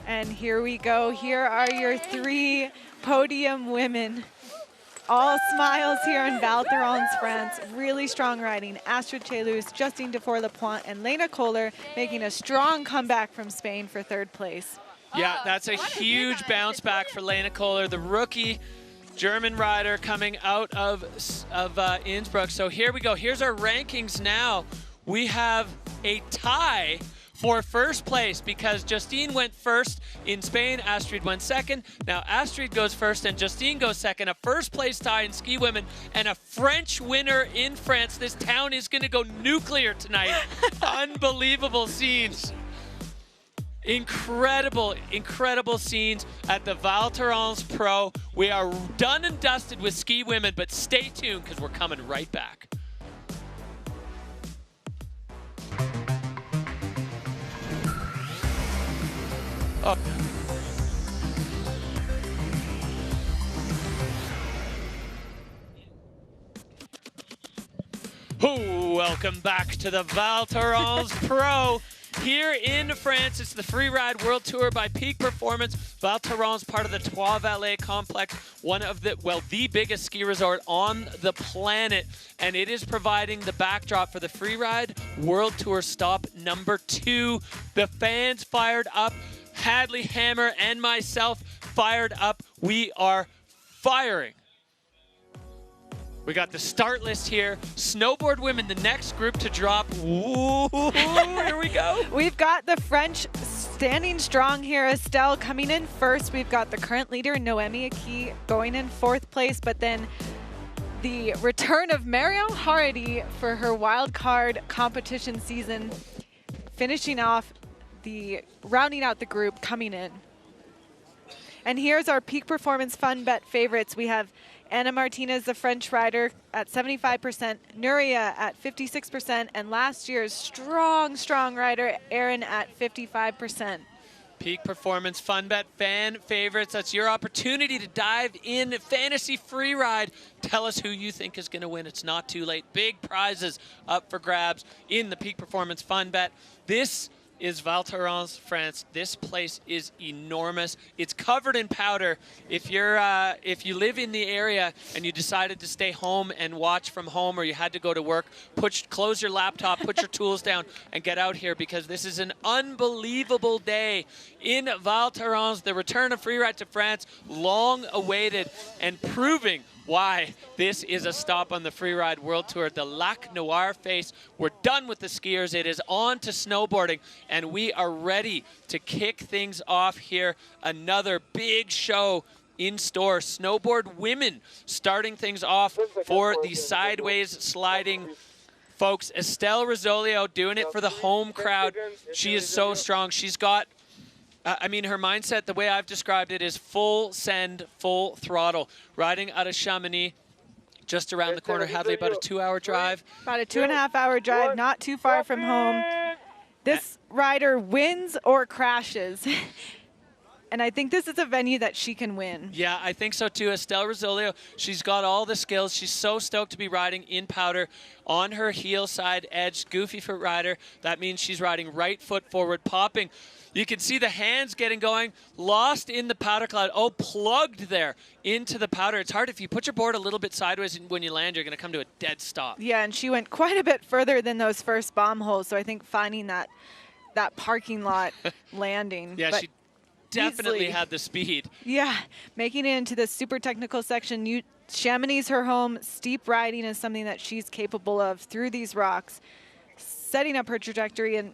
And here we go. Here are your 3 podium women. All smiles here in Val Thorens, France. Really strong riding. Astrid Chelus, Justine Dufour-Lapointe, and Lena Kohler making a strong comeback from Spain for 3rd place. Yeah, that's a huge bounce back for Lena Kohler, the rookie German rider coming out of Innsbruck. So here we go. Here's our rankings now. We have a tie for 1st place because Justine went 1st in Spain, Astrid went 2nd. Now Astrid goes 1st and Justine goes 2nd. A 1st place tie in ski women and a French winner in France. This town is going to go nuclear tonight. Unbelievable scenes. Incredible, incredible scenes at the Val Thorens Pro. We are done and dusted with ski women, but stay tuned because we're coming right back. Welcome back to the Val Thorens Pro. Here in France, it's the Freeride World Tour by Peak Performance. Val Thorens, part of the Trois Vallées complex, one of the, well, the biggest ski resort on the planet. And it is providing the backdrop for the Freeride World Tour stop number 2. The fans fired up. Hadley, Hammer, and myself fired up. We are firing. We got the start list here. Snowboard women, the next group to drop. Ooh, here we go. We've got the French standing strong here. Estelle coming in 1st. We've got the current leader, Noémie Aki, going in 4th place. But then the return of Marion Hardy for her wild card competition season, finishing off rounding out the group, coming in. And here's our Peak Performance Fun Bet favorites. We have Anna Martinez, the French rider, at 75%, Nuria at 56%, and last year's strong rider, Erin, at 55%. Peak Performance Fun Bet fan favorites. That's your opportunity to dive in fantasy freeride. Tell us who you think is going to win. It's not too late. Big prizes up for grabs in the Peak Performance Fun Bet. This is Val Thorens, France. This place is enormous. It's covered in powder. If you live in the area and you decided to stay home and watch from home, or you had to go to work, close your laptop, put your tools down, and get out here, because this is an unbelievable day in Val Thorens. The return of freeride to France, long awaited, and proving why this is a stop on the Freeride World Tour. The Lac Noir face. We're done with the skiers. It is on to snowboarding, and we are ready to kick things off here. Another big show in store. Snowboard women starting things off for the sideways sliding folks. Estelle Rizzolio doing it for the home crowd. She is so strong. She's got, I mean, her mindset, the way I've described it, is full send, full throttle. Riding out of Chamonix, just around the corner. Hadley, about a 2-hour drive. About a 2.5-hour drive, not too far from home. This rider wins or crashes. And I think this is a venue that she can win. Yeah, I think so too. Estelle Rizzolio, she's got all the skills. She's so stoked to be riding in powder on her heel side edge. Goofy foot rider. That means she's riding right foot forward, popping. You can see the hands getting going, lost in the powder cloud. Oh, plugged there into the powder. It's hard if you put your board a little bit sideways, and when you land, you're going to come to a dead stop. Yeah, and she went quite a bit further than those first bomb holes. So I think finding that parking lot landing. Yeah, she definitely easily had the speed. Yeah, making it into the super technical section. Chamonix is her home. Steep riding is something that she's capable of through these rocks, setting up her trajectory. And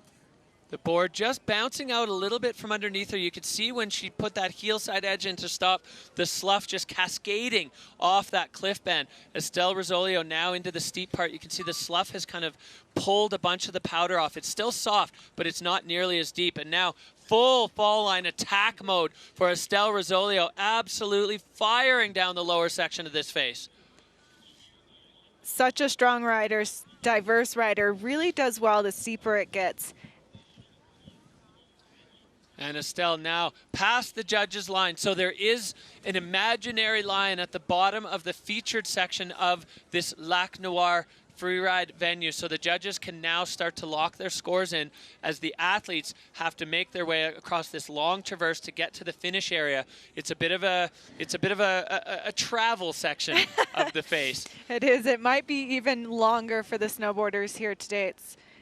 the board just bouncing out a little bit from underneath her. You could see when she put that heel side edge in to stop, the slough just cascading off that cliff band. Estelle Rizzolio now into the steep part. You can see the slough has kind of pulled a bunch of the powder off. It's still soft, but it's not nearly as deep. And now full fall line attack mode for Estelle Rizzolio, absolutely firing down the lower section of this face. Such a strong rider, diverse rider, really does well the steeper it gets. And Estelle now past the judges' line. So there is an imaginary line at the bottom of the featured section of this Lac Noir freeride venue. So the judges can now start to lock their scores in as the athletes have to make their way across this long traverse to get to the finish area. It's a bit of a travel section of the face. It is. It might be even longer for the snowboarders here today.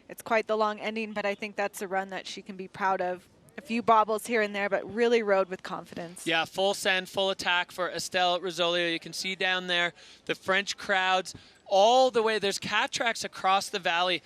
It's quite the long ending, but I think that's a run that she can be proud of. A few bobbles here and there, but really rode with confidence. Yeah, full send, full attack for Estelle Rosolio. You can see down there the French crowds all the way. There's cat tracks across the valley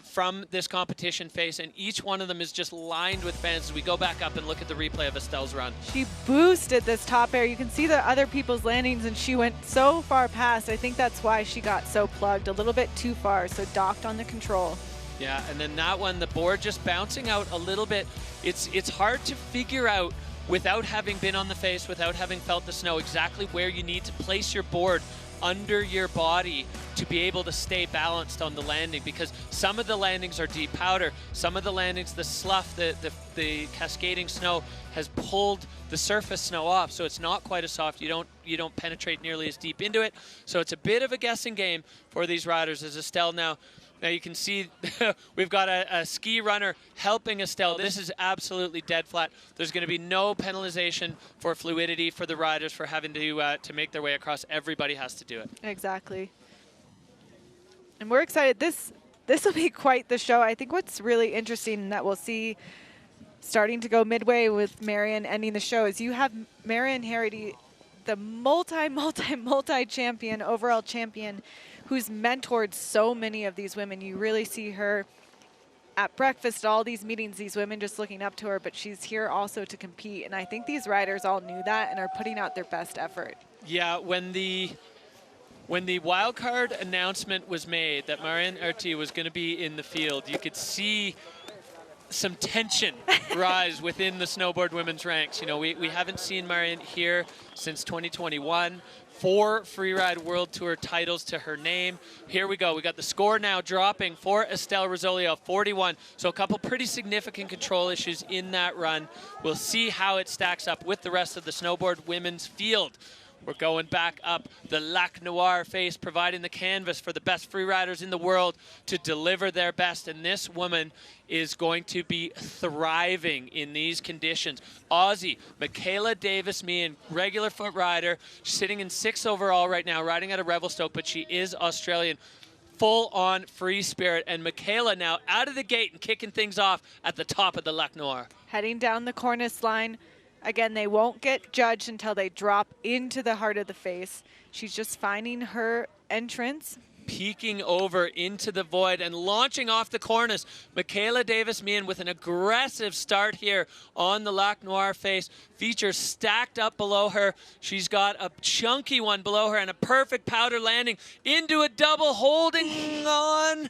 from this competition face, and each one of them is just lined with fans as we go back up and look at the replay of Estelle's run. She boosted this top air. You can see the other people's landings, and she went so far past. I think that's why she got so plugged, a little bit too far, so docked on the control. Yeah, and then that one, the board just bouncing out a little bit. It's hard to figure out without having been on the face, without having felt the snow, exactly where you need to place your board under your body to be able to stay balanced on the landing, because some of the landings are deep powder, some of the landings, the slough, the cascading snow has pulled the surface snow off, so it's not quite as soft. You don't penetrate nearly as deep into it, so it's a bit of a guessing game for these riders. As Estelle now you can see we've got a ski runner helping Estelle. This is absolutely dead flat. There's going to be no penalization for fluidity for the riders for having to make their way across. Everybody has to do it. Exactly. And we're excited. This will be quite the show. I think what's really interesting that we'll see starting to go midway with Marion ending the show is you have Marion Harity, the multi champion, overall champion, who's mentored so many of these women. You really see her at breakfast, all these meetings, these women just looking up to her, but she's here also to compete. And I think these riders all knew that and are putting out their best effort. Yeah, when the wildcard announcement was made that Marion Harity was going to be in the field, you could see some tension rise within the snowboard women's ranks. You know, we haven't seen Marion here since 2021. 4 Freeride World Tour titles to her name. Here we go. We got the score now dropping for Estelle Rosolio, 41. So a couple pretty significant control issues in that run. We'll see how it stacks up with the rest of the snowboard women's field. We're going back up the Lac Noir face, providing the canvas for the best freeriders in the world to deliver their best. And this woman is going to be thriving in these conditions. Aussie, Michaela Davis-Meehan, regular foot rider, sitting in 6th overall right now, riding out of Revelstoke, but she is Australian. Full-on free spirit. And Michaela now out of the gate and kicking things off at the top of the Lac Noir. Heading down the cornice line. Again, they won't get judged until they drop into the heart of the face. She's just finding her entrance. Peeking over into the void and launching off the cornice. Michaela Davis-Meehan with an aggressive start here on the Lac Noir face. Features stacked up below her. She's got a chunky one below her and a perfect powder landing into a double, holding on.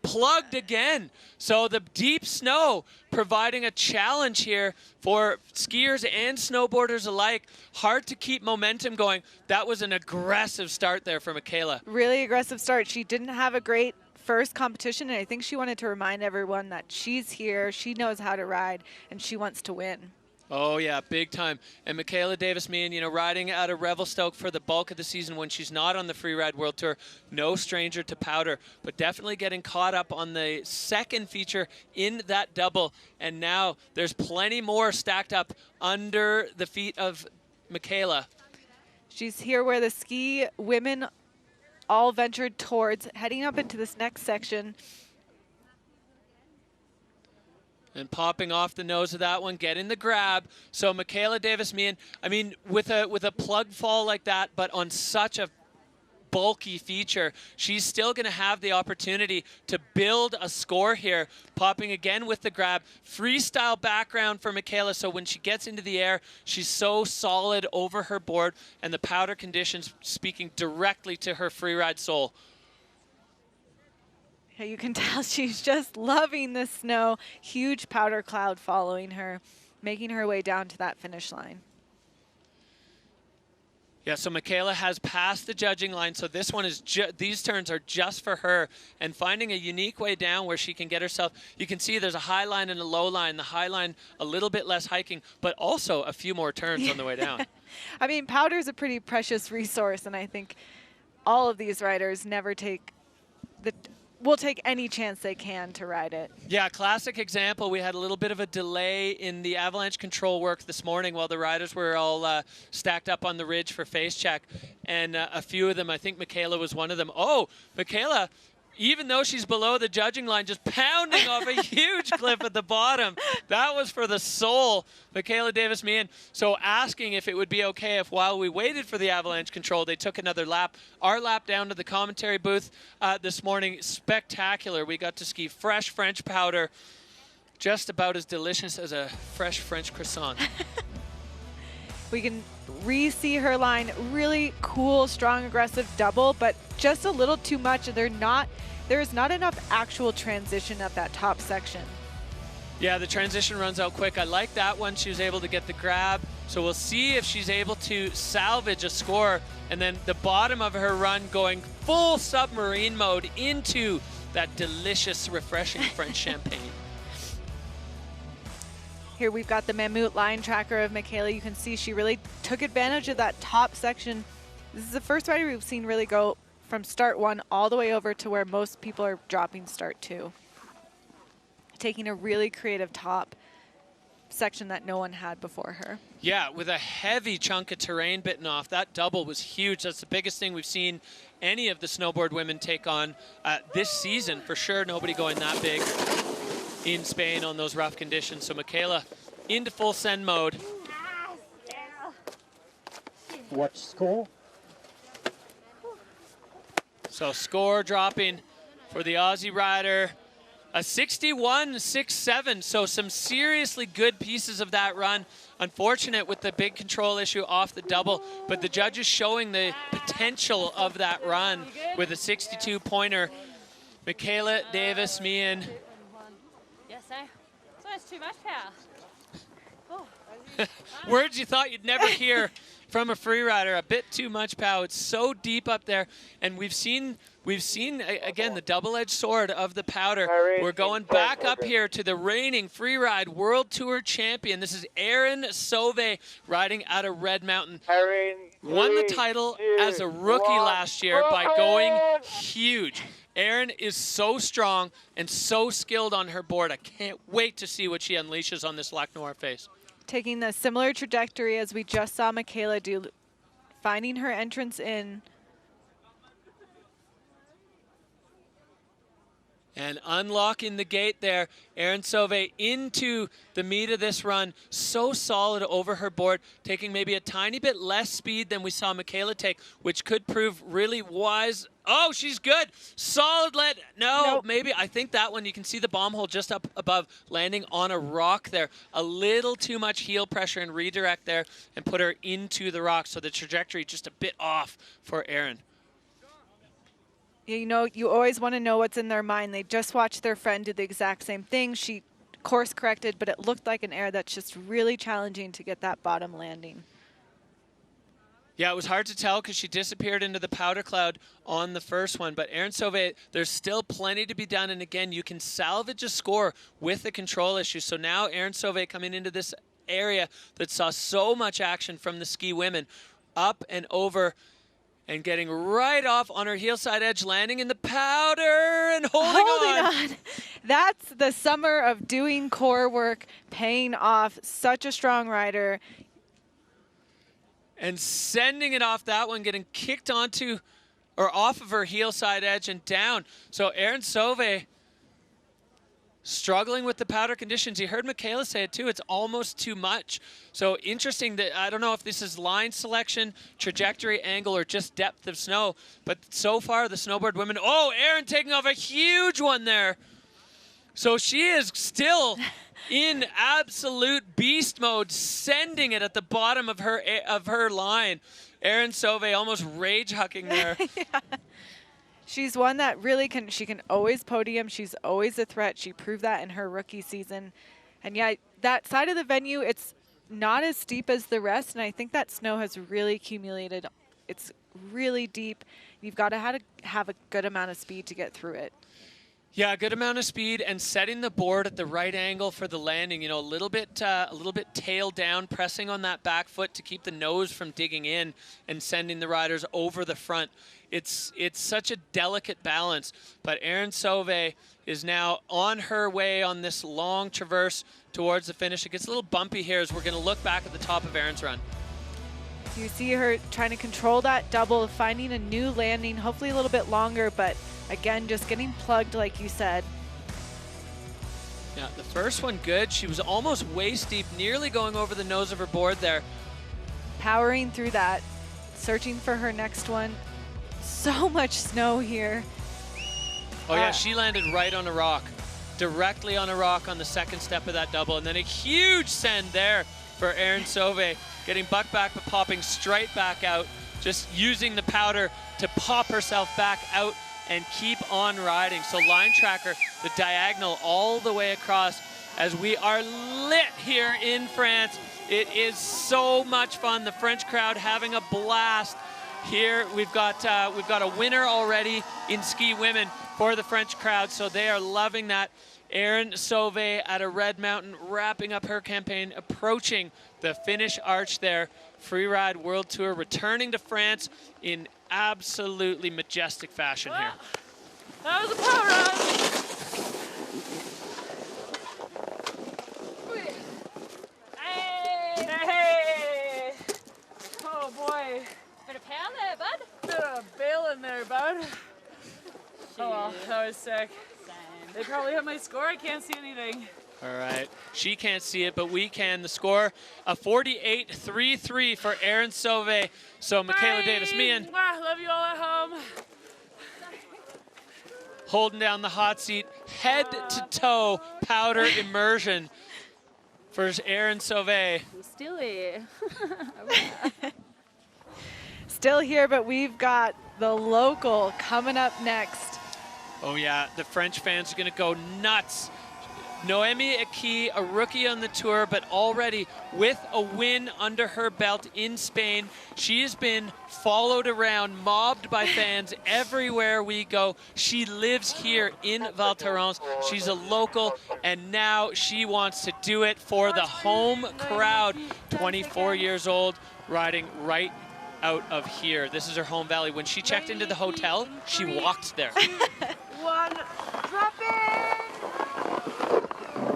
Plugged again. So the deep snow providing a challenge here for skiers and snowboarders alike. Hard to keep momentum going. That was an aggressive start there for Michaela. Really aggressive start. She didn't have a great first competition, and I think she wanted to remind everyone that she's here, she knows how to ride, and she wants to win. Oh, yeah, big time. And Michaela Davis-Meehan, you know, riding out of Revelstoke for the bulk of the season when she's not on the Freeride World Tour. No stranger to powder, but definitely getting caught up on the second feature in that double. And now there's plenty more stacked up under the feet of Michaela. She's here where the ski women all ventured towards, heading up into this next section. And popping off the nose of that one, getting the grab. So Michaela Davis-Meehan, I mean, with a plug fall like that, but on such a bulky feature, she's still going to have the opportunity to build a score here. Popping again with the grab. Freestyle background for Michaela, so when she gets into the air, she's so solid over her board, and the powder conditions speaking directly to her freeride soul. Yeah, you can tell she's just loving the snow. Huge powder cloud following her, making her way down to that finish line. Yeah, so Michaela has passed the judging line, so this one is these turns are just for her, and finding a unique way down where she can get herself. You can see there's a high line and a low line. The high line a little bit less hiking, but also a few more turns on the way down. I mean, powder is a pretty precious resource, and I think all of these riders will take any chance they can to ride it. Yeah, classic example. We had a little bit of a delay in the avalanche control work this morning while the riders were all stacked up on the ridge for face check. And a few of them, I think Michaela was one of them. Oh, Michaela, even though she's below the judging line, just pounding off a huge cliff at the bottom. That was for the soul, Michaela Davis-Meehan. So asking if it would be okay if while we waited for the avalanche control, they took another lap. Our lap down to the commentary booth this morning, spectacular. We got to ski fresh French powder, just about as delicious as a fresh French croissant. We can re-see her line, really cool, strong, aggressive double, but just a little too much. There is not enough actual transition at that top section. Yeah, the transition runs out quick. I like that one. She was able to get the grab. So we'll see if she's able to salvage a score. And then the bottom of her run going full submarine mode into that delicious, refreshing French champagne. Here we've got the MAMMUT line tracker of Michaela. You can see she really took advantage of that top section. This is the first rider we've seen really go from start 1 all the way over to where most people are dropping start 2. Taking a really creative top section that no one had before her. Yeah, with a heavy chunk of terrain bitten off. That double was huge. That's the biggest thing we've seen any of the snowboard women take on this season. For sure, nobody going that big in Spain on those rough conditions. So Michaela into full send mode. Watch score. So score dropping for the Aussie rider, a 61.67. So some seriously good pieces of that run. Unfortunate with the big control issue off the double, but the judges showing the potential of that run with a 62-pointer. Michaela Davis-Meehan. Yes, sir. So that's too much power. Words you thought you'd never hear from a free rider. A bit too much power. It's so deep up there, and we've seen again the double-edged sword of the powder. We're going back up here to the reigning Freeride World Tour champion. This is Erin Sauvé riding out of Red Mountain. Won the title as a rookie last year by going huge. Erin is so strong and so skilled on her board. I can't wait to see what she unleashes on this Lac Noir face. Taking the similar trajectory as we just saw Michaela do, finding her entrance in. And unlocking the gate there, Erin Sauvé into the meat of this run. So solid over her board, taking maybe a tiny bit less speed than we saw Michaela take, which could prove really wise. Oh, she's good. Solid let. No, nope. Maybe. I think that one, you can see the bomb hole just up above, landing on a rock there. A little too much heel pressure and redirect there and put her into the rock. So the trajectory just a bit off for Erin. You know, you always want to know what's in their mind. They just watched their friend do the exact same thing. She course corrected, but it looked like an air that's just really challenging to get that bottom landing. Yeah, it was hard to tell because she disappeared into the powder cloud on the first one. But Erin Sauvé, there's still plenty to be done. And again, you can salvage a score with the control issue. So now Erin Sauvé coming into this area that saw so much action from the ski women, up and over and getting right off on her heel side edge, landing in the powder and holding on. That's the summer of doing core work, paying off. Such a strong rider. And sending it off that one, getting kicked onto or off of her heel side edge and down. So Erin Sauvé struggling with the powder conditions. You heard Michaela say it too, it's almost too much. So interesting that, I don't know if this is line selection, trajectory, angle, or just depth of snow, but so far the snowboard women, oh, Erin taking off a huge one there. So she is still in absolute beast mode, sending it at the bottom of her line. Erin Sauvé almost rage-hucking there. Yeah. She's one that really she can always podium. She's always a threat. She proved that in her rookie season. And yeah, that side of the venue, it's not as steep as the rest, and I think that snow has really accumulated. It's really deep. You've got to have a good amount of speed to get through it. Yeah, good amount of speed and setting the board at the right angle for the landing. You know, a little bit tail down, pressing on that back foot to keep the nose from digging in and sending the riders over the front. It's such a delicate balance. But Erin Sauvé is now on her way on this long traverse towards the finish. It gets a little bumpy here as we're going to look back at the top of Erin's run. You see her trying to control that double, finding a new landing, hopefully a little bit longer, but again, just getting plugged like you said. Yeah, the first one good. She was almost waist deep, nearly going over the nose of her board there. Powering through that, searching for her next one. So much snow here. Oh yeah, she landed right on a rock, directly on a rock on the second step of that double, and then a huge send there for Erin Sauvé, getting buck back but popping straight back out, just using the powder to pop herself back out and keep on riding. So line tracker, the diagonal all the way across as we are lit here in France. It is so much fun. The French crowd having a blast here. We've got a winner already in ski women for the French crowd, so they are loving that. Erin Sauvé at a Red Mountain, wrapping up her campaign, approaching the finish arch there. Freeride World Tour returning to France in absolutely majestic fashion here. That was a power run. Hey! Hey! Oh boy. Bit of pound there, bud. Bit of bail in there, bud. Oh well, that was sick. They probably have my score. I can't see anything. All right, she can't see it, but we can. The score, a 48-3-3 for Erin Sauvé. So Michaela Davis-Meehan Love you all at home. holding down the hot seat, head to toe powder immersion for Erin Sauvé. We're still here. Still here, but we've got the local coming up next. Oh yeah, the French fans are gonna go nuts. Noémie Aki, a rookie on the tour, but already with a win under her belt in Spain. She has been followed around, mobbed by fans everywhere we go. She lives here in Val Thorens. She's a local, and now she wants to do it for the home crowd. 24 years old, riding right out of here. This is her home valley. When she checked into the hotel, she walked there. One, drop it!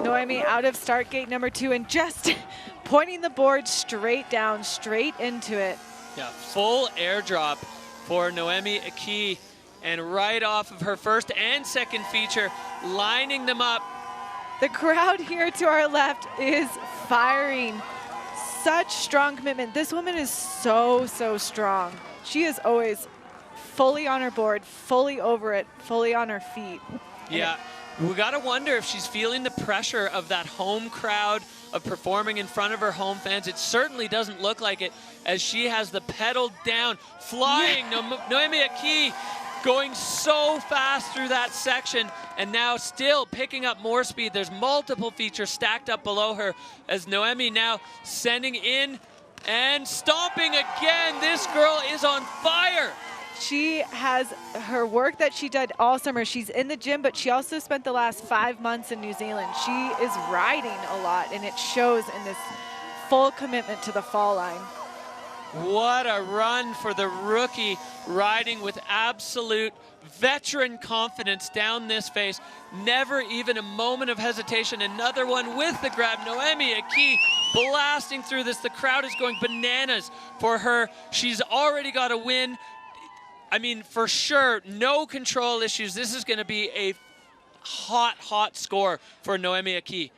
Noémie out of start gate number 2 and just pointing the board straight down, straight into it. Yeah, full airdrop for Noémie Aki, and right off of her first and second feature, lining them up. The crowd here to our left is firing. Such strong commitment. This woman is so strong. She is always fully on her board, fully over it, fully on her feet. Yeah, we gotta wonder if she's feeling the pressure of that home crowd, of performing in front of her home fans. It certainly doesn't look like it, as she has the pedal down, flying. Noémie Aki going so fast through that section, and now still picking up more speed. There's multiple features stacked up below her, as Noémie now sending in and stomping again. This girl is on fire. She has her work that she did all summer. She's in the gym, but she also spent the last 5 months in New Zealand. She is riding a lot, and it shows in this full commitment to the fall line. What a run for the rookie, riding with absolute veteran confidence down this face. Never even a moment of hesitation. Another one with the grab. Noémie Aki blasting through this. The crowd is going bananas for her. She's already got a win. I mean, for sure, no control issues. This is going to be a hot score for Noémie Aki.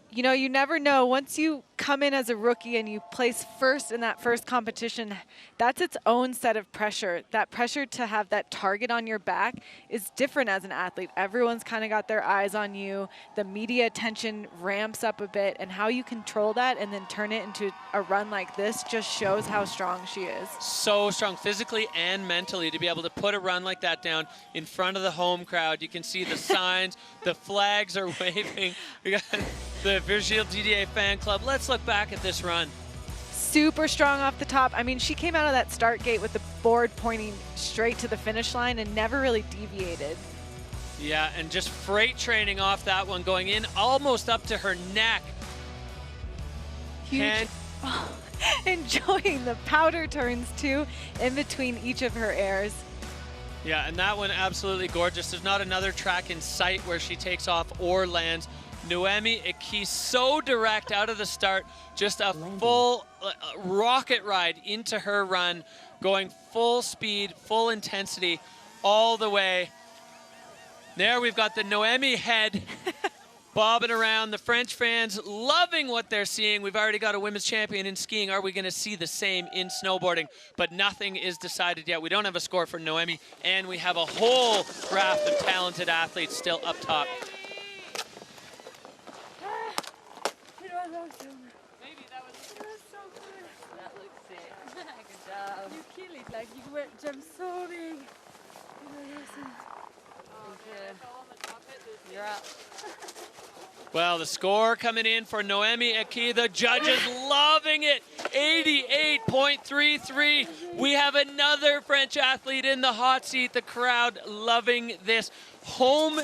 You know, you never know. Once you come in as a rookie and you place first in that first competition, that's its own set of pressure. That pressure to have that target on your back is different as an athlete. Everyone's kind of got their eyes on you. The media attention ramps up a bit, and how you control that and then turn it into a run like this just shows how strong she is. So strong physically and mentally to be able to put a run like that down in front of the home crowd. You can see the signs, the flags are waving. We got the Virgile Didier fan club. Let's look back at this run. super strong off the top. I mean, she came out of that start gate with the board pointing straight to the finish line and never really deviated. Yeah, and just freight training off that one, going in almost up to her neck. Huge. Enjoying the powder turns too in between each of her airs. Yeah, and that one absolutely gorgeous. There's not another track in sight where she takes off or lands. Noemi Iki so direct out of the start, just a full rocket ride into her run, going full speed, full intensity all the way. There we've got the Noemi head bobbing around. The French fans loving what they're seeing. We've already got a women's champion in skiing. Are we going to see the same in snowboarding? But nothing is decided yet. We don't have a score for Noemi, and we have a whole raft of talented athletes still up top. Maybe that was so good. That looks sick. Good job. You kill it, like you went jump so big. You're up. Well, the score coming in for Noemi Iki. The judges loving it. 88.33. We have another French athlete in the hot seat. The crowd loving this. Home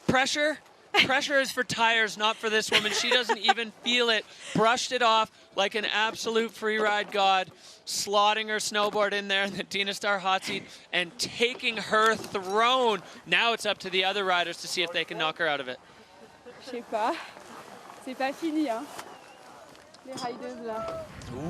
pressure. Pressure is for tires, not for this woman. She doesn't even feel it. Brushed it off like an absolute free ride god, slotting her snowboard in there in the Dina Star hot seat and taking her throne. Now it's up to the other riders to see if they can knock her out of it. Je sais pas. C'est pas fini, hein. Les riders là.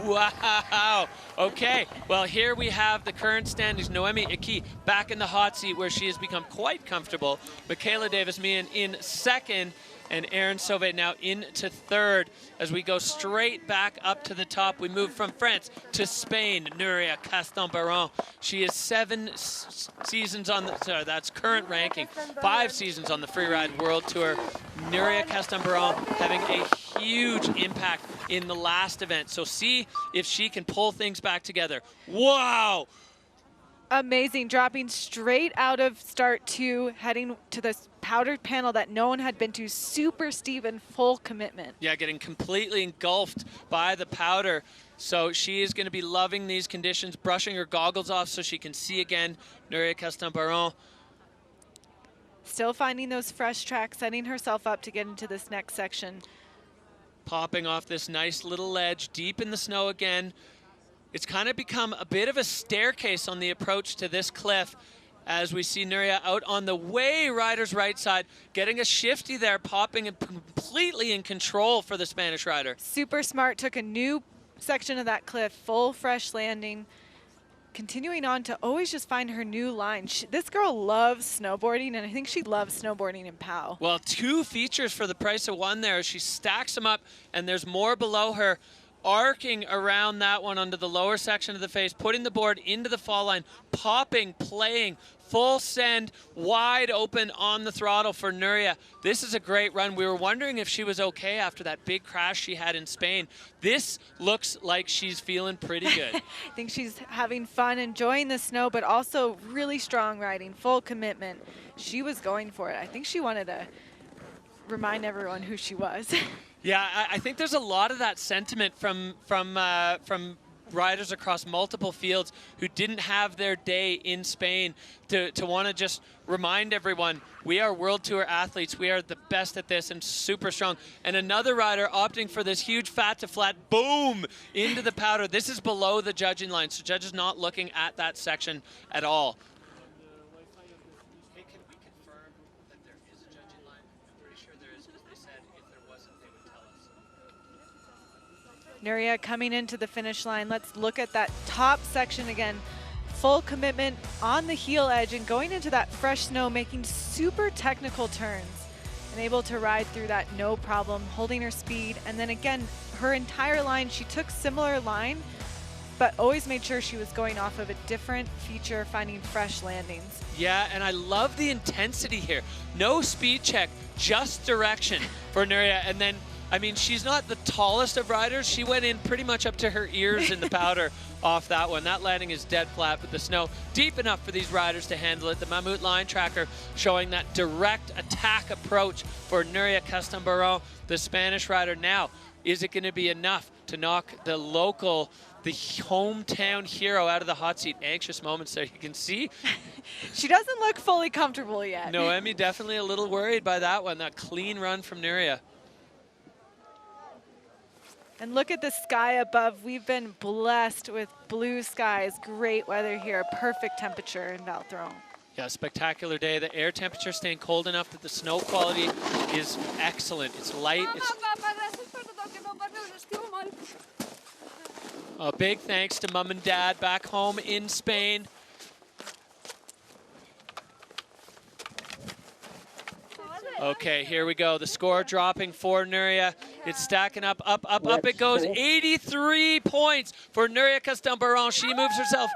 Wow. Okay. Well, here we have the current standings. Noemi Iki back in the hot seat where she has become quite comfortable. Michaela Davis-Meehan in second, and Erin Sauvé now into third. As we go straight back up to the top, we move from France to Spain. Nuria Castan-Baron. She is 7 seasons on the, sorry, that's current ranking, 5 seasons on the Freeride World Tour. Nuria Castan-Baron having a huge impact in the last event. So see if she can pull things back together. Wow. Amazing, dropping straight out of start 2, heading to this powdered panel that no one had been to. Super steep and full commitment. Yeah, getting completely engulfed by the powder. So she is going to be loving these conditions, brushing her goggles off so she can see again. Nuria Castan-Baron. Still finding those fresh tracks, setting herself up to get into this next section. Popping off this nice little ledge deep in the snow again. It's kind of become a bit of a staircase on the approach to this cliff as we see Nuria out on the way rider's right side, getting a shifty there, popping and completely in control for the Spanish rider. Super smart, took a new section of that cliff, full fresh landing, continuing on to always just find her new line. This girl loves snowboarding, and I think she loves snowboarding in POW. Well, 2 features for the price of 1 there. She stacks them up, and there's more below her. Arcing around that one onto the lower section of the face, putting the board into the fall line, popping, playing, full send, wide open on the throttle for Nuria. This is a great run. We were wondering if she was okay after that big crash she had in Spain. This looks like she's feeling pretty good. I think she's having fun, enjoying the snow, but also really strong riding, full commitment. She was going for it. I think she wanted to remind everyone who she was. Yeah, I think there's a lot of that sentiment from riders across multiple fields who didn't have their day in Spain to want to just remind everyone, we are World Tour athletes. We are the best at this and super strong. And another rider opting for this huge fat to flat, boom, into the powder. This is below the judging line, so judges not looking at that section at all. Nuria coming into the finish line. Let's look at that top section again. Full commitment on the heel edge and going into that fresh snow, making super technical turns and able to ride through that no problem, holding her speed. And then again, her entire line, she took similar line, but always made sure she was going off of a different feature, finding fresh landings. Yeah, and I love the intensity here. No speed check, just direction for Nuria. And then, I mean, she's not the tallest of riders. She went in pretty much up to her ears in the powder off that one. That landing is dead flat, but the snow deep enough for these riders to handle it. The MAMMUT line tracker showing that direct attack approach for Nuria Castan-Baron, the Spanish rider. Now, is it going to be enough to knock the local, the hometown hero out of the hot seat. Anxious moments there, you can see. She doesn't look fully comfortable yet. Noemi definitely a little worried by that one, that clean run from Nuria. And look at the sky above. We've been blessed with blue skies, great weather here, perfect temperature in Val Thorens. Yeah, spectacular day. The air temperature staying cold enough that the snow quality is excellent. It's light. A big thanks to Mom and Dad back home in Spain. Okay, here we go. The score dropping for Nuria. It's stacking up, up it goes. 83 points for Nuria Castelbaron. She moves herself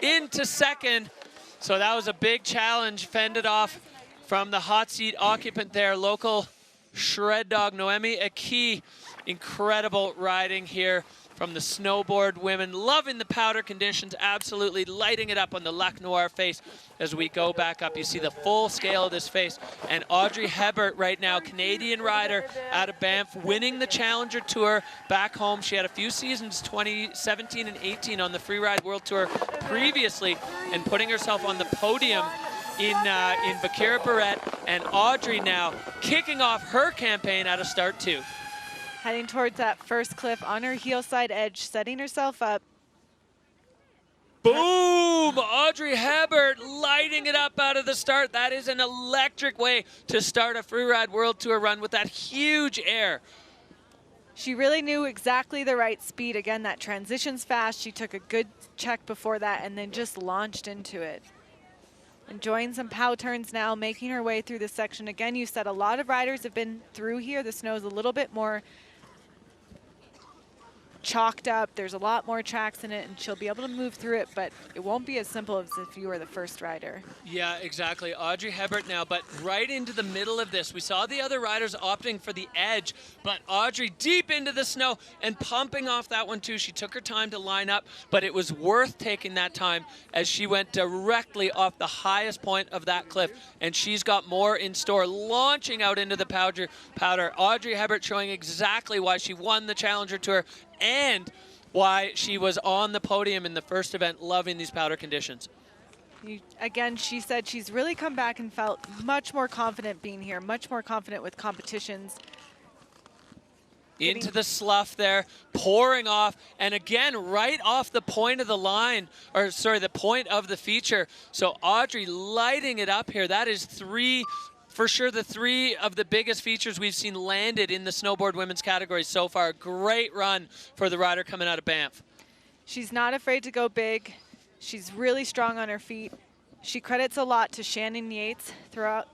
into second. So that was a big challenge, fended off from the hot seat occupant there, local shred dog Noemi Aki. Incredible riding here from the snowboard women. Loving the powder conditions, absolutely lighting it up on the Lac Noir face as we go back up. You see the full scale of this face. And Audrey Hebert right now, Canadian rider out of Banff, winning the Challenger Tour back home. She had a few seasons, 2017 and 18 on the Freeride World Tour previously, and putting herself on the podium in Bakira Barrett. And Audrey now kicking off her campaign out of start 2. Heading towards that first cliff on her heel side edge, setting herself up. Boom! Audrey Hebert lighting it up out of the start. That is an electric way to start a Freeride World Tour run with that huge air. She really knew exactly the right speed. Again, that transition's fast. She took a good check before that and then just launched into it. Enjoying some pow turns now, making her way through this section. Again, you said a lot of riders have been through here. The snow's a little bit more chalked up. There's a lot more tracks in it, and she'll be able to move through it, but it won't be as simple as if you were the first rider. Yeah, exactly. Audrey Hebert now, but right into the middle of this. We saw the other riders opting for the edge, but Audrey deep into the snow and pumping off that one too. She took her time to line up, but it was worth taking that time as she went directly off the highest point of that cliff, and she's got more in store, launching out into the powder. Audrey Hebert showing exactly why she won the Challenger Tour and why she was on the podium in the first event, loving these powder conditions. Again, she said she's really come back and felt much more confident being here, much more confident with competitions. Into the slough there, pouring off, and again, right off the point of the line, or sorry, the point of the feature. So Audrey lighting it up here. That is for sure the 3 of the biggest features we've seen landed in the snowboard women's category so far. Great run for the rider coming out of Banff. She's not afraid to go big. She's really strong on her feet. She credits a lot to Shannon Yates throughout,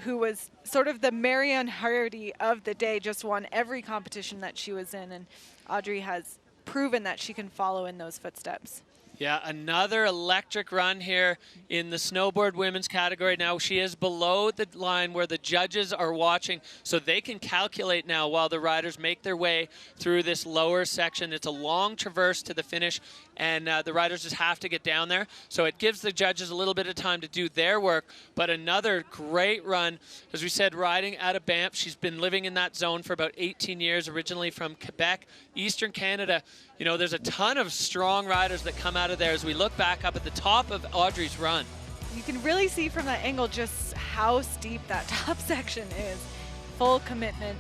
who was sort of the Marianne Hardy of the day, just won every competition that she was in, and Audrey has proven that she can follow in those footsteps. Yeah, another electric run here in the snowboard women's category. Now she is below the line where the judges are watching, so they can calculate now while the riders make their way through this lower section. It's a long traverse to the finish, and the riders just have to get down there. So it gives the judges a little bit of time to do their work, but another great run. As we said, riding out of Banff. She's been living in that zone for about 18 years, originally from Quebec, Eastern Canada. You know, there's a ton of strong riders that come out of there as we look back up at the top of Audrey's run. You can really see from that angle just how steep that top section is. Full commitment.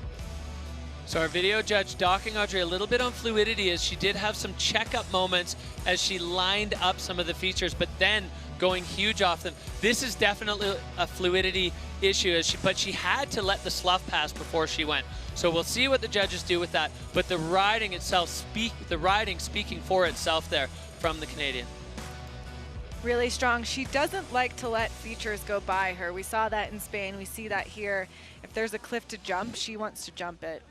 So our video judge docking Audrey a little bit on fluidity, as she did have some checkup moments as she lined up some of the features, but then going huge off them. This is definitely a fluidity issue, but she had to let the slough pass before she went. So we'll see what the judges do with that. But the riding itself, speaking for itself there from the Canadian. Really strong. She doesn't like to let features go by her. We saw that in Spain. We see that here. If there's a cliff to jump, she wants to jump it.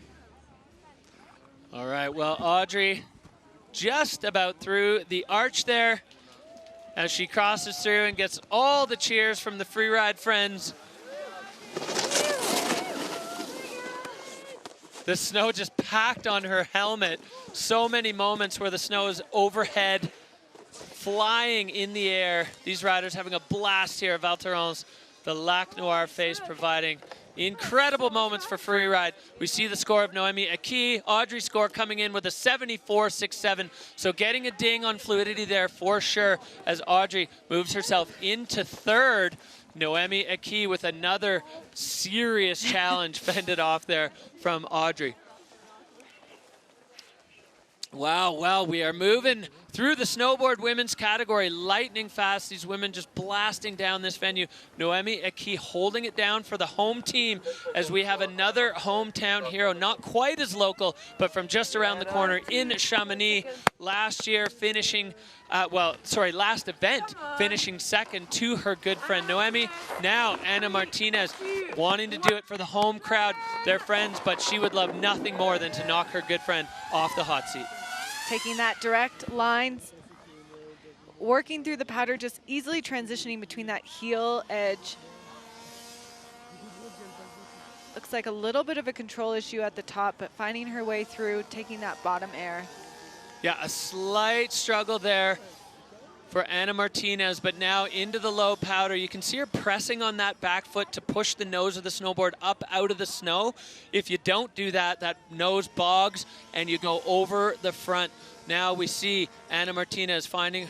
All right, well, Audrey just about through the arch there as she crosses through and gets all the cheers from the Freeride friends. The snow just packed on her helmet. So many moments where the snow is overhead, flying in the air. These riders having a blast here at Val Thorens. The Lac Noir face providing Incredible moments for Freeride. We see the score of Noemi Aki. Audrey's score coming in with a 74.67. So getting a ding on fluidity there for sure as Audrey moves herself into third. Noemi Aki with another serious challenge fended off there from Audrey. Wow, well, we are moving through the snowboard women's category, lightning fast. These women just blasting down this venue. Noemi Aki holding it down for the home team as we have another hometown hero, not quite as local, but from just around the corner in Chamonix. Last year finishing, last event finishing second to her good friend Noemi. Now Anna Martinez wanting to do it for the home crowd, their friends, but she would love nothing more than to knock her good friend off the hot seat. Taking that direct line, working through the powder, just easily transitioning between that heel edge. Looks like a little bit of a control issue at the top, but finding her way through, taking that bottom air. Yeah, a slight struggle there for Anna Martinez, but now into the low powder. You can see her pressing on that back foot to push the nose of the snowboard up out of the snow. If you don't do that, that nose bogs and you go over the front. Now we see Anna Martinez finding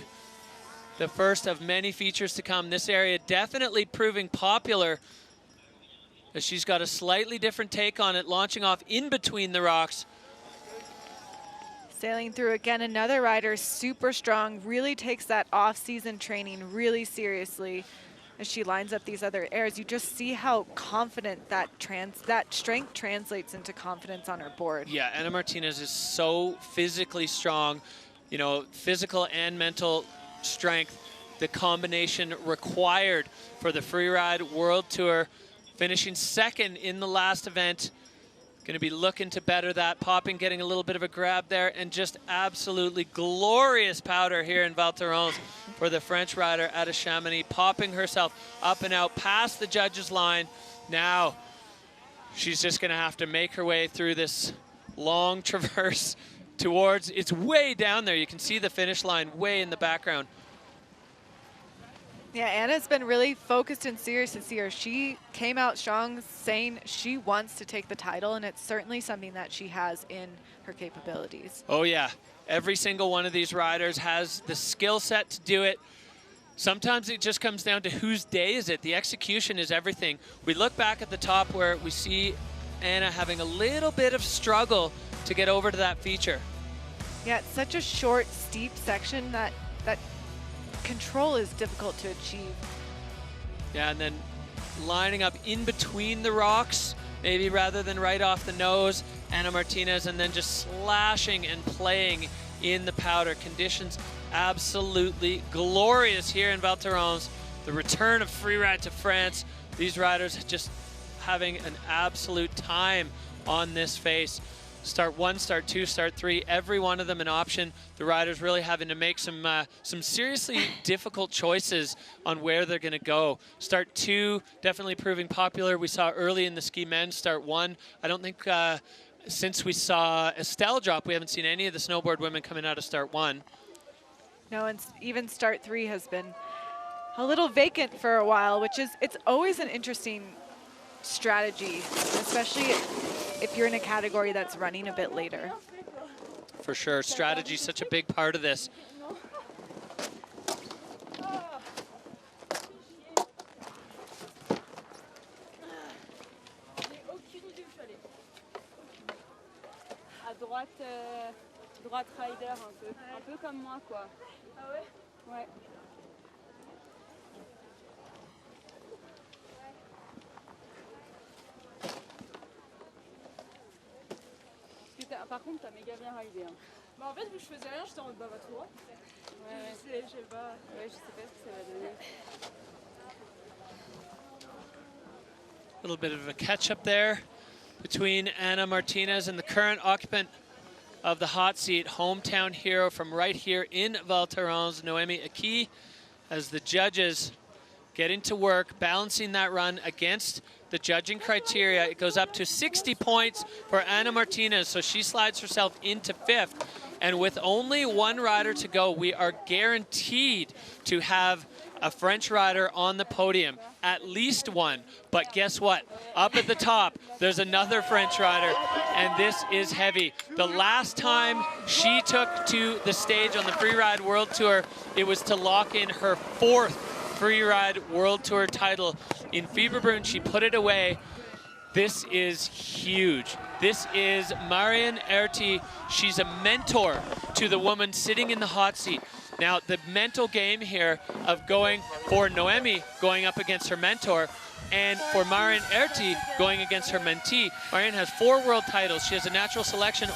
the first of many features to come. This area definitely proving popular as she's got a slightly different take on it, launching off in between the rocks. Sailing through again, another rider, super strong, really takes that off-season training really seriously as she lines up these other airs. You just see how confident that strength translates into confidence on her board. Yeah, Anna Martinez is so physically strong, you know, physical and mental strength, the combination required for the Freeride World Tour, finishing second in the last event. Going to be looking to better that, popping, getting a little bit of a grab there, and just absolutely glorious powder here in Val Thorens for the French rider out of Chamonix, popping herself up and out past the judges' line. Now she's just going to have to make her way through this long traverse towards, it's way down there. You can see the finish line way in the background. Yeah, Anna's been really focused and serious this year. She came out strong saying she wants to take the title, and it's certainly something that she has in her capabilities. Oh yeah, every single one of these riders has the skill set to do it. Sometimes it just comes down to whose day is it. The execution is everything. We look back at the top where we see Anna having a little bit of struggle to get over to that feature. Yeah, it's such a short, steep section that control is difficult to achieve. Yeah, and then lining up in between the rocks, maybe rather than right off the nose, Anna Martinez, and then just slashing and playing in the powder. Conditions absolutely glorious here in Val Thorens. The return of Freeride to France. These riders just having an absolute time on this face. Start 1, start 2, start 3, every one of them an option. The riders really having to make some seriously difficult choices on where they're going to go. Start 2 definitely proving popular. We saw early in the ski men. Start 1, I don't think since we saw Estelle drop, we haven't seen any of the snowboard women coming out of start 1. No, and even start 3 has been a little vacant for a while, which is, it's always an interesting strategy, especially if you're in a category that's running a bit later. For sure, strategy is such a big part of this. Droite rider un peu comme moi quoi. Ah ouais? Ouais. Par contre, t'as méga bien ridé. Hein. Bah en fait, vu que je faisais rien, j'étais en mode bah va tout droit. Ouais. Je sais pas. Ouais, je sais pas ce que ça va donner. A little bit of a catch-up there between Anna Martinez and the current occupant of the hot seat, hometown hero from right here in Val Thorens, Noemi Aki, as the judges get into work, balancing that run against the judging criteria. It goes up to 60 points for Anna Martinez, so she slides herself into 5th. And with only one rider to go, we are guaranteed to have a French rider on the podium, at least one. But guess what? Up at the top, there's another French rider, and this is heavy. The last time she took to the stage on the Freeride World Tour, it was to lock in her 4th Freeride World Tour title. In Fieberbrunn, she put it away. This is huge. This is Marion Erti. She's a mentor to the woman sitting in the hot seat. Now, the mental game here of going for Noemi, going up against her mentor, and for Marion Erti going against her mentee. Marion has 4 world titles. She has a natural selection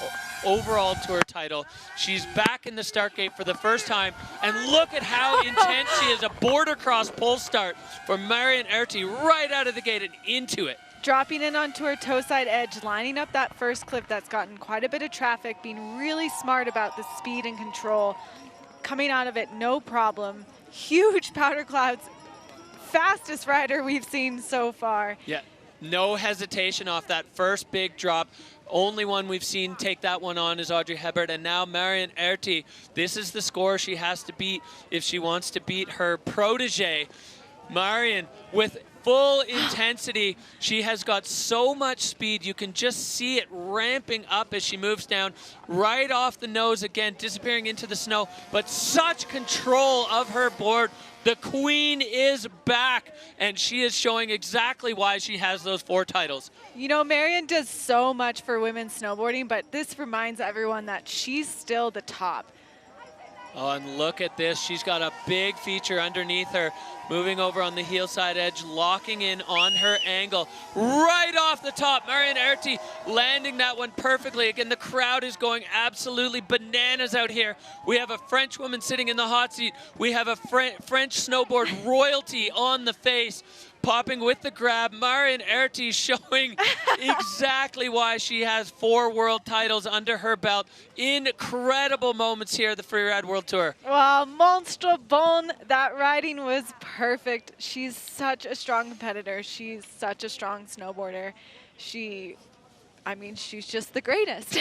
overall tour title. She's back in the start gate for the first time, and look at how intense she is. A border cross pole start for Marion Erti right out of the gate and into it. Dropping in onto her toe side edge, lining up that first clip that's gotten quite a bit of traffic, being really smart about the speed and control. Coming out of it, no problem. Huge powder clouds. Fastest rider we've seen so far. Yeah, no hesitation off that first big drop. Only one we've seen take that one on is Audrey Hebert, and now Marion Erti. This is the score she has to beat if she wants to beat her protege. Marion, with full intensity. She has got so much speed. You can just see it ramping up as she moves down right off the nose again, disappearing into the snow, but such control of her board. The queen is back, and she is showing exactly why she has those 4 titles. You know, Marion does so much for women's snowboarding, but this reminds everyone that she's still the top. Oh, and look at this. She's got a big feature underneath her, moving over on the heel side edge, locking in on her angle. Right off the top, Marion Erti landing that one perfectly. Again, the crowd is going absolutely bananas out here. We have a French woman sitting in the hot seat. We have a French snowboard royalty on the face, popping with the grab. Marion Erti showing exactly why she has 4 world titles under her belt. Incredible moments here at the Freeride World Tour. Wow, monstre bon. That riding was perfect. She's such a strong competitor. She's such a strong snowboarder. She's just the greatest.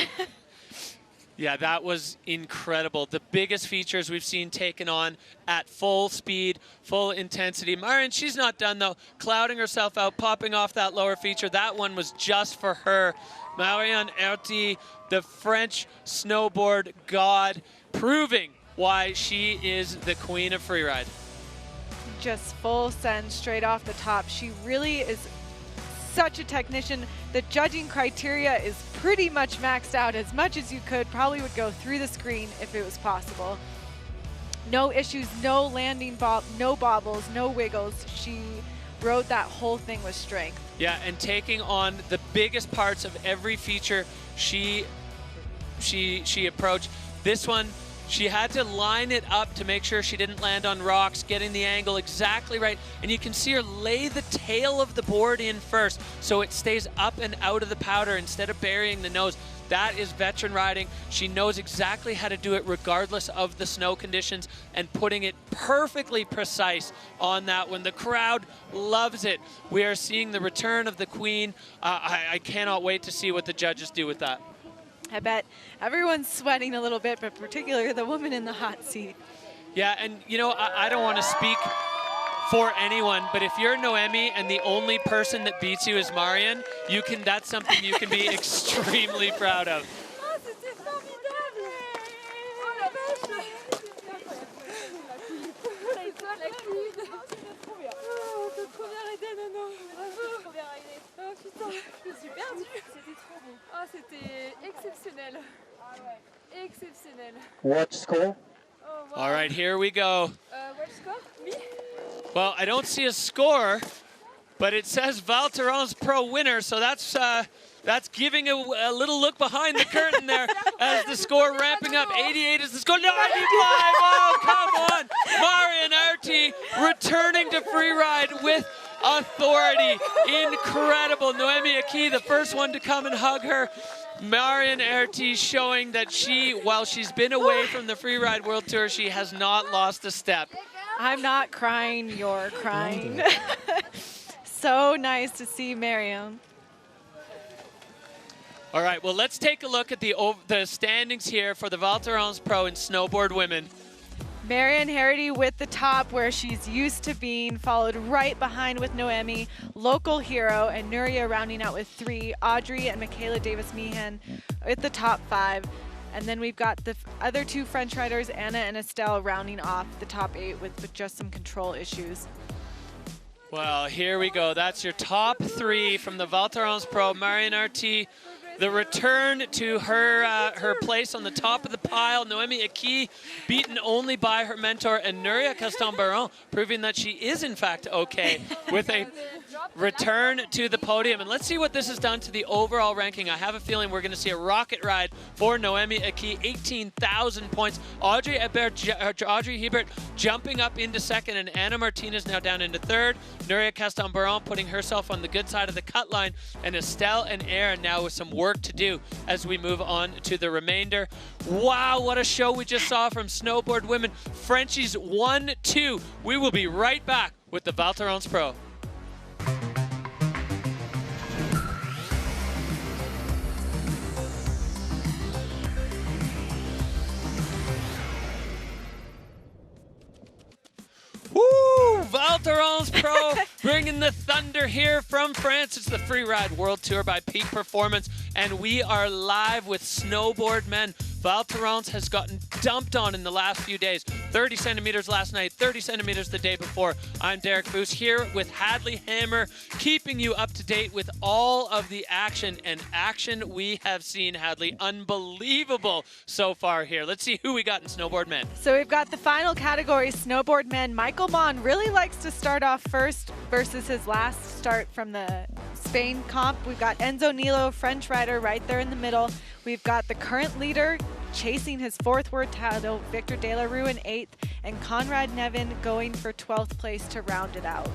Yeah, that was incredible. The biggest features we've seen taken on at full speed, full intensity. Marion, she's not done though. Clouding herself out, popping off that lower feature. That one was just for her. Marion Erti, the French snowboard god, proving why she is the queen of freeride. Just full send straight off the top. She really is such a technician. The judging criteria is pretty much maxed out as much as you could. Probably would go through the screen if it was possible. No issues, no landing no bobbles, no wiggles. She rode that whole thing with strength. Yeah, and taking on the biggest parts of every feature she approached. This one, she had to line it up to make sure she didn't land on rocks, getting the angle exactly right. And you can see her lay the tail of the board in first so it stays up and out of the powder instead of burying the nose. That is veteran riding. She knows exactly how to do it regardless of the snow conditions and putting it perfectly precise on that one. The crowd loves it. We are seeing the return of the queen. I cannot wait to see what the judges do with that. I bet everyone's sweating a little bit, but particularly the woman in the hot seat. Yeah, and you know, I don't want to speak for anyone, but if you're Noemi and the only person that beats you is Marion, that's something you can be extremely proud of. C'était exceptionnel. Exceptionnel. Watch score. All right, here we go. What score? Me? Well, I don't see a score, but it says Val Thorens Pro winner, so that's giving a little look behind the curtain there as the score ramping up. 88 is the score. 95! Oh, come on! Marion Erti returning to freeride with authority. Incredible. Noemi Aki, the first one to come and hug her. Marion Erti showing that while she's been away from the Freeride World Tour, she has not lost a step. I'm not crying, you're crying. So nice to see Marion. All right, well, let's take a look at the standings here for the Val Thorens Pro in snowboard women. Marion Harity with the top where she's used to being, followed right behind with Noemi, local hero, and Nuria rounding out with 3. Audrey and Michaela Davis-Meehan with the top 5. And then we've got the other 2 French riders, Anna and Estelle, rounding off the top 8 with just some control issues. Well, here we go. That's your top 3 from the Val Thorens Pro. Marion Harity, the return to her place on the top of the pile. Noemi Aki beaten only by her mentor, and Nuria Castan-Baron proving that she is in fact okay with a return to the podium. And let's see what this has done to the overall ranking. I have a feeling we're going to see a rocket ride for Noemi Aki, 18,000 points. Audrey Hebert jumping up into 2nd, and Anna Martinez now down into 3rd. Nuria Castan-Baron putting herself on the good side of the cut line, and Estelle and Aaron now with some work to do as we move on to the remainder. Wow, what a show we just saw from snowboard women. Frenchies 1-2. We will be right back with the Val Thorens Pro. Woo! Val Thorens Pro bringing the thunder here from France. It's the Freeride World Tour by Peak Performance, and we are live with snowboard men. Val Thorens has gotten dumped on in the last few days. 30 centimeters last night, 30 centimeters the day before. I'm Derek Boos here with Hadley Hammer, keeping you up to date with all of the action. And action we have seen, Hadley, unbelievable so far here. Let's see who we got in snowboard men. So we've got the final category, snowboard men. Michael Mon really likes to start off first versus his last start from the Spain comp. We've got Enzo Nilo, French rider, right there in the middle. We've got the current leader chasing his 4th world title, Victor De La Rue in 8th, and Conrad Nevin going for 12th place to round it out.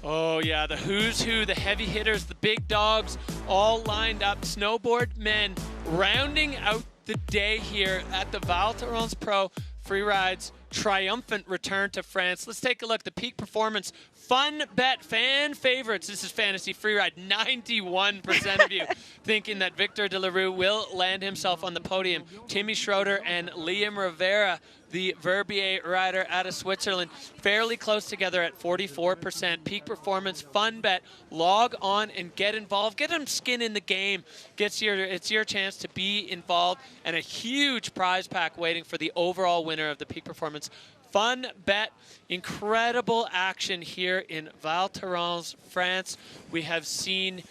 Oh yeah, the who's who, the heavy hitters, the big dogs, all lined up. Snowboard men rounding out the day here at the Val Thorens Pro Freeride's triumphant return to France. Let's take a look. The Peak Performance Fun Bet fan favorites. This is Fantasy Freeride. 91% of you thinking that Victor De La Rue will land himself on the podium. Timmy Schroeder and Liam Rivera, the Verbier rider out of Switzerland, fairly close together at 44%. Peak Performance Fun Bet. Log on and get involved. Get them skin in the game. It's your chance to be involved, and a huge prize pack waiting for the overall winner of the Peak Performance Fun Bet. Incredible action here in Val Thorens, France. We have seen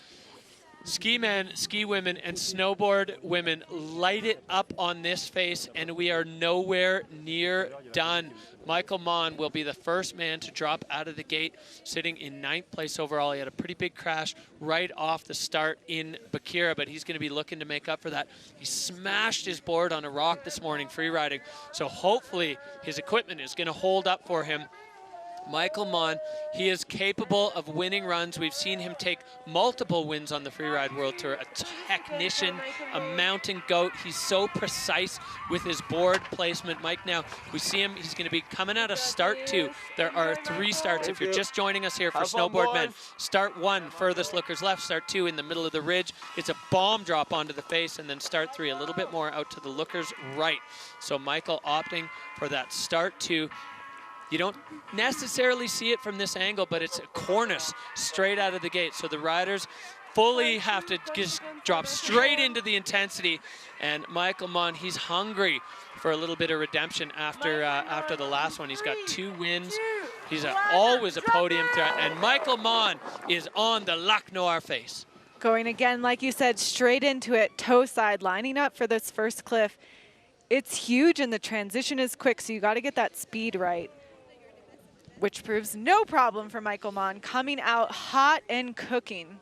ski men, ski women, and snowboard women light it up on this face, and we are nowhere near done. Michael Mon will be the first man to drop out of the gate, sitting in 9th place overall. He had a pretty big crash right off the start in Bakira, but he's going to be looking to make up for that. He smashed his board on a rock this morning freeriding, so hopefully his equipment is going to hold up for him. Michael Mon, he is capable of winning runs. We've seen him take multiple wins on the Freeride World Tour. A technician, a mountain goat. He's so precise with his board placement. Mike, now we see him, he's going to be coming out of start 2. There are 3 starts. If you're just joining us here for Snowboard Men, start 1, furthest lookers left. Start 2 in the middle of the ridge. It's a bomb drop onto the face, and then start 3 a little bit more out to the lookers right. So Michael opting for that start 2. You don't necessarily see it from this angle, but it's a cornice straight out of the gate. So the riders fully have to just drop straight into the intensity. And Michael Mon, he's hungry for a little bit of redemption after the last one. He's got 2 wins. He's always a podium threat. And Michael Mon is on the Lac Noir face. Going again, like you said, straight into it, toe side, lining up for this first cliff. It's huge and the transition is quick, so you got to get that speed right, which proves no problem for Michael Mon, coming out hot and cooking.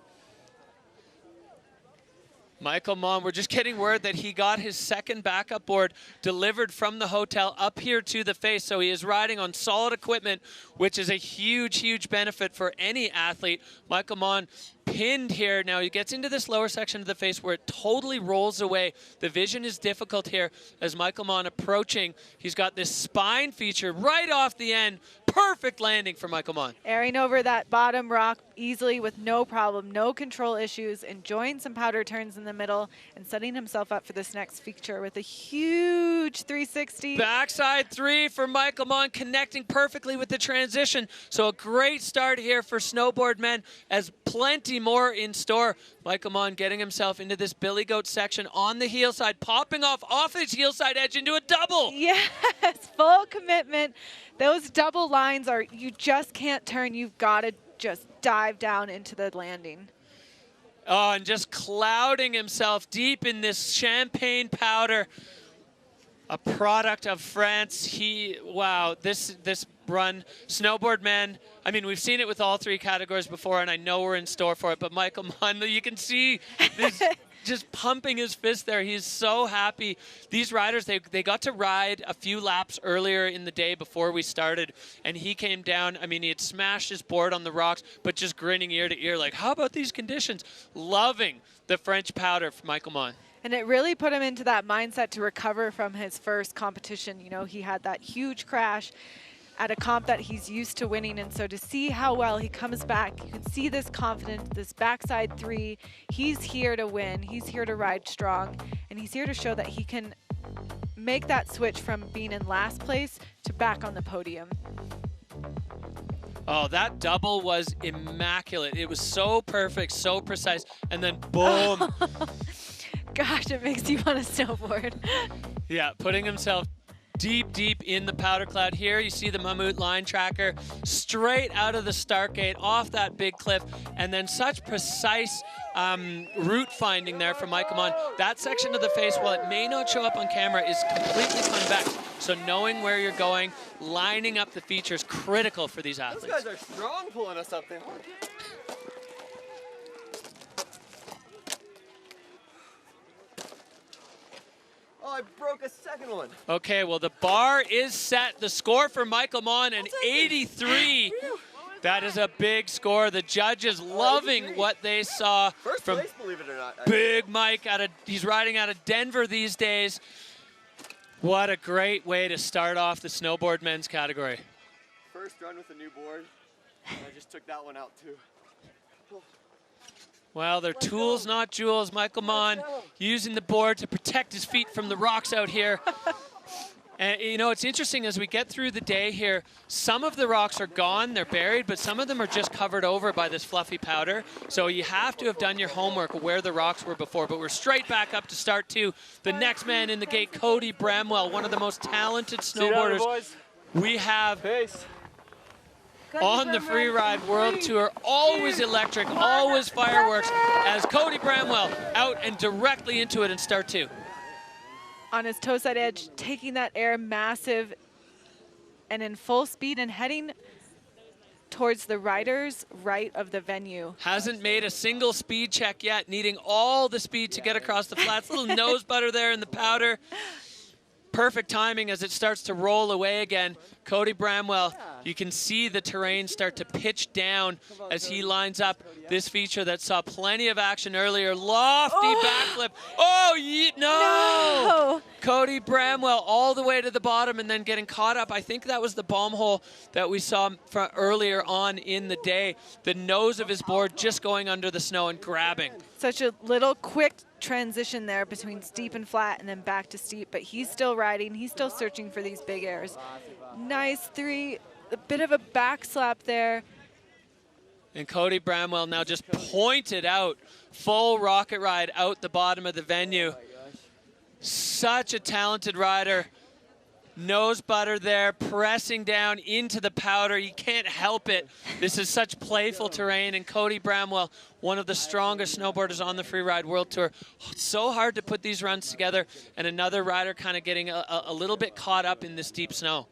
Michael Mon, we're just getting word that he got his 2nd backup board delivered from the hotel up here to the face. So he is riding on solid equipment, which is a huge, huge benefit for any athlete. Michael Mon pinned here. Now he gets into this lower section of the face where it totally rolls away. The vision is difficult here as Michael Mon approaching. He's got this spine feature right off the end, perfect landing for Michael Mann. Airing over that bottom rock easily with no problem, no control issues, enjoying some powder turns in the middle, and setting himself up for this next feature with a huge 360. Backside 3 for Michael Mann, connecting perfectly with the transition. So a great start here for snowboard men, as plenty more in store. Michael Mann getting himself into this billy goat section on the heel side, popping off his heel side edge into a double. Yes, full commitment. Those double lines are, you just can't turn. You've got to just dive down into the landing. Oh, and just clouding himself deep in this champagne powder. A product of France. Wow, this run, snowboard men, I mean, we've seen it with all 3 categories before, and I know we're in store for it, but Michael Mann, you can see this just pumping his fist there. He's so happy. These riders, they got to ride a few laps earlier in the day before we started, and he came down. I mean, he had smashed his board on the rocks, but just grinning ear to ear, like, how about these conditions? Loving the French powder for Michael Mann. And it really put him into that mindset to recover from his first competition. You know, he had that huge crash at a comp that he's used to winning, and so to see how well he comes back, you can see this confidence, this backside 3. He's here to win, he's here to ride strong, and he's here to show that he can make that switch from being in last place to back on the podium. Oh, that double was immaculate. It was so perfect, so precise, and then boom. Gosh, it makes you want to snowboard. Yeah, putting himself deep in the powder cloud. Here you see the MAMMUT line tracker straight out of the start gate, off that big cliff, and then such precise route finding there from Michael Mann. That section of the face, while it may not show up on camera, is completely convex. So knowing where you're going, lining up the features, critical for these athletes. Those guys are strong pulling us up there. Oh, I broke a second one. Okay, well, the bar is set. The score for Michael Mann, an 83. That is a big score. The judges loving what they saw First from place, believe it or not. Big Mike. He's riding out of Denver these days. What a great way to start off the snowboard men's category. First run with a new board, and I just took that one out too. Well, they're tools, not jewels. Michael Mann using the board to protect his feet from the rocks out here. And, you know, it's interesting as we get through the day here, some of the rocks are gone, they're buried, but some of them are just covered over by this fluffy powder. So you have to have done your homework of where the rocks were before. But we're straight back up to start 2. The next man in the gate, Cody Bramwell, one of the most talented snowboarders we have on the Freeride World Tour. Always electric, always fireworks, as Cody Bramwell out and directly into it in start 2. On his toe side edge, taking that air massive and in full speed and heading towards the riders right of the venue. Hasn't made a single speed check yet, needing all the speed to get across the flats. Little nose butter there in the powder. Perfect timing as it starts to roll away again. Cody Bramwell, you can see the terrain start to pitch down as he lines up this feature that saw plenty of action earlier. Lofty backflip. Oh, no! Cody Bramwell all the way to the bottom and then getting caught up. I think that was the bomb hole that we saw from earlier on in the day. The nose of his board just going under the snow and grabbing. Such a little quick transition there between steep and flat and then back to steep, but he's still riding, he's still searching for these big airs. Nice 3, a bit of a back slap there. And Cody Bramwell now just pointed out, full rocket ride out the bottom of the venue. Such a talented rider. Nose butter there, pressing down into the powder. You can't help it. This is such playful terrain, and Cody Bramwell, one of the strongest snowboarders on the Freeride World Tour. It's so hard to put these runs together, and another rider kind of getting a little bit caught up in this deep snow.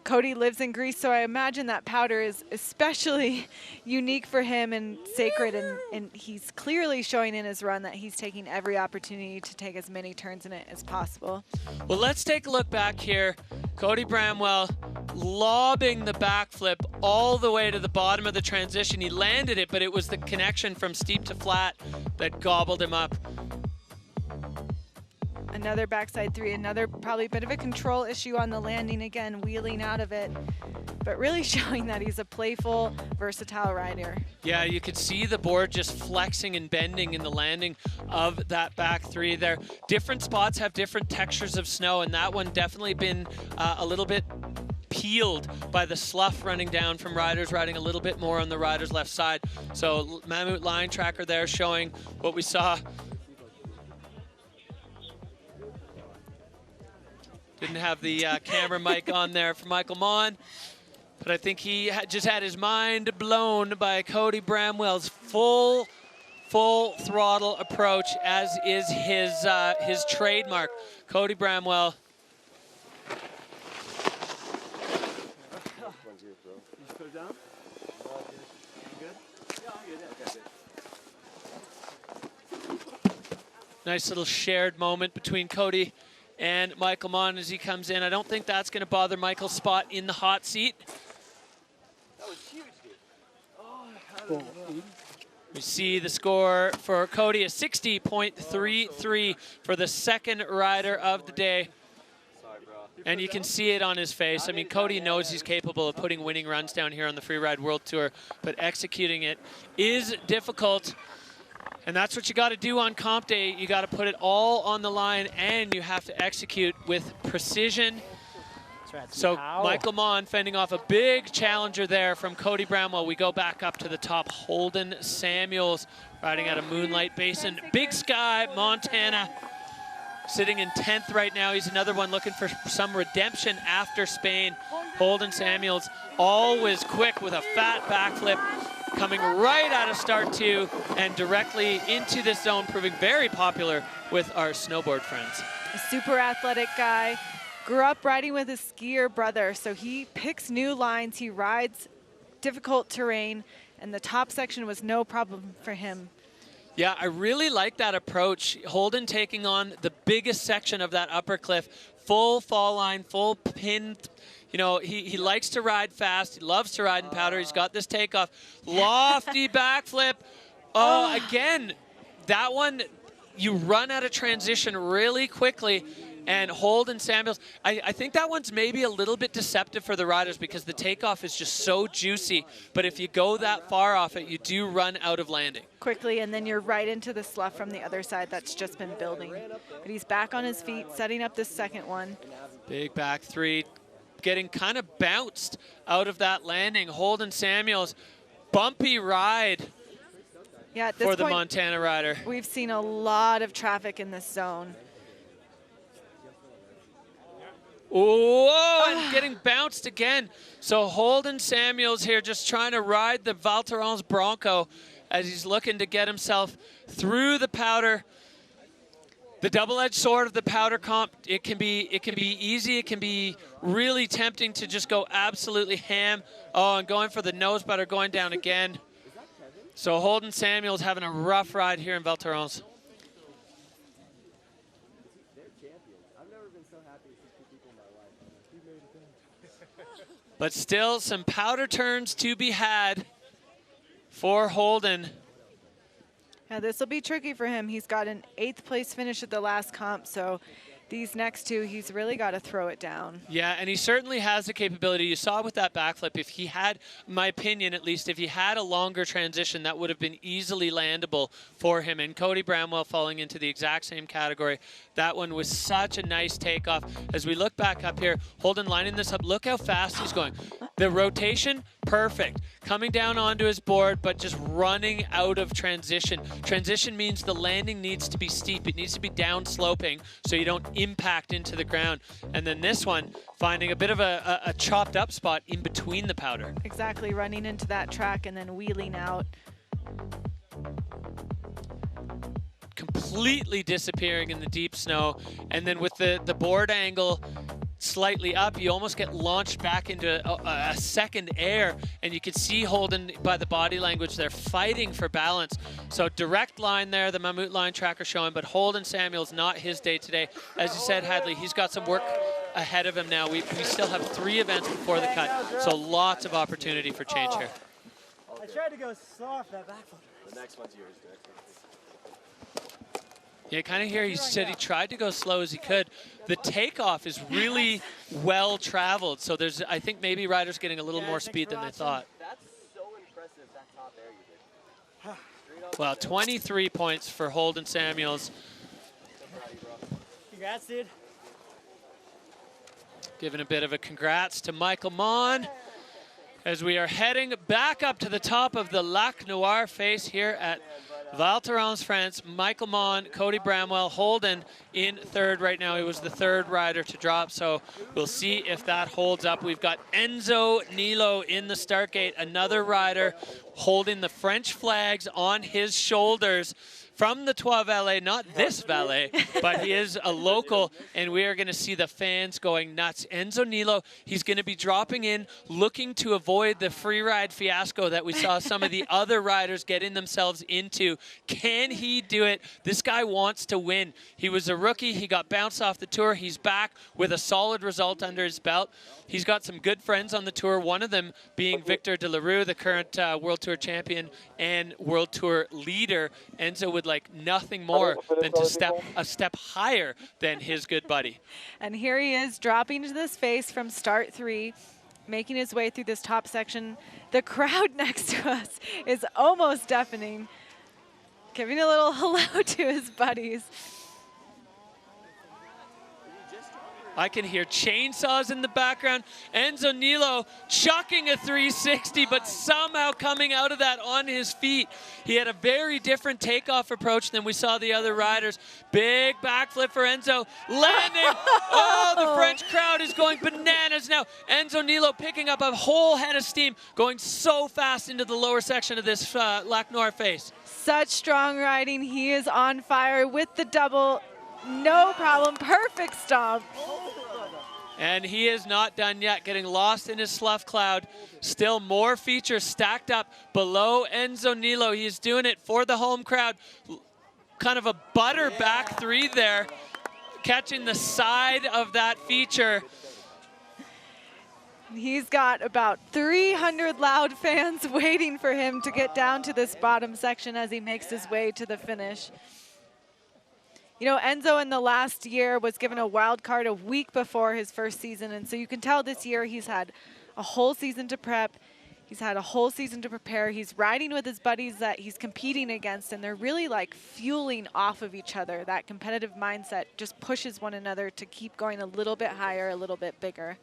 Cody lives in Greece, so I imagine that powder is especially unique for him and sacred, and he's clearly showing in his run that he's taking every opportunity to take as many turns in it as possible. Well, let's take a look back here. Cody Bramwell lobbing the backflip all the way to the bottom of the transition. He landed it, but it was the connection from steep to flat that gobbled him up. Another backside three, another probably bit of a control issue on the landing again, wheeling out of it, but really showing that he's a playful, versatile rider. Yeah, you could see the board just flexing and bending in the landing of that back three there. Different spots have different textures of snow, and that one definitely been a little bit peeled by the slough running down from riders riding a little bit more on the rider's left side. So MAMMUT line tracker there showing what we saw. Didn't have the camera mic on there for Michael Mon, but I think he just had his mind blown by Cody Bramwell's full throttle approach, as is his trademark. Cody Bramwell. Nice little shared moment between Cody and Michael Mon as he comes in. I don't think that's going to bother Michael's spot in the hot seat. That was huge, dude. We see the score for Cody, a 60.33 for the second rider of the day. Sorry, bro. And you can see it on his face. I mean, Cody knows he's capable of putting winning runs down here on the Freeride World Tour, but executing it is difficult. And that's what you got to do on comp day. You got to put it all on the line, and you have to execute with precision. So Michael Mon fending off a big challenger there from Cody Bramwell. We go back up to the top. Holden Samuels riding out of Moonlight Basin. Big Sky, Montana, sitting in 10th right now. He's another one looking for some redemption after Spain. Holden Samuels always quick with a fat backflip, coming right out of start two and directly into this zone, proving very popular with our snowboard friends. A super athletic guy, grew up riding with his skier brother, so he picks new lines, he rides difficult terrain, and the top section was no problem for him. Yeah, I really like that approach. Holden taking on the biggest section of that upper cliff, full fall line, full pin. You know, he likes to ride fast. He loves to ride in powder. He's got this takeoff. Lofty backflip. Oh, again, that one, you run out of transition really quickly. And Holden Samuels, I think that one's maybe a little bit deceptive for the riders because the takeoff is just so juicy. But if you go that far off it, you do run out of landing. Quickly, and then you're right into the slough from the other side that's just been building. But he's back on his feet, setting up this second one. Big back three, getting kind of bounced out of that landing. Holden Samuels, bumpy ride at this for the point, Montana rider. We've seen a lot of traffic in this zone. Whoa, and getting bounced again. So Holden Samuels here just trying to ride the Val Thorens Bronco as he's looking to get himself through the powder. The double-edged sword of the powder comp, it can be easy, it can be really tempting to just go absolutely ham. Oh, and going for the nose butter, going down again. So Holden Samuels having a rough ride here in Val Thorens. But still some powder turns to be had for Holden. Yeah, this will be tricky for him. He's got an 8th place finish at the last comp, so these next two, he's really got to throw it down. Yeah, and he certainly has the capability. You saw with that backflip, if he had, in my opinion at least, if he had a longer transition, that would have been easily landable for him. And Cody Bramwell falling into the exact same category. That one was such a nice takeoff. As we look back up here, Holden lining this up, look how fast he's going. The rotation, perfect. Coming down onto his board, but just running out of transition. Transition means the landing needs to be steep. It needs to be down sloping so you don't impact into the ground. And then this one, finding a bit of a chopped up spot in between the powder. Exactly, running into that track and then wheeling out. Completely disappearing in the deep snow. And then with the board angle slightly up, you almost get launched back into a second air, and you can see Holden by the body language they're fighting for balance. So direct line there, the MAMMUT line tracker showing, but Holden Samuels, not his day today. As you said, Hadley, he's got some work ahead of him now. We still have 3 events before the cut, so lots of opportunity for change here. I tried to go soft that backflip. The next one's yours, Derek. Yeah, kind of here he said he tried to go slow as he could. The takeoff is really well traveled, so there's, I think maybe riders getting a little more speed than they thought. That's so impressive, that top air you did. Well, 23 points for Holden Samuels. Congrats, dude. Giving a bit of a congrats to Michael Mon as we are heading back up to the top of the Lac Noir face here at Val Thorens, France. Michael Mon, Cody Bramwell, Holden in third right now. He was the third rider to drop, so we'll see if that holds up. We've got Enzo Nilo in the start gate, another rider holding the French flags on his shoulders from the Trois Vallées, not this valet, but he is a local, and we are going to see the fans going nuts. Enzo Nilo, he's going to be dropping in, looking to avoid the free ride fiasco that we saw some of the other riders getting themselves into. Can he do it? This guy wants to win. He was a rookie. He got bounced off the tour. He's back with a solid result under his belt. He's got some good friends on the tour, one of them being Victor de la Rue, the current World Tour champion and World Tour leader. Enzo would like nothing more than to step a step higher than his good buddy. And here he is dropping to this face from start 3, making his way through this top section. The crowd next to us is almost deafening, giving a little hello to his buddies. I can hear chainsaws in the background. Enzo Nilo chucking a 360, but somehow coming out of that on his feet. He had a very different takeoff approach than we saw the other riders. Big backflip for Enzo, landing. Oh, the French crowd is going bananas now. Enzo Nilo picking up a whole head of steam, going so fast into the lower section of this Lac Noir face. Such strong riding. He is on fire with the double. No problem, perfect stomp. And he is not done yet, getting lost in his slough cloud. Still more features stacked up below Enzo Nilo. He's doing it for the home crowd. Kind of a butter back 3 there, catching the side of that feature. He's got about 300 loud fans waiting for him to get down to this bottom section as he makes his way to the finish. You know, Enzo in the last year was given a wild card a week before his first season, and so you can tell this year he's had a whole season to prep. He's had a whole season to prepare. He's riding with his buddies that he's competing against, and they're really like fueling off of each other. That competitive mindset just pushes one another to keep going a little bit higher, a little bit bigger.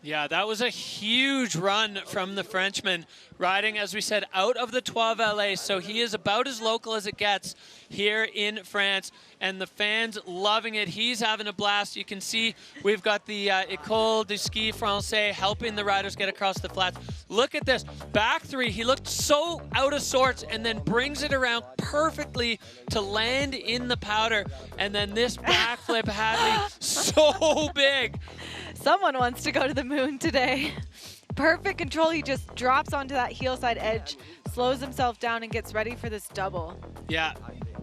Yeah, that was a huge run from the Frenchman, riding, as we said, out of the Trois Vallées. So he is about as local as it gets here in France, and the fans loving it. He's having a blast. You can see we've got the École du Ski Français helping the riders get across the flats. Look at this, back 3. He looked so out of sorts and then brings it around perfectly to land in the powder. And then this backflip, Hadley, so big. Someone wants to go to the moon today. Perfect control. He just drops onto that heel side edge, slows himself down, and gets ready for this double. Yeah,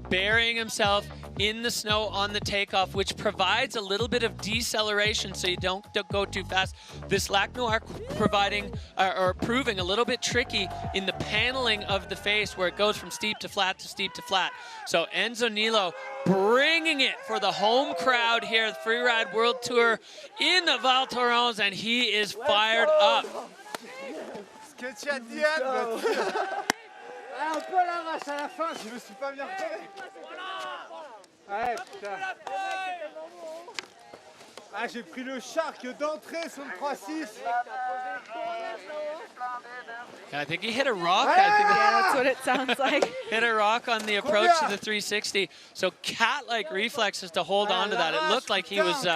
burying himself in the snow on the takeoff, which provides a little bit of deceleration so you don't go too fast. This Lac Noir providing or proving a little bit tricky in the paneling of the face, where it goes from steep to flat to steep to flat. So Enzo Nilo bringing it for the home crowd here at the Freeride World Tour in the Val Thorens, and he is fired up. Un peu la vache à la fin, je me suis pas bien repéré. Ouais, putain. Ah, j'ai pris le shark d'entrée sur le 3-6. I think he hit a rock. Yeah, that's what it sounds like. Hit a rock on the approach to the 360. So cat-like reflexes to hold on to that. It looked like he was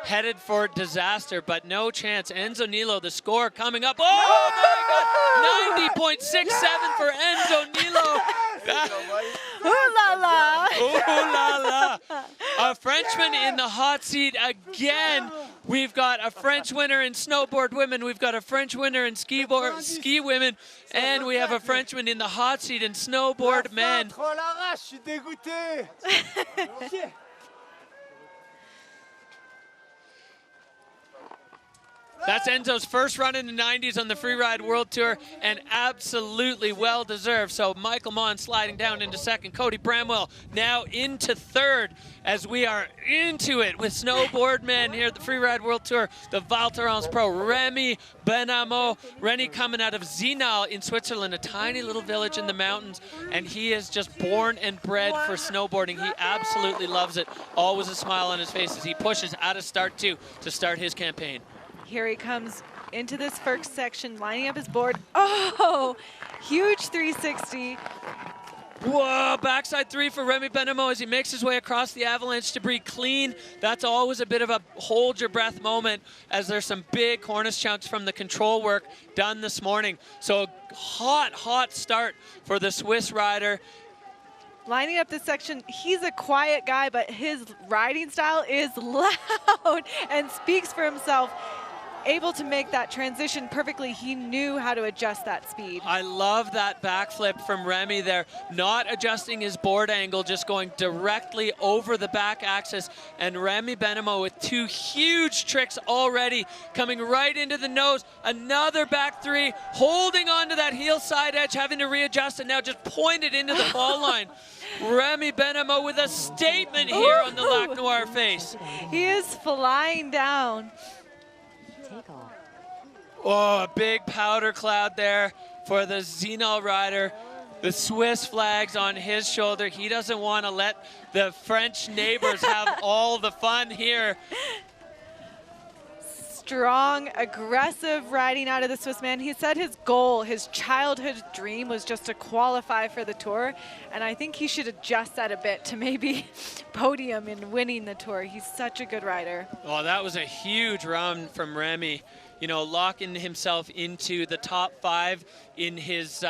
headed for disaster, but no chance. Enzo Nilo, the score coming up. Oh my God! 90.67 for Enzo Nilo. Ooh la la! Ooh la la! A Frenchman in the hot seat again. We've got a French winner in snowboard women. We've got a French winner in ski women, and we have a Frenchman in the hot seat in snowboard men. That's Enzo's first run in the 90s on the Freeride World Tour, and absolutely well-deserved. So Michael Mon sliding down into second. Cody Bramwell now into third as we are into it with snowboard men here at the Freeride World Tour. The Val Thorens Pro, Remy Benamo. Rennie coming out of Zinal in Switzerland, a tiny little village in the mountains, and he is just born and bred for snowboarding. He absolutely loves it. Always a smile on his face as he pushes out of start 2 to start his campaign. Here he comes into this first section, lining up his board. Oh, huge 360. Whoa, backside 3 for Remy Benamo as he makes his way across the avalanche debris clean. That's always a bit of a hold your breath moment as there's some big cornice chunks from the control work done this morning. So a hot start for the Swiss rider. Lining up this section, he's a quiet guy, but his riding style is loud and speaks for himself. Able to make that transition perfectly. He knew how to adjust that speed. I love that backflip from Remy there, not adjusting his board angle, just going directly over the back axis. And Remy Benamo with 2 huge tricks already, coming right into the nose. Another back 3, holding onto that heel side edge, having to readjust, and now just pointed into the fall line. Remy Benamo with a statement here on the Lac Noir face. He is flying down. Oh, a big powder cloud there for the Zinal rider. The Swiss flags on his shoulder. He doesn't want to let the French neighbors have all the fun here. Strong, aggressive riding out of the Swiss man. He said his goal, his childhood dream was just to qualify for the Tour, and I think he should adjust that a bit to maybe podium in winning the Tour. He's such a good rider. Oh, that was a huge run from Remy. You know, locking himself into the top 5 in his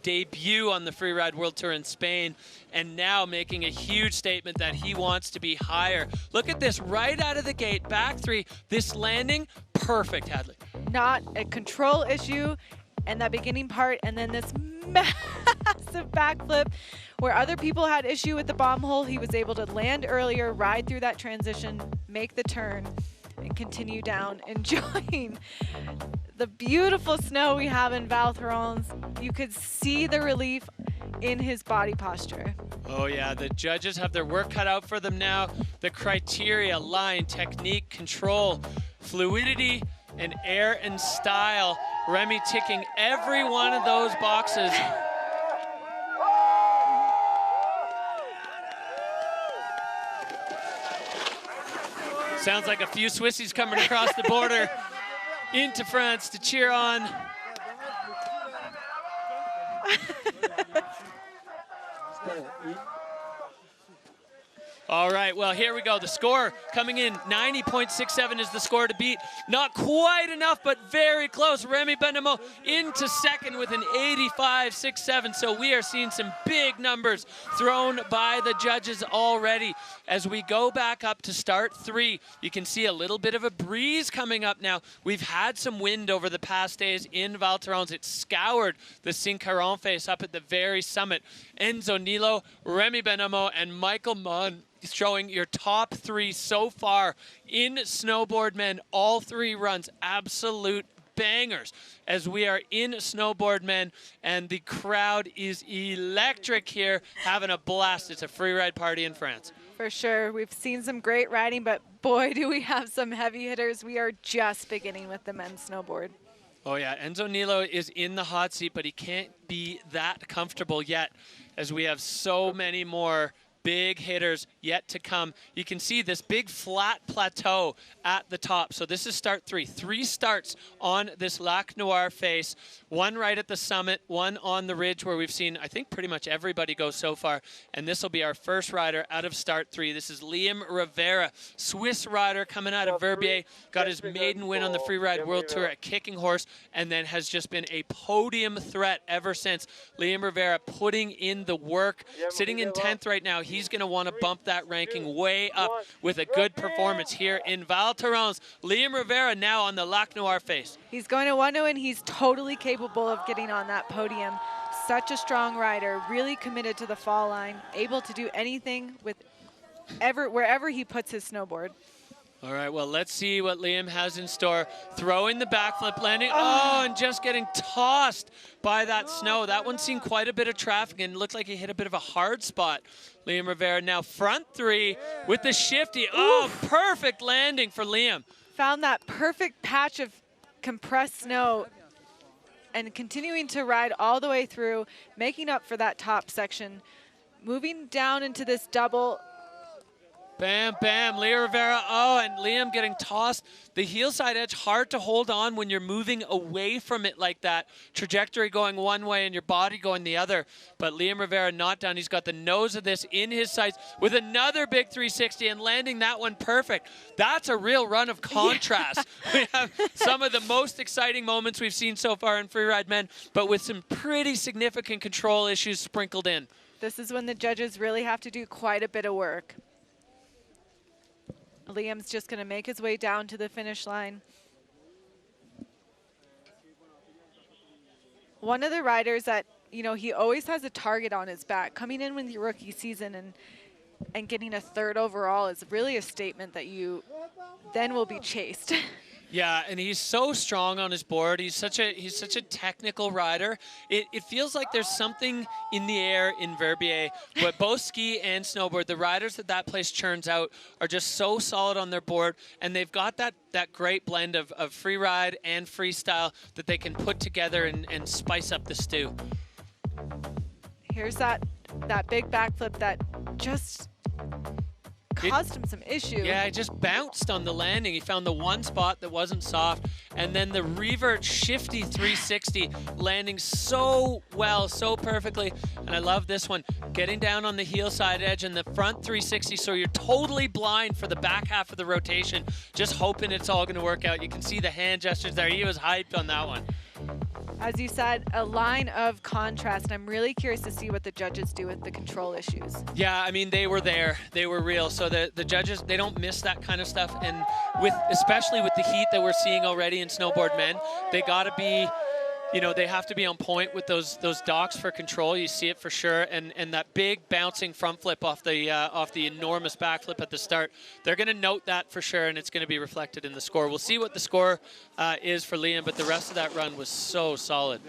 debut on the Freeride World Tour in Spain, and now making a huge statement that he wants to be higher. Look at this, right out of the gate, back 3, this landing, perfect, Hadley. Not a control issue, and that beginning part, and then this massive backflip where other people had issue with the bomb hole. He was able to land earlier, ride through that transition, make the turn, and continue down, enjoying the beautiful snow we have in Val Thorens. You could see the relief in his body posture. Oh yeah, the judges have their work cut out for them now. The criteria, line, technique, control, fluidity, and air and style. Remy ticking every one of those boxes. Sounds like a few Swissies coming across the border into France to cheer on. All right, well, here we go. The score coming in, 90.67 is the score to beat. Not quite enough, but very close. Remy Benamo into second with an 85.67. So we are seeing some big numbers thrown by the judges already. As we go back up to start 3, you can see a little bit of a breeze coming up now. We've had some wind over the past days in Val Thorens. It scoured the Cinqueron face up at the very summit. Enzo Nilo, Remy Benamo, and Michael Mon showing your top 3 so far in snowboard men. All 3 runs absolute bangers as we are in snowboard men, and the crowd is electric here, having a blast. It's a free ride party in France. For sure. We've seen some great riding, but boy, do we have some heavy hitters. We are just beginning with the men's snowboard. Oh yeah, Enzo Nilo is in the hot seat, but he can't be that comfortable yet as we have so many more big hitters yet to come. You can see this big flat plateau at the top. So this is start 3. 3 starts on this Lac Noir face. 1 right at the summit, 1 on the ridge where we've seen, I think, pretty much everybody go so far. And this will be our first rider out of start 3. This is Liam Rivera, Swiss rider coming out of Verbier. Got his maiden win on the Freeride World Tour at Kicking Horse, and then has just been a podium threat ever since. Liam Rivera putting in the work, sitting in 10th right now. He's going to want to bump that ranking way up with a good performance here in Val Thorens. Liam Rivera now on the Lac Noir face. He's going to want to, and he's totally capable of getting on that podium. Such a strong rider, really committed to the fall line, able to do anything with wherever he puts his snowboard. All right, well, let's see what Liam has in store. Throwing the backflip, landing, oh, and just getting tossed by that snow. That one seen quite a bit of traffic and looked like he hit a bit of a hard spot. Liam Rivera now front three with the shifty. Oh, perfect landing for Liam. Found that perfect patch of compressed snow and continuing to ride all the way through, making up for that top section, moving down into this double. Bam, bam, Liam Rivera, oh, and Liam getting tossed. The heel side edge, hard to hold on when you're moving away from it like that. Trajectory going one way and your body going the other. But Liam Rivera not done. He's got the nose of this in his sights with another big 360 and landing that one perfect. That's a real run of contrast. We have some of the most exciting moments we've seen so far in freeride men, but with some pretty significant control issues sprinkled in. This is when the judges really have to do quite a bit of work. Liam's just going to make his way down to the finish line. One of the riders that, you know, he always has a target on his back. Coming in with your rookie season and getting a 3rd overall is really a statement that you then will be chased. Yeah, and he's so strong on his board. He's such a technical rider. It feels like there's something in the air in Verbier, but both ski and snowboard, the riders that place churns out are just so solid on their board, and they've got that great blend of free ride and freestyle that they can put together and spice up the stew. Here's that big backflip that just caused him some issue. Yeah, he just bounced on the landing. He found the one spot that wasn't soft, and then the revert shifty 360 landing so well, so perfectly. And I love this one, getting down on the heel side edge and the front 360, so you're totally blind for the back half of the rotation, just hoping it's all gonna work out. You can see the hand gestures there. He was hyped on that one. As you said, a line of contrast, and I'm really curious to see what the judges do with the control issues. Yeah, I mean, they were there. They were real. So the judges, they don't miss that kind of stuff. And especially with the heat that we're seeing already in snowboard men, they got to be, you know, they have to be on point with those docks for control. You see it for sure. And that big bouncing front flip off the enormous back flip at the start. They're going to note that for sure, and it's going to be reflected in the score. We'll see what the score is for Liam, but the rest of that run was so solid.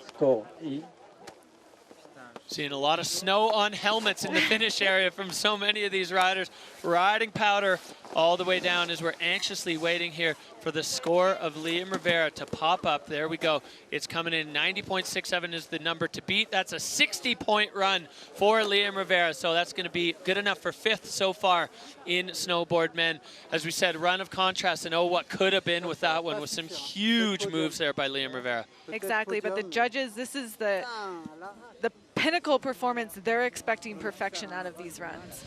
Score. Seeing a lot of snow on helmets in the finish area from so many of these riders. Riding powder all the way down as we're anxiously waiting here for the score of Liam Rivera to pop up. There we go. It's coming in. 90.67 is the number to beat. That's a 60-point run for Liam Rivera. So that's going to be good enough for 5th so far in snowboard men. As we said, run of contrast, and oh, what could have been with that one with some huge moves there by Liam Rivera. Exactly, but the judges, this is the pinnacle performance. They're expecting perfection out of these runs.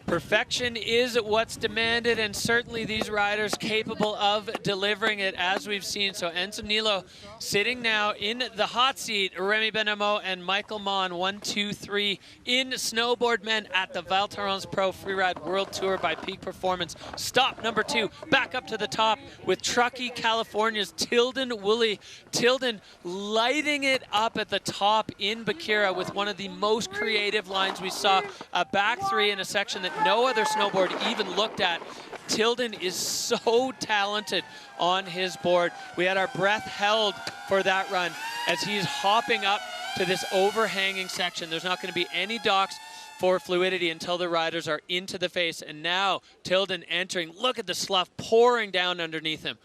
Perfection is what's demanded, and certainly these riders capable of delivering it, as we've seen. So Enzo Nilo sitting now in the hot seat. Remy Benamo and Michael Mon, 1, 2, 3 in snowboard men at the Val Thorens Pro Freeride World Tour by Peak Performance. Stop number 2, back up to the top with Truckee, California's Tilden Woolley. Tilden lighting it up at the top in Bakira with one of the most creative lines we saw. A back 3 in a section that no other snowboard even looked at. Tilden is so talented on his board. We had our breath held for that run as he's hopping up to this overhanging section. There's not going to be any docks for fluidity until the riders are into the face. And now Tilden entering. Look at the slough pouring down underneath him.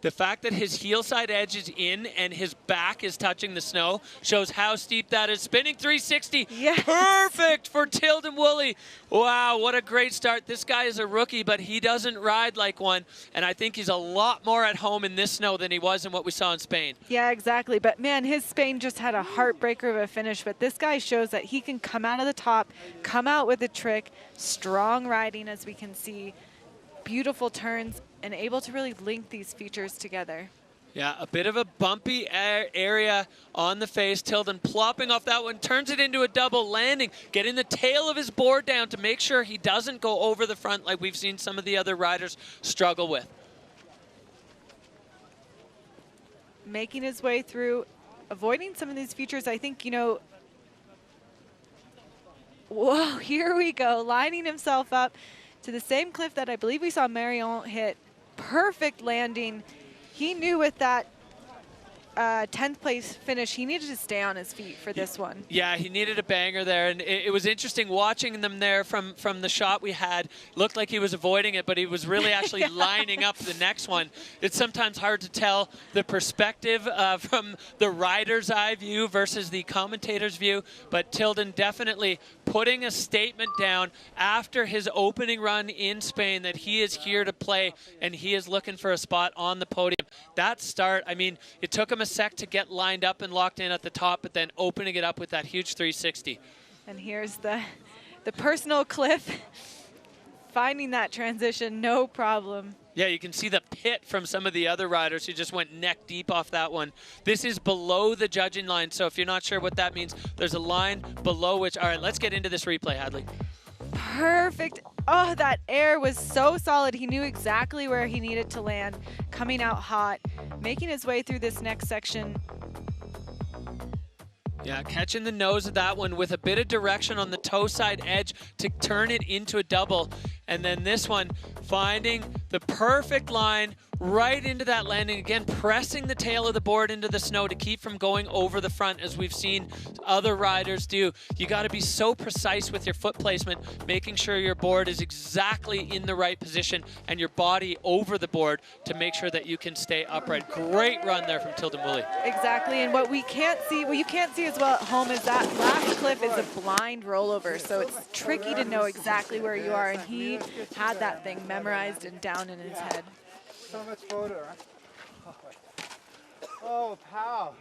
The fact that his heel side edge is in and his back is touching the snow shows how steep that is. Spinning 360, yes. Perfect for Tilden Woolley. Wow, what a great start. This guy is a rookie, but he doesn't ride like one, and I think he's a lot more at home in this snow than he was in what we saw in Spain. Yeah, exactly, but man, his Spain just had a heartbreaker of a finish, but this guy shows that he can come out of the top, come out with a trick, strong riding as we can see, beautiful turns, and able to really link these features together. Yeah, a bit of a bumpy area on the face. Tilden plopping off that one, turns it into a double landing, getting the tail of his board down to make sure he doesn't go over the front like we've seen some of the other riders struggle with. making his way through, avoiding some of these features. I think, you know, whoa, here we go, lining himself up to the same cliff that I believe we saw Marion hit. Perfect landing. He knew with that 10th place finish, he needed to stay on his feet for this one. Yeah, he needed a banger there, and it was interesting watching them there from the shot we had. Looked like he was avoiding it, but he was really actually lining up the next one. It's sometimes hard to tell the perspective from the rider's eye view versus the commentator's view, but Tilden definitely putting a statement down after his opening run in Spain that he is here to play and he is looking for a spot on the podium. That start, I mean, it took him a sec to get lined up and locked in at the top, but then opening it up with that huge 360. And here's the personal cliff, finding that transition, no problem. Yeah, you can see the pit from some of the other riders who just went neck deep off that one. This is below the judging line, so if you're not sure what that means, there's a line below which, all right, let's get into this replay, Hadley. Perfect. Oh, that air was so solid. He knew exactly where he needed to land, coming out hot, making his way through this next section. Yeah, catching the nose of that one with a bit of direction on the toe side edge to turn it into a double. And then this one, finding the perfect line right into that landing. Again, pressing the tail of the board into the snow to keep from going over the front, as we've seen other riders do. You got to be so precise with your foot placement, making sure your board is exactly in the right position and your body over the board to make sure that you can stay upright. Great run there from Tilden Woolley. Exactly, and what we can't see, what you can't see as well at home is that last cliff is a blind rollover, so it's tricky to know exactly where you are, and he had that thing memorized and down in his head. So much photo, huh? Oh, pow.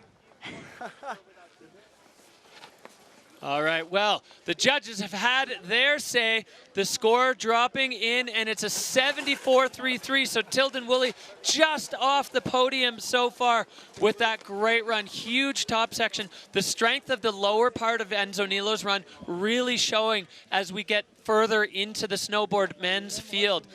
All right, well, the judges have had their say. The score dropping in, and it's a 74-3-3. So Tilden Woolley just off the podium so far with that great run. Huge top section. The strength of the lower part of Enzo Nilo's run really showing as we get further into the snowboard men's field.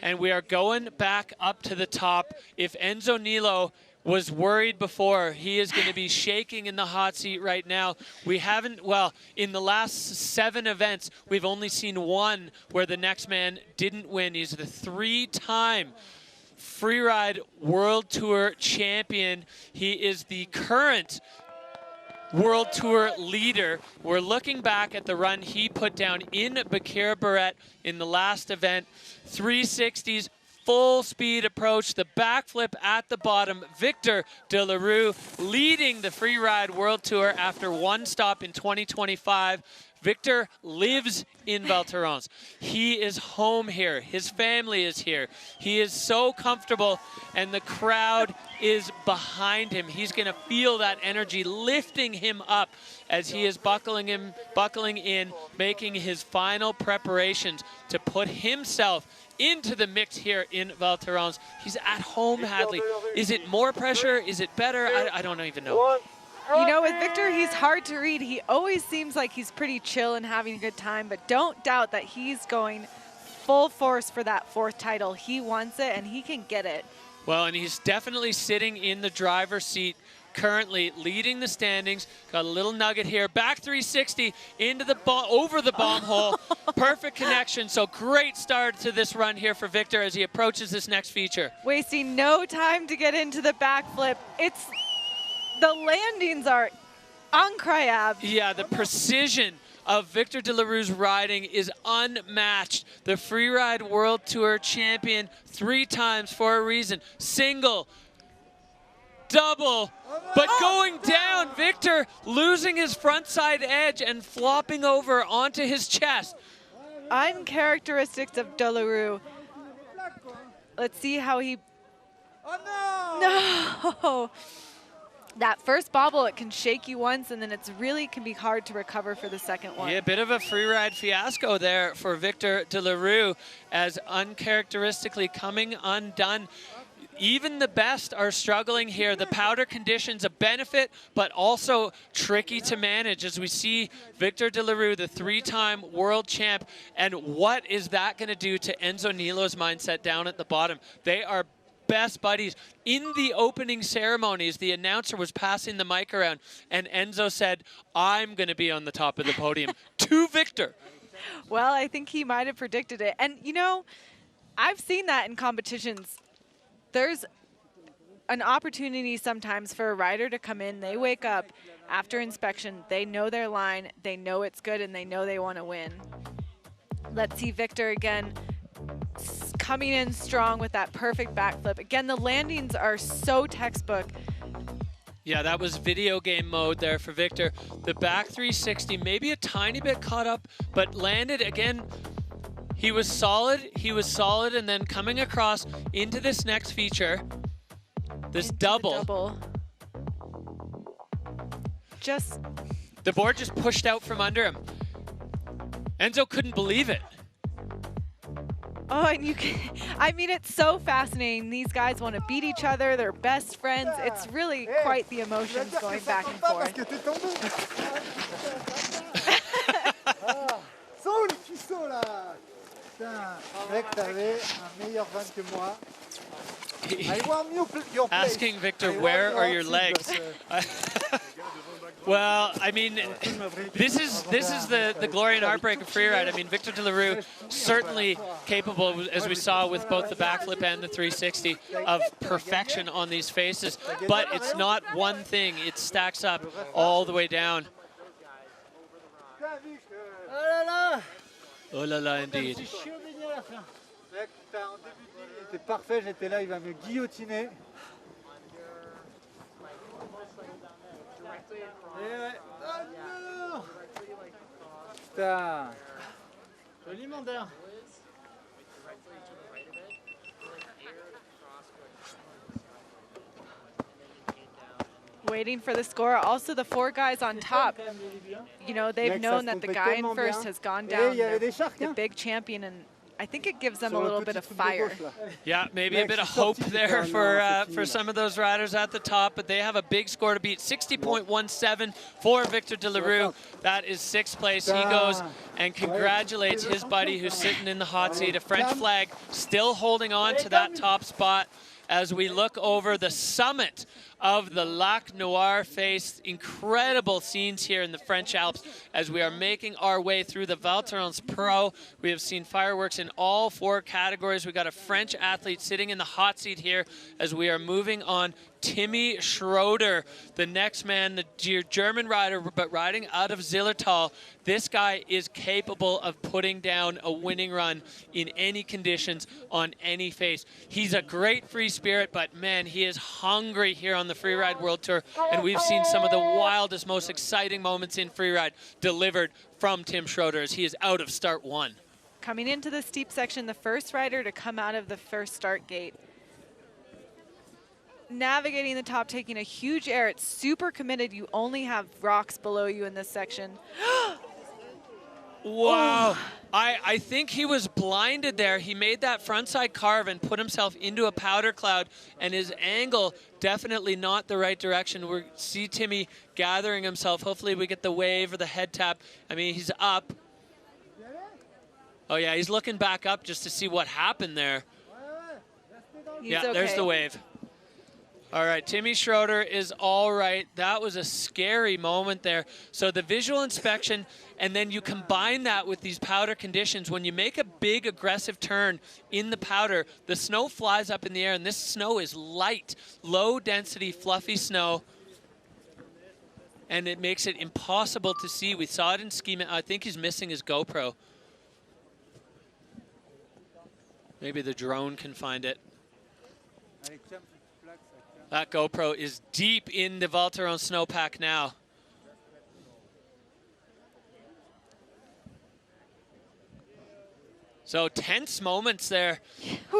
And we are going back up to the top. If Enzo Nilo was worried before, he is going to be shaking in the hot seat right now. We haven't, well, in the last 7 events, we've only seen one where the next man didn't win. He's the 3-time Freeride World Tour champion. He is the current World Tour leader. We're looking back at the run he put down in Bakir Barrett in the last event. 360s, full speed approach, the backflip at the bottom. Victor De La Rue leading the Freeride World Tour after one stop in 2025. Victor lives in Val Thorens. He is home here. His family is here. He is so comfortable, and the crowd is behind him. He's going to feel that energy lifting him up as he is buckling in, making his final preparations to put himself into the mix here in Val Thorens. He's at home, Hadley. Is it more pressure? Is it better? I don't even know. You know, with Victor, he's hard to read. He always seems like he's pretty chill and having a good time, but don't doubt that he's going full force for that 4th title. He wants it, and he can get it. Well, and he's definitely sitting in the driver's seat currently, leading the standings. Got a little nugget here. Back 360 into the over the bomb hole. Perfect connection. So great start to this run here for Victor as he approaches this next feature. Wasting no time to get into the backflip. The landings are incroyable. Yeah, the precision of Victor De La Rue's riding is unmatched. The Freeride World Tour champion 3 times for a reason. Single, double, but going down. Victor losing his front side edge and flopping over onto his chest. Uncharacteristics of De La Rue. Let's see how he... Oh, no! That first bobble, it can shake you once, and then it's really can be hard to recover for the second one. Yeah, a bit of a freeride fiasco there for Victor De La Rue, as uncharacteristically coming undone. Even the best are struggling here. The powder conditions a benefit, but also tricky to manage as we see Victor De La Rue, the 3-time world champ. And what is that going to do to Enzo Nilo's mindset down at the bottom? They are best buddies. In the opening ceremonies, the announcer was passing the mic around, and Enzo said, I'm going to be on the top of the podium to Victor. Well, I think he might have predicted it. And, you know, I've seen that in competitions. There's an opportunity sometimes for a rider to come in. They wake up after inspection. They know their line. They know it's good, and they know they want to win. Let's see Victor again coming in strong with that perfect backflip. Again, the landings are so textbook. Yeah, that was video game mode there for Victor. The back 360, maybe a tiny bit caught up, but landed again. He was solid, and then coming across into this next feature, this double. Just the board just pushed out from under him. Enzo couldn't believe it. Oh, and you can, I mean, it's so fascinating. These guys want to beat each other. They're best friends. It's really quite the emotions going back and forth. Asking Victor, where are your legs? Well, I mean, this is the glory and heartbreak of freeride. I mean, Victor de la Rue certainly capable, as we saw with both the backflip and the 360, of perfection on these faces. But it's not one thing. It stacks up all the way down. Oh la la, indeed. C'était parfait, j'étais là, il va me guillotiner. Putain. Joli mondeur. Waiting for the score. Also, the four guys on top, you know, they've known that the guy in first has gone down, the big champion, and I think it gives them a little bit of fire. Yeah, maybe a bit of hope there for some of those riders at the top, but they have a big score to beat. 60.17 for Victor de la Rue. That is 6th place. He goes and congratulates his buddy who's sitting in the hot seat. A French flag still holding on to that top spot as we look over the summit of the Lac Noir face. Incredible scenes here in the French Alps as we are making our way through the Val Thorens Pro. We have seen fireworks in all 4 categories. We got a French athlete sitting in the hot seat here as we are moving on. Timmy Schroeder, the next man, the German rider, but riding out of Zillertal. This guy is capable of putting down a winning run in any conditions on any face. He's a great free spirit, but man, he is hungry here on the Freeride World Tour, and we've seen some of the wildest, most exciting moments in freeride delivered from Tim Schroeder as he is out of start 1. Coming into the steep section, the first rider to come out of the first start gate. Navigating the top, taking a huge air. It's super committed. You only have rocks below you in this section. Wow. I think he was blinded there. He made that frontside carve and put himself into a powder cloud, and his angle definitely not the right direction. We see Timmy gathering himself. Hopefully we get the wave or the head tap. I mean, he's up. Oh yeah, he's looking back up just to see what happened there. Yeah, okay. There's the wave. All right, Timmy Schroeder is all right. That was a scary moment there. So the visual inspection, and then you combine that with these powder conditions. When you make a big aggressive turn in the powder, the snow flies up in the air, and this snow is light, low density, fluffy snow. And it makes it impossible to see. We saw it in ski. I think he's missing his GoPro. Maybe the drone can find it. That GoPro is deep in the Val Thorens snowpack now. So tense moments there.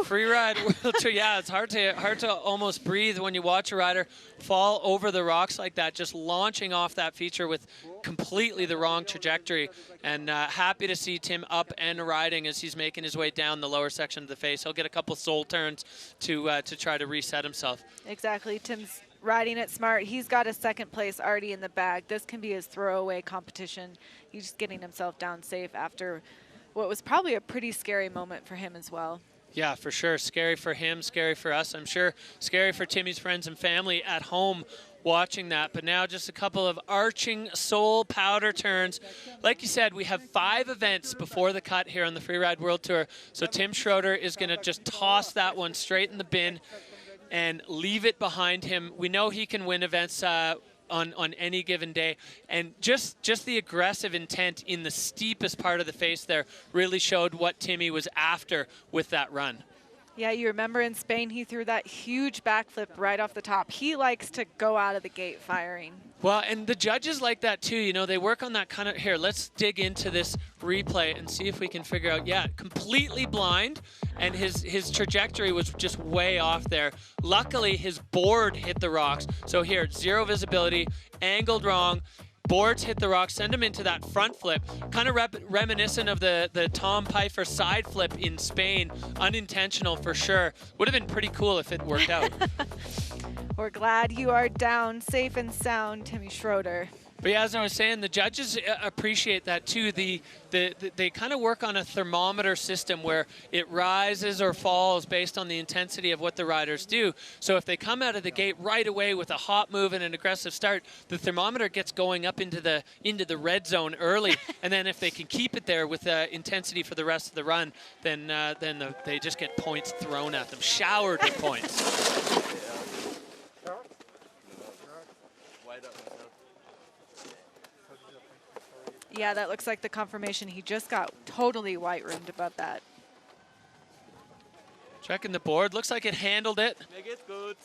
Freeride World Tour. Yeah, it's hard to almost breathe when you watch a rider fall over the rocks like that, just launching off that feature with completely the wrong trajectory. And happy to see Tim up and riding as he's making his way down the lower section of the face. He'll get a couple soul turns to try to reset himself. Exactly. Tim's riding it smart. He's got a 2nd place already in the bag. This can be his throwaway competition. He's just getting himself down safe after what was probably a pretty scary moment for him as well. Yeah, for sure. Scary for him, scary for us. I'm sure scary for Timmy's friends and family at home watching that. But now just a couple of arching soul powder turns. Like you said, we have 5 events before the cut here on the Freeride World Tour. So Tim Schroeder is going to just toss that one straight in the bin and leave it behind him. We know he can win events on any given day, and just the aggressive intent in the steepest part of the face there really showed what Timmy was after with that run. Yeah, you remember in Spain he threw that huge backflip right off the top. He likes to go out of the gate firing. Well, and the judges like that too. You know, they work on that kind of, here, let's dig into this replay and see if we can figure out, yeah, completely blind, and his trajectory was just way off there. Luckily, his board hit the rocks. So here, 0 visibility, angled wrong, boards hit the rocks, send him into that front flip, kind of reminiscent of the Tom Pfeiffer side flip in Spain, unintentional for sure. Would have been pretty cool if it worked out. We're glad you are down safe and sound, Timmy Schroeder. But yeah, as I was saying, the judges appreciate that too. They kind of work on a thermometer system where it rises or falls based on the intensity of what the riders do. So if they come out of the gate right away with a hot move and an aggressive start, the thermometer gets going up into the red zone early. And then if they can keep it there with intensity for the rest of the run, then they just get points thrown at them, showered with points. Yeah, that looks like the confirmation. He just got totally white-rimmed about that. Checking the board. Looks like it handled it. Make it good.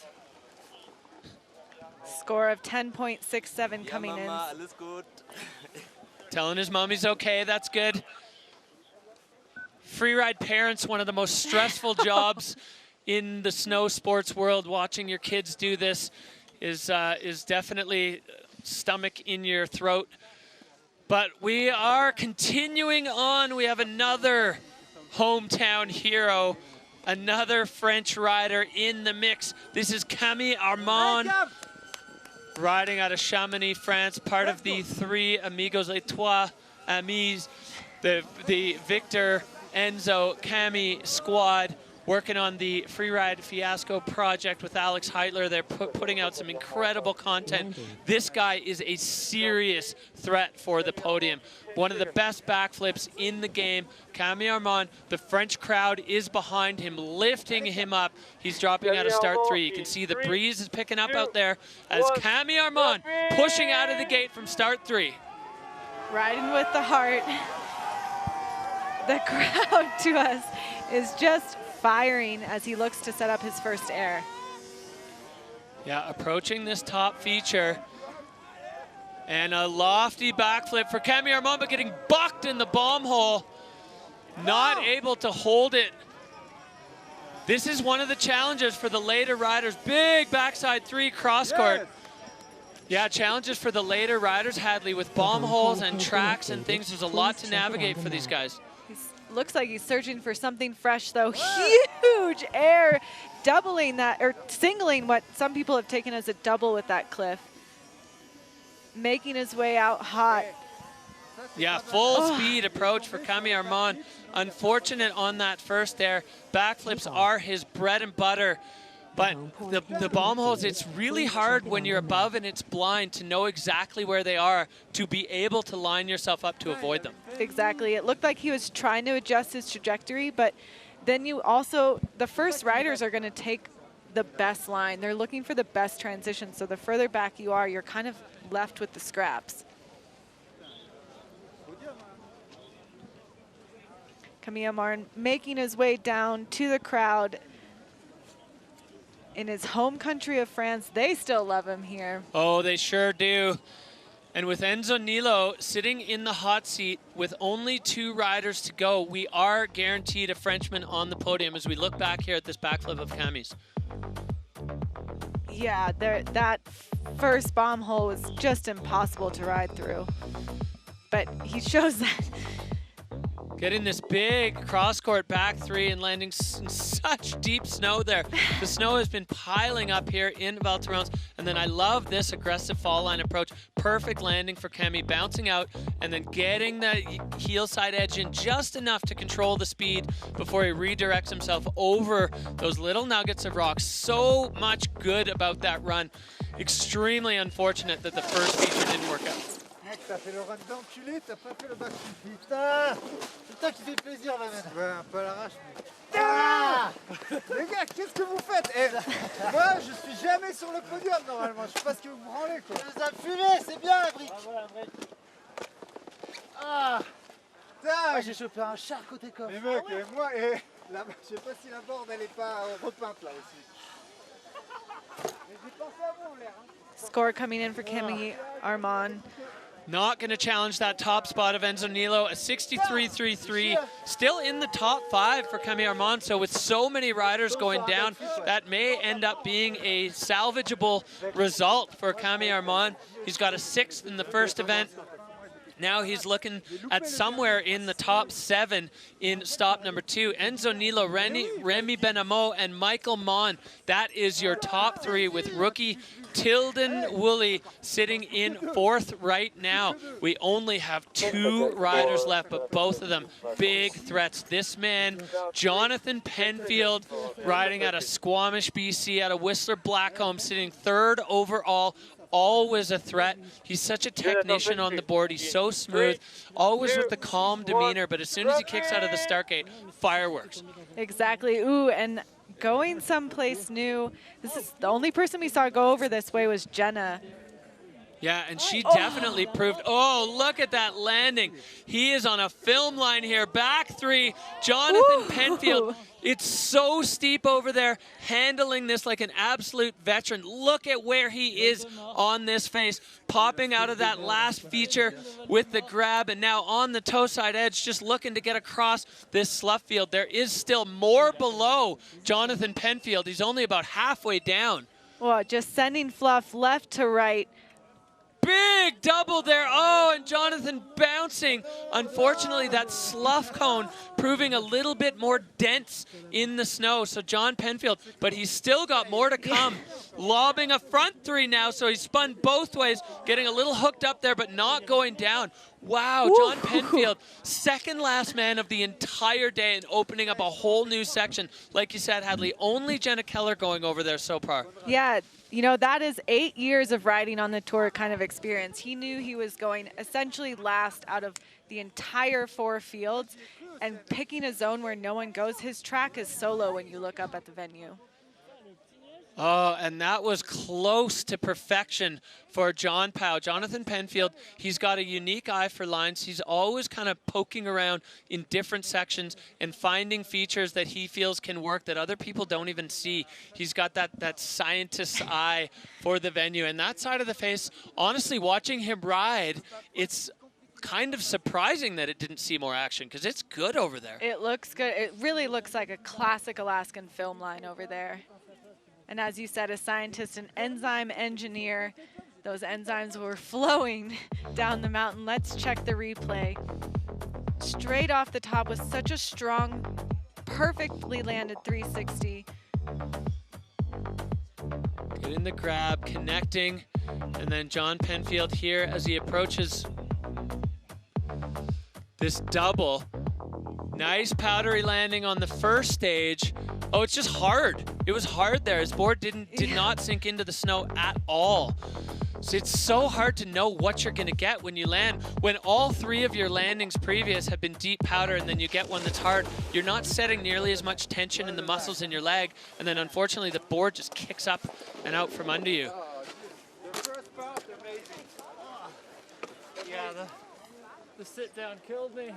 Score of 10.67 coming in. Alles gut. Telling his mommy's okay. That's good. Freeride parents, one of the most stressful jobs in the snow sports world. Watching your kids do this is definitely stomach in your throat. But we are continuing on. We have another hometown hero, another French rider in the mix. This is Camille Armand, riding out of Chamonix, France, part of the 3 Amigos, Les Trois Amis, the Victor, Enzo, Camille squad, working on the Freeride Fiasco project with Alex Heitler. They're putting out some incredible content. This guy is a serious threat for the podium. One of the best backflips in the game. Camille Armand, the French crowd is behind him, lifting him up. He's dropping out of start 3. You can see the breeze is picking up out there as Camille Armand pushing out of the gate from start 3. Riding with the heart. The crowd to us is just firing as he looks to set up his first air. Yeah, approaching this top feature. And a lofty backflip for Camille Armand, but getting bucked in the bomb hole. Not able to hold it. This is one of the challenges for the later riders. Big backside 3 cross court. Yeah, challenges for the later riders, Hadley, with bomb holes and tracks and things. There's a lot to navigate for these guys. Looks like he's searching for something fresh, though. Huge air, doubling that, or singling what some people have taken as a double with that cliff. Making his way out hot. Yeah, full speed approach for Camille Armand. Unfortunate on that first there. Backflips are his bread and butter. But the bomb holes, it's really hard when you're above and it's blind to know exactly where they are to be able to line yourself up to avoid them. Exactly. It looked like he was trying to adjust his trajectory, but then you also, the first riders are going to take the best line. They're looking for the best transition. So the further back you are, you're kind of left with the scraps. Camille Armand making his way down to the crowd. In his home country of France, they still love him here. Oh, they sure do. And with Enzo Nilo sitting in the hot seat with only 2 riders to go, we are guaranteed a Frenchman on the podium as we look back here at this backflip of Camille's. Yeah, that first bomb hole was just impossible to ride through. But he shows that. Getting this big cross-court back three and landing in such deep snow there. The snow has been piling up here in Val Thorens. And then I love this aggressive fall line approach. Perfect landing for Kemi, bouncing out and then getting the heel side edge in just enough to control the speed before he redirects himself over those little nuggets of rock. So much good about that run. Extremely unfortunate that the first feature didn't work out. Mec, t'as fait le run d'enculé, t'as pas fait le backflip. Putain! C'est toi qui fait plaisir, Mammmut. Ouais, un peu à l'arrache, mais... Ah! Les gars, qu'est-ce que vous faites? Moi, je suis jamais sur le podium, normalement. Je sais pas ce que vous branlez, quoi. Ça nous a fumé, c'est bien, la brique. Bravo, la brique. Ah! Putain! J'ai chopé un char côté coffre. Mais mec, moi, là, je sais pas si la board, elle est pas repeinte, là, aussi. Mais j'ai pensé à vous, en l'air, hein. Score coming in for Kemi Armand. Not going to challenge that top spot of Enzo Nilo. A 63.33, still in the top 5 for Kemi Armand. So with so many riders going down, that may end up being a salvageable result for Kemi Armand. He's got a 6th in the first event. Now he's looking at somewhere in the top 7 in stop number 2. Enzo Nilo, Remy Benamo, and Michael Mon. That is your top 3 with rookie Tilden Woolley sitting in 4th right now. We only have 2 riders left, but both of them big threats. This man, Jonathan Penfield, riding out of Squamish, BC, out of Whistler Blackcomb, sitting 3rd overall. Always a threat. He's such a technician on the board. He's so smooth, always with the calm demeanor, but as soon as he kicks out of the start gate, fireworks. Exactly. Ooh, and going someplace new. This is the only person we saw go over this way was Jenna. Yeah, and she definitely proved. Oh, look at that landing. He is on a film line here. Back 3, Jonathan Penfield. It's so steep over there, handling this like an absolute veteran. Look at where he is on this face, popping out of that last feature with the grab, and now on the toe side edge, just looking to get across this slough field. There is still more below Jonathan Penfield. He's only about halfway down. Well, just sending fluff left to right. Big double there. Oh, and Jonathan bouncing. Unfortunately, that slough cone proving a little bit more dense in the snow. So John Penfield, but he's still got more to come. Lobbing a front 3 now, so he's spun both ways, getting a little hooked up there, but not going down. Wow, John Penfield, second last man of the entire day and opening up a whole new section. Like you said, Hadley, only Jenna Keller going over there so far. Yeah, you know, that is 8 years of riding on the tour kind of experience. He knew he was going essentially last out of the entire 4 fields, and picking a zone where no one goes. His track is solo when you look up at the venue. Oh, and that was close to perfection for John Powell. Jonathan Penfield, he's got a unique eye for lines. He's always kind of poking around in different sections and finding features that he feels can work that other people don't even see. He's got that scientist's eye for the venue. And that side of the face, honestly, watching him ride, it's kind of surprising that it didn't see more action because it's good over there. It looks good. It really looks like a classic Alaskan film line over there. And as you said, a scientist, an enzyme engineer. Those enzymes were flowing down the mountain. Let's check the replay. Straight off the top with such a strong, perfectly landed 360. Getting the grab, connecting, and then John Penfield here as he approaches this double. Nice powdery landing on the first stage. Oh, it's just hard. It was hard there. His board did not sink into the snow at all. So it's so hard to know what you're going to get when you land. When all 3 of your landings previous have been deep powder and then you get one that's hard, you're not setting nearly as much tension in the muscles in your leg. And then unfortunately, the board just kicks up and out from under you. The first part, amazing. Yeah, the sit down killed me.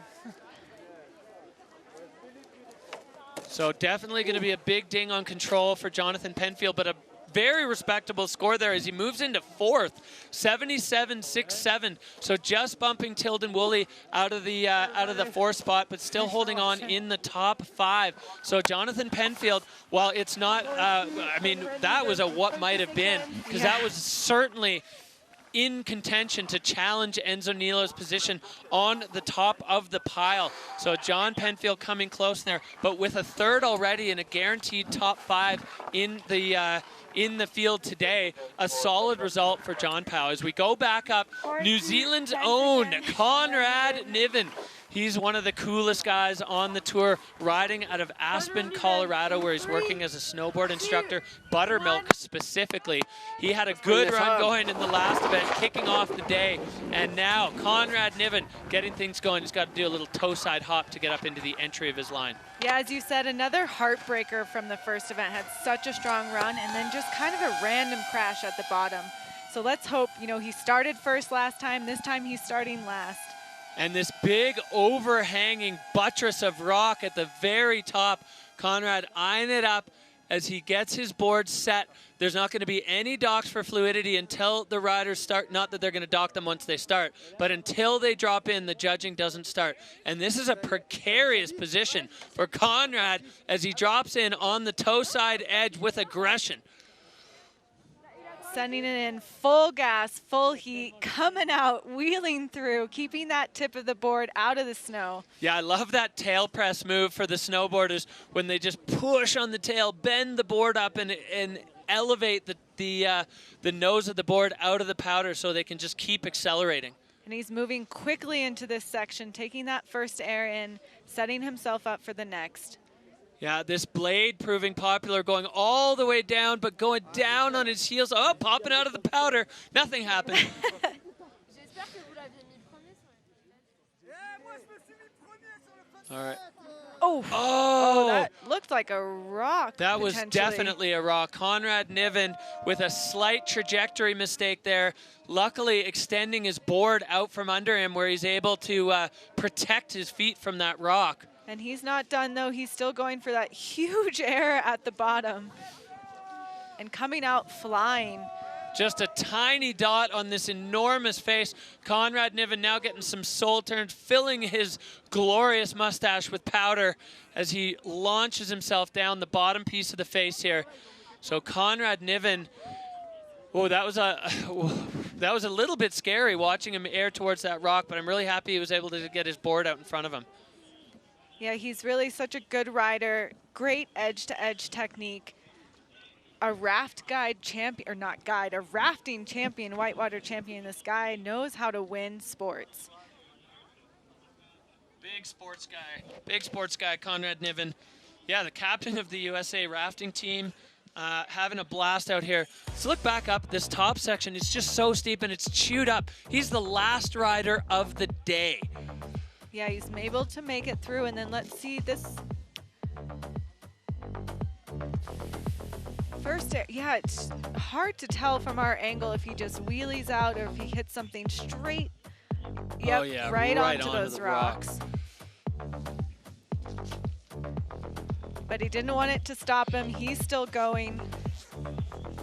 So definitely going to be a big ding on control for Jonathan Penfield, but a very respectable score there as he moves into 4th, 77.67. So just bumping Tilden Woolley out of the 4th spot, but still holding on in the top 5. So Jonathan Penfield, while it's not, I mean, that was a what might have been, because that was certainly in contention to challenge Enzo Nilo's position on the top of the pile. So John Penfield coming close there, but with a third already and a guaranteed top 5 in the field today, a solid result for John Powell. As we go back up, New Zealand's own Conrad Niven. He's one of the coolest guys on the tour, riding out of Aspen, Colorado, where he's working as a snowboard instructor, buttermilk specifically. He had a good run going in the last event, kicking off the day, and now Conrad Niven getting things going. He's got to do a little toe side hop to get up into the entry of his line. Yeah, as you said, another heartbreaker from the first event. Had such a strong run and then just kind of a random crash at the bottom. So let's hope, you know, he started first last time. This time he's starting last. And this big overhanging buttress of rock at the very top, Conrad eyeing it up as he gets his board set. There's not going to be any docks for fluidity until the riders start. Not that they're going to dock them once they start, but until they drop in, the judging doesn't start. And this is a precarious position for Conrad as he drops in on the toe side edge with aggression. Sending it in full gas, full heat, coming out, wheeling through, keeping that tip of the board out of the snow. Yeah, I love that tail press move for the snowboarders when they just push on the tail, bend the board up, and elevate the nose of the board out of the powder so they can just keep accelerating. And he's moving quickly into this section, taking that first air in, setting himself up for the next. Yeah, this blade proving popular, going all the way down, but going down on his heels. Oh, popping out of the powder. Nothing happened. All right. Oh, that looked like a rock. That was definitely a rock. Conrad Niven with a slight trajectory mistake there, luckily extending his board out from under him where he's able to protect his feet from that rock. And he's not done, though. He's still going for that huge air at the bottom and coming out flying. Just a tiny dot on this enormous face. Conrad Niven now getting some soul turns, filling his glorious mustache with powder as he launches himself down the bottom piece of the face here. So Conrad Niven, oh, that was a little bit scary watching him air towards that rock, but I'm really happy he was able to get his board out in front of him. Yeah, he's really such a good rider, great edge-to-edge technique. A raft guide champion, or not guide, a rafting champion, whitewater champion. This guy knows how to win sports. Big sports guy, Conrad Niven. Yeah, the captain of the USA rafting team, having a blast out here. Let's look back up. This top section is just so steep and it's chewed up. He's the last rider of the day. Yeah, he's able to make it through, and then let's see this first air. Yeah, it's hard to tell from our angle if he just wheelies out or if he hits something straight. Yep, oh yeah, right onto those rocks. But he didn't want it to stop him. He's still going,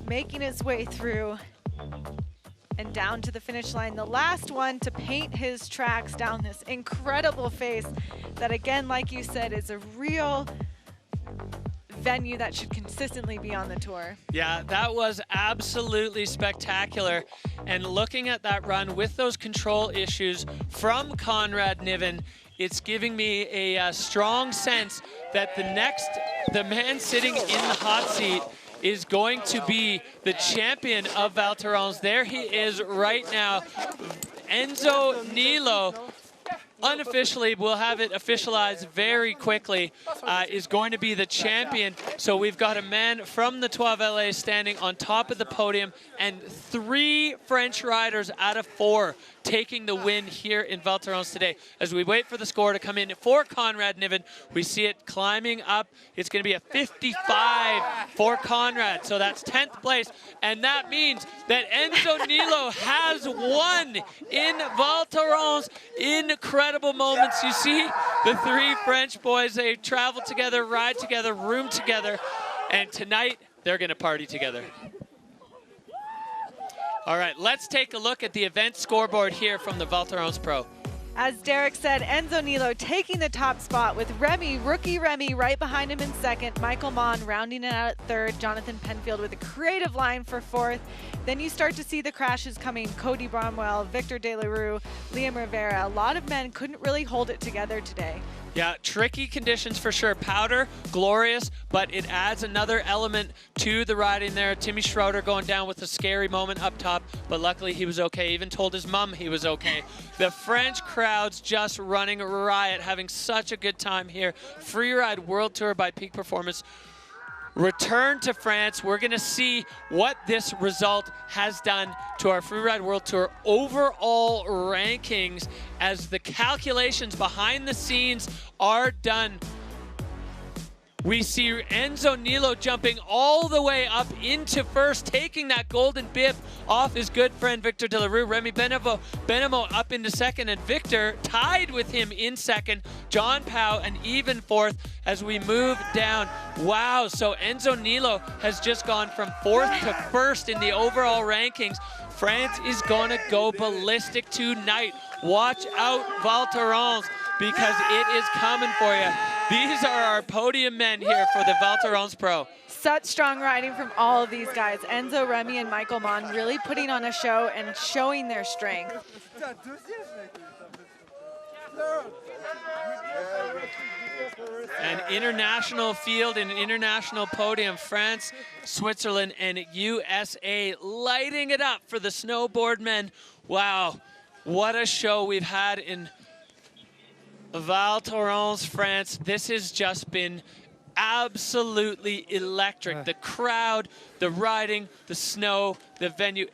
making his way through and down to the finish line. The last one to paint his tracks down this incredible face that, again, like you said, is a real venue that should consistently be on the tour. Yeah, that was absolutely spectacular. And looking at that run with those control issues from Conrad Niven, it's giving me a strong sense that the man sitting in the hot seat is going to be the champion of Val Thorens. There he is right now. Enzo Nilo, unofficially, we'll have it officialized very quickly, is going to be the champion. So we've got a man from the Trois Vallées standing on top of the podium, and 3 French riders out of 4 taking the win here in Val Thorens today. As we wait for the score to come in for Conrad Niven, we see it climbing up. It's going to be a 55 for Conrad, so that's 10th place, and that means that Enzo Nilo has won in Val Thorens. Incredible moments. You see the 3 French boys, they travel together, ride together, room together, and tonight they're going to party together. All right, let's take a look at the event scoreboard here from the Val Thorens Pro. As Derek said, Enzo Nilo taking the top spot with Remy, rookie Remy, right behind him in second. Michael Mon rounding it out at third. Jonathan Penfield with a creative line for fourth. Then you start to see the crashes coming. Cody Bromwell, Victor De La Rue, Liam Rivera. A lot of men couldn't really hold it together today. Yeah, tricky conditions for sure. Powder, glorious, but it adds another element to the riding there. Timmy Schroeder going down with a scary moment up top, but luckily he was okay. Even told his mom he was okay. The French crowd's just running riot, having such a good time here. Freeride World Tour by Peak Performance. Return to France. We're going to see what this result has done to our Freeride World Tour overall rankings as the calculations behind the scenes are done. We see Enzo Nilo jumping all the way up into first, taking that golden bib off his good friend Victor De La Rue. Remy Benamo up into second, and Victor tied with him in second. John Pau an even fourth as we move down. Wow, so Enzo Nilo has just gone from fourth to first in the overall rankings. France is going to go ballistic tonight. Watch out, Val Thorens, because it is coming for you. These are our podium men here for the Val Thorens Pro. Such strong riding from all of these guys. Enzo, Remy, and Michael Mon really putting on a show and showing their strength. An international field, an international podium. France, Switzerland, and USA lighting it up for the snowboard men. Wow, what a show we've had in Val Thorens, France. This has just been absolutely electric. The crowd, the riding, the snow, the venue,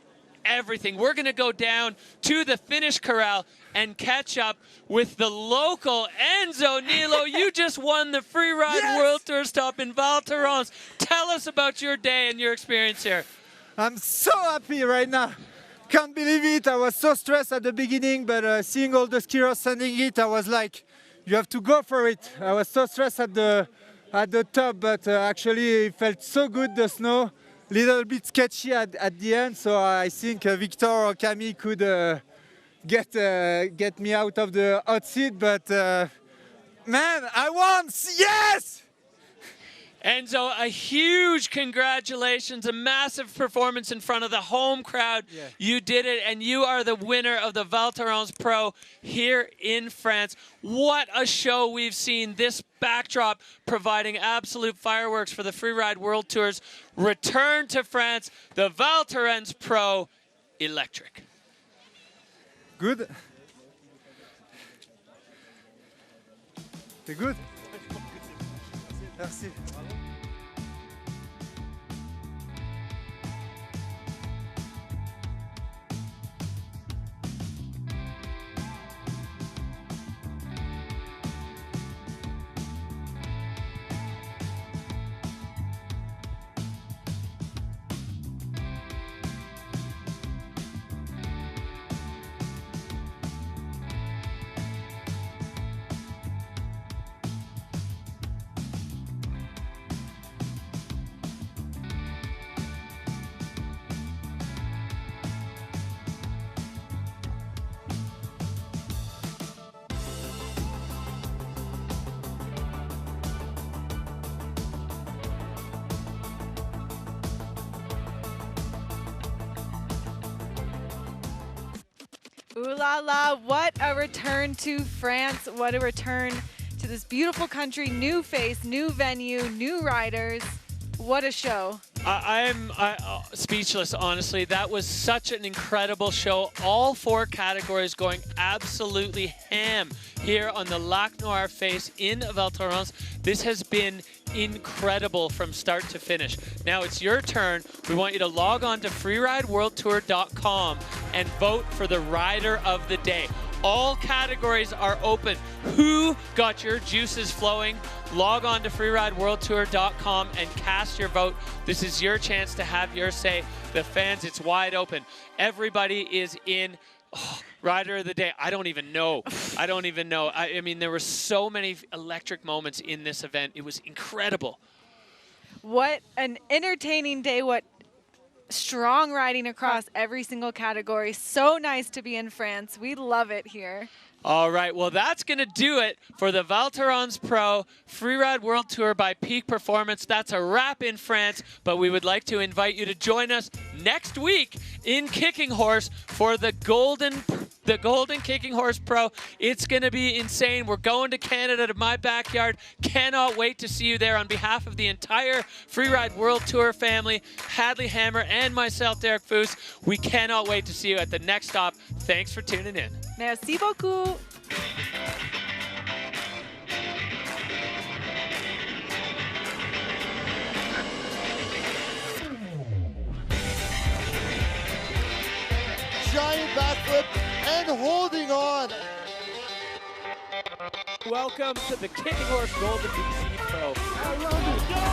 everything. We're going to go down to the finish corral and catch up with the local Enzo Nilo. You just won the Freeride World Tour stop in Val Thorens. Tell us about your day and your experience here. I'm so happy right now. Can't believe it. I was so stressed at the beginning, but seeing all the skiers sending it, I was like, you have to go for it. I was so stressed at the top, but actually it felt so good, the snow. Little bit sketchy at the end, so I think Victor or Camille could get me out of the hot seat, but man, I won! Yes! Enzo, a huge congratulations, a massive performance in front of the home crowd. Yeah. You did it, and you are the winner of the Val Thorens Pro here in France. What a show we've seen. This backdrop providing absolute fireworks for the Freeride World Tour's return to France. The Val Thorens Pro, electric. Good. C'est good. Merci. Ooh la la, what a return to France. What a return to this beautiful country. New face, new venue, new riders. What a show. I'm speechless, honestly. That was such an incredible show. All four categories going absolutely ham here on the Lac Noir face in Val Thorens. This has been incredible from start to finish. Now it's your turn. We want you to log on to freerideworldtour.com and vote for the rider of the day. All categories are open. Who got your juices flowing? Log on to freerideworldtour.com and cast your vote. This is your chance to have your say. The fans, it's wide open. Everybody is in. Rider of the day, I don't even know. I don't even know. I mean, there were so many electric moments in this event. It was incredible. What an entertaining day. What strong riding across every single category. So nice to be in France. We love it here. All right, well, that's going to do it for the Val Thorens Pro Freeride World Tour by Peak Performance. That's a wrap in France, but we would like to invite you to join us next week in Kicking Horse for the Golden Kicking Horse Pro. It's going to be insane. We're going to Canada, to my backyard. Cannot wait to see you there. On behalf of the entire Freeride World Tour family, Hadley Hammer and myself, Derek Foose, we cannot wait to see you at the next stop. Thanks for tuning in. Merci beaucoup. Giant backflip and holding on. Welcome to the Kicking Horse Golden BC Pro.